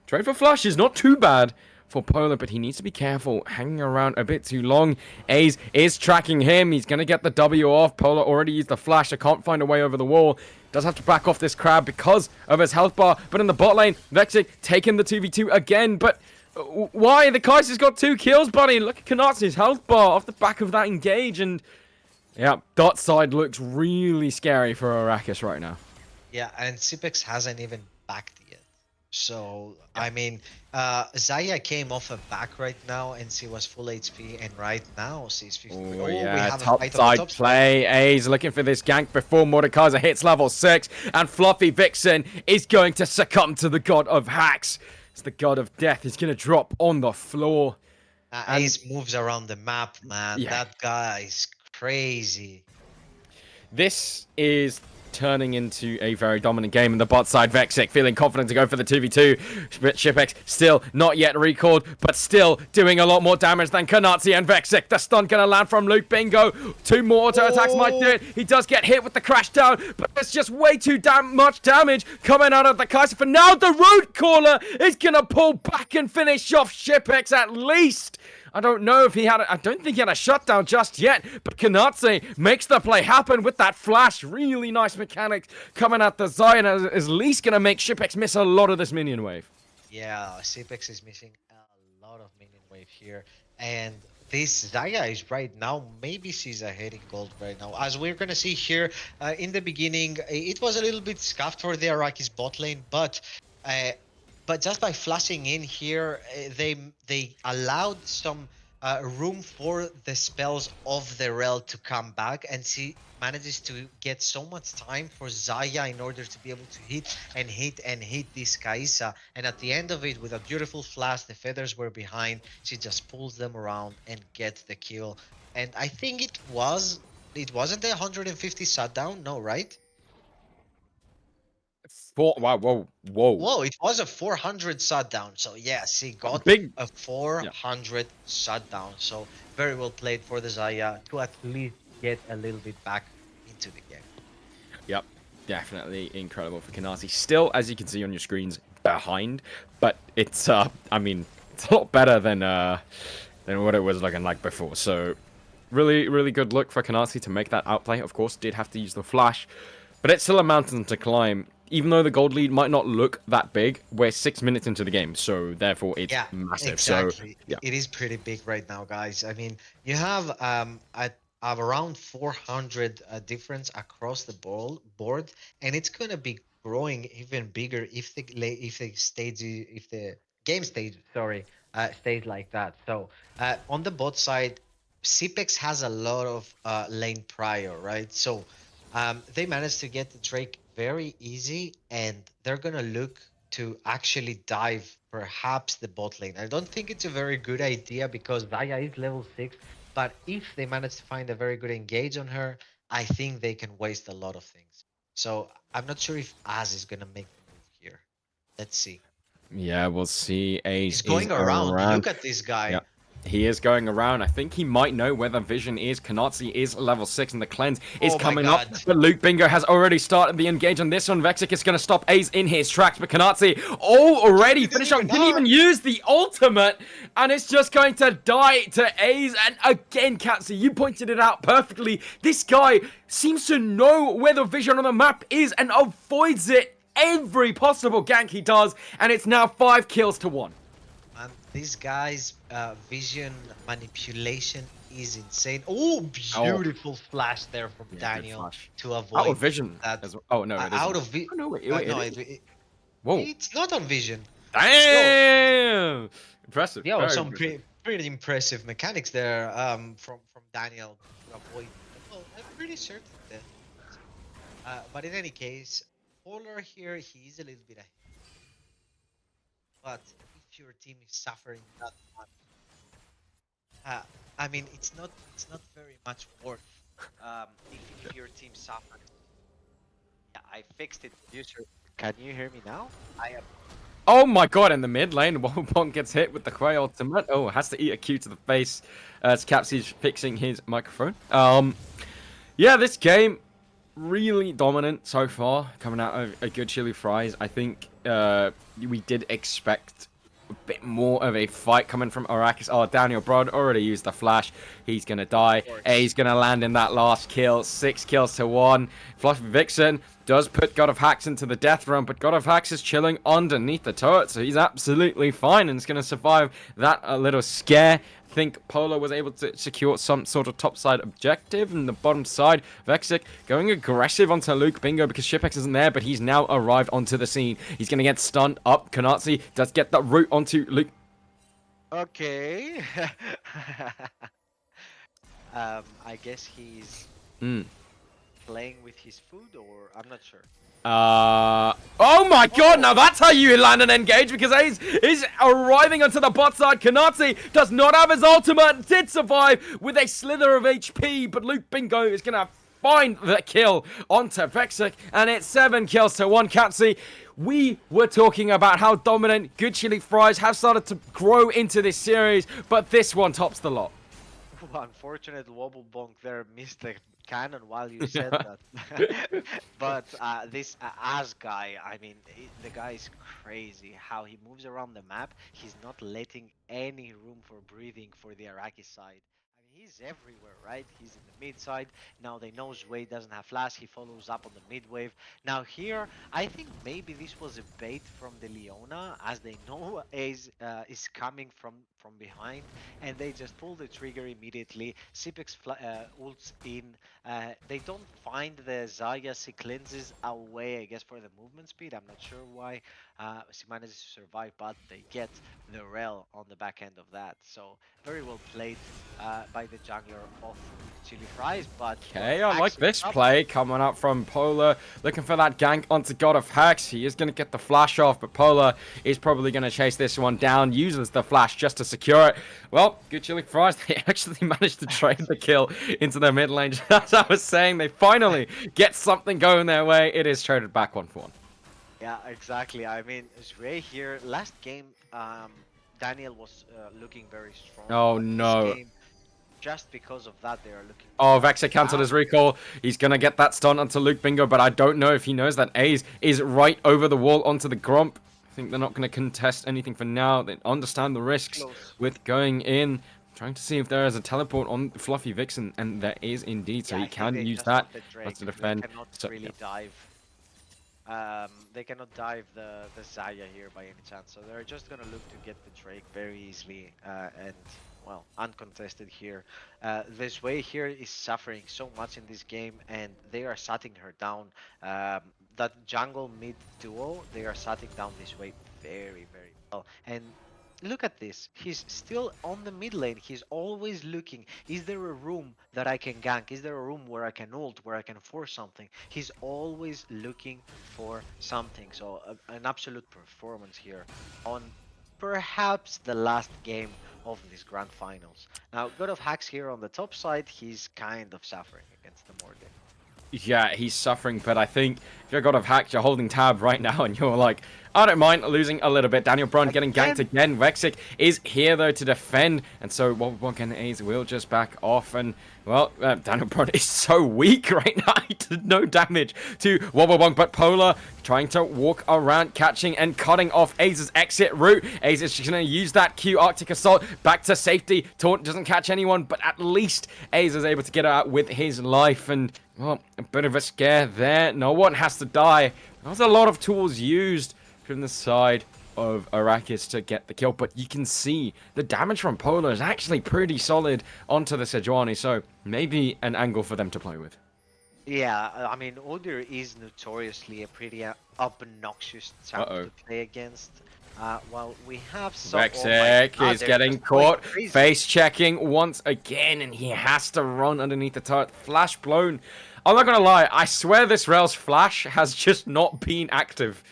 Speaker 7: Trade for flash is not too bad for Polar, but he needs to be careful. Hanging around a bit too long. Aze is tracking him. He's going to get the W off. Polar already used the flash. I can't find a way over the wall. Does have to back off this crab because of his health bar. But in the bot lane, Vexic taking the 2v2 again. But why? The Kaiser's got 2 kills, buddy. Look at Kanatsi's health bar off the back of that engage. And yeah, dot side looks really scary for Arrakis right now.
Speaker 6: Yeah, and Cipex hasn't even backed yet. So, I mean, Xayah came off a back right now and she was full HP, and right now she's 50.
Speaker 7: Oh,
Speaker 6: we
Speaker 7: yeah,
Speaker 6: have a
Speaker 7: top
Speaker 6: fight on
Speaker 7: side
Speaker 6: the top
Speaker 7: play. A's looking for this gank before Mordekaiser hits level 6, and Fluffy Vixen is going to succumb to the god of hacks. It's the god of death. He's going to drop on the floor.
Speaker 6: Ace moves around the map, man.
Speaker 7: Yeah.
Speaker 6: That guy is crazy.
Speaker 7: This is turning into a very dominant game in the bot side. Vexic feeling confident to go for the 2v2. But Shipex still not yet recalled, but still doing a lot more damage than Kanatsi and Vexic. The stun gonna land from Luke Bingo. 2 more auto attacks might do it. He does get hit with the crash down, but there's just way too much damage coming out of the Kaiser. For now, the root caller is gonna pull back and finish off Shipex at least. I don't know if he had I don't think he had a shutdown just yet, but Kanatse makes the play happen with that flash. Really nice mechanics coming at the Zion, and is at least going to make Shipex miss a lot of this minion wave.
Speaker 6: Yeah, Cipex is missing a lot of minion wave here, and this Xayah is right now, maybe she's ahead in gold right now. As we're going to see here, in the beginning, it was a little bit scuffed for the Arrakis bot lane, but just by flashing in here, they allowed some room for the spells of the Rel to come back, and she manages to get so much time for Xayah in order to be able to hit and hit and hit this Kaisa. And at the end of it, with a beautiful flash, the feathers were behind. She just pulls them around and gets the kill. And I think it wasn't the 150 shutdown, no, right?
Speaker 7: Wow, whoa.
Speaker 6: Whoa, it was a 400 shutdown. So yeah, she got a 400 shutdown. So very well played for the Xayah to at least get a little bit back into the game.
Speaker 7: Yep, definitely incredible for Kanasi. Still, as you can see on your screens, behind, but it's I mean, it's a lot better than what it was looking like before. So really good look for Kanasi to make that outplay. Of course, did have to use the flash, but it's still a mountain to climb. Even though the gold lead might not look that big, we're 6 minutes into the game, so therefore it's massive.
Speaker 6: Exactly.
Speaker 7: So, yeah.
Speaker 6: It is pretty big right now, guys. I mean, you have around 400 difference across the board, and it's gonna be growing even bigger if the game stage stays like that. So on the bot side, Cipex has a lot of lane prior, right? So they managed to get the Drake very easy, and they're gonna look to actually dive perhaps the bot lane. I don't think it's a very good idea because Xayah is level 6, but if they manage to find a very good engage on her, I think they can waste a lot of things. So I'm not sure if Az is gonna make the move here. Let's see.
Speaker 7: Yeah, we'll see. Ace
Speaker 6: He's going around. Look at this guy.
Speaker 7: Yeah. He is going around. I think he might know where the vision is. Kanatsi is level 6 and the cleanse is coming up. But Luke Bingo has already started the engage on this one. Vexic is going to stop Ace in his tracks. But Kanatsi already finished up. Didn't even use the ultimate. And it's just going to die to Ace. And again, Katsu, you pointed it out perfectly. This guy seems to know where the vision on the map is and avoids it every possible gank he does. And it's now 5 kills to 1.
Speaker 6: This guy's vision manipulation is insane. Oh, beautiful flash there from Daniel to avoid
Speaker 7: out of vision.
Speaker 6: That.
Speaker 7: Oh no, it
Speaker 6: out of vision.
Speaker 7: Oh, no, wait,
Speaker 6: whoa! It's not on vision.
Speaker 7: Damn! Impressive.
Speaker 6: Yeah, some pretty impressive mechanics there from Daniel to avoid. Well, I'm pretty certain that. But in any case, Polar here, he's a little bit ahead. But if your team is suffering that much, I mean, it's not very much worth if your team suffers. Yeah, I fixed it. User, can you hear me now? I am.
Speaker 7: Oh my god, in the mid lane, Wobblebomb gets hit with the Quay ultimate. Oh, has to eat a Q to the face as Capsy's fixing his microphone. Yeah, this game, really dominant so far, coming out of a good chili fries. I think we did expect a bit more of a fight coming from Arrakis. Oh, Daniel Broad already used the flash. He's going to die. He's going to land in that last kill. 6 kills to 1. Fluffy Vixen does put God of Hacks into the death run, but God of Hacks is chilling underneath the turret, so he's absolutely fine and is going to survive that little scare. I think Polo was able to secure some sort of topside objective, and the bottom side, Vexic going aggressive onto Luke Bingo because Shipex isn't there, but he's now arrived onto the scene. He's going to get stunned up. Kanatsi does get that route onto Luke.
Speaker 6: Okay. I guess he's playing with his food, or I'm not sure.
Speaker 7: Oh my god, now that's how you land an engage, because Ace is arriving onto the bot side. Kanatsi does not have his ultimate, did survive with a slither of HP, but Luke Bingo is gonna find the kill onto Vexic, and it's 7 kills to 1. Capsy, we were talking about how dominant Good Chili Fries have started to grow into this series, but this one tops the lot.
Speaker 6: Unfortunate Wobblebonk there missed the cannon while you said that. But this Az guy, I mean, the guy is crazy. How he moves around the map, he's not letting any room for breathing for the Araki side. I mean, he's everywhere, right? He's in the mid side. Now they know Zway doesn't have flash. He follows up on the mid wave. Now here, I think maybe this was a bait from the Leona, as they know Ace is coming from behind, and they just pull the trigger immediately. Cipex ults in. They don't find the Zaya. She cleanses away, I guess, for the movement speed. I'm not sure why she manages to survive, but they get the rel on the back end of that. So very well played by the jungler of Chili Fries. But
Speaker 7: okay, I like this play coming up from Polar, looking for that gank onto God of Hacks. He is going to get the flash off, but Polar is probably going to chase this one down, uses the flash just to secure it. Well, Good Chili Fries, they actually managed to trade the kill into their mid lane. As I was saying, they finally get something going their way. It is traded back 1-for-1.
Speaker 6: Yeah, exactly. I mean, Zway here, last game, Daniel was looking very strong.
Speaker 7: Oh no.
Speaker 6: Just because of that, they are looking.
Speaker 7: Oh, Vexa cancelled his recall. He's going to get that stun onto Luke Bingo, but I don't know if he knows that Ace is right over the wall onto the Grump. I think they're not going to contest anything for now. They understand the risks with going in. Trying to see if there is a teleport on Fluffy Vixen, and there is indeed, so he can use that to defend.
Speaker 6: They cannot really dive. They cannot dive the Zaya here by any chance, so they're just gonna look to get the Drake very easily and, well, uncontested here. This way here is suffering so much in this game, and they are shutting her down. That jungle mid duo, they are shutting down this way very, very well. And look at this, he's still on the mid lane. He's always looking, is there a room that I can gank? Is there a room where I can ult, where I can force something? He's always looking for something. So an absolute performance here on perhaps the last game of this grand finals. Now, God of Hacks here on the top side, he's kind of suffering against the Morgan.
Speaker 7: Yeah, he's suffering, but I think if you're God of Hacks, you're holding tab right now, and you're like, I don't mind losing a little bit. Daniel Brun getting ganked again. Vexic is here, though, to defend, and so Wobblebonk and Ace will just back off, and, well, Daniel Brun is so weak right now. He did no damage to Wobblebonk, but Polar trying to walk around, catching and cutting off Ace's exit route. Ace is just going to use that Q Arctic Assault back to safety. Taunt doesn't catch anyone, but at least Ace is able to get out with his life, and, well, a bit of a scare there. No one has to die. There was a lot of tools used from the side of Arrakis to get the kill, but you can see the damage from Polar is actually pretty solid onto the Sejuani, so maybe an angle for them to play with.
Speaker 6: Yeah, I mean, Udyr is notoriously a pretty obnoxious champ to play against. Well, we have some...
Speaker 7: Vexic is getting caught, face checking once again, and he has to run underneath the turret. Flash blown. I'm not gonna lie, I swear this rail's flash has just not been active.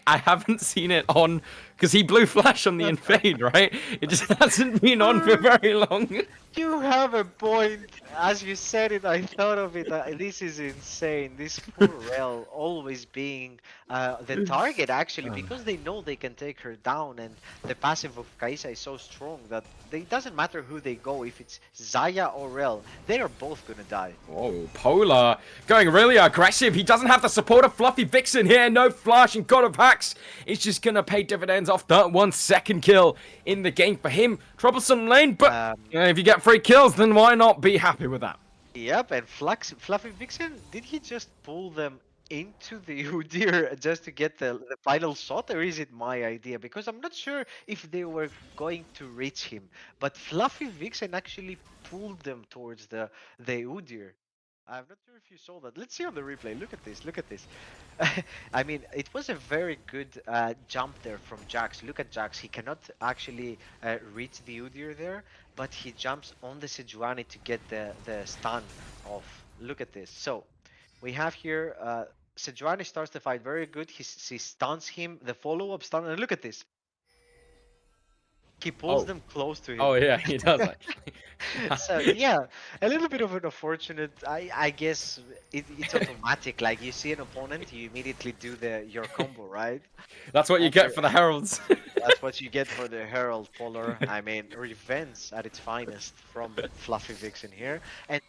Speaker 7: I haven't seen it on because he blew flash on the invade, right? It just hasn't been on for very long.
Speaker 6: You have a point. As you said it, I thought of it. This is insane. This poor Rel always being the target, actually, because they know they can take her down, and the passive of Kaisa is so strong that it doesn't matter who they go. If it's Zaya or Rel, they are both gonna die.
Speaker 7: Whoa, Polar going really aggressive. He doesn't have the support of Fluffy Vixen here. No flash and God of Hacks. It's just going to pay dividends off that 1 second kill in the game for him. Troublesome lane, but if you get 3 kills, then why not be happy with that?
Speaker 6: Yep, and Fluffy Vixen, did he just pull them into the Udyr just to get the final shot, or is it my idea? Because I'm not sure if they were going to reach him, but Fluffy Vixen actually pulled them towards the Udyr. I'm not sure if you saw that. Let's see on the replay. Look at this. Look at this. I mean, it was a very good jump there from Jax. Look at Jax. He cannot actually reach the Udyr there, but he jumps on the Sejuani to get the stun off. Look at this. So we have here Sejuani starts the fight very good. He stuns him. The follow-up stun. And look at this. He pulls them close to him.
Speaker 7: Oh yeah, he does actually.
Speaker 6: So yeah, a little bit of an unfortunate. I guess it's automatic. Like you see an opponent, you immediately do your combo, right?
Speaker 7: That's what you get for the Heralds.
Speaker 6: That's what you get for the Herald Polar. I mean, revenge at its finest from Fluffy Vixen here, and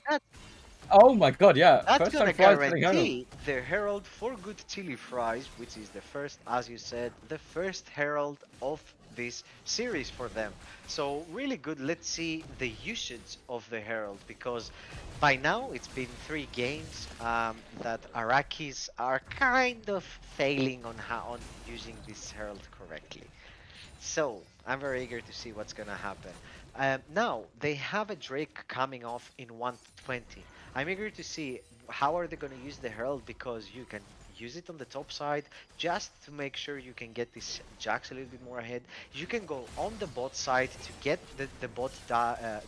Speaker 7: Oh my god, yeah.
Speaker 6: that's
Speaker 7: First
Speaker 6: gonna
Speaker 7: time flies for the Herald.
Speaker 6: guarantee the Herald for good chili fries, which is the first, as you said, the first Herald of this series for them. So really good. Let's see the usage of the Herald, because by now it's been 3 games that Arakis are kind of failing on using this Herald correctly. So I'm very eager to see what's gonna happen. Now they have a Drake coming off in 120. I'm eager to see how are they gonna use the Herald, because you can use it on the top side just to make sure you can get this Jax a little bit more ahead. You can go on the bot side to get the bot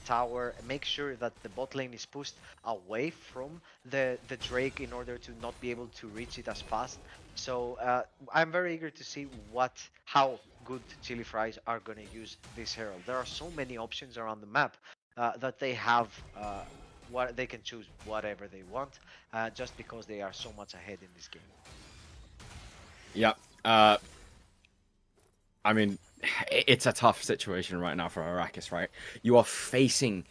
Speaker 6: tower, make sure that the bot lane is pushed away from the Drake in order to not be able to reach it as fast. So I'm very eager to see how good Chili Fries are going to use this Herald. There are so many options around the map that they have. What they can choose whatever they want, just because they are so much ahead in this game.
Speaker 7: Yep. I mean, it's a tough situation right now for Arrakis, right? You are facing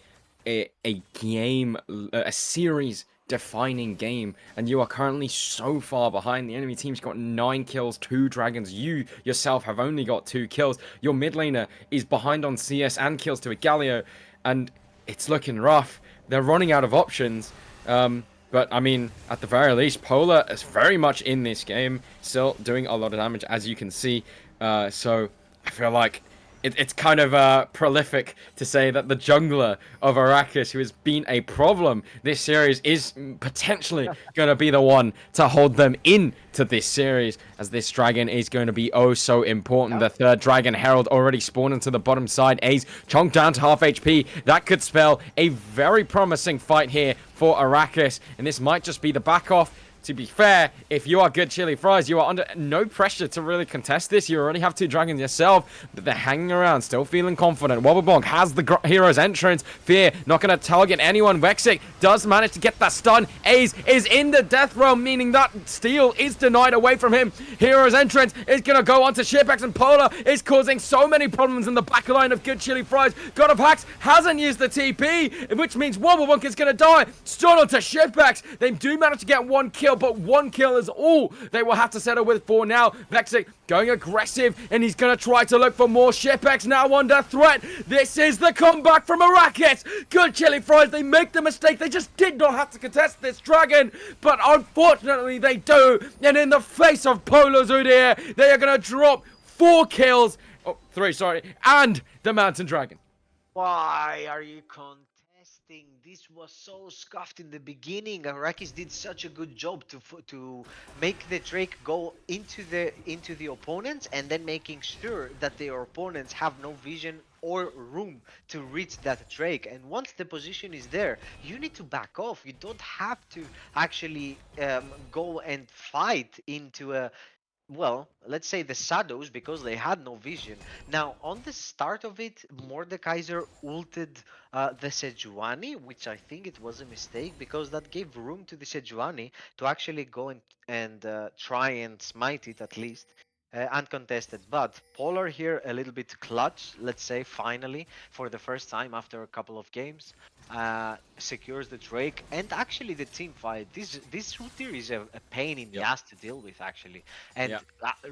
Speaker 7: a game, a series defining game, and you are currently so far behind. The enemy team's got 9 kills, 2 dragons. You yourself have only got 2 kills. Your mid laner is behind on CS and kills to a Galio, and it's looking rough. They're running out of options. But I mean, at the very least, Polar is very much in this game, still doing a lot of damage, as you can see. So I feel like it's kind of prolific to say that the jungler of Arrakis, who has been a problem this series, is potentially going to be the one to hold them into this series, as this dragon is going to be oh so important. The 3rd dragon Herald already spawned into the bottom side. A's chonked down to half HP. That could spell a very promising fight here for Arrakis, and this might just be the back off. To be fair, if you are good Chili Fries, you are under no pressure to really contest this. You already have 2 dragons yourself, but they're hanging around, still feeling confident. Wobblebonk has the hero's entrance. Fear not going to target anyone. Wexic does manage to get that stun. Ace is in the death realm, meaning that steal is denied away from him. Hero's entrance is going to go on to Shipex, and Polar is causing so many problems in the back line of good Chili Fries. God of Hacks hasn't used the TP, which means Wobblebonk is going to die. Stun onto Shipex. They do manage to get 1 kill, but 1 kill is all they will have to settle with for now. Vexic going aggressive, and he's going to try to look for more. Shipex now under threat. This is the comeback from Arrakis. Good Chili Fries, they make the mistake. They just did not have to contest this dragon, but unfortunately they do. And in the face of Polo Udyr, they are going to drop 4 kills. Oh, 3, sorry. And the Mountain Dragon.
Speaker 6: Why are you contesting? This was so scuffed in the beginning. Arrakis did such a good job to make the Drake go into the opponents, and then making sure that their opponents have no vision or room to reach that Drake. And once the position is there, you need to back off. You don't have to actually go and fight into a well, let's say the shadows because they had no vision. Now, on the start of it, Mordekaiser ulted the Sejuani, which I think it was a mistake because that gave room to the Sejuani to actually go and try and smite it at least. Uncontested, but Polar here a little bit clutch, let's say, finally, for the first time after a couple of games, secures the Drake and actually the team fight. This Udyr is a pain in the ass to deal with, actually. And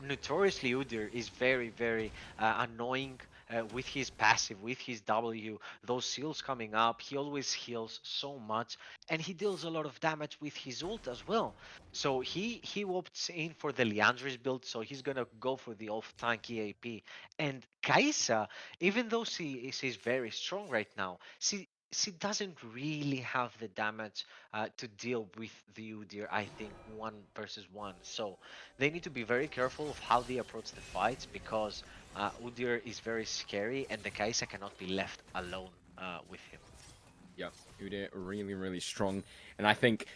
Speaker 6: notoriously, Udyr is very, very annoying with his passive, with his W. Those seals coming up, he always heals so much, and he deals a lot of damage with his ult as well. So he opts in for the Leandris build, so he's gonna go for the off tanky AP. And Kaisa, even though she's very strong right now, she doesn't really have the damage to deal with the Udyr, I think, 1 versus 1. So they need to be very careful of how they approach the fights because Udyr is very scary and the Kaisa cannot be left alone with him.
Speaker 7: Yeah, Udyr really, really strong. And I think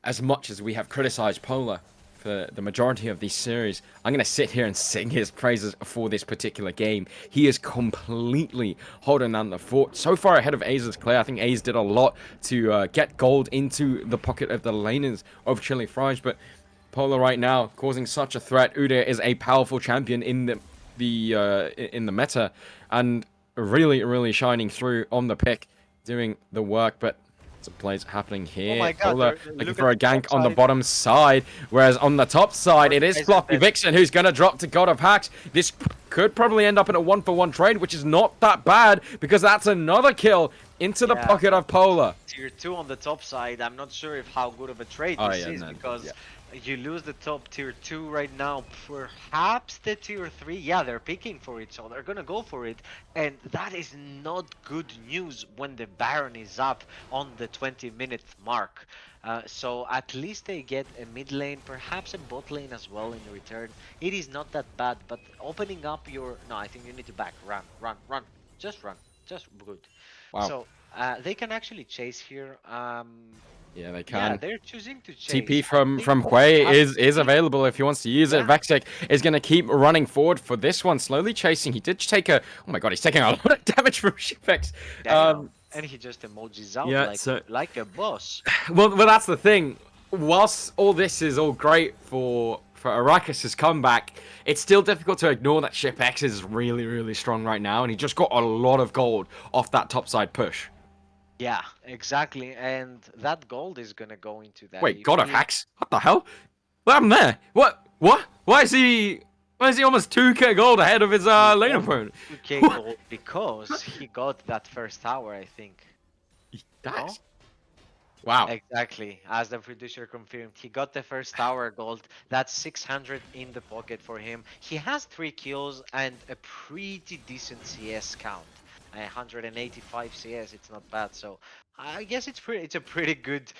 Speaker 7: as much as we have criticized Polar for the majority of this series, I'm going to sit here and sing his praises for this particular game. He is completely holding down the fort. So far ahead of Aze's Claire. I think Aze did a lot to get gold into the pocket of the laners of Chili Fries, but Polar right now causing such a threat. Udyr is a powerful champion in the meta and really, really shining through on the pick, doing the work, but some plays happening here.
Speaker 6: Oh my God,
Speaker 7: Polar
Speaker 6: they're-
Speaker 7: looking
Speaker 6: look
Speaker 7: for a
Speaker 6: at the
Speaker 7: gank
Speaker 6: top
Speaker 7: on the
Speaker 6: side.
Speaker 7: bottom side, whereas on the top side, it is
Speaker 6: Mordekaiser
Speaker 7: Fluffy
Speaker 6: dead.
Speaker 7: Vixen who's going to drop to God of Hacks. This could probably end up in a 1-for-1 trade, which is not that bad because that's another kill into the
Speaker 6: Yeah.
Speaker 7: pocket of Polar.
Speaker 6: Tier 2 on the top side, I'm not sure if how good of a trade
Speaker 7: Oh,
Speaker 6: this
Speaker 7: yeah,
Speaker 6: is
Speaker 7: no,
Speaker 6: because
Speaker 7: yeah.
Speaker 6: you lose the top tier 2 right now. Perhaps the tier 3, yeah, they're picking for it, so they're gonna go for it. And that is not good news when the Baron is up on the 20-minute mark. So at least they get a mid lane, perhaps a bot lane as well in return. It is not that bad, but opening up your... No, I think you need to back. Run, run, run. Just run. Just good.
Speaker 7: Wow.
Speaker 6: So they can actually chase here.
Speaker 7: Yeah, they
Speaker 6: Yeah,
Speaker 7: can.
Speaker 6: they're choosing to chase.
Speaker 7: TP
Speaker 6: I
Speaker 7: from
Speaker 6: think
Speaker 7: Quay
Speaker 6: perhaps-
Speaker 7: is available if he wants to use it.
Speaker 6: Yeah.
Speaker 7: Vexic is going to keep running forward for this one, slowly chasing. He did take a... Oh my god, he's taking a lot of damage from Shipex.
Speaker 6: Damn. And he just emojis out
Speaker 7: yeah,
Speaker 6: like a boss.
Speaker 7: well, that's the thing. Whilst all this is all great for Arrakis' comeback, it's still difficult to ignore that Shipex is really, really strong right now, and he just got a lot of gold off that topside push.
Speaker 6: Yeah, exactly. And that gold is gonna go into that.
Speaker 7: Wait,
Speaker 6: AP.
Speaker 7: God of Hacks? What the hell? What happened there? What? Why is he almost 2k gold ahead of his lane opponent?
Speaker 6: 2k gold because he got that first tower, I think.
Speaker 7: That's... Wow.
Speaker 6: Exactly, as the producer confirmed, he got the first tower gold. That's 600 in the pocket for him. He has 3 kills and a pretty decent CS count. 185 CS, it's not bad. So I guess it's a pretty good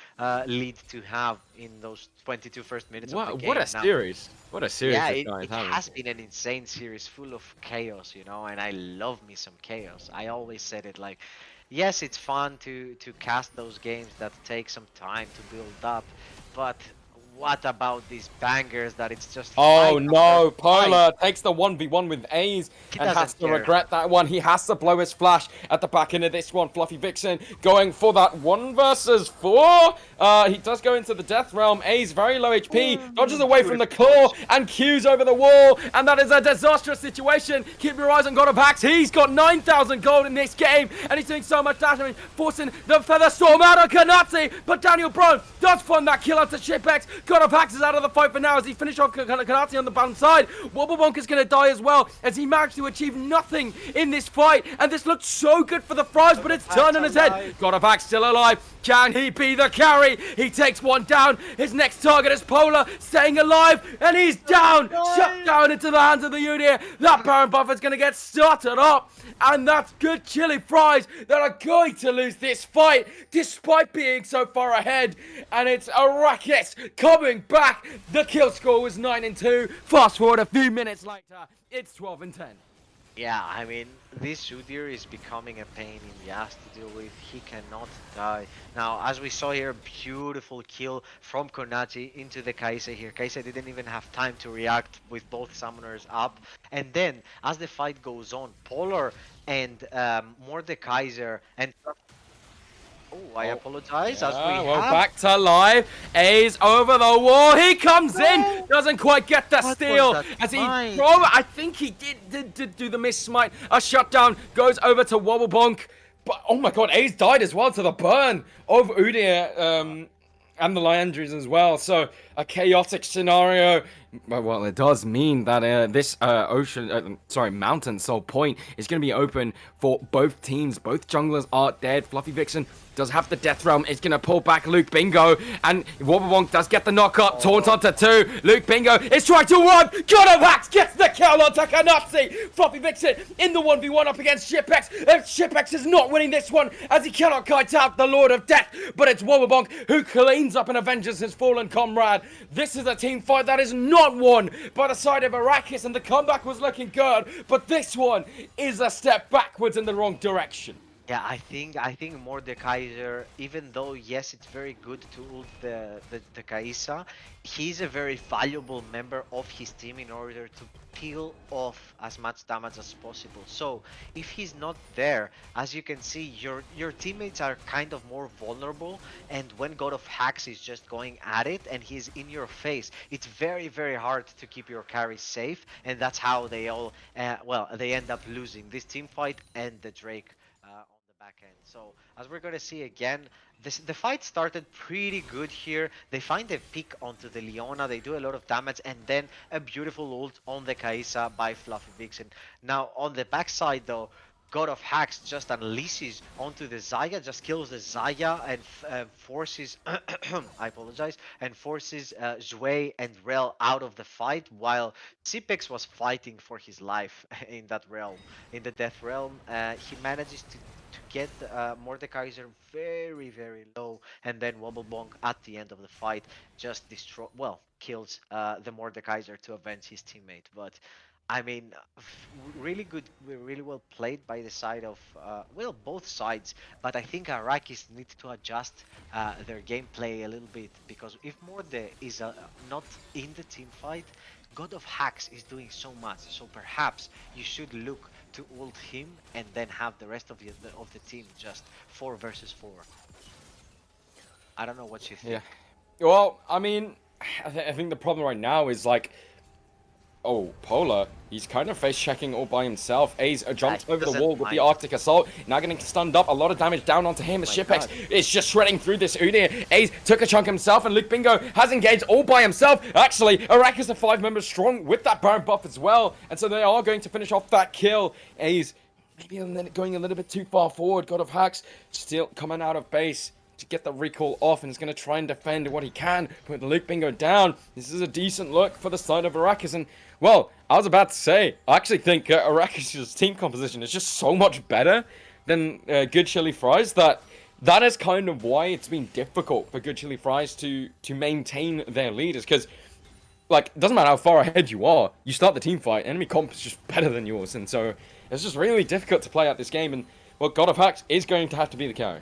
Speaker 6: lead to have in those 22 first minutes of the game.
Speaker 7: What a series! What a series!
Speaker 6: Yeah,
Speaker 7: this guy is
Speaker 6: it
Speaker 7: having.
Speaker 6: has been an insane series full of chaos, you know, and I love me some chaos. I always said it like, yes, it's fun to cast those games that take some time to build up, but what about these bangers that it's just...
Speaker 7: Oh
Speaker 6: fight
Speaker 7: no,
Speaker 6: after fight?
Speaker 7: Polar takes the 1v1 with Aze
Speaker 6: He
Speaker 7: and has
Speaker 6: doesn't
Speaker 7: to
Speaker 6: care.
Speaker 7: regret that one. He has to blow his flash at the back end of this one. Fluffy Vixen going for that 1 versus 4. He does go into the death realm. Aze very low HP, dodges away from the claw and Q's over the wall. And that is a disastrous situation. Keep your eyes on God of Hacks. He's got 9,000 gold in this game and he's doing so much damage, forcing the Feather Storm out of Kanatsi. But Daniel Brown does find that kill onto Shipex. God of Hacks is out of the fight for now as he finished off Kanatsi on the bottom side. Wobblebonk is going to die as well as he managed to achieve nothing in this fight. And this looked so good for the Fries, but it's turned on his head. God of Hacks still alive. Can he be the carry? He takes one down. His next target is Polar, staying alive, and he's down. Shut down into the hands of the Udyr. That Baron buff is going to get started up. And that's good Chili Fries that are going to lose this fight despite being so far ahead. And it's Arrakis coming back. The kill score was 9-2. Fast forward a few minutes later, it's 12-10.
Speaker 6: Yeah, I mean, this Udyr is becoming a pain in the ass to deal with. He cannot die. Now, as we saw here, beautiful kill from Konachi into the Kaisa here. Kaisa didn't even have time to react with both summoners up. And then, as the fight goes on, Polar and Mordekaiser and... Oh, I
Speaker 8: Oh,
Speaker 6: apologize, as we
Speaker 8: yeah, well,
Speaker 6: have...
Speaker 8: back to life. A's over the wall. He comes in.
Speaker 6: No!
Speaker 8: Doesn't quite get the
Speaker 6: What was
Speaker 8: steal
Speaker 6: that
Speaker 8: as he
Speaker 6: smite?
Speaker 8: I think he did do the miss smite. A shutdown goes over to Wobblebonk. But, oh my god, A's died as well to the burn of Udyr. And the Liandries as well. So a chaotic scenario. Well, it does mean that this Mountain Soul Point is going to be open for both teams. Both junglers are dead. Fluffy Vixen does have the Death Realm. It's going to pull back Luke Bingo. And Wobblebonk does get the knock up. Taunt onto 2. Luke Bingo is trying to run. God of Hacks gets the kill onto Kanatsi. Fluffy Vixen in the 1v1 up against Shipex. Shipex is not winning this one as he cannot kite out the Lord of Death. But it's Wobblebonk who cleans up and avenges his fallen comrade. This is a team fight that is not won by the side of Arrakis, and the comeback was looking good, but this one is a step backwards in the wrong direction.
Speaker 6: Yeah, I think Mordekaiser, even though yes, it's very good to ult the Kaisa, he's a very valuable member of his team in order to peel off as much damage as possible. So if he's not there, as you can see, your teammates are kind of more vulnerable, and when God of Hacks is just going at it and he's in your face, it's very, very hard to keep your carry safe, and that's how they all they end up losing this team fight and the Drake on the back end. So as we're gonna see again, the fight started pretty good here. They find a pick onto the Leona, they do a lot of damage, and then a beautiful ult on the Kaisa by Fluffy Vixen. Now on the backside though, God of Hacks just unleashes onto the Zaya, just kills the Zaya and forces, I apologize, and forces Zhui and Rel out of the fight, while Cipex was fighting for his life in that realm, in the Death Realm. He manages to get Mordekaiser very, very low, and then Wobblebonk at the end of the fight just kills the Mordekaiser to avenge his teammate. But I mean, really good, really well played by the side of, both sides. But I think Arrakis need to adjust their gameplay a little bit, because if Morde is not in the team fight, God of Hacks is doing so much. So perhaps you should look to ult him and then have the rest of the team just 4 versus 4. I don't know what you think.
Speaker 8: Yeah. Well, I mean, I think the problem right now is like, oh, Polar, he's kind of face checking all by himself. A's jumped over the wall with the Arctic Assault, now getting stunned up, a lot of damage down onto him as Shipex is just shredding through this Udyr. A's took a chunk himself, and Luke Bingo has engaged all by himself. Actually, Arrakis are 5 members strong with that Baron buff as well, and so they are going to finish off that kill. A's maybe going a little bit too far forward. God of Hacks still coming out of base to get the recall off, and is going to try and defend what he can, put Luke Bingo down. This is a decent look for the side of Arrakis, and well, I was about to say, I actually think Arrakis' team composition is just so much better than Good Chili Fries that is kind of why it's been difficult for Good Chili Fries to maintain their lead, is because, like, it doesn't matter how far ahead you are, you start the team fight, enemy comp is just better than yours, and so it's just really difficult to play out this game, and well, God of Hacks is going to have to be the carry.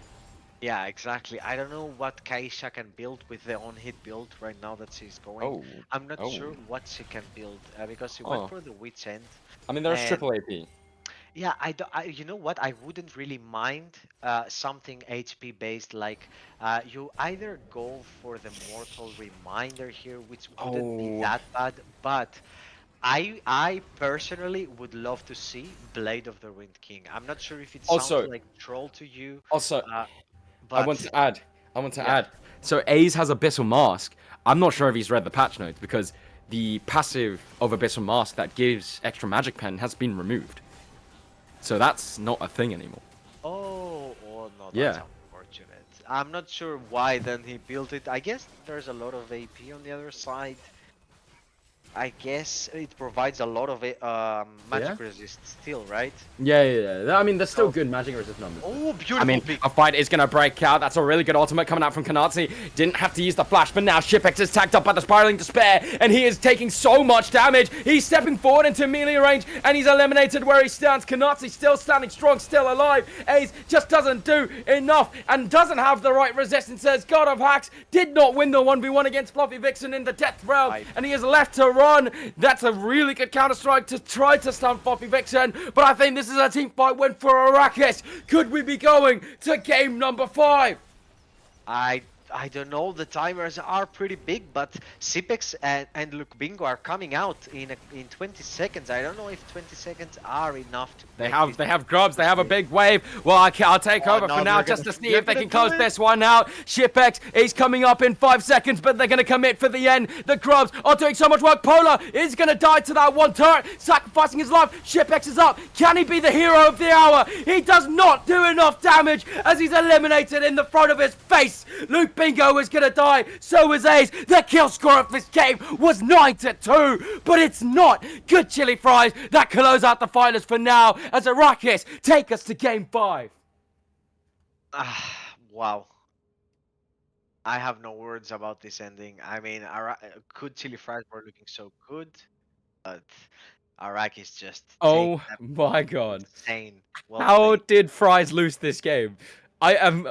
Speaker 6: Yeah, exactly. I don't know what Kaisha can build with the on-hit build right now that she's going. I'm not sure what she can build because she went for the Witch End.
Speaker 8: I mean, there's triple AP.
Speaker 6: Yeah, you know what? I wouldn't really mind something HP based, like you either go for the Mortal Reminder here, which wouldn't be that bad, but I personally would love to see Blade of the Wind King. I'm not sure if it sounds like troll to you.
Speaker 8: Also,
Speaker 6: but
Speaker 8: I want to add. So A's has Abyssal Mask. I'm not sure if he's read the patch notes, because the passive of Abyssal Mask that gives extra magic pen has been removed. So that's not a thing anymore.
Speaker 6: Oh no, that's unfortunate. I'm not sure why then he built it. I guess there's a lot of AP on the other side. I guess it provides a lot of magic resist still, right?
Speaker 8: Yeah. I mean, there's still
Speaker 6: So-
Speaker 8: good magic resist numbers.
Speaker 6: Oh, beautiful
Speaker 8: I mean,
Speaker 6: pick.
Speaker 8: a fight is going to break out. That's a really good ultimate coming out from Kanatsi. Didn't have to use the flash, but now Shipex is tagged up by the Spiraling Despair, and he is taking so much damage. He's stepping forward into melee range, and he's eliminated where he stands. Kanatsi still standing strong, still alive. Ace just doesn't do enough and doesn't have the right resistance as God of Hacks did not win the 1v1 against Fluffy Vixen in the Death Realm, and he is left to run. That's a really good counter-strike to try to stun Fluffy Vixen, but I think this is a team fight win for Arrakis. Could we be going to game number 5?
Speaker 6: I don't know. The timers are pretty big, but Sipex and Luke Bingo are coming out in 20 seconds. I don't know if 20 seconds are enough to.
Speaker 8: They have grubs. They have a big wave. Well, I'll take over
Speaker 6: no,
Speaker 8: for now
Speaker 6: they're
Speaker 8: just
Speaker 6: gonna-
Speaker 8: to see
Speaker 6: they're
Speaker 8: if they
Speaker 6: gonna
Speaker 8: can close
Speaker 6: do it.
Speaker 8: this one out. Shipex is coming up in 5 seconds, but they're going to commit for the end. The grubs are doing so much work. Polar is going to die to that one turret, sacrificing his life. Shipex is up. Can he be the hero of the hour? He does not do enough damage as he's eliminated in the front of his face. Luke Bingo is going to die. So is Ace. The kill score of this game was 9-2, but it's not. Good chili fries that close out the finals for now as Arrakis take us to game 5.
Speaker 6: Wow. I have no words about this ending. I mean, could Chili Fries were looking so good, but Arrakis just.
Speaker 8: Oh
Speaker 6: take that
Speaker 8: my god.
Speaker 6: Insane. Well
Speaker 8: How
Speaker 6: played.
Speaker 8: did Fries lose this game? I am.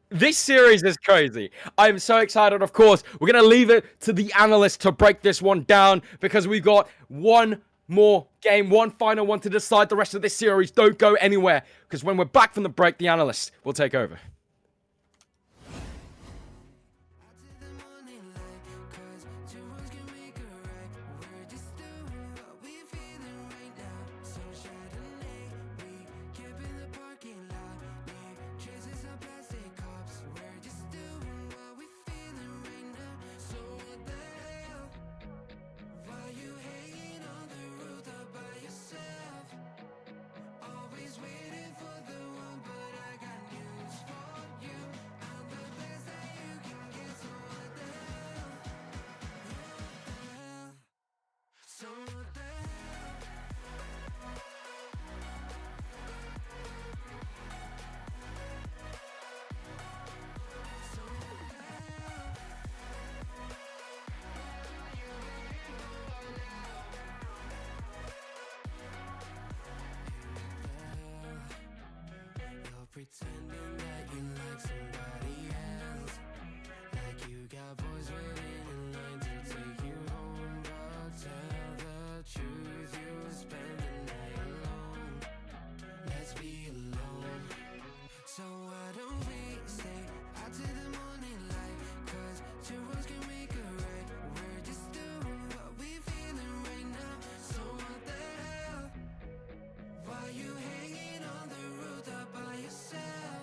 Speaker 8: This series is crazy. I'm so excited, of course. We're going to leave it to the analysts to break this one down because we've got one more game, one final one to decide the rest of this series. Don't go anywhere because when we're back from the break, the analysts will take over.
Speaker 9: Pretending that you like somebody else, like you got boys waiting in line to take you home. But tell the truth, you spend the night alone. Let's be alone. So why don't we stay out to the morning light? 'Cause two wrongs can make a right. We're just doing what we feeling right now. So what the hell? Why you hanging on the roof all by yourself?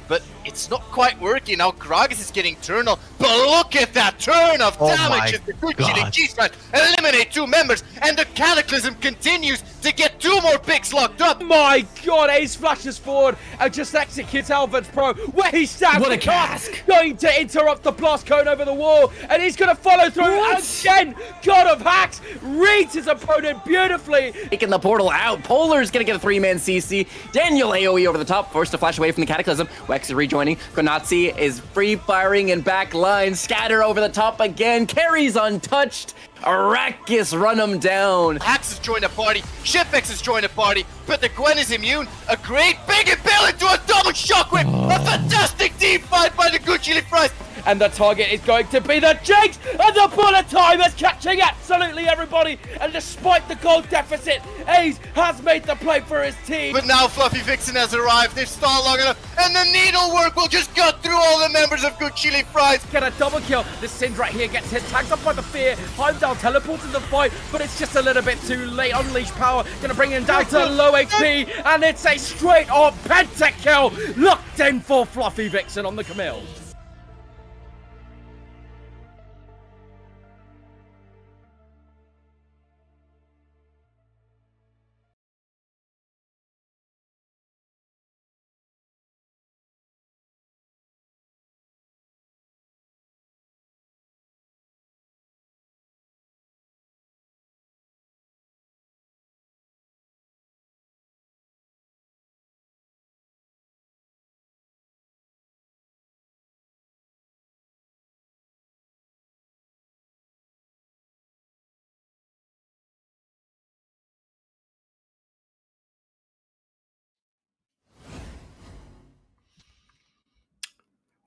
Speaker 1: but it's not quite working. Now Gragas is getting turnal, but look at that turn of damage as the good chilling G-Strike eliminate 2 members, and the Cataclysm continues to get 2 more picks locked up.
Speaker 2: My God, Ace flashes forward and just executes Alvord's Pro where he stands.
Speaker 12: What a
Speaker 2: the cast
Speaker 12: cask!
Speaker 2: Going to interrupt the blast cone over the wall, and he's going to follow through again. God of Hacks reads his opponent beautifully.
Speaker 3: Taking the portal out. Polar's gonna get a 3-man CC. Daniel AoE over the top, forced to flash away from the Cataclysm. Wex is rejoining. Konatsi is free firing in back line. Scatter over the top again. Carries untouched. Arrakis run him down.
Speaker 1: Hax has joined the party, Shipx has joined the party, but the Gwen is immune. A great big impale into a double shockwave. A fantastic team fight by the good chili fries.
Speaker 2: And the target is going to be the Jinx, and the bullet time is catching absolutely everybody. And despite the gold deficit, Ace has made the play for his team.
Speaker 1: But now Fluffy Vixen has arrived. They've stalled long enough, and the needlework will just cut through all the members of Good Chili Fries.
Speaker 2: Get a double kill. The Sind right here gets hit, tagged up by the fear. Heimdall teleports in the fight, but it's just a little bit too late. Unleash power, gonna bring him down to low HP, and it's a straight on pentakill. Locked in for Fluffy Vixen on the Camille.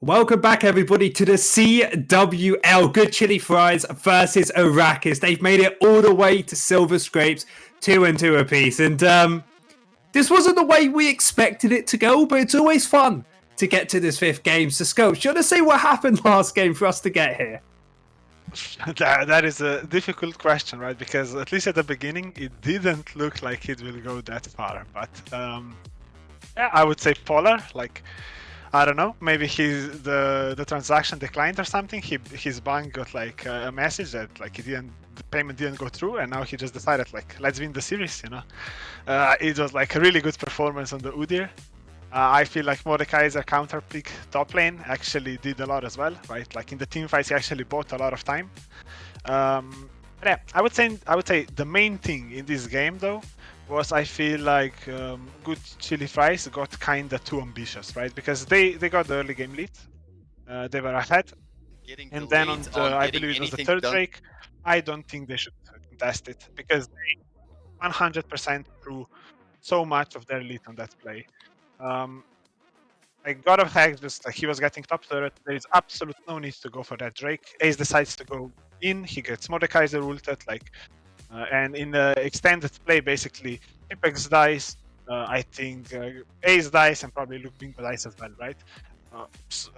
Speaker 4: Welcome back, everybody, to the CWL. Good Chili Fries versus Arrakis. They've made it all the way to Silver Scrapes, 2-2 apiece. And this wasn't the way we expected it to go, but it's always fun to get to this 5th game. So, Scopes, do you want to say what happened last game for us to get here?
Speaker 5: That is a difficult question, right? Because at least at the beginning, it didn't look like it will go that far. But yeah, I would say Polar, like, I don't know, maybe the transaction declined or something. His bank got like a message that like the payment didn't go through, and now he just decided like, let's win the series, you know. It was like a really good performance on the Udyr. I feel like Mordekaiser counter pick top lane actually did a lot as well, right? Like in the team fights, he actually bought a lot of time. Yeah, I would say the main thing in this game though was I feel like Good Chili Fries got kinda too ambitious, right? Because they got the early game lead, they were ahead, and then on the, I believe it was the 3rd Drake, I don't think they should contest it because they 100% threw so much of their lead on that play. Like God of Hack, just like he was getting top turret, there is absolute no need to go for that Drake. Ace decides to go in, he gets Mordekaiser ulted, like. And in the extended play, basically, Apex dies, I think Ace dies, and probably Luke Bingo dies as well, right?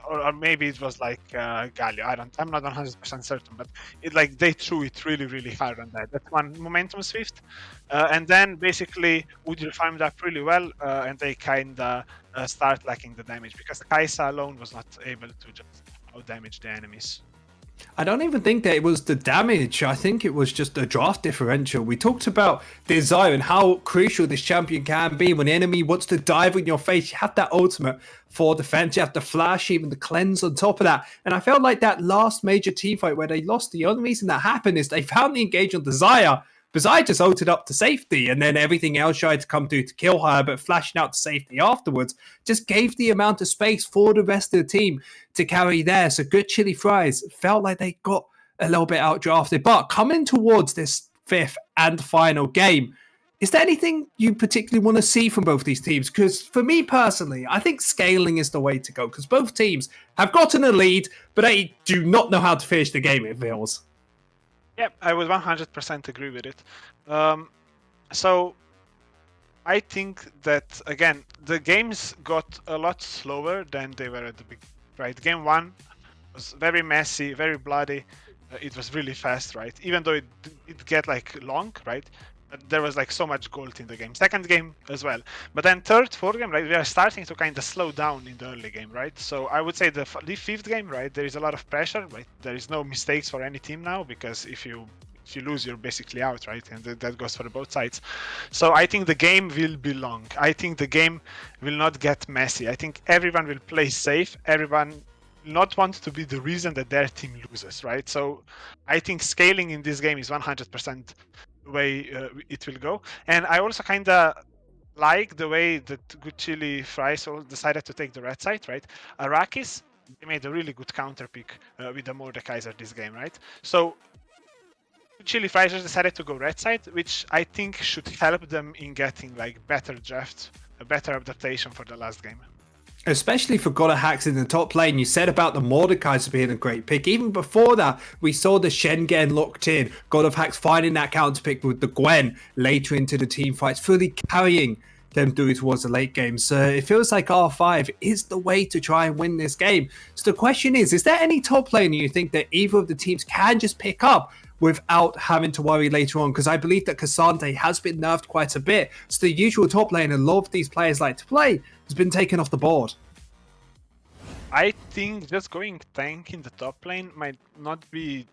Speaker 5: Or maybe it was like Galio. I'm not 100% certain, but it like they threw it really hard on that. That's one momentum swift, and then basically Udyr farmed up really well, and they kinda start lacking the damage because Kai'Sa alone was not able to just out damage the enemies.
Speaker 4: I don't even think that it was the damage. I think it was just the draft differential. We talked about Desire and how crucial this champion can be when the enemy wants to dive in your face. You have that ultimate for defense. You have the flash, even the cleanse on top of that. And I felt like that last major team fight where they lost, the only reason that happened is they found the engage on Desire. Desire just ulted up to safety, and then everything else tried to come through to kill her, but flashing out to safety afterwards just gave the amount of space for the rest of the team to carry there. So Good Chili Fries felt like they got a little bit outdrafted. But coming towards this 5th and final game, is there anything you particularly want to see from both these teams? Because for me personally, I think scaling is the way to go, because both teams have gotten a lead, but they do not know how to finish the game, it feels.
Speaker 5: Yeah, I would 100% agree with it. So I think that, again, the games got a lot slower than they were at the beginning, right? Game 1 was very messy, very bloody. It was really fast, right? Even though it get like long, right? There was like so much gold in the game. Second game as well. But then third, fourth game, right, we are starting to kind of slow down in the early game, right? So I would say the fifth game, right, there is a lot of pressure, right? There is no mistakes for any team now, because if you lose, you're basically out, right? And that goes for both sides. So I think the game will be long. I think the game will not get messy. I think everyone will play safe. Everyone not want to be the reason that their team loses, right? So I think scaling in this game is 100% way it will go. And I also kind of like the way that Good Chili Fries decided to take the red side, right? Arrakis, they made a really good counter pick with the Mordekaiser this game, right? So Good Chili Fries just decided to go red side, which I think should help them in getting like better draft, a better adaptation for the last game.
Speaker 4: Especially for God of Hacks in the top lane. You said about the Mordekaiser being a great pick. Even before that, we saw the Schengen locked in. God of Hacks finding that counter pick with the Gwen later into the team fights, fully carrying them through towards the late game. So it feels like R5 is the way to try and win this game. So the question is there any top lane you think that either of the teams can just pick up without having to worry later on? Because I believe that Cassandre has been nerfed quite a bit. So the usual top lane a lot of these players like to play has been taken off the board.
Speaker 5: I think just going tank in the top lane might not be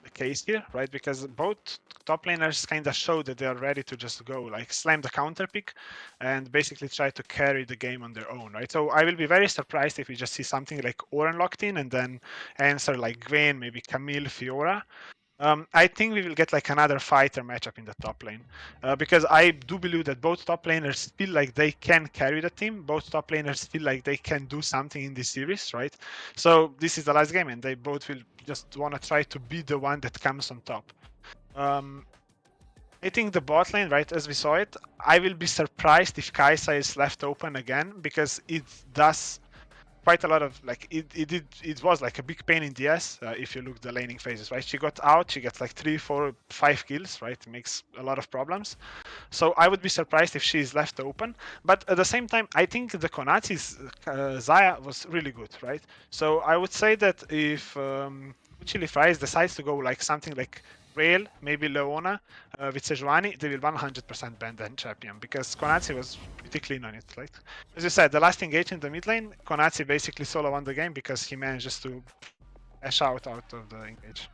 Speaker 5: the case here, right? Because both top laners kind of show that they are ready to just go, like slam the counter pick and basically try to carry the game on their own, right? So I will be very surprised if we just see something like Oren locked in and then answer like Gwen, maybe Camille, Fiora. I think we will get like another fighter matchup in the top lane, because I do believe that both top laners feel like they can carry the team. Both top laners feel like they can do something in this series, right? So this is the last game, and they both will just want to try to be the one that comes on top. I think the bot lane, right, as we saw it, I will be surprised if Kai'Sa is left open again, because it does quite a lot of like it was like a big pain in the ass if you look the laning phases, right? She got out, she gets like 3, 4, 5 kills, right? It makes a lot of problems. So I would be surprised if she's left open. But at the same time, I think the Konatsi's Xayah was really good, right? So I would say that if Chili Fries decides to go like something like Rail, maybe Leona with Sejuani, they will 100% ban that champion, because Konatsi was pretty clean on it. Right? As you said, the last engage in the mid lane, Konatsi basically solo won the game because he managed to dash out of the engage.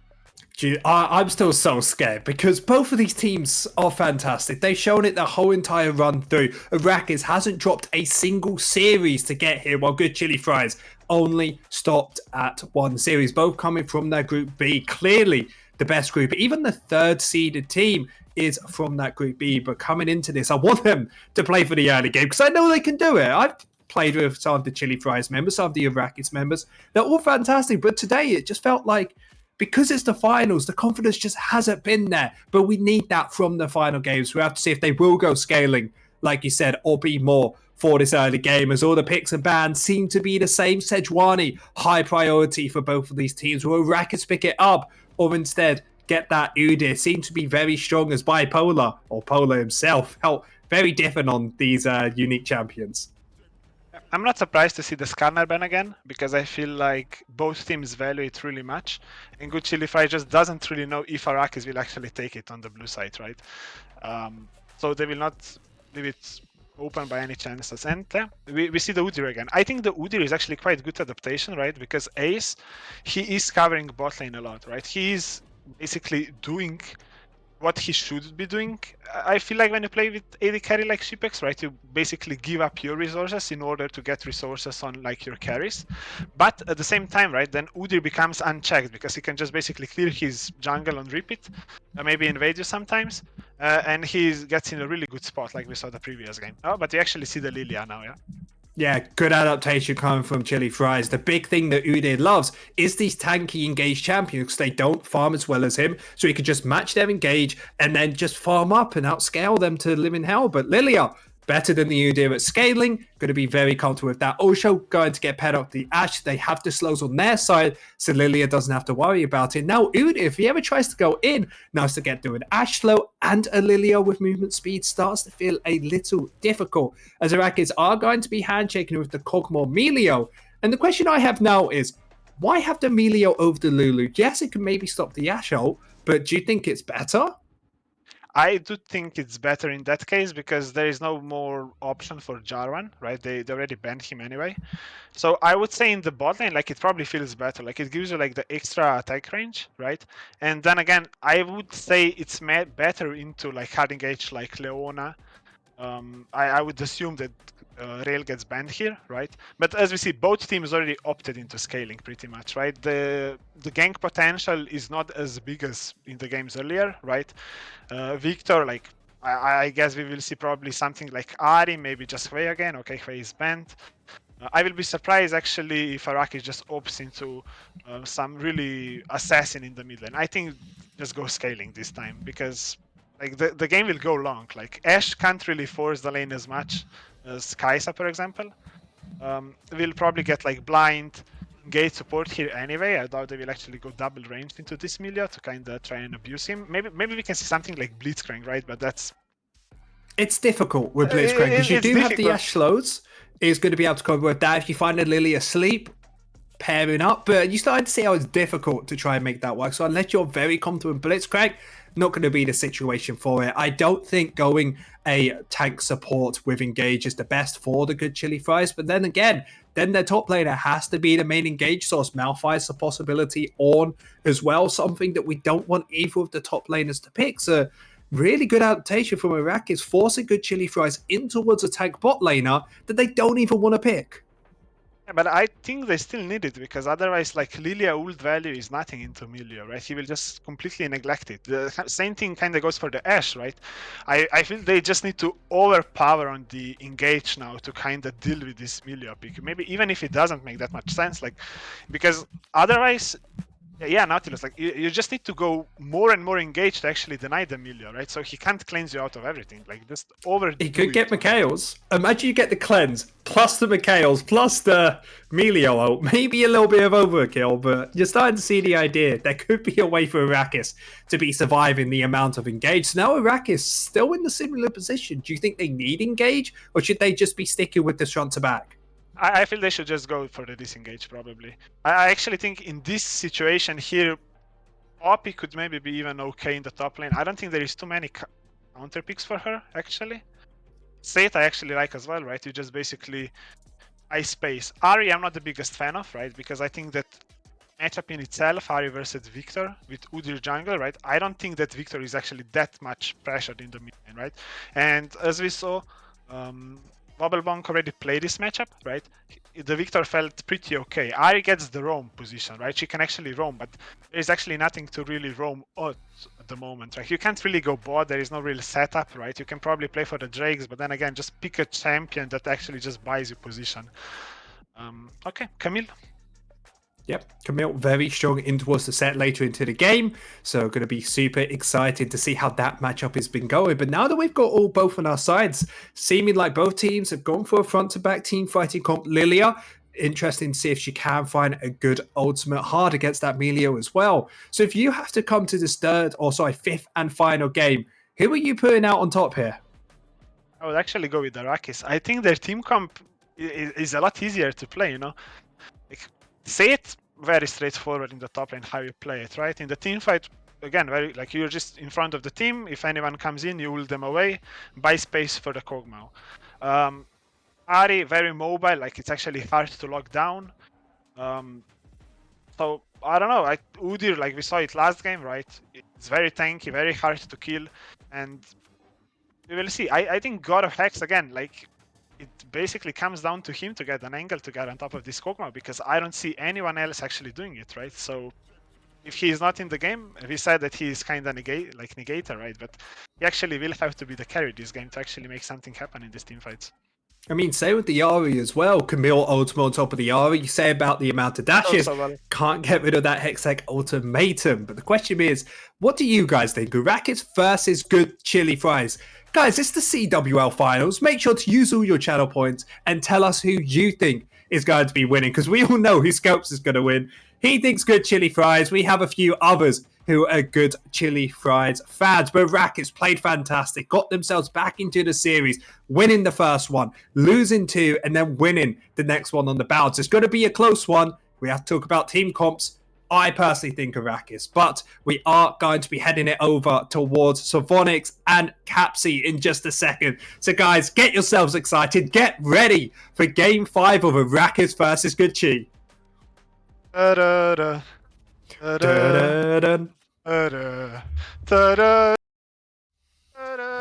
Speaker 4: I'm still so scared because both of these teams are fantastic. They've shown it the whole entire run through. Arrakis hasn't dropped a single series to get here, while Good Chili Fries only stopped at one series. Both coming from their Group B, clearly the best group. Even the third seeded team is from that Group B. But coming into this, I want them to play for the early game because I know they can do it. I've played with some of the Chili Fries members, some of the Arrakis members. They're all fantastic. But today it just felt like, because it's the finals, the confidence just hasn't been there. But we need that from the final games. We have to see if they will go scaling, like you said, or be more for this early game, as all the picks and bans seem to be the same. Sejuani, high priority for both of these teams. Will Arrakis pick it up, or instead get that Udyr? Seemed to be very strong as bipolar, or Polar himself, felt very different on these unique champions.
Speaker 5: I'm not surprised to see the Skarner ban again, because I feel like both teams value it really much, and Good Chili Fry just doesn't really know if Arrakis will actually take it on the blue side, right? So they will not leave it open by any chances. And we see the Udyr again. I think the Udyr is actually quite good adaptation, right? Because Ace, he is covering bot lane a lot, right? He is basically doing what he should be doing. I feel like when you play with AD carry like Shipex, right, you basically give up your resources in order to get resources on like your carries. But at the same time, right, then Udyr becomes unchecked because he can just basically clear his jungle on repeat, maybe invade you sometimes, and he gets in a really good spot like we saw the previous game. Oh, but you actually see the Lilia now, yeah?
Speaker 4: Yeah, good adaptation coming from Chili Fries. The big thing that Udyr loves is these tanky engaged champions, because they don't farm as well as him, so he could just match their engage and then just farm up and outscale them to live in hell. But Lilia, better than the Udyr at scaling, going to be very comfortable with that. Also going to get paired up the Ashe. They have the slows on their side, so Lilia doesn't have to worry about it. Now Udyr, if he ever tries to go in, nice to get through an Ashe slow and a Lilia with movement speed, starts to feel a little difficult, as Arrakis are going to be handshaking with the Kog'Maw Melio. And the question I have now is, why have the Melio over the Lulu? Yes, it can maybe stop the Ashe ult, but do you think it's better?
Speaker 5: I do think it's better in that case because there is no more option for Jarvan, right? They already banned him anyway. So I would say in the bot lane, like it probably feels better. Like it gives you like the extra attack range, right? And then again, I would say it's better into like hard engage like Leona. I would assume that Rail gets banned here, right? But as we see, both teams already opted into scaling pretty much, right? The gank potential is not as big as in the games earlier, right? Victor, like I guess we will see probably something like Ari, maybe just Hwei again. Okay, Hwei is banned. I will be surprised actually if Araki just opts into some really assassin in the mid lane. I think just go scaling this time because like the game will go long. Like Ashe can't really force the lane as much as Kai'Sa, for example. We'll probably get like blind gate support here anyway. I doubt they will actually go double ranged into this Milia to kind of try and abuse him. Maybe we can see something like Blitzcrank, right? But that's
Speaker 4: It's difficult with Blitzcrank because you
Speaker 5: it's
Speaker 4: do have the
Speaker 5: difficult.
Speaker 4: Ashe slows. Is going to be able to cover with that if you find a Lily asleep, pairing up. But you started to see how it's difficult to try and make that work. So unless you're very confident Blitzcrank, not going to be the situation for it. I don't think going a tank support with engage is the best for the good chili fries. But then again, then their top laner has to be the main engage source. Malphite's a possibility on as well, something that we don't want either of the top laners to pick. So really good adaptation from Iraq is forcing good chili fries in towards a tank bot laner that they don't even want to pick.
Speaker 5: Yeah, but I think they still need it because otherwise, like Lilia ult value is nothing into Milio, right? He will just completely neglect it. The same thing kind of goes for the Ashe, right? I feel they just need to overpower on the engage now to kind of deal with this Milio pick. Maybe even if it doesn't make that much sense, like because otherwise. Yeah, Nautilus, like you just need to go more and more engaged to actually deny the Milio, right? So he can't cleanse you out of everything. Like just overdo
Speaker 4: He could
Speaker 5: it.
Speaker 4: get Mikhail's. Imagine you get the cleanse, plus the Mikhail's, plus the Melio ult. Maybe a little bit of overkill, but you're starting to see the idea. There could be a way for Arrakis to be surviving the amount of engage. So now Arrakis still in the similar position. Do you think they need engage, or should they just be sticking with the front to back?
Speaker 5: I feel they should just go for the disengage, probably. I actually think in this situation here, Poppy could maybe be even okay in the top lane. I don't think there is too many counter picks for her, actually. Sate I actually like as well, right? You just basically ice space. Ari I'm not the biggest fan of, right? Because I think that matchup in itself, Ari versus Victor with Udyr jungle, right? I don't think that Victor is actually that much pressured in the mid lane, right? And as we saw, Wobblebonk already played this matchup, right? The Victor felt pretty okay. Ari gets the roam position, right? She can actually roam, but there's actually nothing to really roam out at the moment, right? You can't really go bot, there is no real setup, right? You can probably play for the Drakes, but then again, just pick a champion that actually just buys you position. Okay, Camille.
Speaker 4: Yep, Camille very strong in towards the set later into the game, so going to be super excited to see how that matchup has been going. But now that we've got all both on our sides, seeming like both teams have gone for a front-to-back team fighting comp. Lilia, interesting to see if she can find a good ultimate hard against that Melio as well. So if you have to come to this fifth and final game, who are you putting out on top here?
Speaker 5: I would actually go with Arrakis. I think their team comp is a lot easier to play, you know? Like, say it very straightforward in the top lane how you play it, right? In the team fight, again, very like you're just in front of the team. If anyone comes in, you ult them away, buy space for the Kog'Maw. Ari, very mobile, like it's actually hard to lock down. So I don't know, like Udyr, like we saw it last game, right? It's very tanky, very hard to kill, and we will see. I think God of Hex again, like it basically comes down to him to get an angle to get on top of this Kog'Maw because I don't see anyone else actually doing it, right? So if he is not in the game, we said that he is kind of negator, right? But he actually will have to be the carry this game to actually make something happen in these team fights.
Speaker 4: I mean, say with the Ahri as well. Camille ultimate on top of the Ahri. You say about the amount of dashes. Can't get rid of that Hextech ultimatum. But the question is, what do you guys think? Arrakis versus good chili fries. Guys, it's the CWL finals. Make sure to use all your channel points and tell us who you think is going to be winning, because we all know who Scopes is going to win. He thinks good chili fries. We have a few others who are good chili fries fans. But Arrakis played fantastic, got themselves back into the series, winning the first one, losing two, and then winning the next one on the bounce. It's going to be a close one. We have to talk about team comps. I personally think Arrakis, but we are going to be heading it over towards Savonix and Capsy in just a second. So guys, get yourselves excited. Get ready for Game 5 of Arrakis versus Good Chi.
Speaker 5: Da-da-da, da-da,
Speaker 4: Dun-dun.
Speaker 5: da-da, da-da,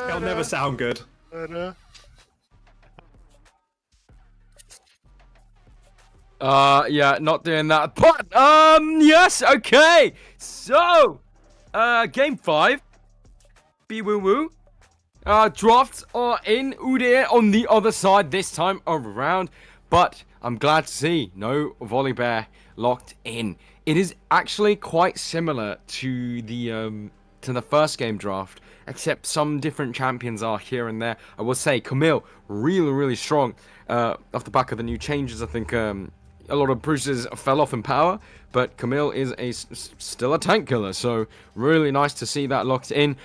Speaker 4: It'll never sound good.
Speaker 5: da-da.
Speaker 7: Yeah, not doing that. But yes, okay. So, game 5. Be woo woo. Drafts are in Udyr on the other side this time around, but I'm glad to see no Volibear locked in. It is actually quite similar to the first game draft, except some different champions are here and there. I will say Camille really strong off the back of the new changes. I think a lot of Bruce's fell off in power, but Camille is still a tank killer, so really nice to see that locked in.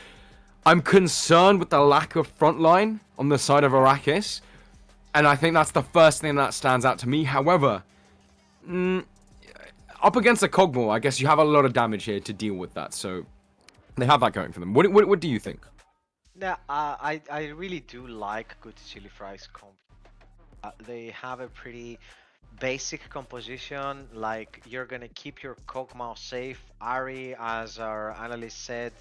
Speaker 7: I'm concerned with the lack of frontline on the side of Arrakis, and I think that's the first thing that stands out to me. However, up against a Cogmore, I guess you have a lot of damage here to deal with that, so they have that going for them. What do you think?
Speaker 6: Yeah, I really do like Good Chili Fries comp. They have a pretty basic composition, like you're gonna keep your Kog'Maw safe. Ari, as our analyst said,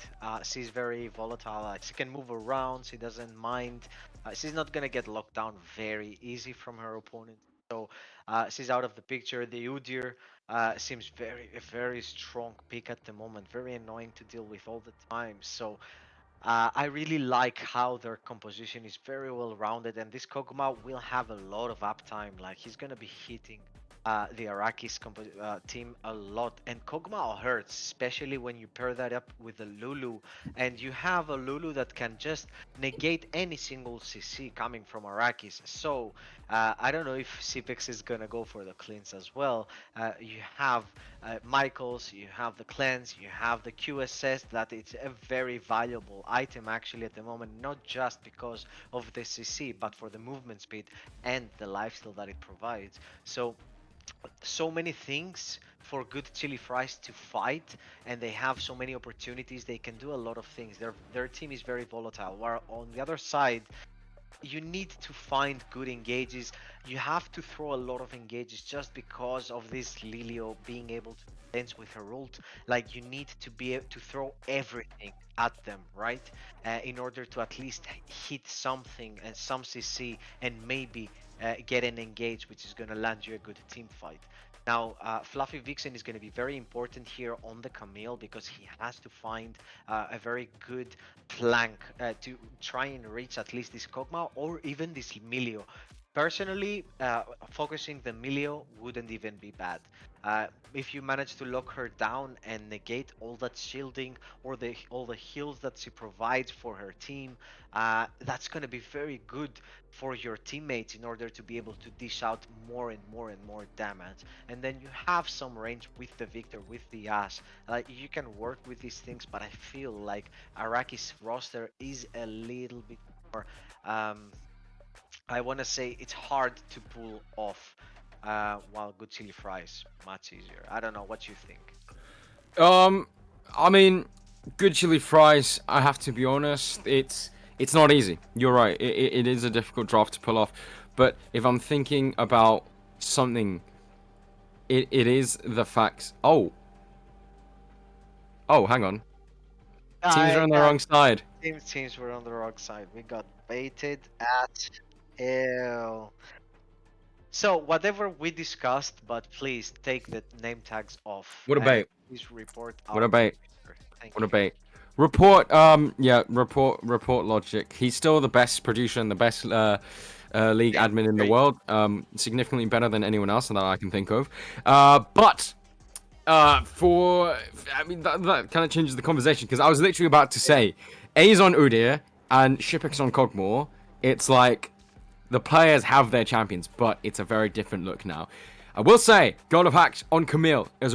Speaker 6: she's very volatile, like she can move around, she doesn't mind, she's not gonna get locked down very easy from her opponent, so she's out of the picture. The Udyr seems a very strong pick at the moment, very annoying to deal with all the time, so I really like how their composition is very well rounded, and this Kog'Maw will have a lot of uptime. Like he's gonna be hitting the Arrakis team a lot, and Kog'Maw hurts, especially when you pair that up with a Lulu, and you have a Lulu that can just negate any single CC coming from Arrakis. So I don't know if Cipex is gonna go for the cleanse as well. You have Michaels, you have the cleanse, you have the QSS, that it's a very valuable item actually at the moment, not just because of the CC, but for the movement speed and the lifesteal that it provides. So many things for Good Chili Fries to fight, and they have so many opportunities. They can do a lot of things. Their team is very volatile, while on the other side you need to find good engages. You have to throw a lot of engages just because of this Lilio being able to dance with her ult. Like you need to be able to throw everything at them, right? In order to at least hit something and some CC, and maybe get an engage, which is going to land you a good team fight. Now, Fluffy Vixen is going to be very important here on the Camille, because he has to find a very good flank to try and reach at least this Kog'Maw or even this Milio. Personally, focusing the Milio wouldn't even be bad. If you manage to lock her down and negate all that shielding or all the heals that she provides for her team, that's going to be very good for your teammates in order to be able to dish out more and more damage. And then you have some range with the Victor, with the Ash. You can work with these things, but I feel like Arrakis roster is a little bit more I want to say it's hard to pull off, while Good Chili Fries much easier. I don't know what you think.
Speaker 7: I mean, Good Chili Fries, I have to be honest, it's not easy. You're right, it is a difficult draft to pull off. But if I'm thinking about something, it is the fact. Oh, hang on. Teams are on the wrong side.
Speaker 6: Teams were on the wrong side. We got baited at hell. So whatever we discussed, but please take the name tags off.
Speaker 7: What a bait.
Speaker 6: Please report.
Speaker 7: What a bait.
Speaker 6: Thank
Speaker 7: What a
Speaker 6: you.
Speaker 7: bait. Report, report Logic. He's still the best producer and the best league admin in the world. Significantly better than anyone else that I can think of. But I mean, that kind of changes the conversation, because I was literally about to say, A's on Udyr and Shipix on Cogmore. It's like the players have their champions, but it's a very different look now. I will say, God of Hacks on Camille is he's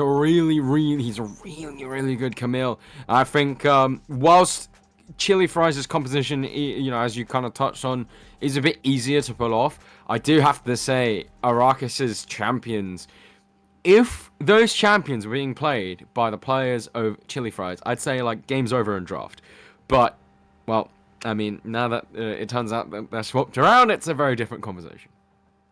Speaker 7: a really good Camille. I think whilst Chili Fries' composition, as you kind of touched on, is a bit easier to pull off, I do have to say Arrakis' champions, if those champions were being played by the players of Chili Fries, I'd say like game's over in draft. But, well, I mean, now that it turns out that they're swapped around, it's a very different conversation.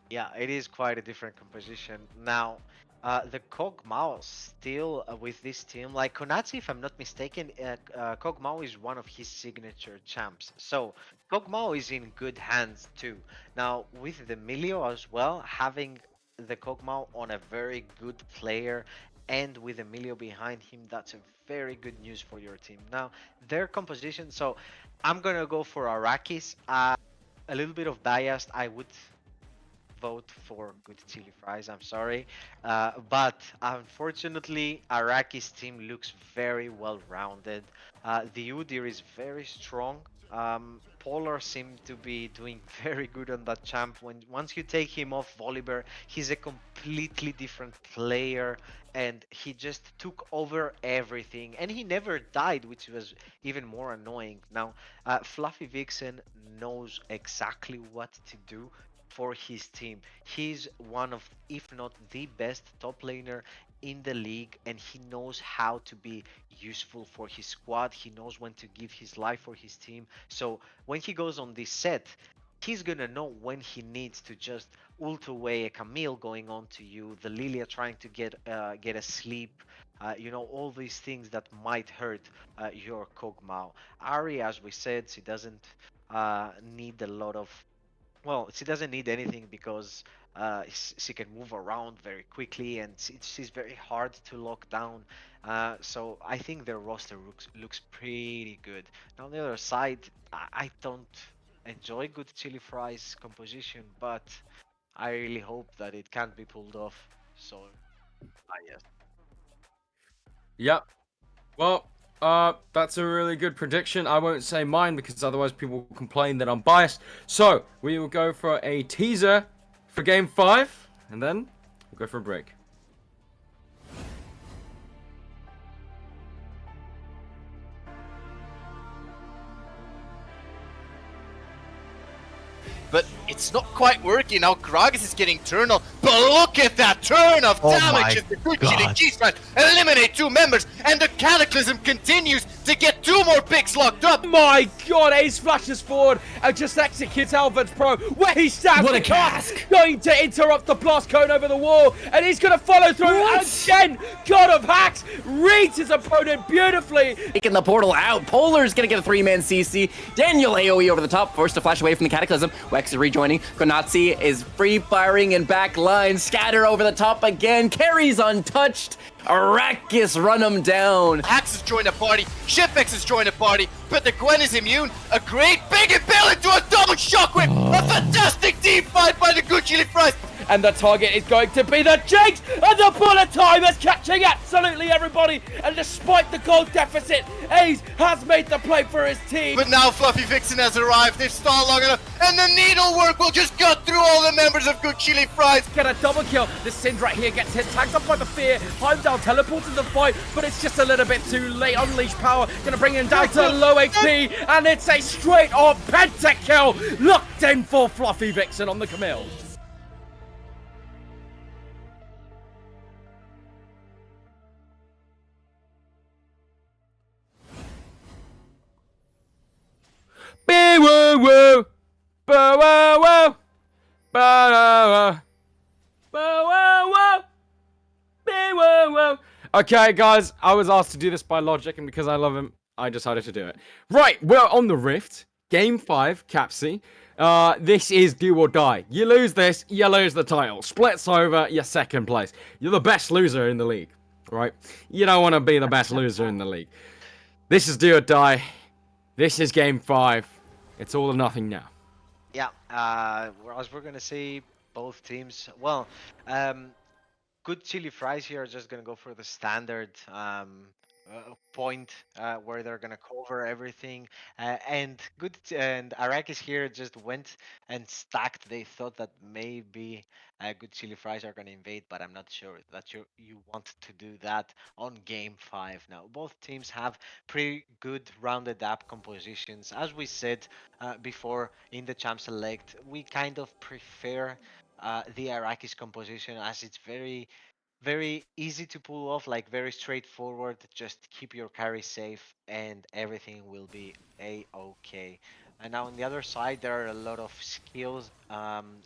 Speaker 6: Yeah, it is quite a different composition. Now, the Kog'Maw still with this team, like Konatsu, if I'm not mistaken, Kog'Maw is one of his signature champs. So Kog'Maw is in good hands too. Now, with the Milio as well, having the Kog'Maw on a very good player and with Emilio behind him, that's a very good news for your team. Now, their composition, so I'm gonna go for Arrakis. A little bit of biased, I would vote for Good Chili Fries. I'm sorry, but unfortunately, Araki's team looks very well rounded. The Udyr is very strong. Polar seemed to be doing very good on that champ. When once you take him off Volibear, he's a completely different player, and he just took over everything. And he never died, which was even more annoying. Now, Fluffy Vixen knows exactly what to do for his team. He's one of, if not the best top laner in the league, and he knows how to be useful for his squad. He knows when to give his life for his team. So when he goes on this set, he's gonna know when he needs to just ult away a Camille going on to you, the Lilia trying to get a sleep. All these things that might hurt your Kog'Maw. Ari, as we said, she doesn't need a lot of, well, she doesn't need anything because she can move around very quickly, and she's very hard to lock down. So I think their roster looks pretty good. Now on the other side, I don't enjoy Good Chili Fries composition, but I really hope that it can't be pulled off. So, yes.
Speaker 7: Yep. Well, that's a really good prediction. I won't say mine because otherwise people will complain that I'm biased. So, we will go for a teaser for Game 5, and then we'll go for a break.
Speaker 1: But it's not quite working now. Gragas is getting turnal, but look at that turn of damage as the good Chili Cheese Fries eliminate 2 members, and the Cataclysm continues to get 2 more picks locked up.
Speaker 2: My God, Ace flashes forward and just executes Alvord's Pro where he stands.
Speaker 12: What a
Speaker 2: the cast,
Speaker 12: cask!
Speaker 2: Going to interrupt the blast cone over the wall, and he's going to follow through again. God of Hacks reads his opponent beautifully.
Speaker 3: Taking the portal out. Polar's gonna get a 3-man CC. Daniel AoE over the top, forced to flash away from the Cataclysm. Wex is rejoining. Konatsu is free firing in back line. Scatter over the top again. Carries untouched. Arrakis run him down.
Speaker 1: Hax has joined the party, Shipvex has joined the party, but the Gwen is immune. A great big impale into a double shockwave. A fantastic team fight by the good Chili Fries.
Speaker 2: And the target is going to be the Jinx, and the bullet time is catching absolutely everybody. And despite the gold deficit, Ace has made the play for his team.
Speaker 1: But now Fluffy Vixen has arrived, they've stalled long enough, and the needlework will just cut through all the members of good Chili Fries.
Speaker 2: Get a double kill. The Sind right here gets hit, tagged up by the fear. Heimdall teleports in the fight, but it's just a little bit too late. Unleash power, gonna bring him down to low HP, and it's a straight on pentakill. Locked in for Fluffy Vixen on the Camille.
Speaker 7: Be woo woo, ba woo woo, ba woo woo, be woo woo. Okay, guys, I was asked to do this by Logic, and because I love him, I decided to do it. Right, we're on the Rift, Game 5, Capsy. This is do or die. You lose this, you lose the title. Splits over, you're second place. You're the best loser in the league, right? You don't want to be the best loser in the league. This is do or die. This is Game 5. It's all or nothing now.
Speaker 6: Yeah, as we're gonna see, both teams. Well, good Chili Fries here are just gonna go for the standard point where they're gonna cover everything, and Arrakis here just went and stacked. They thought that maybe good Chili Fries are gonna invade, but I'm not sure that you want to do that on Game 5. Now both teams have pretty good rounded up compositions. As we said before in the Champ Select, we kind of prefer the Arrakis composition as it's very very easy to pull off, like very straightforward. Just keep your carry safe and everything will be a-okay. And now on the other side, there are a lot of skills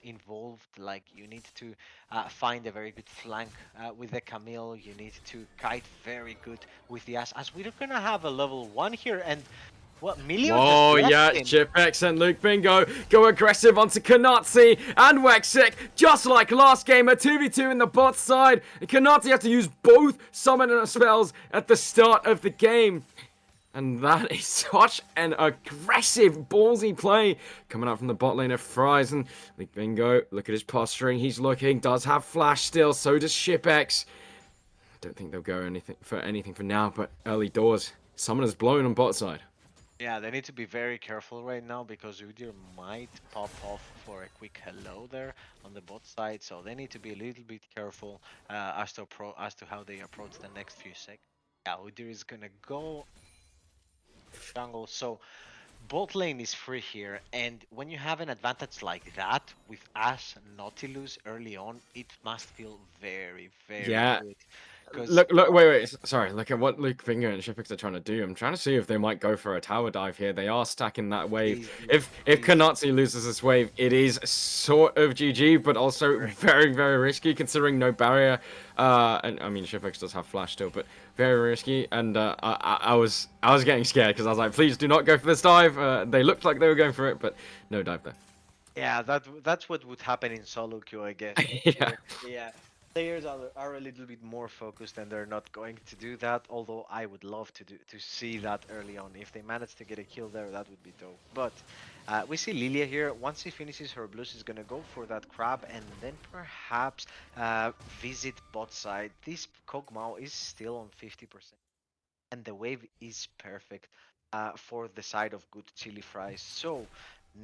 Speaker 6: involved. Like you need to find a very good flank with the Camille. You need to kite very good with the Ass. As we're gonna have a level 1 here, and what Milio just
Speaker 7: Oh
Speaker 6: left
Speaker 7: yeah,
Speaker 6: him.
Speaker 7: Chipex and Luke Bingo go aggressive onto Kanatsi and Wexic, just like last game, a 2v2 in the bot side. And Kanatsi had to use both summoner spells at the start of the game. And that is such an aggressive, ballsy play coming out from the bot lane of Fries. And Luke Bingo, look at his posturing, he's looking, does have flash still, so does Shipex. Don't think they'll go anything for now, but early doors. Summoner's blown on bot side.
Speaker 6: Yeah, they need to be very careful right now because Udyr might pop off for a quick hello there on the bot side, so they need to be a little bit careful as to how they approach the next few seconds. Yeah, Udyr is gonna go jungle, so bot lane is free here, and when you have an advantage like that with Ash Nautilus early on, it must feel very, very
Speaker 7: Yeah,
Speaker 6: good. Because
Speaker 7: look, wait. Sorry, look at what Luke Finger and Shipix are trying to do. I'm trying to see if they might go for a tower dive here. They are stacking that wave. If Kanatsu loses this wave, it is sort of GG, but also very, very risky considering no barrier. And I mean, Shipix does have flash still, but very risky. And I was getting scared because I was like, please do not go for this dive. They looked like they were going for it, but no dive there.
Speaker 6: yeah, that's what would happen in solo queue, I guess.
Speaker 7: Yeah.
Speaker 6: Yeah, players are a little bit more focused, and they're not going to do that. Although I would love to see that early on. If they manage to get a kill there, that would be dope. But we see Lilia here. Once she finishes her blue, she's gonna go for that crab, and then perhaps visit bot side. This Kog'Maw is still on 50%, and the wave is perfect for the side of good chili fries. So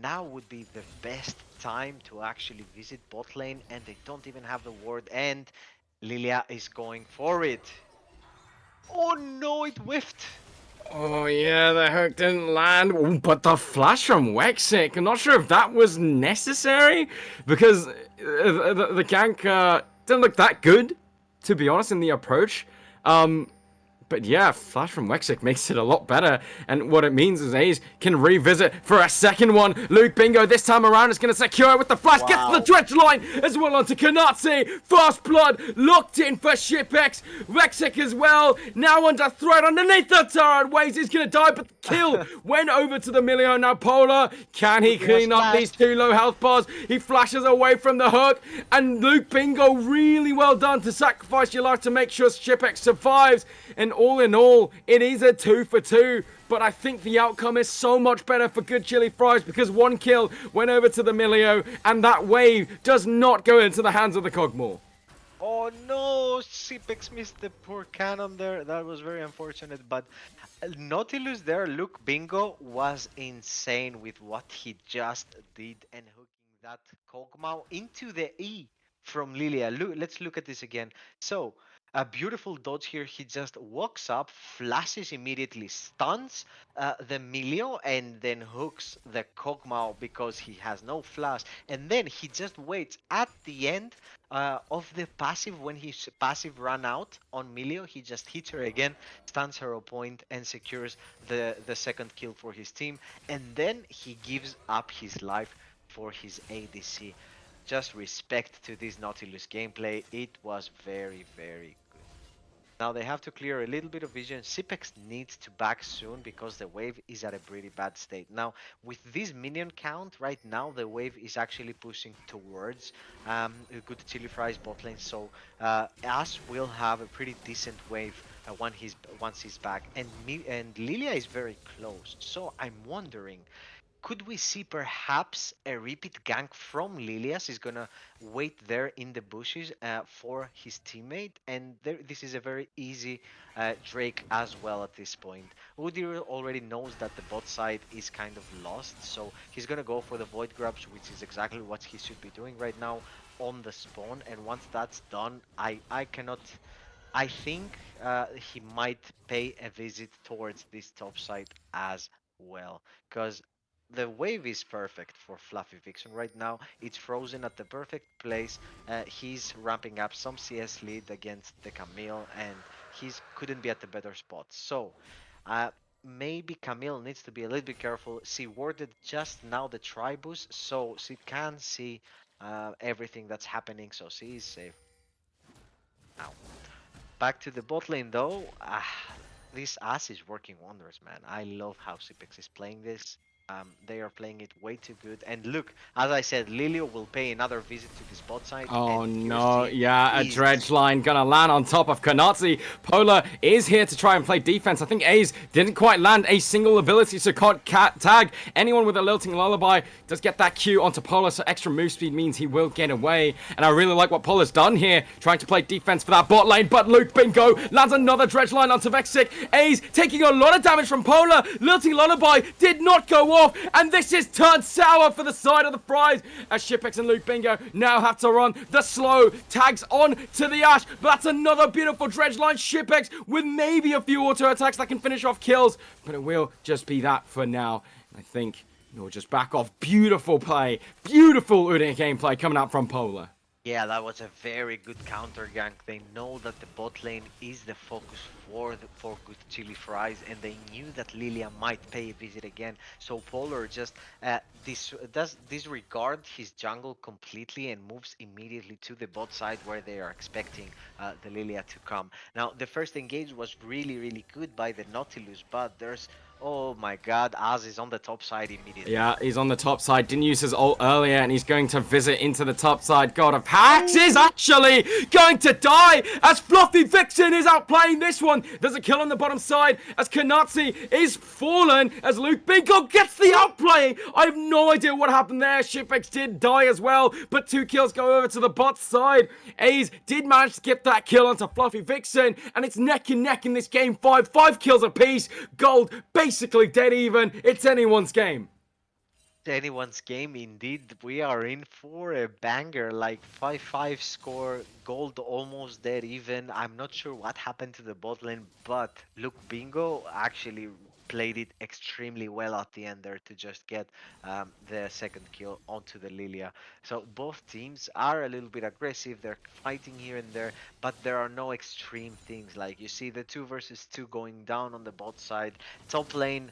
Speaker 6: now would be the best time to actually visit bot lane, and they don't even have the ward, and Lilia is going for it. Oh no, it whiffed.
Speaker 7: Oh yeah, the hook didn't land. Ooh, but the flash from Wexic, I'm not sure if that was necessary because the gank didn't look that good, to be honest, in the approach. But yeah, flash from Wexic makes it a lot better. And what it means is Ace can revisit for a second one. Luke Bingo this time around is going to secure it with the flash. Gets to the dredge line as well onto Kanatsi. Fast blood locked in for Shipex. Wexic as well. Now under threat underneath the turret. Waze is going to die, but the kill went over to the Milio. Now Polar, can he clean up these two low health bars? He flashes away from the hook. And Luke Bingo, really well done to sacrifice your life to make sure Shipex survives. And all in all, it is a 2 for 2. But I think the outcome is so much better for Good Chili Fries because one kill went over to the Milio, and that wave does not go into the hands of the Cogmore.
Speaker 6: Oh no, Cipex missed the poor cannon there. That was very unfortunate. But Nautilus there, Luke Bingo, was insane with what he just did and hooking that Kog'Maw into the E from Lilia. Let's look at this again. So, a beautiful dodge here. He just walks up, flashes immediately, stuns the Milio, and then hooks the Kog'Maw because he has no flash. And then he just waits at the end of the passive. When his passive ran out on Milio, he just hits her again, stuns her opponent, and secures the second kill for his team. And then he gives up his life for his ADC. Just respect to this Nautilus gameplay. It was very, very good. Now they have to clear a little bit of vision. Cipex needs to back soon because the wave is at a pretty bad state. Now, with this minion count, right now the wave is actually pushing towards a good chili fries bot lane. So Ash will have a pretty decent wave once he's back. And Lilia is very close. So I'm wondering, could we see perhaps a repeat gank from Lilias? He's gonna wait there in the bushes for his teammate, and this is a very easy Drake as well at this point. Udyr already knows that the bot side is kind of lost, so he's gonna go for the Void Grabs, which is exactly what he should be doing right now on the spawn. And once that's done, I cannot. I think he might pay a visit towards this top side as well, because the wave is perfect for Fluffy Vixen right now. It's frozen at the perfect place. He's ramping up some CS lead against the Camille, and he's couldn't be at the better spot. So, uh, maybe Camille needs to be a little bit careful. She warded just now the Tribus, so she can see everything that's happening, so she is safe now. Back to the bot lane though. This Ass is working wonders, man. I love how Cipex is playing this. They are playing it way too good. And look, as I said, Lilio will pay another visit to this bot side.
Speaker 7: Oh
Speaker 6: And here's
Speaker 7: no,
Speaker 6: team
Speaker 7: yeah, a
Speaker 6: is
Speaker 7: dredge line gonna land on top of Kanatsu. Polar is here to try and play defense. I think A's didn't quite land a single ability, so can't tag anyone with a lilting lullaby. Does get that Q onto Polar, so extra move speed means he will get away. And I really like what Polar's done here, trying to play defense for that bot lane. But Luke Bingo lands another dredge line onto Vexic. A's taking a lot of damage from Polar. Lilting lullaby did not go off, and this is turned sour for the side of the Fries as Shipex and Luke Bingo now have to run the slow tags on to the Ash. But that's another beautiful dredge line. Shipex with maybe a few auto attacks that can finish off kills, but it will just be that for now. I think we'll just back off. Beautiful play, beautiful Udyr gameplay coming out from Polar.
Speaker 6: Yeah, that was a very good counter gank. They know that the bot lane is the focus for good chili fries, and they knew that Lilia might pay a visit again. So Polar just does disregard his jungle completely and moves immediately to the bot side where they are expecting the Lilia to come. Now the first engage was really good by the Nautilus, but there's, oh my god, Az is on the top side immediately.
Speaker 7: Yeah, he's on the top side. Didn't use his ult earlier, and he's going to visit into the top side. God of Hacks is actually going to die as Fluffy Vixen is outplaying this one. There's a kill on the bottom side as Kanatsu is fallen as Luke Bingo gets the outplay. I have no idea what happened there. Shipex did die as well, but 2 kills go over to the bot side. A's did manage to get that kill onto Fluffy Vixen, and it's neck and neck in this game. 5 kills apiece. Gold basically dead even. It's anyone's game.
Speaker 6: Anyone's game indeed. We are in for a banger, like 5-5 score, gold almost dead even. I'm not sure what happened to the bot lane, but look, Bingo actually played it extremely well at the end there to just get the second kill onto the Lilia. So both teams are a little bit aggressive. They're fighting here and there, but there are no extreme things. Like you see the 2 versus 2 going down on the bot side. Top lane,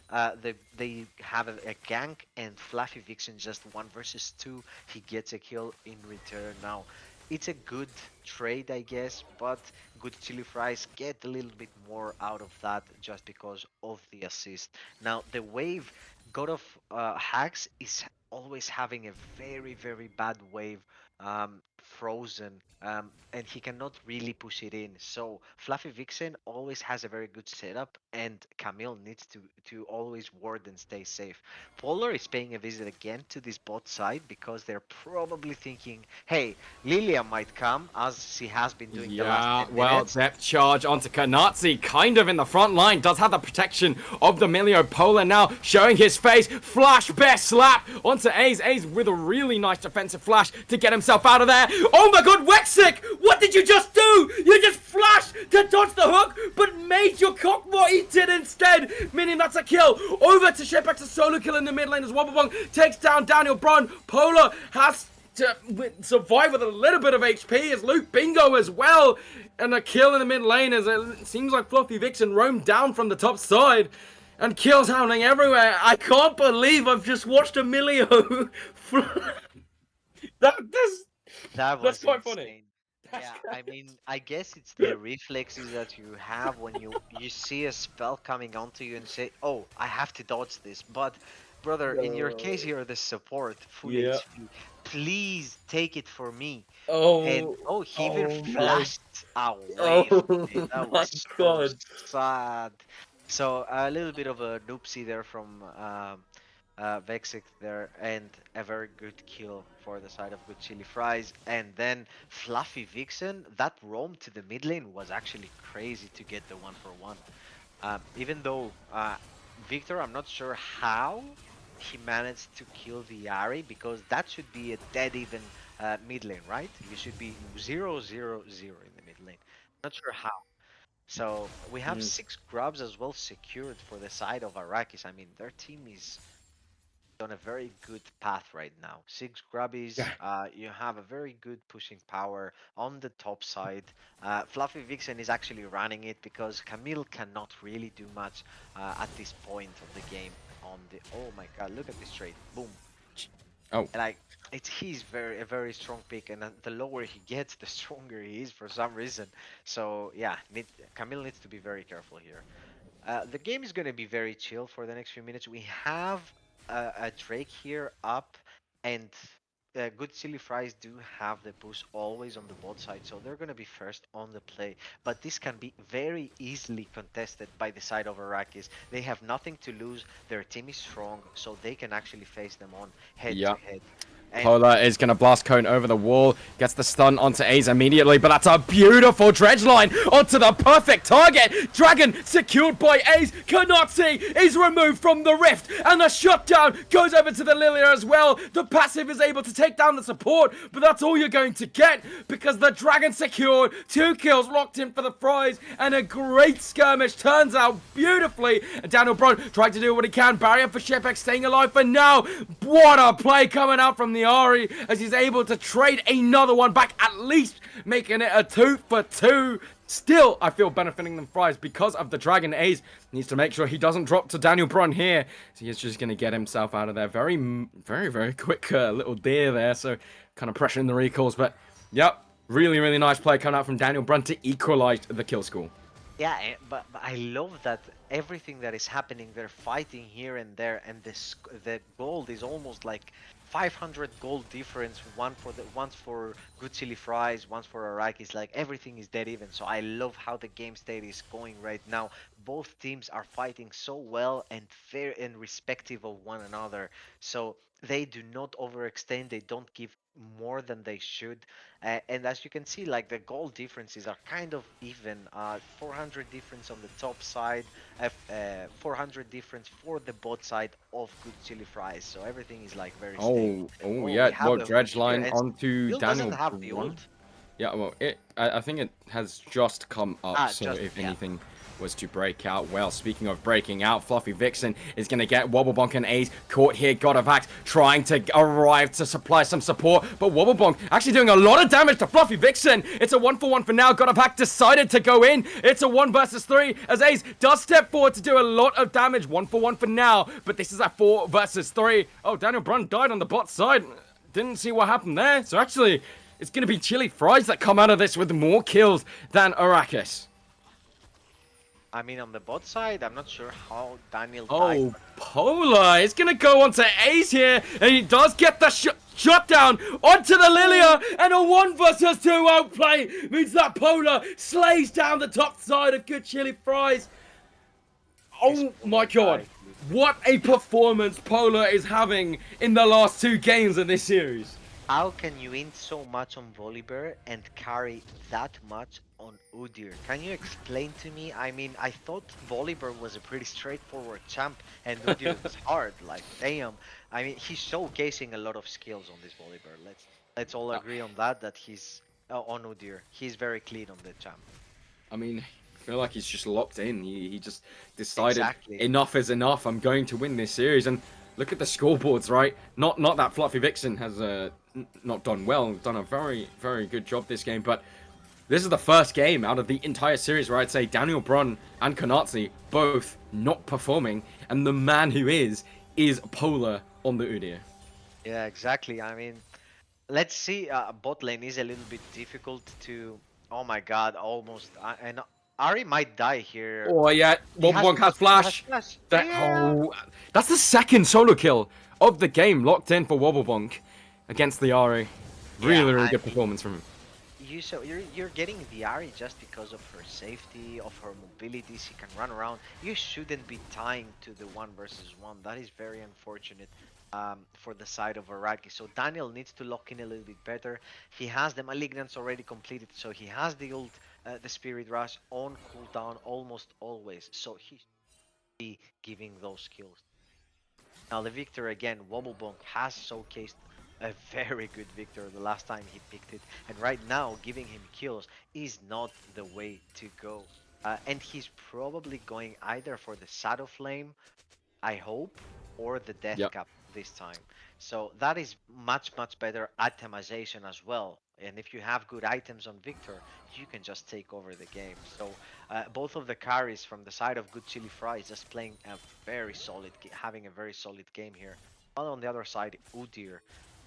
Speaker 6: they have a gank, and Fluffy Vixen just 1 versus 2. He gets a kill in return. Now, it's a good trade, I guess, but good chili fries get a little bit more out of that just because of the assist. Now, the wave, God of Hacks, is always having a very bad wave, frozen, and he cannot really push it in. So Fluffy Vixen always has a very good setup, and Camille needs to always ward and stay safe. Polar is paying a visit again to this bot side because they're probably thinking, hey, Lilia might come, as she has been doing the last 10
Speaker 7: well,
Speaker 6: minutes.
Speaker 7: depth charge onto Kanatsu, kind of in the front line, does have the protection of the Milio. Polar now showing his face, flash best slap onto A's. A's with a really nice defensive flash to get himself out of there. Oh my god, Wexic, what did you just do? You just flashed to dodge the hook, but made your cock more eat it instead, meaning that's a kill. Over to Shipex, a solo kill in the mid lane as Wobblebong takes down Daniel Braun. Polar has to survive with a little bit of HP as Luke Bingo as well, and a kill in the mid lane as it seems like Fluffy Vixen roamed down from the top side, and kills happening everywhere. I can't believe I've just watched Emilio.
Speaker 6: That's
Speaker 7: quite
Speaker 6: insane.
Speaker 7: funny.
Speaker 6: Yeah, I mean, I guess it's the reflexes that you have when you see a spell coming onto you and say, "Oh, I have to dodge this." But brother, in your case, you're the support, full
Speaker 2: Yeah.
Speaker 6: HP. Please take it for me. And
Speaker 2: Oh,
Speaker 6: oh, he even
Speaker 2: oh my,
Speaker 6: flashed away from it.
Speaker 2: oh
Speaker 6: That
Speaker 2: my
Speaker 6: was so
Speaker 2: god.
Speaker 6: sad. So a little bit of a noopsie there from Vexic there, and a very good kill for the side of good chili fries. And then Fluffy Vixen, that roam to the mid lane was actually crazy to get the 1-for-1. Even though Victor, I'm not sure how he managed to kill the Ari, because that should be a dead even mid lane, right? You should be 0-0-0 in the mid lane. Not sure how. So we have 6 grubs as well secured for the side of Arrakis. I mean, their team is on a very good path right now. Six grubbies,
Speaker 7: Yeah.
Speaker 6: you have a very good pushing power on the top side. Fluffy Vixen is actually running it because Camille cannot really do much at this point of the game. On the oh my god, look at this trade! Boom,
Speaker 7: Oh,
Speaker 6: like it's he's very a very strong pick, and the lower he gets, the stronger he is for some reason. So yeah, Camille needs to be very careful here. The game is going to be very chill for the next few minutes. We have a Drake here up, and good Silly Fries do have the boost always on the bot side, so they're going to be first on the play. But this can be very easily contested by the side of Arrakis. They have nothing to lose. Their team is strong, so they can actually face them on head to
Speaker 7: yeah.
Speaker 6: head. And
Speaker 7: Polar is going to blast Cone over the wall, gets the stun onto Ace immediately, but that's a beautiful dredge line onto the perfect target. Dragon secured by Ace. Kanatsi is removed from the rift, and the shutdown goes over to the Lilia as well. The passive is able to take down the support, but that's all you're going to get because the Dragon secured, 2 kills locked in for the Fries, and a great skirmish turns out beautifully. And Daniel Brun trying to do what he can. Barrier for Shepek staying alive for now. What a play coming out from the Ari as he's able to trade another one back, at least making it a 2 for 2. Still, I feel benefiting them Fries because of the Dragon. Ace needs to make sure he doesn't drop to Daniel Brun here. So he's just going to get himself out of there. Very quick little deer there. So kind of pressuring the recalls. But, yep, really nice play coming out from Daniel Brun to equalize the kill score.
Speaker 6: yeah, but I love that everything that is happening, they're fighting here and there, and the gold is almost like 500 gold difference. Once for good chili fries, once for Arakis. Like everything is dead even. So I love how the game state is going right now. Both teams are fighting so well and fair and respective of one another. So they do not overextend. They don't give more than they should. And as you can see, like the goal differences are kind of even. 400 difference on the top side, 400 difference for the bot side of good chili fries. So everything is like very stable.
Speaker 7: Oh,
Speaker 6: We
Speaker 7: yeah.
Speaker 6: have
Speaker 7: Well,
Speaker 6: a
Speaker 7: dredge
Speaker 6: hook here,
Speaker 7: line
Speaker 6: and
Speaker 7: onto
Speaker 6: Bill
Speaker 7: Daniel
Speaker 6: doesn't have the
Speaker 7: Brun.
Speaker 6: ult.
Speaker 7: Yeah, well, I think it has just come up, so
Speaker 6: Just
Speaker 7: if
Speaker 6: yeah.
Speaker 7: anything was to break out, well, speaking of breaking out, Fluffy Vixen is going to get Wobblebonk and Ace caught here. Godavact trying to arrive to supply some support, but Wobblebonk actually doing a lot of damage to Fluffy Vixen. It's a 1-for-1 for now. Godavact decided to go in. It's a 1 versus 3 as Ace does step forward to do a lot of damage. 1-for-1 for now, but this is a 4 versus 3. Oh, Daniel Brun died on the bot side. Didn't see what happened there. So actually, it's going to be Chili Fries that come out of this with more kills than Arrakis.
Speaker 6: I mean, on the bot side, I'm not sure how Daniel died.
Speaker 7: Oh, Polar is going to go onto Ace here, and he does get the shutdown onto the Lilia, and a 1 versus 2 outplay means that Polar slays down the top side of good Chili Fries. Oh my god, what a performance Polar is having in the last 2 games of this series.
Speaker 6: How can you int so much on Volibear and carry that much on Udyr? Can you explain to me? I mean, I thought Volibear was a pretty straightforward champ and Udyr was hard. Like, damn. I mean, he's showcasing a lot of skills on this Volibear. Let's all agree on that he's on Udyr. He's very clean on the champ.
Speaker 7: I mean, I feel like he's just locked in. He just decided
Speaker 6: Exactly.
Speaker 7: enough is enough. I'm going to win this series. And look at the scoreboards, right? Not that Fluffy Vixen has not done well. Done a very good job this game. But this is the first game out of the entire series where I'd say Daniel Brun and Kanatsi both not performing. And the man who is Polar on the Udyr.
Speaker 6: Yeah, exactly. I mean, let's see. Bot lane is a little bit difficult to. Oh my god, almost. And Ari might die here.
Speaker 7: Oh yeah, Wobblebonk has flash. Oh, that's the second solo kill of the game locked in for Wobblebonk against the Ari. Really good performance from him.
Speaker 6: You're getting the Ari just because of her safety, of her mobility. She can run around. You shouldn't be tying to the 1 versus 1. That is very unfortunate for the side of Araki. So Daniel needs to lock in a little bit better. He has the Malignants already completed, so he has the ult, the Spirit Rush on cooldown almost always. So he should be giving those kills. Now the Victor again, Wobblebonk has showcased a very good Victor the last time he picked it, and right now giving him kills is not the way to go. And he's probably going either for the Shadow Flame, I hope, or the Death Cap. this time. So that is much better itemization as well. And if you have good items on Victor, you can just take over the game. So both of the carries from the side of Good Chili Fries just playing a very solid, having a very solid game here. While on the other side, Udyr,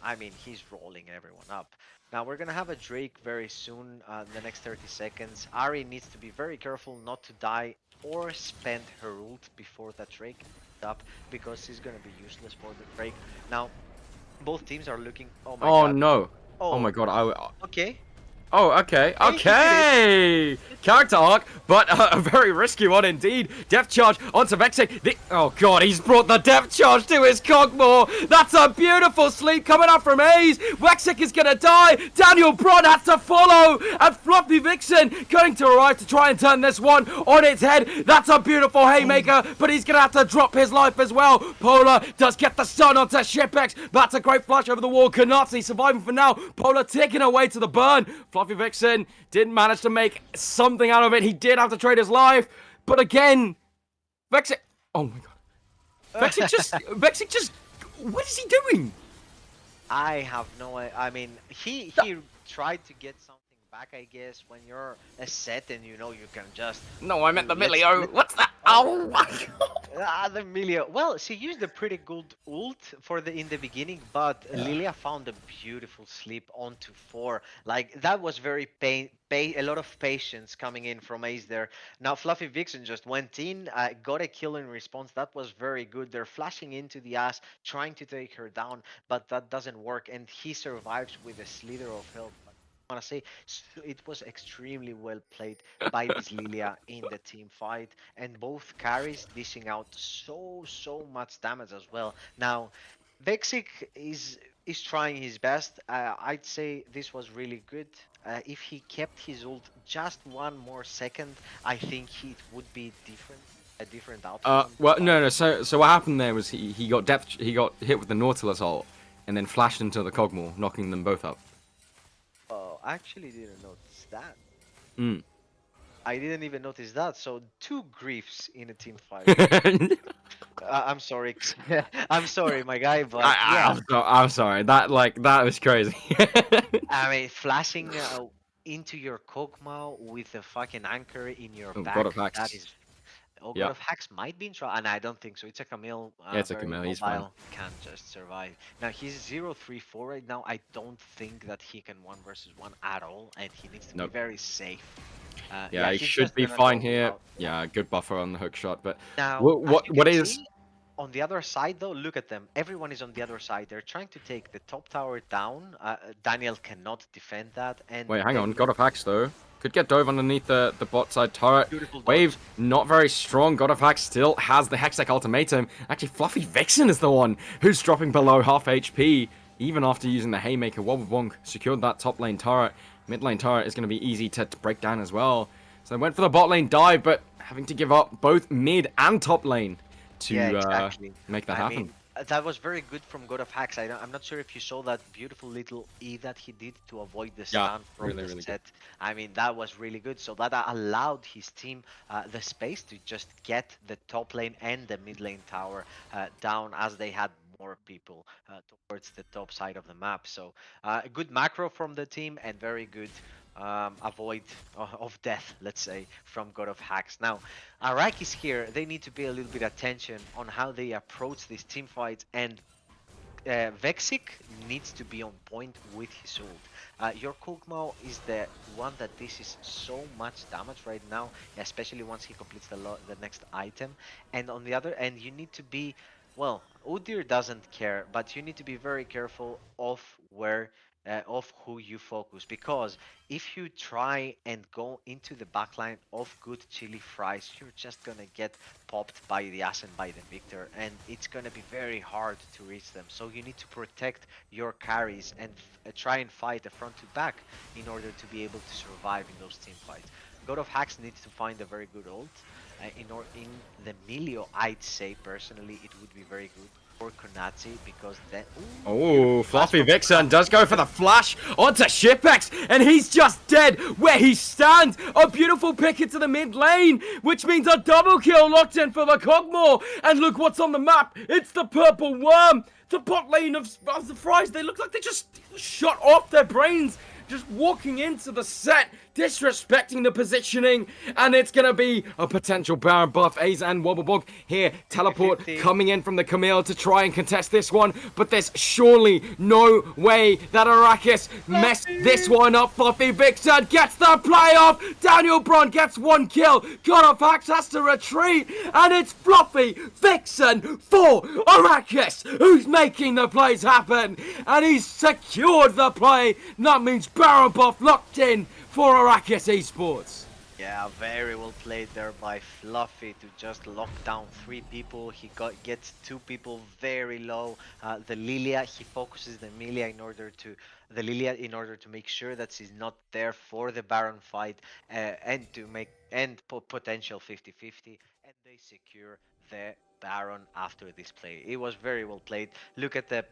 Speaker 6: I mean, he's rolling everyone up. Now we're gonna have a Drake very soon, in the next 30 seconds. Ari needs to be very careful not to die or spend her ult before that Drake up because he's gonna be useless for the Drake. Now, both teams are looking. Oh my
Speaker 7: Oh
Speaker 6: god.
Speaker 7: no. Oh
Speaker 6: Oh,
Speaker 7: my god.
Speaker 6: okay.
Speaker 7: Oh, okay,
Speaker 6: Hey, he did
Speaker 7: okay! Character arc, but a very risky one indeed. Depth charge onto Vexic. Oh god, he's brought the depth charge to his Cogmore. That's a beautiful sleep coming up from Aze. Vexic is gonna die. Daniel Braun has to follow. And Fluffy Vixen going to arrive to try and turn this one on its head. That's a beautiful haymaker, but he's gonna have to drop his life as well. Polar does get the stun onto Shipex. That's a great flash over the wall. Kanatsi surviving for now. Polar taking away to the burn. Fluffy Vixen didn't manage to make something out of it. He did have to trade his life. But again, Vexic. Oh my god. Vexic just. What is he doing?
Speaker 6: I have no. I mean, he tried to get something back, I guess, when you're a set and you know you can just.
Speaker 7: No, I meant the Milio. What's that? Oh my god.
Speaker 6: The Milio. Well, she used a pretty good ult for in the beginning, but Lilia found a beautiful sleep onto 4. Like that was very a lot of patience coming in from Ace there. Now Fluffy Vixen just went in, got a kill in response. That was very good. They're flashing into the ass, trying to take her down, but that doesn't work, and he survives with a slither of health. I want to say it was extremely well played by this Lilia in the team fight, and both carries dishing out so much damage as well. Now, Vexic is trying his best. I'd say this was really good. If he kept his ult just one more second, I think it would be a different outcome.
Speaker 7: Well, no. So what happened there was he got hit with the Nautilus ult, and then flashed into the Cogmore, knocking them both up.
Speaker 6: Oh, I actually didn't notice that.
Speaker 7: Mm.
Speaker 6: I didn't even notice that. So 2 griefs in a team fight. I'm sorry. I'm sorry, my guy, but yeah.
Speaker 7: I'm sorry. That was crazy.
Speaker 6: I mean, flashing into your Kog'Maw with a fucking anchor in your back.
Speaker 7: God of Hacks.
Speaker 6: That is. Oh, God of Hacks might be in trouble, and I don't think so. It's a Camille.
Speaker 7: Yeah, it's a Camille. He's fine.
Speaker 6: Can just survive. Now he's 0-3-4 right now. I don't think that he can 1 versus 1 at all, and he needs to be very safe.
Speaker 7: Yeah, he should be fine here. Yeah, good buffer on the hook shot, but
Speaker 6: now
Speaker 7: what is?
Speaker 6: On the other side, though, look at them. Everyone is on the other side. They're trying to take the top tower down. Daniel cannot defend that. And
Speaker 7: wait, hang on. God of Hacks though could get dove underneath the bot side turret. Wave not very strong. God of Hacks still has the Hextech ultimatum. Actually, Fluffy Vixen is the one who's dropping below half HP. Even after using the Haymaker, Wobble Bonk secured that top lane turret. Mid lane turret is going to be easy to break down as well. So they went for the bot lane dive, but having to give up both mid and top lane to make that happen.
Speaker 6: I mean, that was very good from God of Hacks. I'm not sure if you saw that beautiful little E that he did to avoid the stun from the set. I mean, that was really good. So that allowed his team the space to just get the top lane and the mid lane tower down as they had more people towards the top side of the map. So a good macro from the team and very good avoid of death, let's say, from God of Hacks. Now, Arakis here, they need to pay a little bit attention on how they approach these team fights, and Vexic needs to be on point with his ult. Your Kog'Maw is the one that this is so much damage right now, especially once he completes the next item. And on the other end, you need to be, well, Udyr doesn't care, but you need to be very careful of where of who you focus, because if you try and go into the backline of Good Chili Fries, you're just gonna get popped by the Ass and by the Victor, and it's gonna be very hard to reach them. So you need to protect your carries and try and fight a front to back in order to be able to survive in those team fights. God of Hacks needs to find a very good ult. In the Milio, I'd say personally it would be very good for Konazi because then.
Speaker 7: Oh, Fluffy Vixen does go for the flash onto Shipex, and he's just dead where he stands. A beautiful pick into the mid lane, which means a double kill locked in for the Cogmore. And look what's on the map. It's the purple worm. The bot lane of the Fries. They look like they just shot off their brains. Just walking into the set, disrespecting the positioning, and it's gonna be a potential Baron buff. Ace and Wobblebog here, teleport
Speaker 6: 50.
Speaker 7: coming in from the Camille to try and contest this one, but there's surely no way that Arrakis messed this one up. Fluffy Vixen gets the playoff. Daniel Braun gets 1 kill. God of Axe has to retreat, and it's Fluffy Vixen for Arrakis who's making the plays happen, and he's secured the play. That means Baron buff locked in for Arrakis Esports.
Speaker 6: Yeah, very well played there by Fluffy to just lock down 3 people. He gets 2 people very low. The Lilia, he focuses the Lilia in order to make sure that she's not there for the Baron fight and to make potential 50-50, and they secure the Baron after this play. It was very well played. Look at the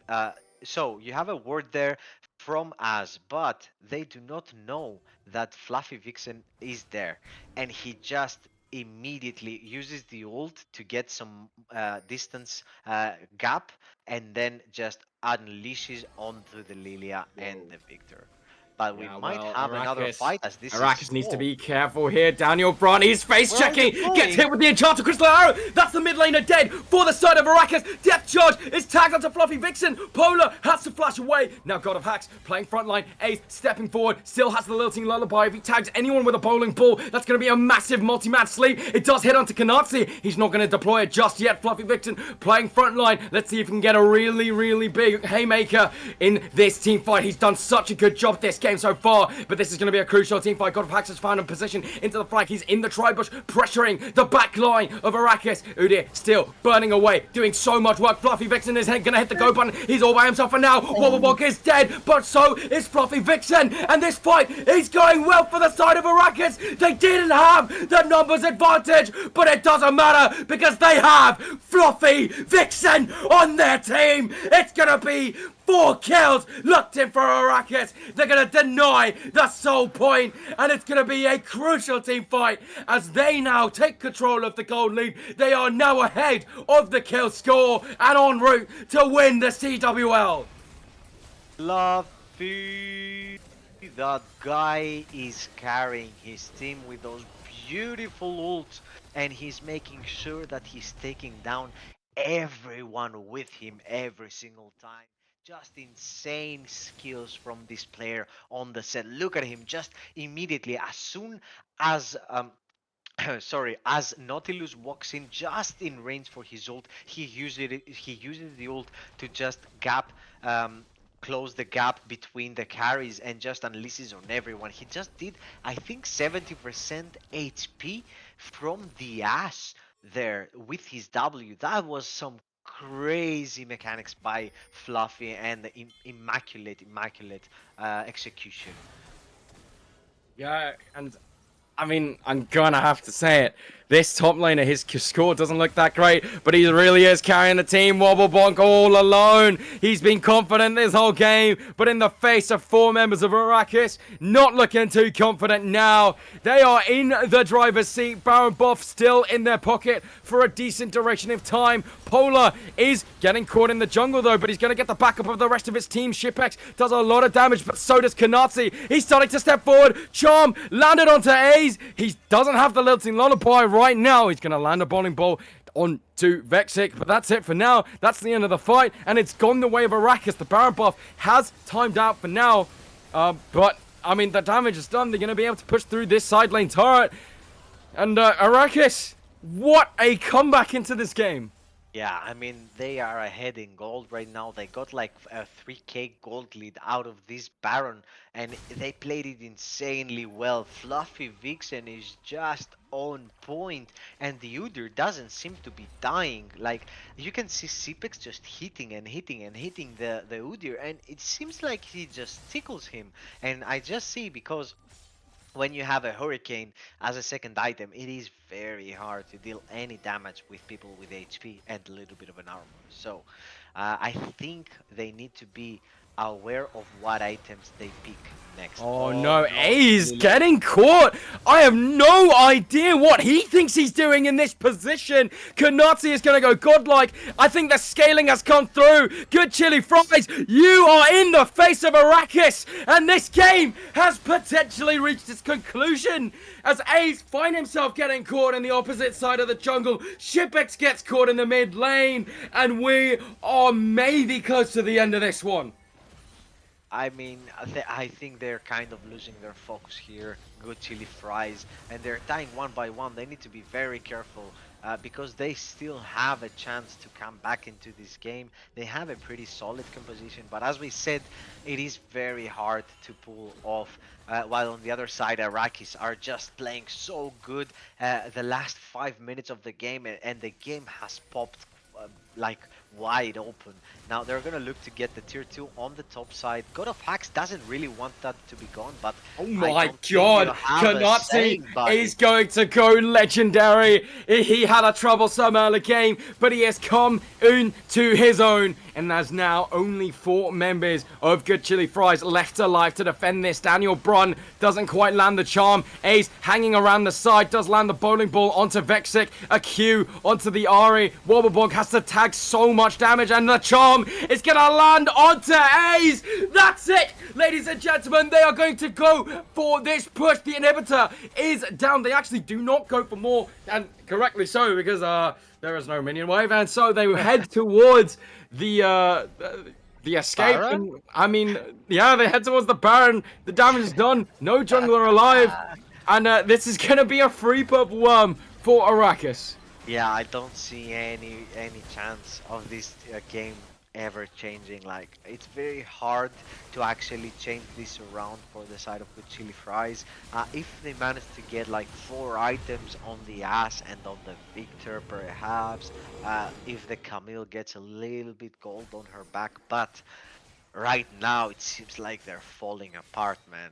Speaker 6: so you have a word there from us, but they do not know that Fluffy Vixen is there, and he just immediately uses the ult to get some distance gap, and then just unleashes onto the Lilia and the Victor. But we might have another fight as this
Speaker 7: Arrakis
Speaker 6: is
Speaker 7: needs to
Speaker 6: small.
Speaker 7: be careful here. Daniel Braun, he's face
Speaker 6: Where are
Speaker 7: checking,
Speaker 6: they going?
Speaker 7: gets hit with the enchanted crystal arrow. That's the mid laner dead for the side of Arrakis. Depth charge is tagged onto Fluffy Vixen. Polar has to flash away. Now God of Hacks playing frontline. Ace stepping forward, still has the lilting lullaby. If he tags anyone with a bowling ball, that's going to be a massive multi-man sleep. It does hit onto Kanazi. He's not going to deploy it just yet. Fluffy Vixen playing frontline. Let's see if he can get a really big haymaker in this team fight. He's done such a good job this game so far. But this is going to be a crucial team fight. God of Hax has found a position into the flank. He's in the tri-bush, pressuring the back line of Arrakis. Udyr still burning away, doing so much work. Fluffy Vixen is going to hit the go button. He's all by himself for now. Wobblebog is dead, but so is Fluffy Vixen. And this fight is going well for the side of Arrakis. They didn't have the numbers advantage, but it doesn't matter because they have Fluffy Vixen on their team. It's going to be 4 kills locked in for Arrakis. They're going to deny the soul point, and it's going to be a crucial team fight as they now take control of the gold lead. They are now ahead of the kill score and en route to win the CWL.
Speaker 6: Fluffy, that guy is carrying his team with those beautiful ults, and he's making sure that he's taking down everyone with him every single time. Just insane skills from this player on the set. Look at him, just immediately as soon as sorry, as Nautilus walks in just in range for his ult, he uses the ult to just close the gap between the carries and just unleashes on everyone. He just did, I think, 70% HP from the ass there with his W. That was some crazy mechanics by Fluffy and the immaculate execution.
Speaker 7: Yeah, and I mean, I'm gonna have to say it. This top laner, his score doesn't look that great, but he really is carrying the team. Wobblebonk all alone. He's been confident this whole game, but in the face of 4 members of Arrakis, not looking too confident now. They are in the driver's seat. Baron buff still in their pocket for a decent duration of time. Polar is getting caught in the jungle though, but he's going to get the backup of the rest of his team. Shipex does a lot of damage, but so does Kanazi. He's starting to step forward. Charm landed onto A's. He doesn't have the lilting lullaby right now. He's going to land a bowling ball onto Vexic, but that's it for now. That's the end of the fight, and it's gone the way of Arrakis. The Baron buff has timed out for now, but I mean, the damage is done. They're going to be able to push through this side lane turret, and Arrakis, what a comeback into this game.
Speaker 6: Yeah, I mean, they are ahead in gold right now. They got like a 3k gold lead out of this Baron, and they played it insanely well. Fluffy Vixen is just on point, and the Udyr doesn't seem to be dying. Like, you can see Cipex just hitting and hitting and hitting the Udyr, and it seems like he just tickles him. And I just see, because when you have a hurricane as a second item, it is very hard to deal any damage with people with HP and a little bit of an armor. So I think they need to be aware of what items they pick next.
Speaker 7: Oh no, A's getting caught. I have no idea what he thinks he's doing in this position. Kanatsi is going to go godlike. I think the scaling has come through. Good chili fries. You are in the face of Arrakis. And this game has potentially reached its conclusion as A's find himself getting caught in the opposite side of the jungle. Shipex gets caught in the mid lane. And we are maybe close to the end of this one.
Speaker 6: I mean, I think they're kind of losing their focus here. Good chili fries, and they're dying one by one. They need to be very careful because they still have a chance to come back into this game. They have a pretty solid composition, but as we said, it is very hard to pull off. While on the other side, Iraqis are just playing so good. The last 5 minutes of the game, and the game has popped like wide open. Now they're gonna look to get the tier 2 on the top side. God of Hacks doesn't really want that to be gone, but
Speaker 7: oh my god, Kanatsi is going to go legendary. He had a troublesome early game, but he has come into his own. And there's now only 4 members of Good Chili Fries left alive to defend this. Daniel Brun doesn't quite land the charm. Ace hanging around the side, does land the bowling ball onto Vexic. A Q onto the Ari. Wobblebog has to tag so much damage, and the charm is going to land onto Ace. That's it, ladies and gentlemen. They are going to go for this push. The inhibitor is down. They actually do not go for more, and correctly so, because there is no minion wave, and so they head towards the escape. And, I mean, yeah, they head towards the Baron. The damage is done. No jungler alive, and this is gonna be a free purp worm for Arrakis.
Speaker 6: Yeah, I don't see any chance of this game ever changing. Like, it's very hard to actually change this around for the side of Good Chili Fries. If they manage to get like 4 items on the Ass and on the Victor perhaps, if the Camille gets a little bit gold on her back, but right now it seems like they're falling apart, man.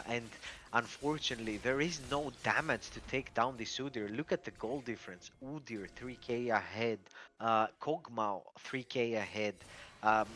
Speaker 6: And unfortunately, there is no damage to take down this Udyr. Look at the goal difference. Udyr 3k ahead, Kog'Maw 3k ahead,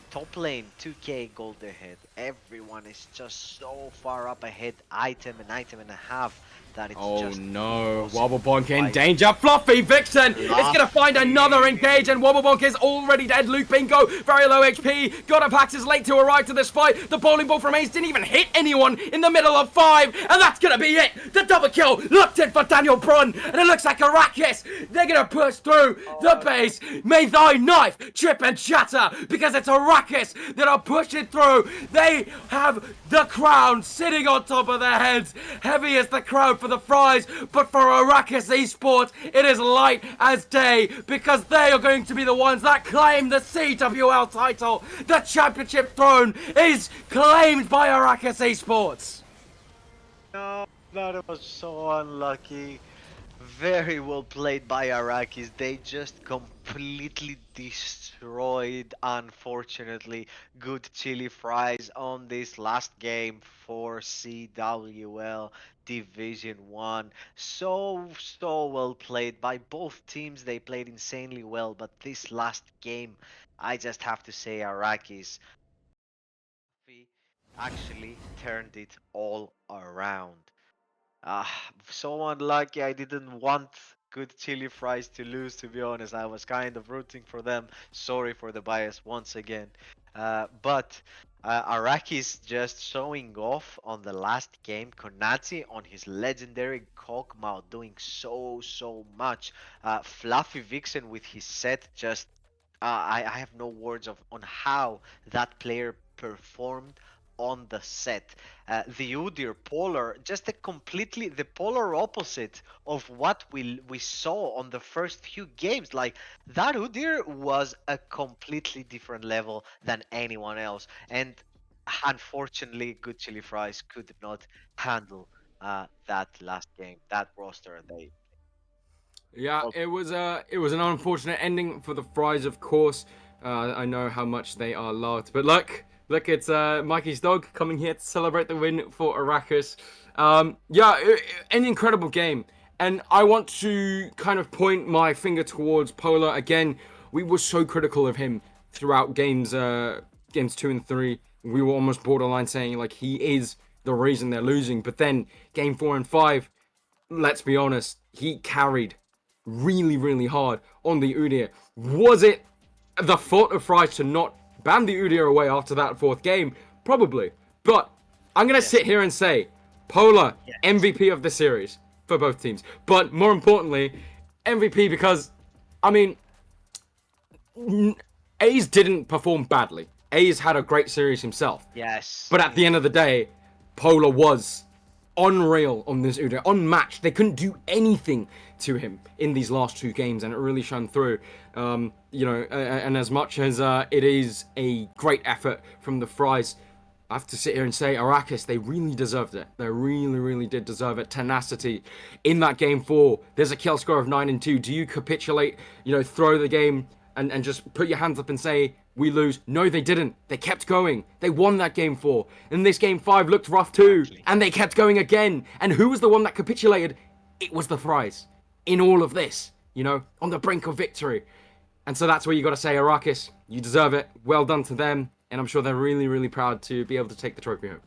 Speaker 6: top lane 2k gold ahead. Everyone is just so far up ahead, item and a half, that it's just...
Speaker 7: Oh no, Wobblebonk in danger. Fluffy Vixen is gonna find another engage, and Wobblebonk is already dead. Luke Bingo, very low HP. God of Hacks is late to arrive to this fight. The bowling ball from Ace didn't even hit anyone in the middle of 5, and that's gonna be it. The double kill looked in for Daniel Brun, and it looks like Arrakis, they're gonna push through the base. May thy knife trip and shatter, because it's Arrakis that are pushing through. They have the crown sitting on top of their heads. Heavy as the crown for the Fries, but for Arrakis Esports, it is light as day, because they are going to be the ones that claim the CWL title. The championship throne is claimed by Arrakis Esports.
Speaker 6: No, that was so unlucky. Very well played by Arrakis. They just completely destroyed, unfortunately, Good Chili Fries on this last game for CWL Division 1. So well played by both teams. They played insanely well, but this last game, I just have to say Arrakis actually turned it all around. So unlucky. I didn't want Good Chili Fries to lose, to be honest. I was kind of rooting for them. Sorry for the bias once again. But Araki's just showing off on the last game. Konati on his legendary Kog'Maw doing so much. Fluffy Vixen with his set just... I have no words on how that player performed on the set. The Udyr Polar, just the polar opposite of what we saw on the first few games. Like, that Udyr was a completely different level than anyone else, and unfortunately, Good Chili Fries could not handle that last game, that roster.
Speaker 7: Yeah, it was an unfortunate ending for the Fries, of course. I know how much they are loved, but look Look, it's Mikey's dog coming here to celebrate the win for Arrakis. An incredible game. And I want to kind of point my finger towards Polar again. We were so critical of him throughout games 2 and 3. We were almost borderline saying like he is the reason they're losing. But then game 4 and 5, let's be honest, he carried really, really hard on the Udyr. Was it the fault of Fries to not ban the Udyr away after that 4th game? Probably. But I'm going to sit here and say, Polar, MVP of the series for both teams. But more importantly, MVP because, I mean, A's didn't perform badly. A's had a great series himself.
Speaker 6: Yes.
Speaker 7: But at the end of the day, Polar was unreal on this Udyr, unmatched. They couldn't do anything to him in these last 2 games, and it really shone through. And as much as it is a great effort from the Fries, I have to sit here and say, Arrakis, they really deserved it. They really, really did deserve it. Tenacity. In that game 4, there's a kill score of 9-2. Do you capitulate, throw the game and just put your hands up and say, we lose? No, they didn't. They kept going. They won that game 4. And this game 5 looked rough too. And they kept going again. And who was the one that capitulated? It was the Fries. In all of this, on the brink of victory. And so that's where you got to say, Arrakis, you deserve it. Well done to them. And I'm sure they're really, really proud to be able to take the trophy home.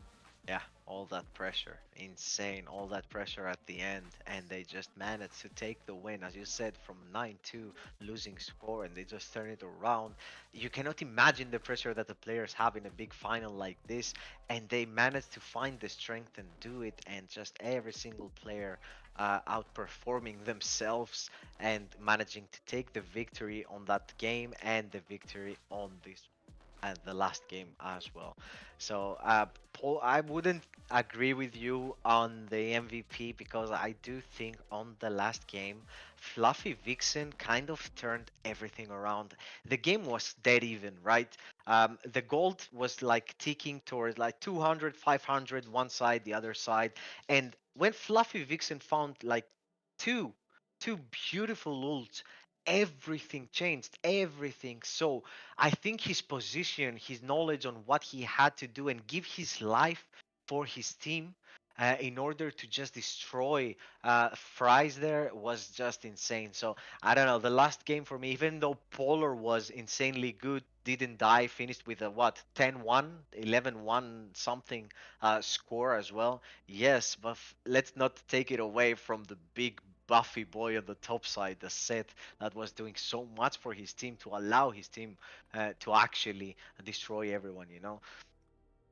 Speaker 6: Yeah, all that pressure, insane, all that pressure at the end, and they just managed to take the win, as you said, from 9-2 losing score, and they just turn it around. You cannot imagine the pressure that the players have in a big final like this, and they managed to find the strength and do it, and just every single player outperforming themselves and managing to take the victory on that game and the victory on this and the last game as well. So, Paul, I wouldn't agree with you on the MVP because I do think on the last game, Fluffy Vixen kind of turned everything around. The game was dead even, right? The gold was like ticking towards like 200, 500, one side, the other side. And when Fluffy Vixen found like two, two beautiful ults, everything changed, everything. So, I think his position, his knowledge on what he had to do and give his life for his team in order to just destroy Fries there was just insane. So I don't know. The last game for me, even though Polar was insanely good, didn't die, finished with a what 10-1, 11-1 something score as well. Yes, but let's not take it away from the big Buffy boy on the top side, the set that was doing so much for his team to allow his team to actually destroy everyone,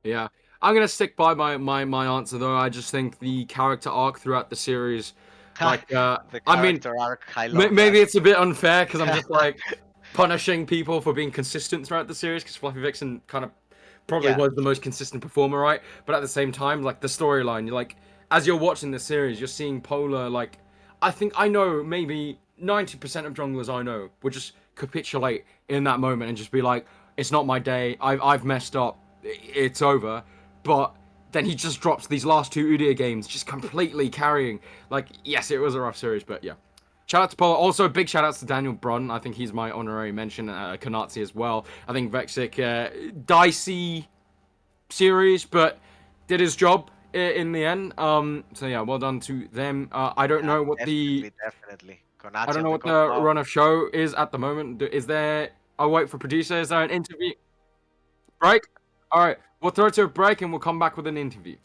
Speaker 7: Yeah. I'm going to stick by my answer, though. I just think the character arc throughout the series, like,
Speaker 6: The
Speaker 7: I mean,
Speaker 6: character arc, I love
Speaker 7: maybe
Speaker 6: that.
Speaker 7: it's a bit unfair because I'm just like punishing people for being consistent throughout the series because Fluffy Vixen kind of probably
Speaker 6: Yeah.
Speaker 7: was the most consistent performer, right? But at the same time, like the storyline, you're like, as you're watching the series, you're seeing Polar, like, I know maybe 90% of junglers I know would just capitulate in that moment and just be like, it's not my day, I've messed up, it's over. But then he just drops these last 2 Udyr games, just completely carrying. Like, yes, it was a rough series, but yeah. Shout out to Paul. Also, big shout outs to Daniel Brun. I think he's my honorary mention. Kanatsi as well. I think Vexic, dicey series, but did his job in the end. So yeah, well done to them. I don't know what
Speaker 6: Definitely.
Speaker 7: I don't
Speaker 6: Konati on
Speaker 7: know
Speaker 6: the
Speaker 7: what
Speaker 6: god
Speaker 7: the
Speaker 6: power.
Speaker 7: run of show is at the moment. Is there? I'll wait for producer. Is there an interview break? All right, we'll throw it to a break and we'll come back with an interview.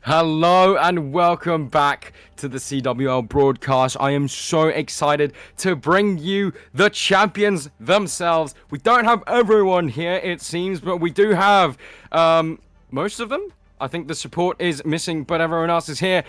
Speaker 7: Hello and welcome back to the CWL broadcast. I am so excited to bring you the champions themselves. We don't have everyone here, it seems, but we do have most of them. I think the support is missing, but everyone else is here.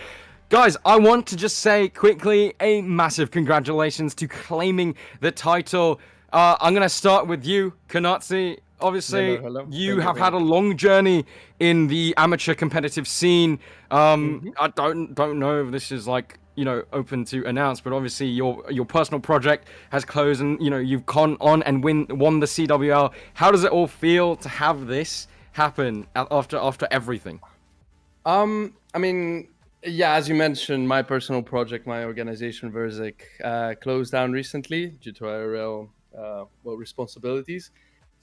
Speaker 7: Guys, I want to just say quickly a massive congratulations to claiming the title. I'm going to start with you, Kanatsi. Obviously,
Speaker 2: Hello.
Speaker 7: you have had a long journey in the amateur competitive scene. I don't know if this is like, you know, open to announce, but obviously your personal project has closed, and you know you've gone on and won the CWL. How does it all feel to have this happen after everything?
Speaker 2: I mean, yeah, as you mentioned, my personal project, my organization, Verzik, closed down recently due to IRL responsibilities.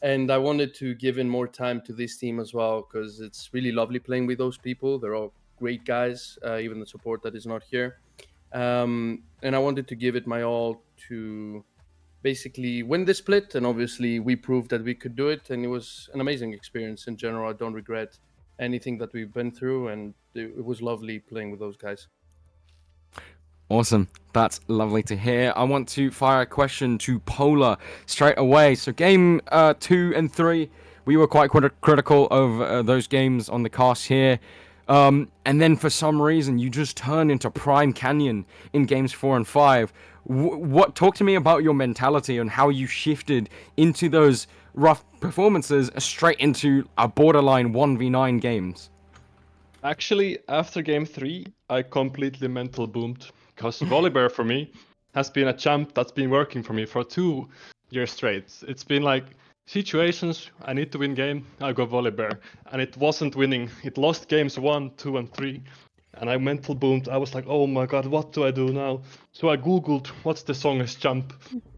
Speaker 2: And I wanted to give in more time to this team as well, because it's really lovely playing with those people. They're all great guys, even the support that is not here. And I wanted to give it my all to basically win the split. And obviously, we proved that we could do it. And it was an amazing experience in general. I don't regret anything that we've been through. And it was lovely playing with those guys.
Speaker 7: Awesome. That's lovely to hear. I want to fire a question to Polar straight away. So game 2 and 3, we were quite critical of those games on the cast here. And then for some reason, you just turned into Prime Canyon in games 4 and 5. Talk to me about your mentality and how you shifted into those rough performances straight into a borderline 1v9 games.
Speaker 13: Actually, after game 3, I completely mental boomed. Because Volibear for me has been a champ that's been working for me for 2 years straight. It's been like situations, I need to win game, I go Volibear. And it wasn't winning. It lost games 1, 2, and 3. And I mental boomed. I was like, oh my god, what do I do now? So I googled what's the strongest champ.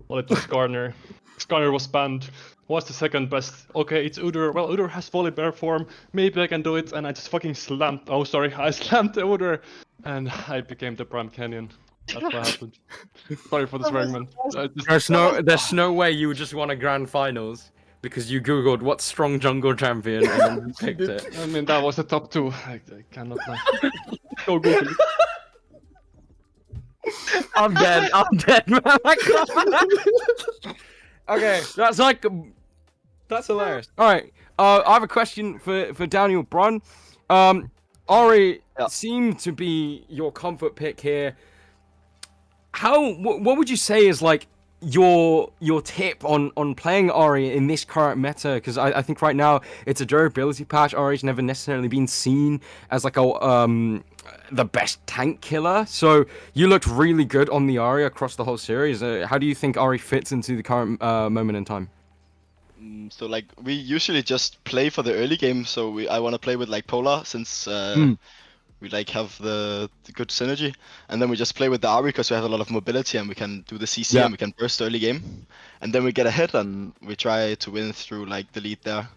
Speaker 13: Well, it was Skarner. Skarner was banned. What's the second best? Okay, it's Udyr. Well, Udyr has Volibear form. Maybe I can do it. And I just fucking slammed. Oh, sorry. I slammed the Udyr. And I became the Prime Canyon. That's what happened. Sorry for the swearing, man.
Speaker 7: There's no way you would just won a grand finals because you googled what's strong jungle champion and then you picked it.
Speaker 13: I mean, that was the top 2. I cannot lie. Go Google it.
Speaker 7: I'm dead, man. Okay, that's hilarious. All right, I have a question for Daniel Brun. Ari seemed to be your comfort pick here. What would you say is like your tip on playing Ari in this current meta? Because I think right now it's a durability patch. Ari's never necessarily been seen as like the best tank killer. So you looked really good on the Ari across the whole series. How do you think Ari fits into the current moment in time?
Speaker 14: So like we usually just play for the early game. So I want to play with like Polar since we like have the good synergy, and then we just play with the Ari because we have a lot of mobility and we can do the CC and we can burst early game, and then we get ahead and we try to win through like the lead there.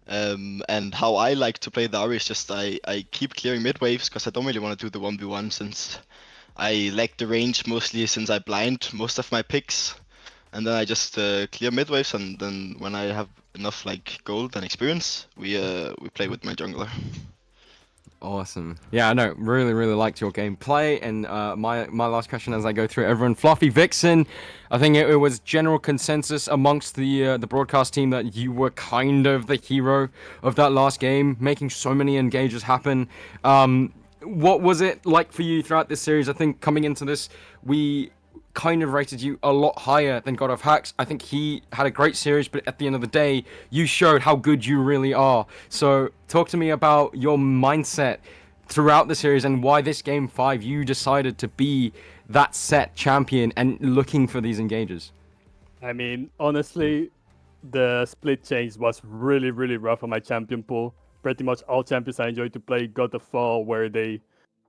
Speaker 14: And how I like to play the Ari is just I keep clearing mid waves because I don't really want to do the 1v1 since I lack the range mostly since I blind most of my picks, and then I just clear mid waves, and then when I have enough like gold and experience, we play with my jungler.
Speaker 7: Awesome. Yeah, I know. Really liked your gameplay. And my last question as I go through everyone. Fluffy Vixen, I think it was general consensus amongst the broadcast team that you were kind of the hero of that last game, making so many engages happen. What was it like for you throughout this series? I think coming into this, we kind of rated you a lot higher than God of Hacks. I think he had a great series, but at the end of the day, you showed how good you really are. So talk to me about your mindset throughout the series and why this game 5 you decided to be that set champion and looking for these engages.
Speaker 13: I mean, honestly, the split change was really rough on my champion pool. Pretty much all champions I enjoy to play got the fall where they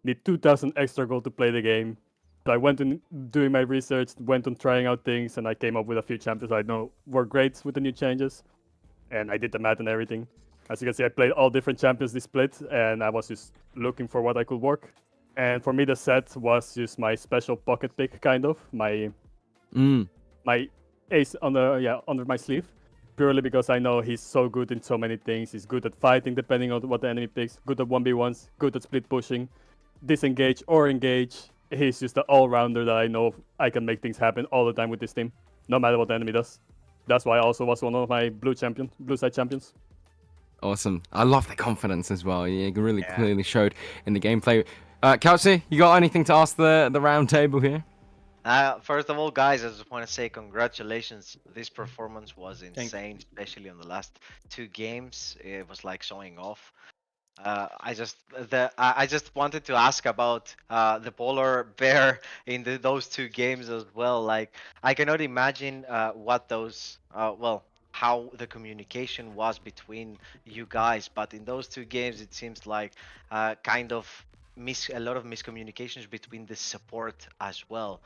Speaker 13: need 2,000 extra gold to play the game. So I went on doing my research, went on trying out things, and I came up with a few champions I know were great with the new changes. And I did the math and everything. As you can see, I played all different champions this split, and I was just looking for what I could work. And for me, the set was just my special pocket pick, kind of my ace under my sleeve.
Speaker 15: purely because I know he's so good in so many things. He's good at fighting depending on what the enemy picks, good at 1v1s, good at split pushing, disengage or engage. He's just an all-rounder that I know I can make things happen all the time with this team, no matter what the enemy does. That's why I also was one of my blue side champions.
Speaker 7: Awesome. I love the confidence as well. You really clearly showed in the gameplay. Kelsey, you got anything to ask the round table here?
Speaker 6: First of all, guys, I just want to say congratulations. This performance was insane, especially on the last 2 games. It was like showing off. I just wanted to ask about the polar bear in those 2 games as well. Like I cannot imagine what those how the communication was between you guys, but in those 2 games it seems like kind of a lot of miscommunications between the support as well.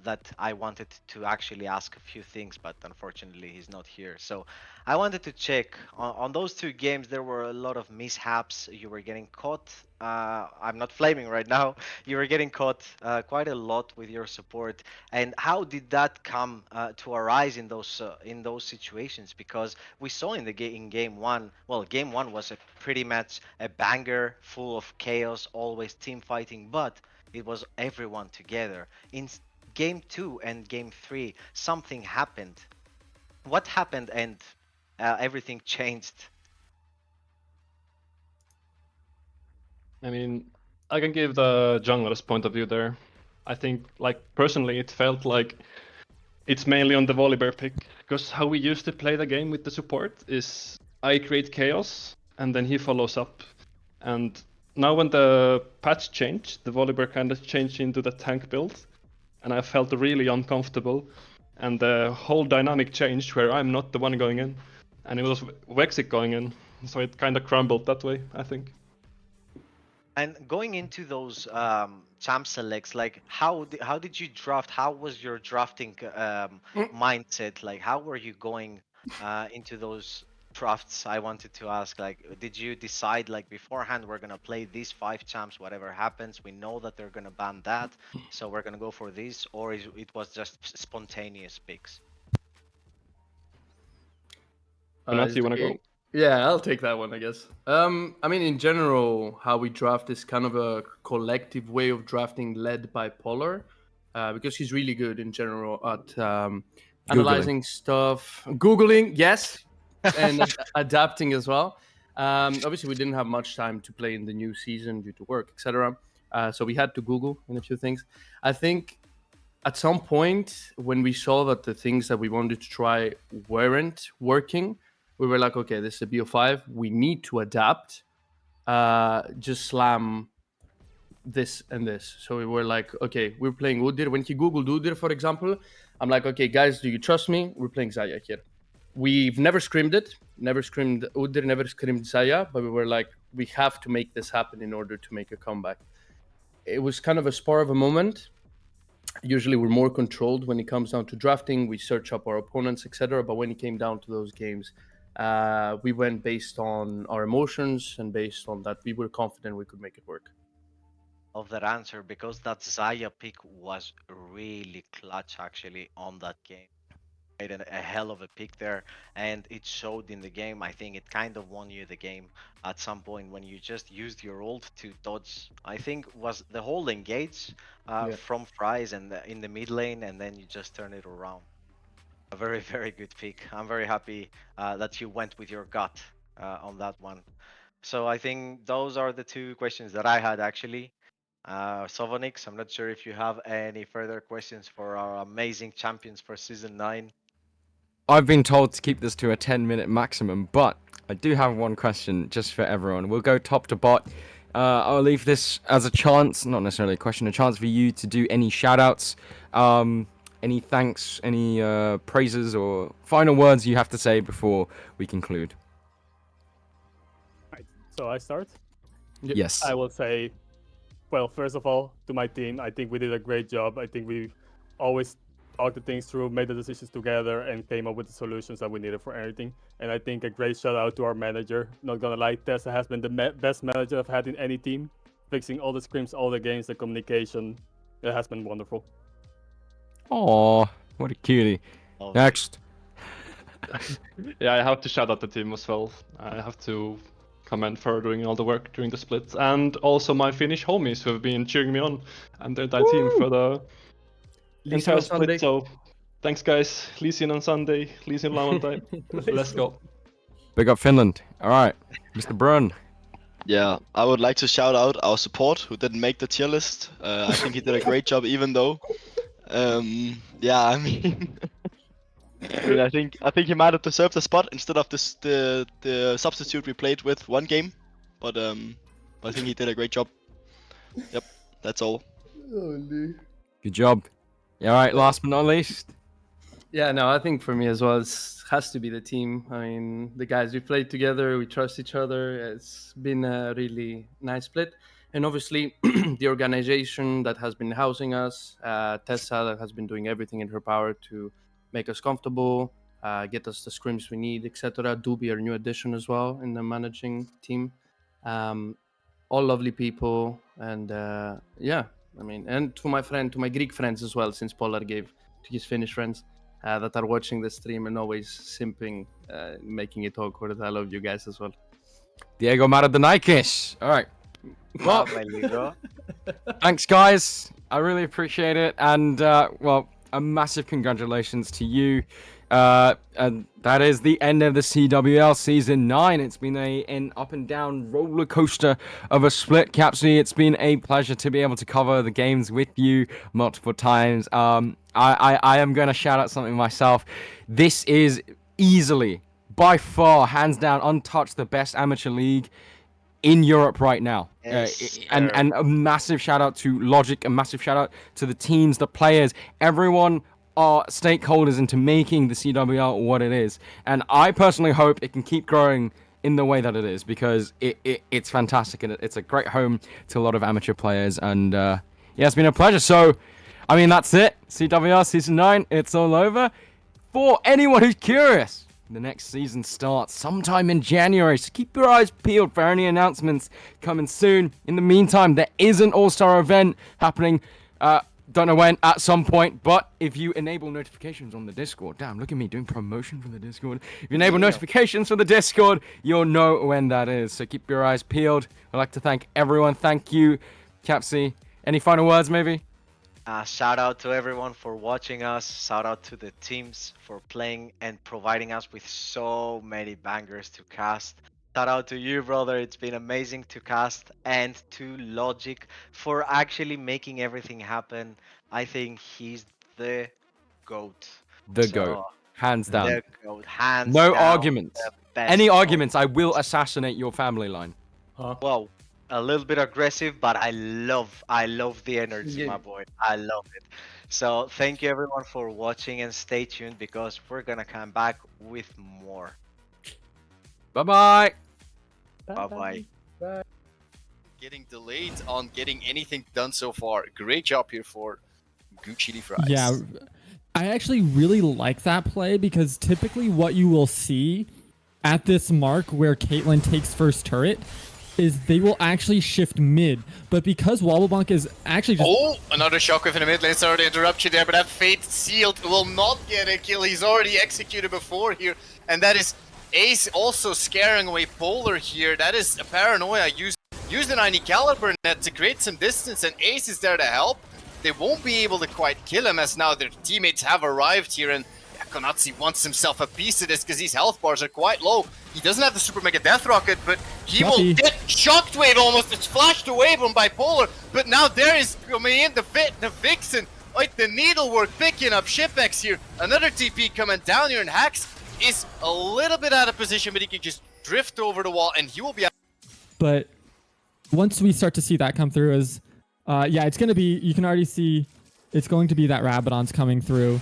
Speaker 6: That I wanted to actually ask a few things, but unfortunately he's not here. So I wanted to check on those 2 games. There were a lot of mishaps. You were getting caught. I'm not flaming right now. You were getting caught quite a lot with your support. And how did that come to arise in those situations? Because we saw in in game one. Well, game one was a pretty much a banger, full of chaos, always team fighting, but it was everyone together. In game two and game three, something happened. What happened and everything changed?
Speaker 13: I mean, I can give the jungler's point of view there. I think, like, personally, it felt like it's mainly on the Volibear pick, because how we used to play the game with the support is I create chaos, and then he follows up. And now when the patch changed, the Volibear kind of changed into the tank build, and I felt really uncomfortable. And the whole dynamic changed where I'm not the one going in, and it was Wexic going in, so it kind of crumbled that way, I think.
Speaker 6: And going into those champ selects, like how did you draft? How was your drafting mindset? Like how were you going into those drafts? I wanted to ask, like, did you decide like beforehand we're gonna play these 5 champs, whatever happens? We know that they're gonna ban that, so we're gonna go for this, or it was just spontaneous picks?
Speaker 13: Renat, you wanna go?
Speaker 16: Yeah, I'll take that one, I guess. I mean, in general, how we draft is kind of a collective way of drafting led by Polar, because he's really good in general at analyzing stuff, Googling, yes, and adapting as well. Obviously, we didn't have much time to play in the new season due to work, etc. So we had to Google in a few things. I think at some point when we saw that the things that we wanted to try weren't working, we were like, okay, this is a BO5. We need to adapt. Just slam this and this. So we were like, okay, we're playing Udyr. When he Googled Udyr, for example, I'm like, okay, guys, do you trust me? We're playing Xayah here. We've never scrimmed it. Never scrimmed Udyr, never scrimmed Xayah. But we were like, we have to make this happen in order to make a comeback. It was kind of a spur of a moment. Usually we're more controlled when it comes down to drafting. We search up our opponents, etc. But when it came down to those games, we went based on our emotions and based on that we were confident we could make it work.
Speaker 6: Of that answer, because that Xayah pick was really clutch actually on that game. Made a hell of a pick there, and it showed in the game. I think it kind of won you the game at some point when you just used your ult to dodge. I think was the whole engage from Fries and in the mid lane, and then you just turn it around. A very, very good pick. I'm very happy that you went with your gut on that one. So I think those are the 2 questions that I had actually. Sovonix, I'm not sure if you have any further questions for our amazing champions for season 9.
Speaker 7: I've been told to keep this to a 10-minute maximum, but I do have one question just for everyone. We'll go top to bot. I'll leave this as a chance, not necessarily a question, a chance for you to do any shout-outs, any thanks, any praises, or final words you have to say before we conclude.
Speaker 15: Right, so I start?
Speaker 7: Yes.
Speaker 15: I will say, well, first of all, to my team, I think we did a great job. I think we always talked the things through, made the decisions together, and came up with the solutions that we needed for everything. And I think a great shout out to our manager. Not gonna lie, Tessa has been the best manager I've had in any team. Fixing all the scrims, all the games, the communication. It has been wonderful.
Speaker 7: Aw, what a cutie. Next.
Speaker 13: Yeah, I have to shout out the team as well. I have to commend for doing all the work during the split, and also my Finnish homies who have been cheering me on and the entire team for the entire
Speaker 16: on
Speaker 13: split.
Speaker 16: Sunday.
Speaker 13: So thanks, guys. Leesin on Sunday, Leesin lauantai. Let's go.
Speaker 7: Big up Finland. All right, Mr. Brun.
Speaker 14: Yeah, I would like to shout out our support who didn't make the tier list. I think he did a great job, even though. Yeah, I mean, I think he might have deserved a spot instead of the substitute we played with one game, but I think he did a great job. Yep, that's all.
Speaker 7: Good job. Yeah, all right, last but not least.
Speaker 16: Yeah, no, I think for me as well, it has to be the team. I mean, the guys we played together, we trust each other. It's been a really nice split. And obviously, the organization that has been housing us, Tessa, that has been doing everything in her power to make us comfortable, get us the scrims we need, etc. Dubi, our new addition as well in the managing team. All lovely people. And yeah, I mean, and to my Greek friends as well, since Polar gave to his Finnish friends. That are watching the stream and always simping, making it awkward. I love you guys as well.
Speaker 7: Diego Maradonakis. All right. Well, thanks, guys. I really appreciate it. And, well, a massive congratulations to you. And that is the end of the CWL Season 9. It's been an up and down roller coaster of a split, Capsy. It's been a pleasure to be able to cover the games with you multiple times. I am going to shout out something myself. This is easily, by far, hands down, untouched, the best amateur league in Europe right now.
Speaker 6: Yes,
Speaker 7: and a massive shout out to Logic, a massive shout out to the teams, the players, everyone are stakeholders into making the CWL what it is. And I personally hope it can keep growing in the way that it is, because it's fantastic and it's a great home to a lot of amateur players. And yeah, it's been a pleasure. So, I mean, that's it. CWL Season 9, it's all over. For anyone who's curious, the next season starts sometime in January, so keep your eyes peeled for any announcements coming soon. In the meantime, there is an all-star event happening, don't know when, at some point, but if you enable notifications on the Discord, damn, look at me doing promotion from the Discord. If you enable notifications from the Discord, you'll know when that is, so keep your eyes peeled. I'd like to thank everyone. Thank you, Capsy. Any final words, maybe?
Speaker 6: Shout out to everyone for watching us. Shout out to the teams for playing and providing us with so many bangers to cast. Shout out to you, brother. It's been amazing to cast, and to Logic for actually making everything happen. I think he's the GOAT.
Speaker 7: The GOAT. Hands down.
Speaker 6: The GOAT. Hands
Speaker 7: no
Speaker 6: down.
Speaker 7: arguments.
Speaker 6: The best
Speaker 7: Any
Speaker 6: GOAT.
Speaker 7: arguments, I will assassinate your family line.
Speaker 6: Well, a little bit aggressive, but I love the energy, my boy. I love it. So thank you everyone for watching, and stay tuned because we're gonna come back with more.
Speaker 7: Bye-bye.
Speaker 6: Bye-bye.
Speaker 1: Getting delayed on getting anything done so far. Great job here for Chili Fries.
Speaker 12: Yeah, I actually really like that play, because typically what you will see at this mark where Caitlyn takes first turret is they will actually shift mid, but because Wobblebunk is actually just...
Speaker 1: Oh, another shockwave in the mid lane. Sorry to interrupt you there, but that Fate Sealed will not get a kill. He's already executed before here, and that is Ace also scaring away Polar here. That is a Paranoia. Use the 90 caliber net to create some distance, and Ace is there to help. They won't be able to quite kill him, as now their teammates have arrived here, and Konatsi wants himself a piece of this because these health bars are quite low. He doesn't have the Super Mega Death Rocket, but he will get Shockwave almost. It's flashed away from Bipolar, but now there is coming in the Vixen. Like the needlework picking up Shipex here. Another TP coming down here, and Hax is a little bit out of position, but he can just drift over the wall, and he will be out.
Speaker 12: But once we start to see that come through, is yeah, it's going to be, you can already see it's going to be that Rabadon's coming through.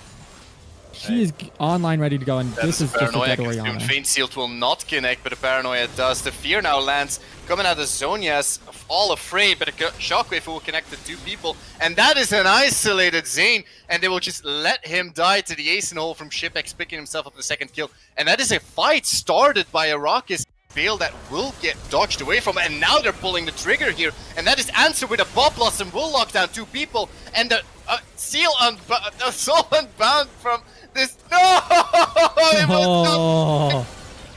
Speaker 12: She is online, ready to go, and this is just a dead Orianna.
Speaker 1: Faint Sealed will not connect, but the Paranoia does. The Fear now lands, coming out of Zonia's all afraid, but a Shockwave will connect the two people, and that is an isolated Zane, and they will just let him die to the ace in hole from Shipex, picking himself up the second kill. And that is a fight started by Arrakis Bale that will get dodged away from, and now they're pulling the trigger here, and that is answered with a Bob Blossom will lock down two people, and the Soul Unbound from this. No! it will
Speaker 12: Oh.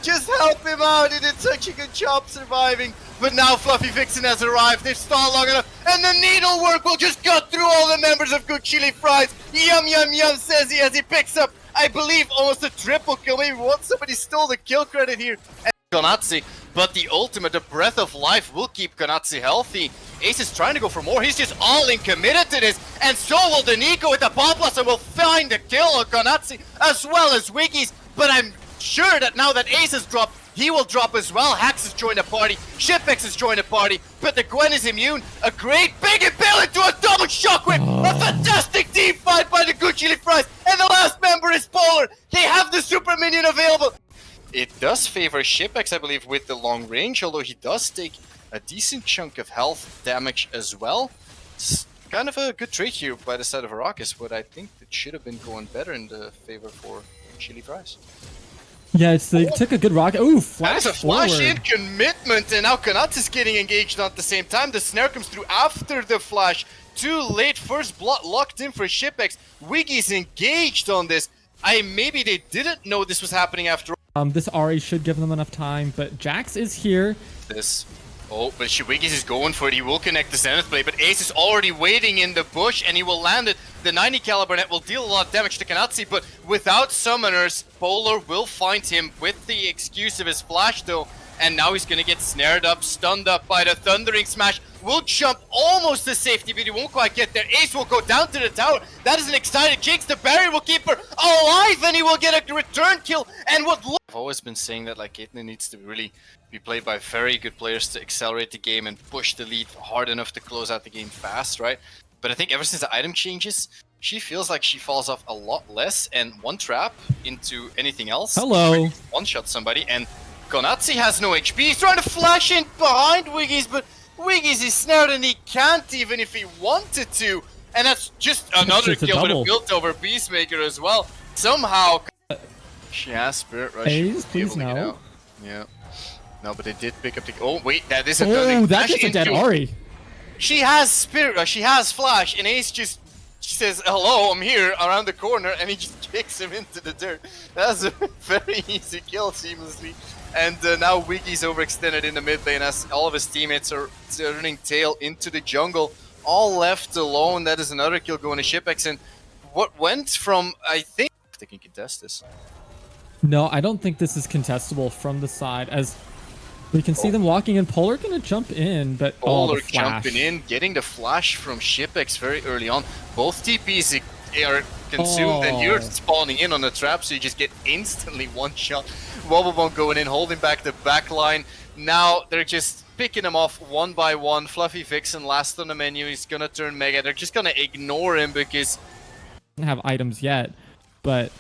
Speaker 1: just help him out. He did such a good job surviving. But now Fluffy Vixen has arrived. They've stalled long enough. And the needlework will just cut through all the members of Good Chili Fries. Yum, yum, yum, says he as he picks up, I believe, almost a triple kill. Maybe somebody stole the kill credit here. And Konatsi, but the ultimate, the breath of life will keep Konatsi healthy. Ace is trying to go for more. He's just all in committed to this. And so will Danico with the Bomb Blast and will find the kill on Konatsi as well as Wiggies. But I'm sure that now that Ace has dropped, he will drop as well. Hax has joined the party. Shipex has joined the party. But the Gwen is immune. A great big impale into a double shockwave. A fantastic team fight by the Good Chili Fries. And the last member is Polar. They have the super minion available. It does favor Shipex, I believe, with the long range. Although he does take a decent chunk of health damage as well. It's kind of a good trade here by the side of Arrakis. But I think it should have been going better in the favor for Chili Fries.
Speaker 12: Yeah, they took a good rocket. Ooh, flash
Speaker 1: That is a flash in commitment, and now Konatsi is getting engaged at the same time. The snare comes through after the flash. Too late, first blood locked in for Shipex. Wiggy's engaged on this. Maybe they didn't know this was happening after all.
Speaker 12: This Ari should give them enough time, but Jax is here.
Speaker 1: Oh, but Wiggies is going for it. He will connect the Zenith Blade, but Ace is already waiting in the bush, and he will land it. The 90 caliber net will deal a lot of damage to Konatsi, but without summoners, Polar will find him with the excuse of his flash, though. And now he's gonna get snared up, stunned up by the Thundering Smash. Will jump almost to safety, but he won't quite get there. Ace will go down to the tower. That is an excited Jinx. The barrier will keep her alive, and he will get a return kill. And what? I've always been saying that like Caitlyn needs to really be played by very good players to accelerate the game and push the lead hard enough to close out the game fast, right? But I think ever since the item changes, she feels like she falls off a lot less, and one trap into anything else.
Speaker 12: Hello.
Speaker 1: One-shot somebody, and Konatsi has no HP. He's trying to flash in behind Wiggies, but Wiggies is snared and he can't even if he wanted to. And that's just another kill with a built over Peacemaker as well. Somehow, she has Spirit Rush.
Speaker 12: Ace, please no.
Speaker 1: Yeah. No, but they did pick up the... Oh, wait, that is a...
Speaker 12: Oh, that's just a dead Ari.
Speaker 1: She has Spirit Rush, she has Flash, and Ace just says, hello, I'm here, around the corner, and he just kicks him into the dirt. That's a very easy kill, seamlessly. And now Wiggy's overextended in the mid lane as all of his teammates are turning tail into the jungle. All left alone. That is another kill going to Shipex. And what went from, I think they can contest this.
Speaker 12: No, I don't think this is contestable from the side, as we can see them walking in. Polar gonna jump in, but
Speaker 1: Polar
Speaker 12: the flash.
Speaker 1: jumping in, getting the flash from Shipex very early on. Both TPs are consumed, and you're spawning in on the trap, so you just get instantly one shot. Wobblebomb going in, holding back the back line. Now they're just picking them off one by one. Fluffy Vixen last on the menu. He's gonna turn Mega. They're just gonna ignore him because
Speaker 12: don't have items yet, but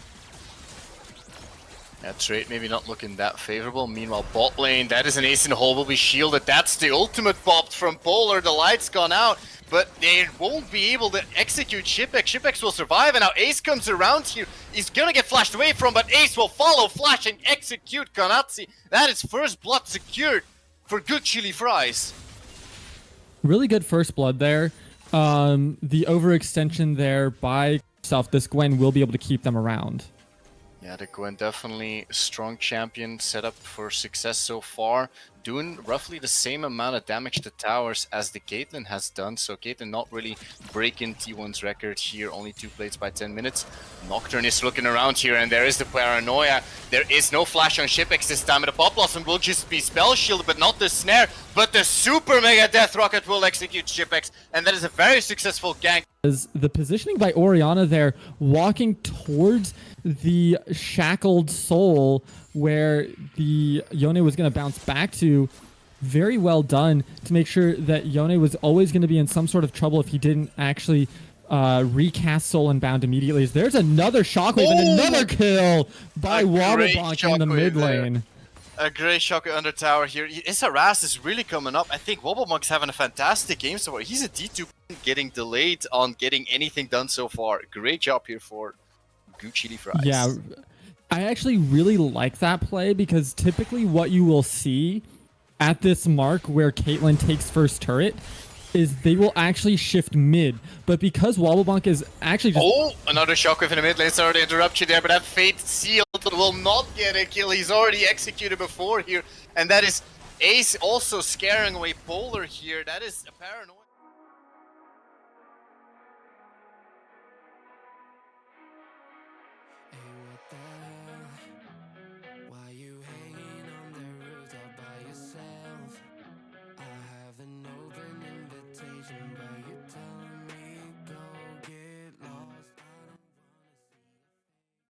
Speaker 1: that trade maybe not looking that favorable. Meanwhile, bot lane, that is an ace in the hole, will be shielded. That's the ultimate pop from Polar. The light's gone out, but they won't be able to execute Shipex. Shipex will survive, and now Ace comes around here. He's gonna get flashed away from, but Ace will follow, flash, and execute Konatsi. That is first blood secured for Good Chili Fries.
Speaker 12: Really good first blood there. The overextension there by itself, this Gwen will be able to keep them around.
Speaker 1: Yeah, the Gwen definitely a strong champion, set up for success so far. Doing roughly the same amount of damage to towers as the Caitlyn has done. So Caitlyn not really breaking T1's record here, only 2 plates by 10 minutes. Nocturne is looking around here, and there is the paranoia. There is no flash on Shipex this time, and the Pop Blossom will just be spell shielded, but not the snare. But the Super Mega Death Rocket will execute Shipex, and that is a very successful gank.
Speaker 12: The positioning by Orianna there, walking towards the shackled soul where the Yone was going to bounce back to. Very well done to make sure that Yone was always going to be in some sort of trouble if he didn't actually recast Soul and Bound immediately. There's another shockwave and another kill by Wobblebonk in the mid lane.
Speaker 1: A great shockwave under tower here. His harass is really coming up. I think Wobblemonk's having a fantastic game so far. He's a D2 getting delayed on getting anything done so far. Great job here for Good Chili Fries.
Speaker 12: Yeah, I actually really like that play because typically what you will see at this mark where Caitlyn takes first turret is they will actually shift mid. But because Wobblebonk is actually just...
Speaker 1: Oh, another shockwave in the mid lane. Sorry to interrupt you there, but that Fate sealed will not get a kill. He's already executed before here, and that is Ace also scaring away Polar here. That is a paranoia.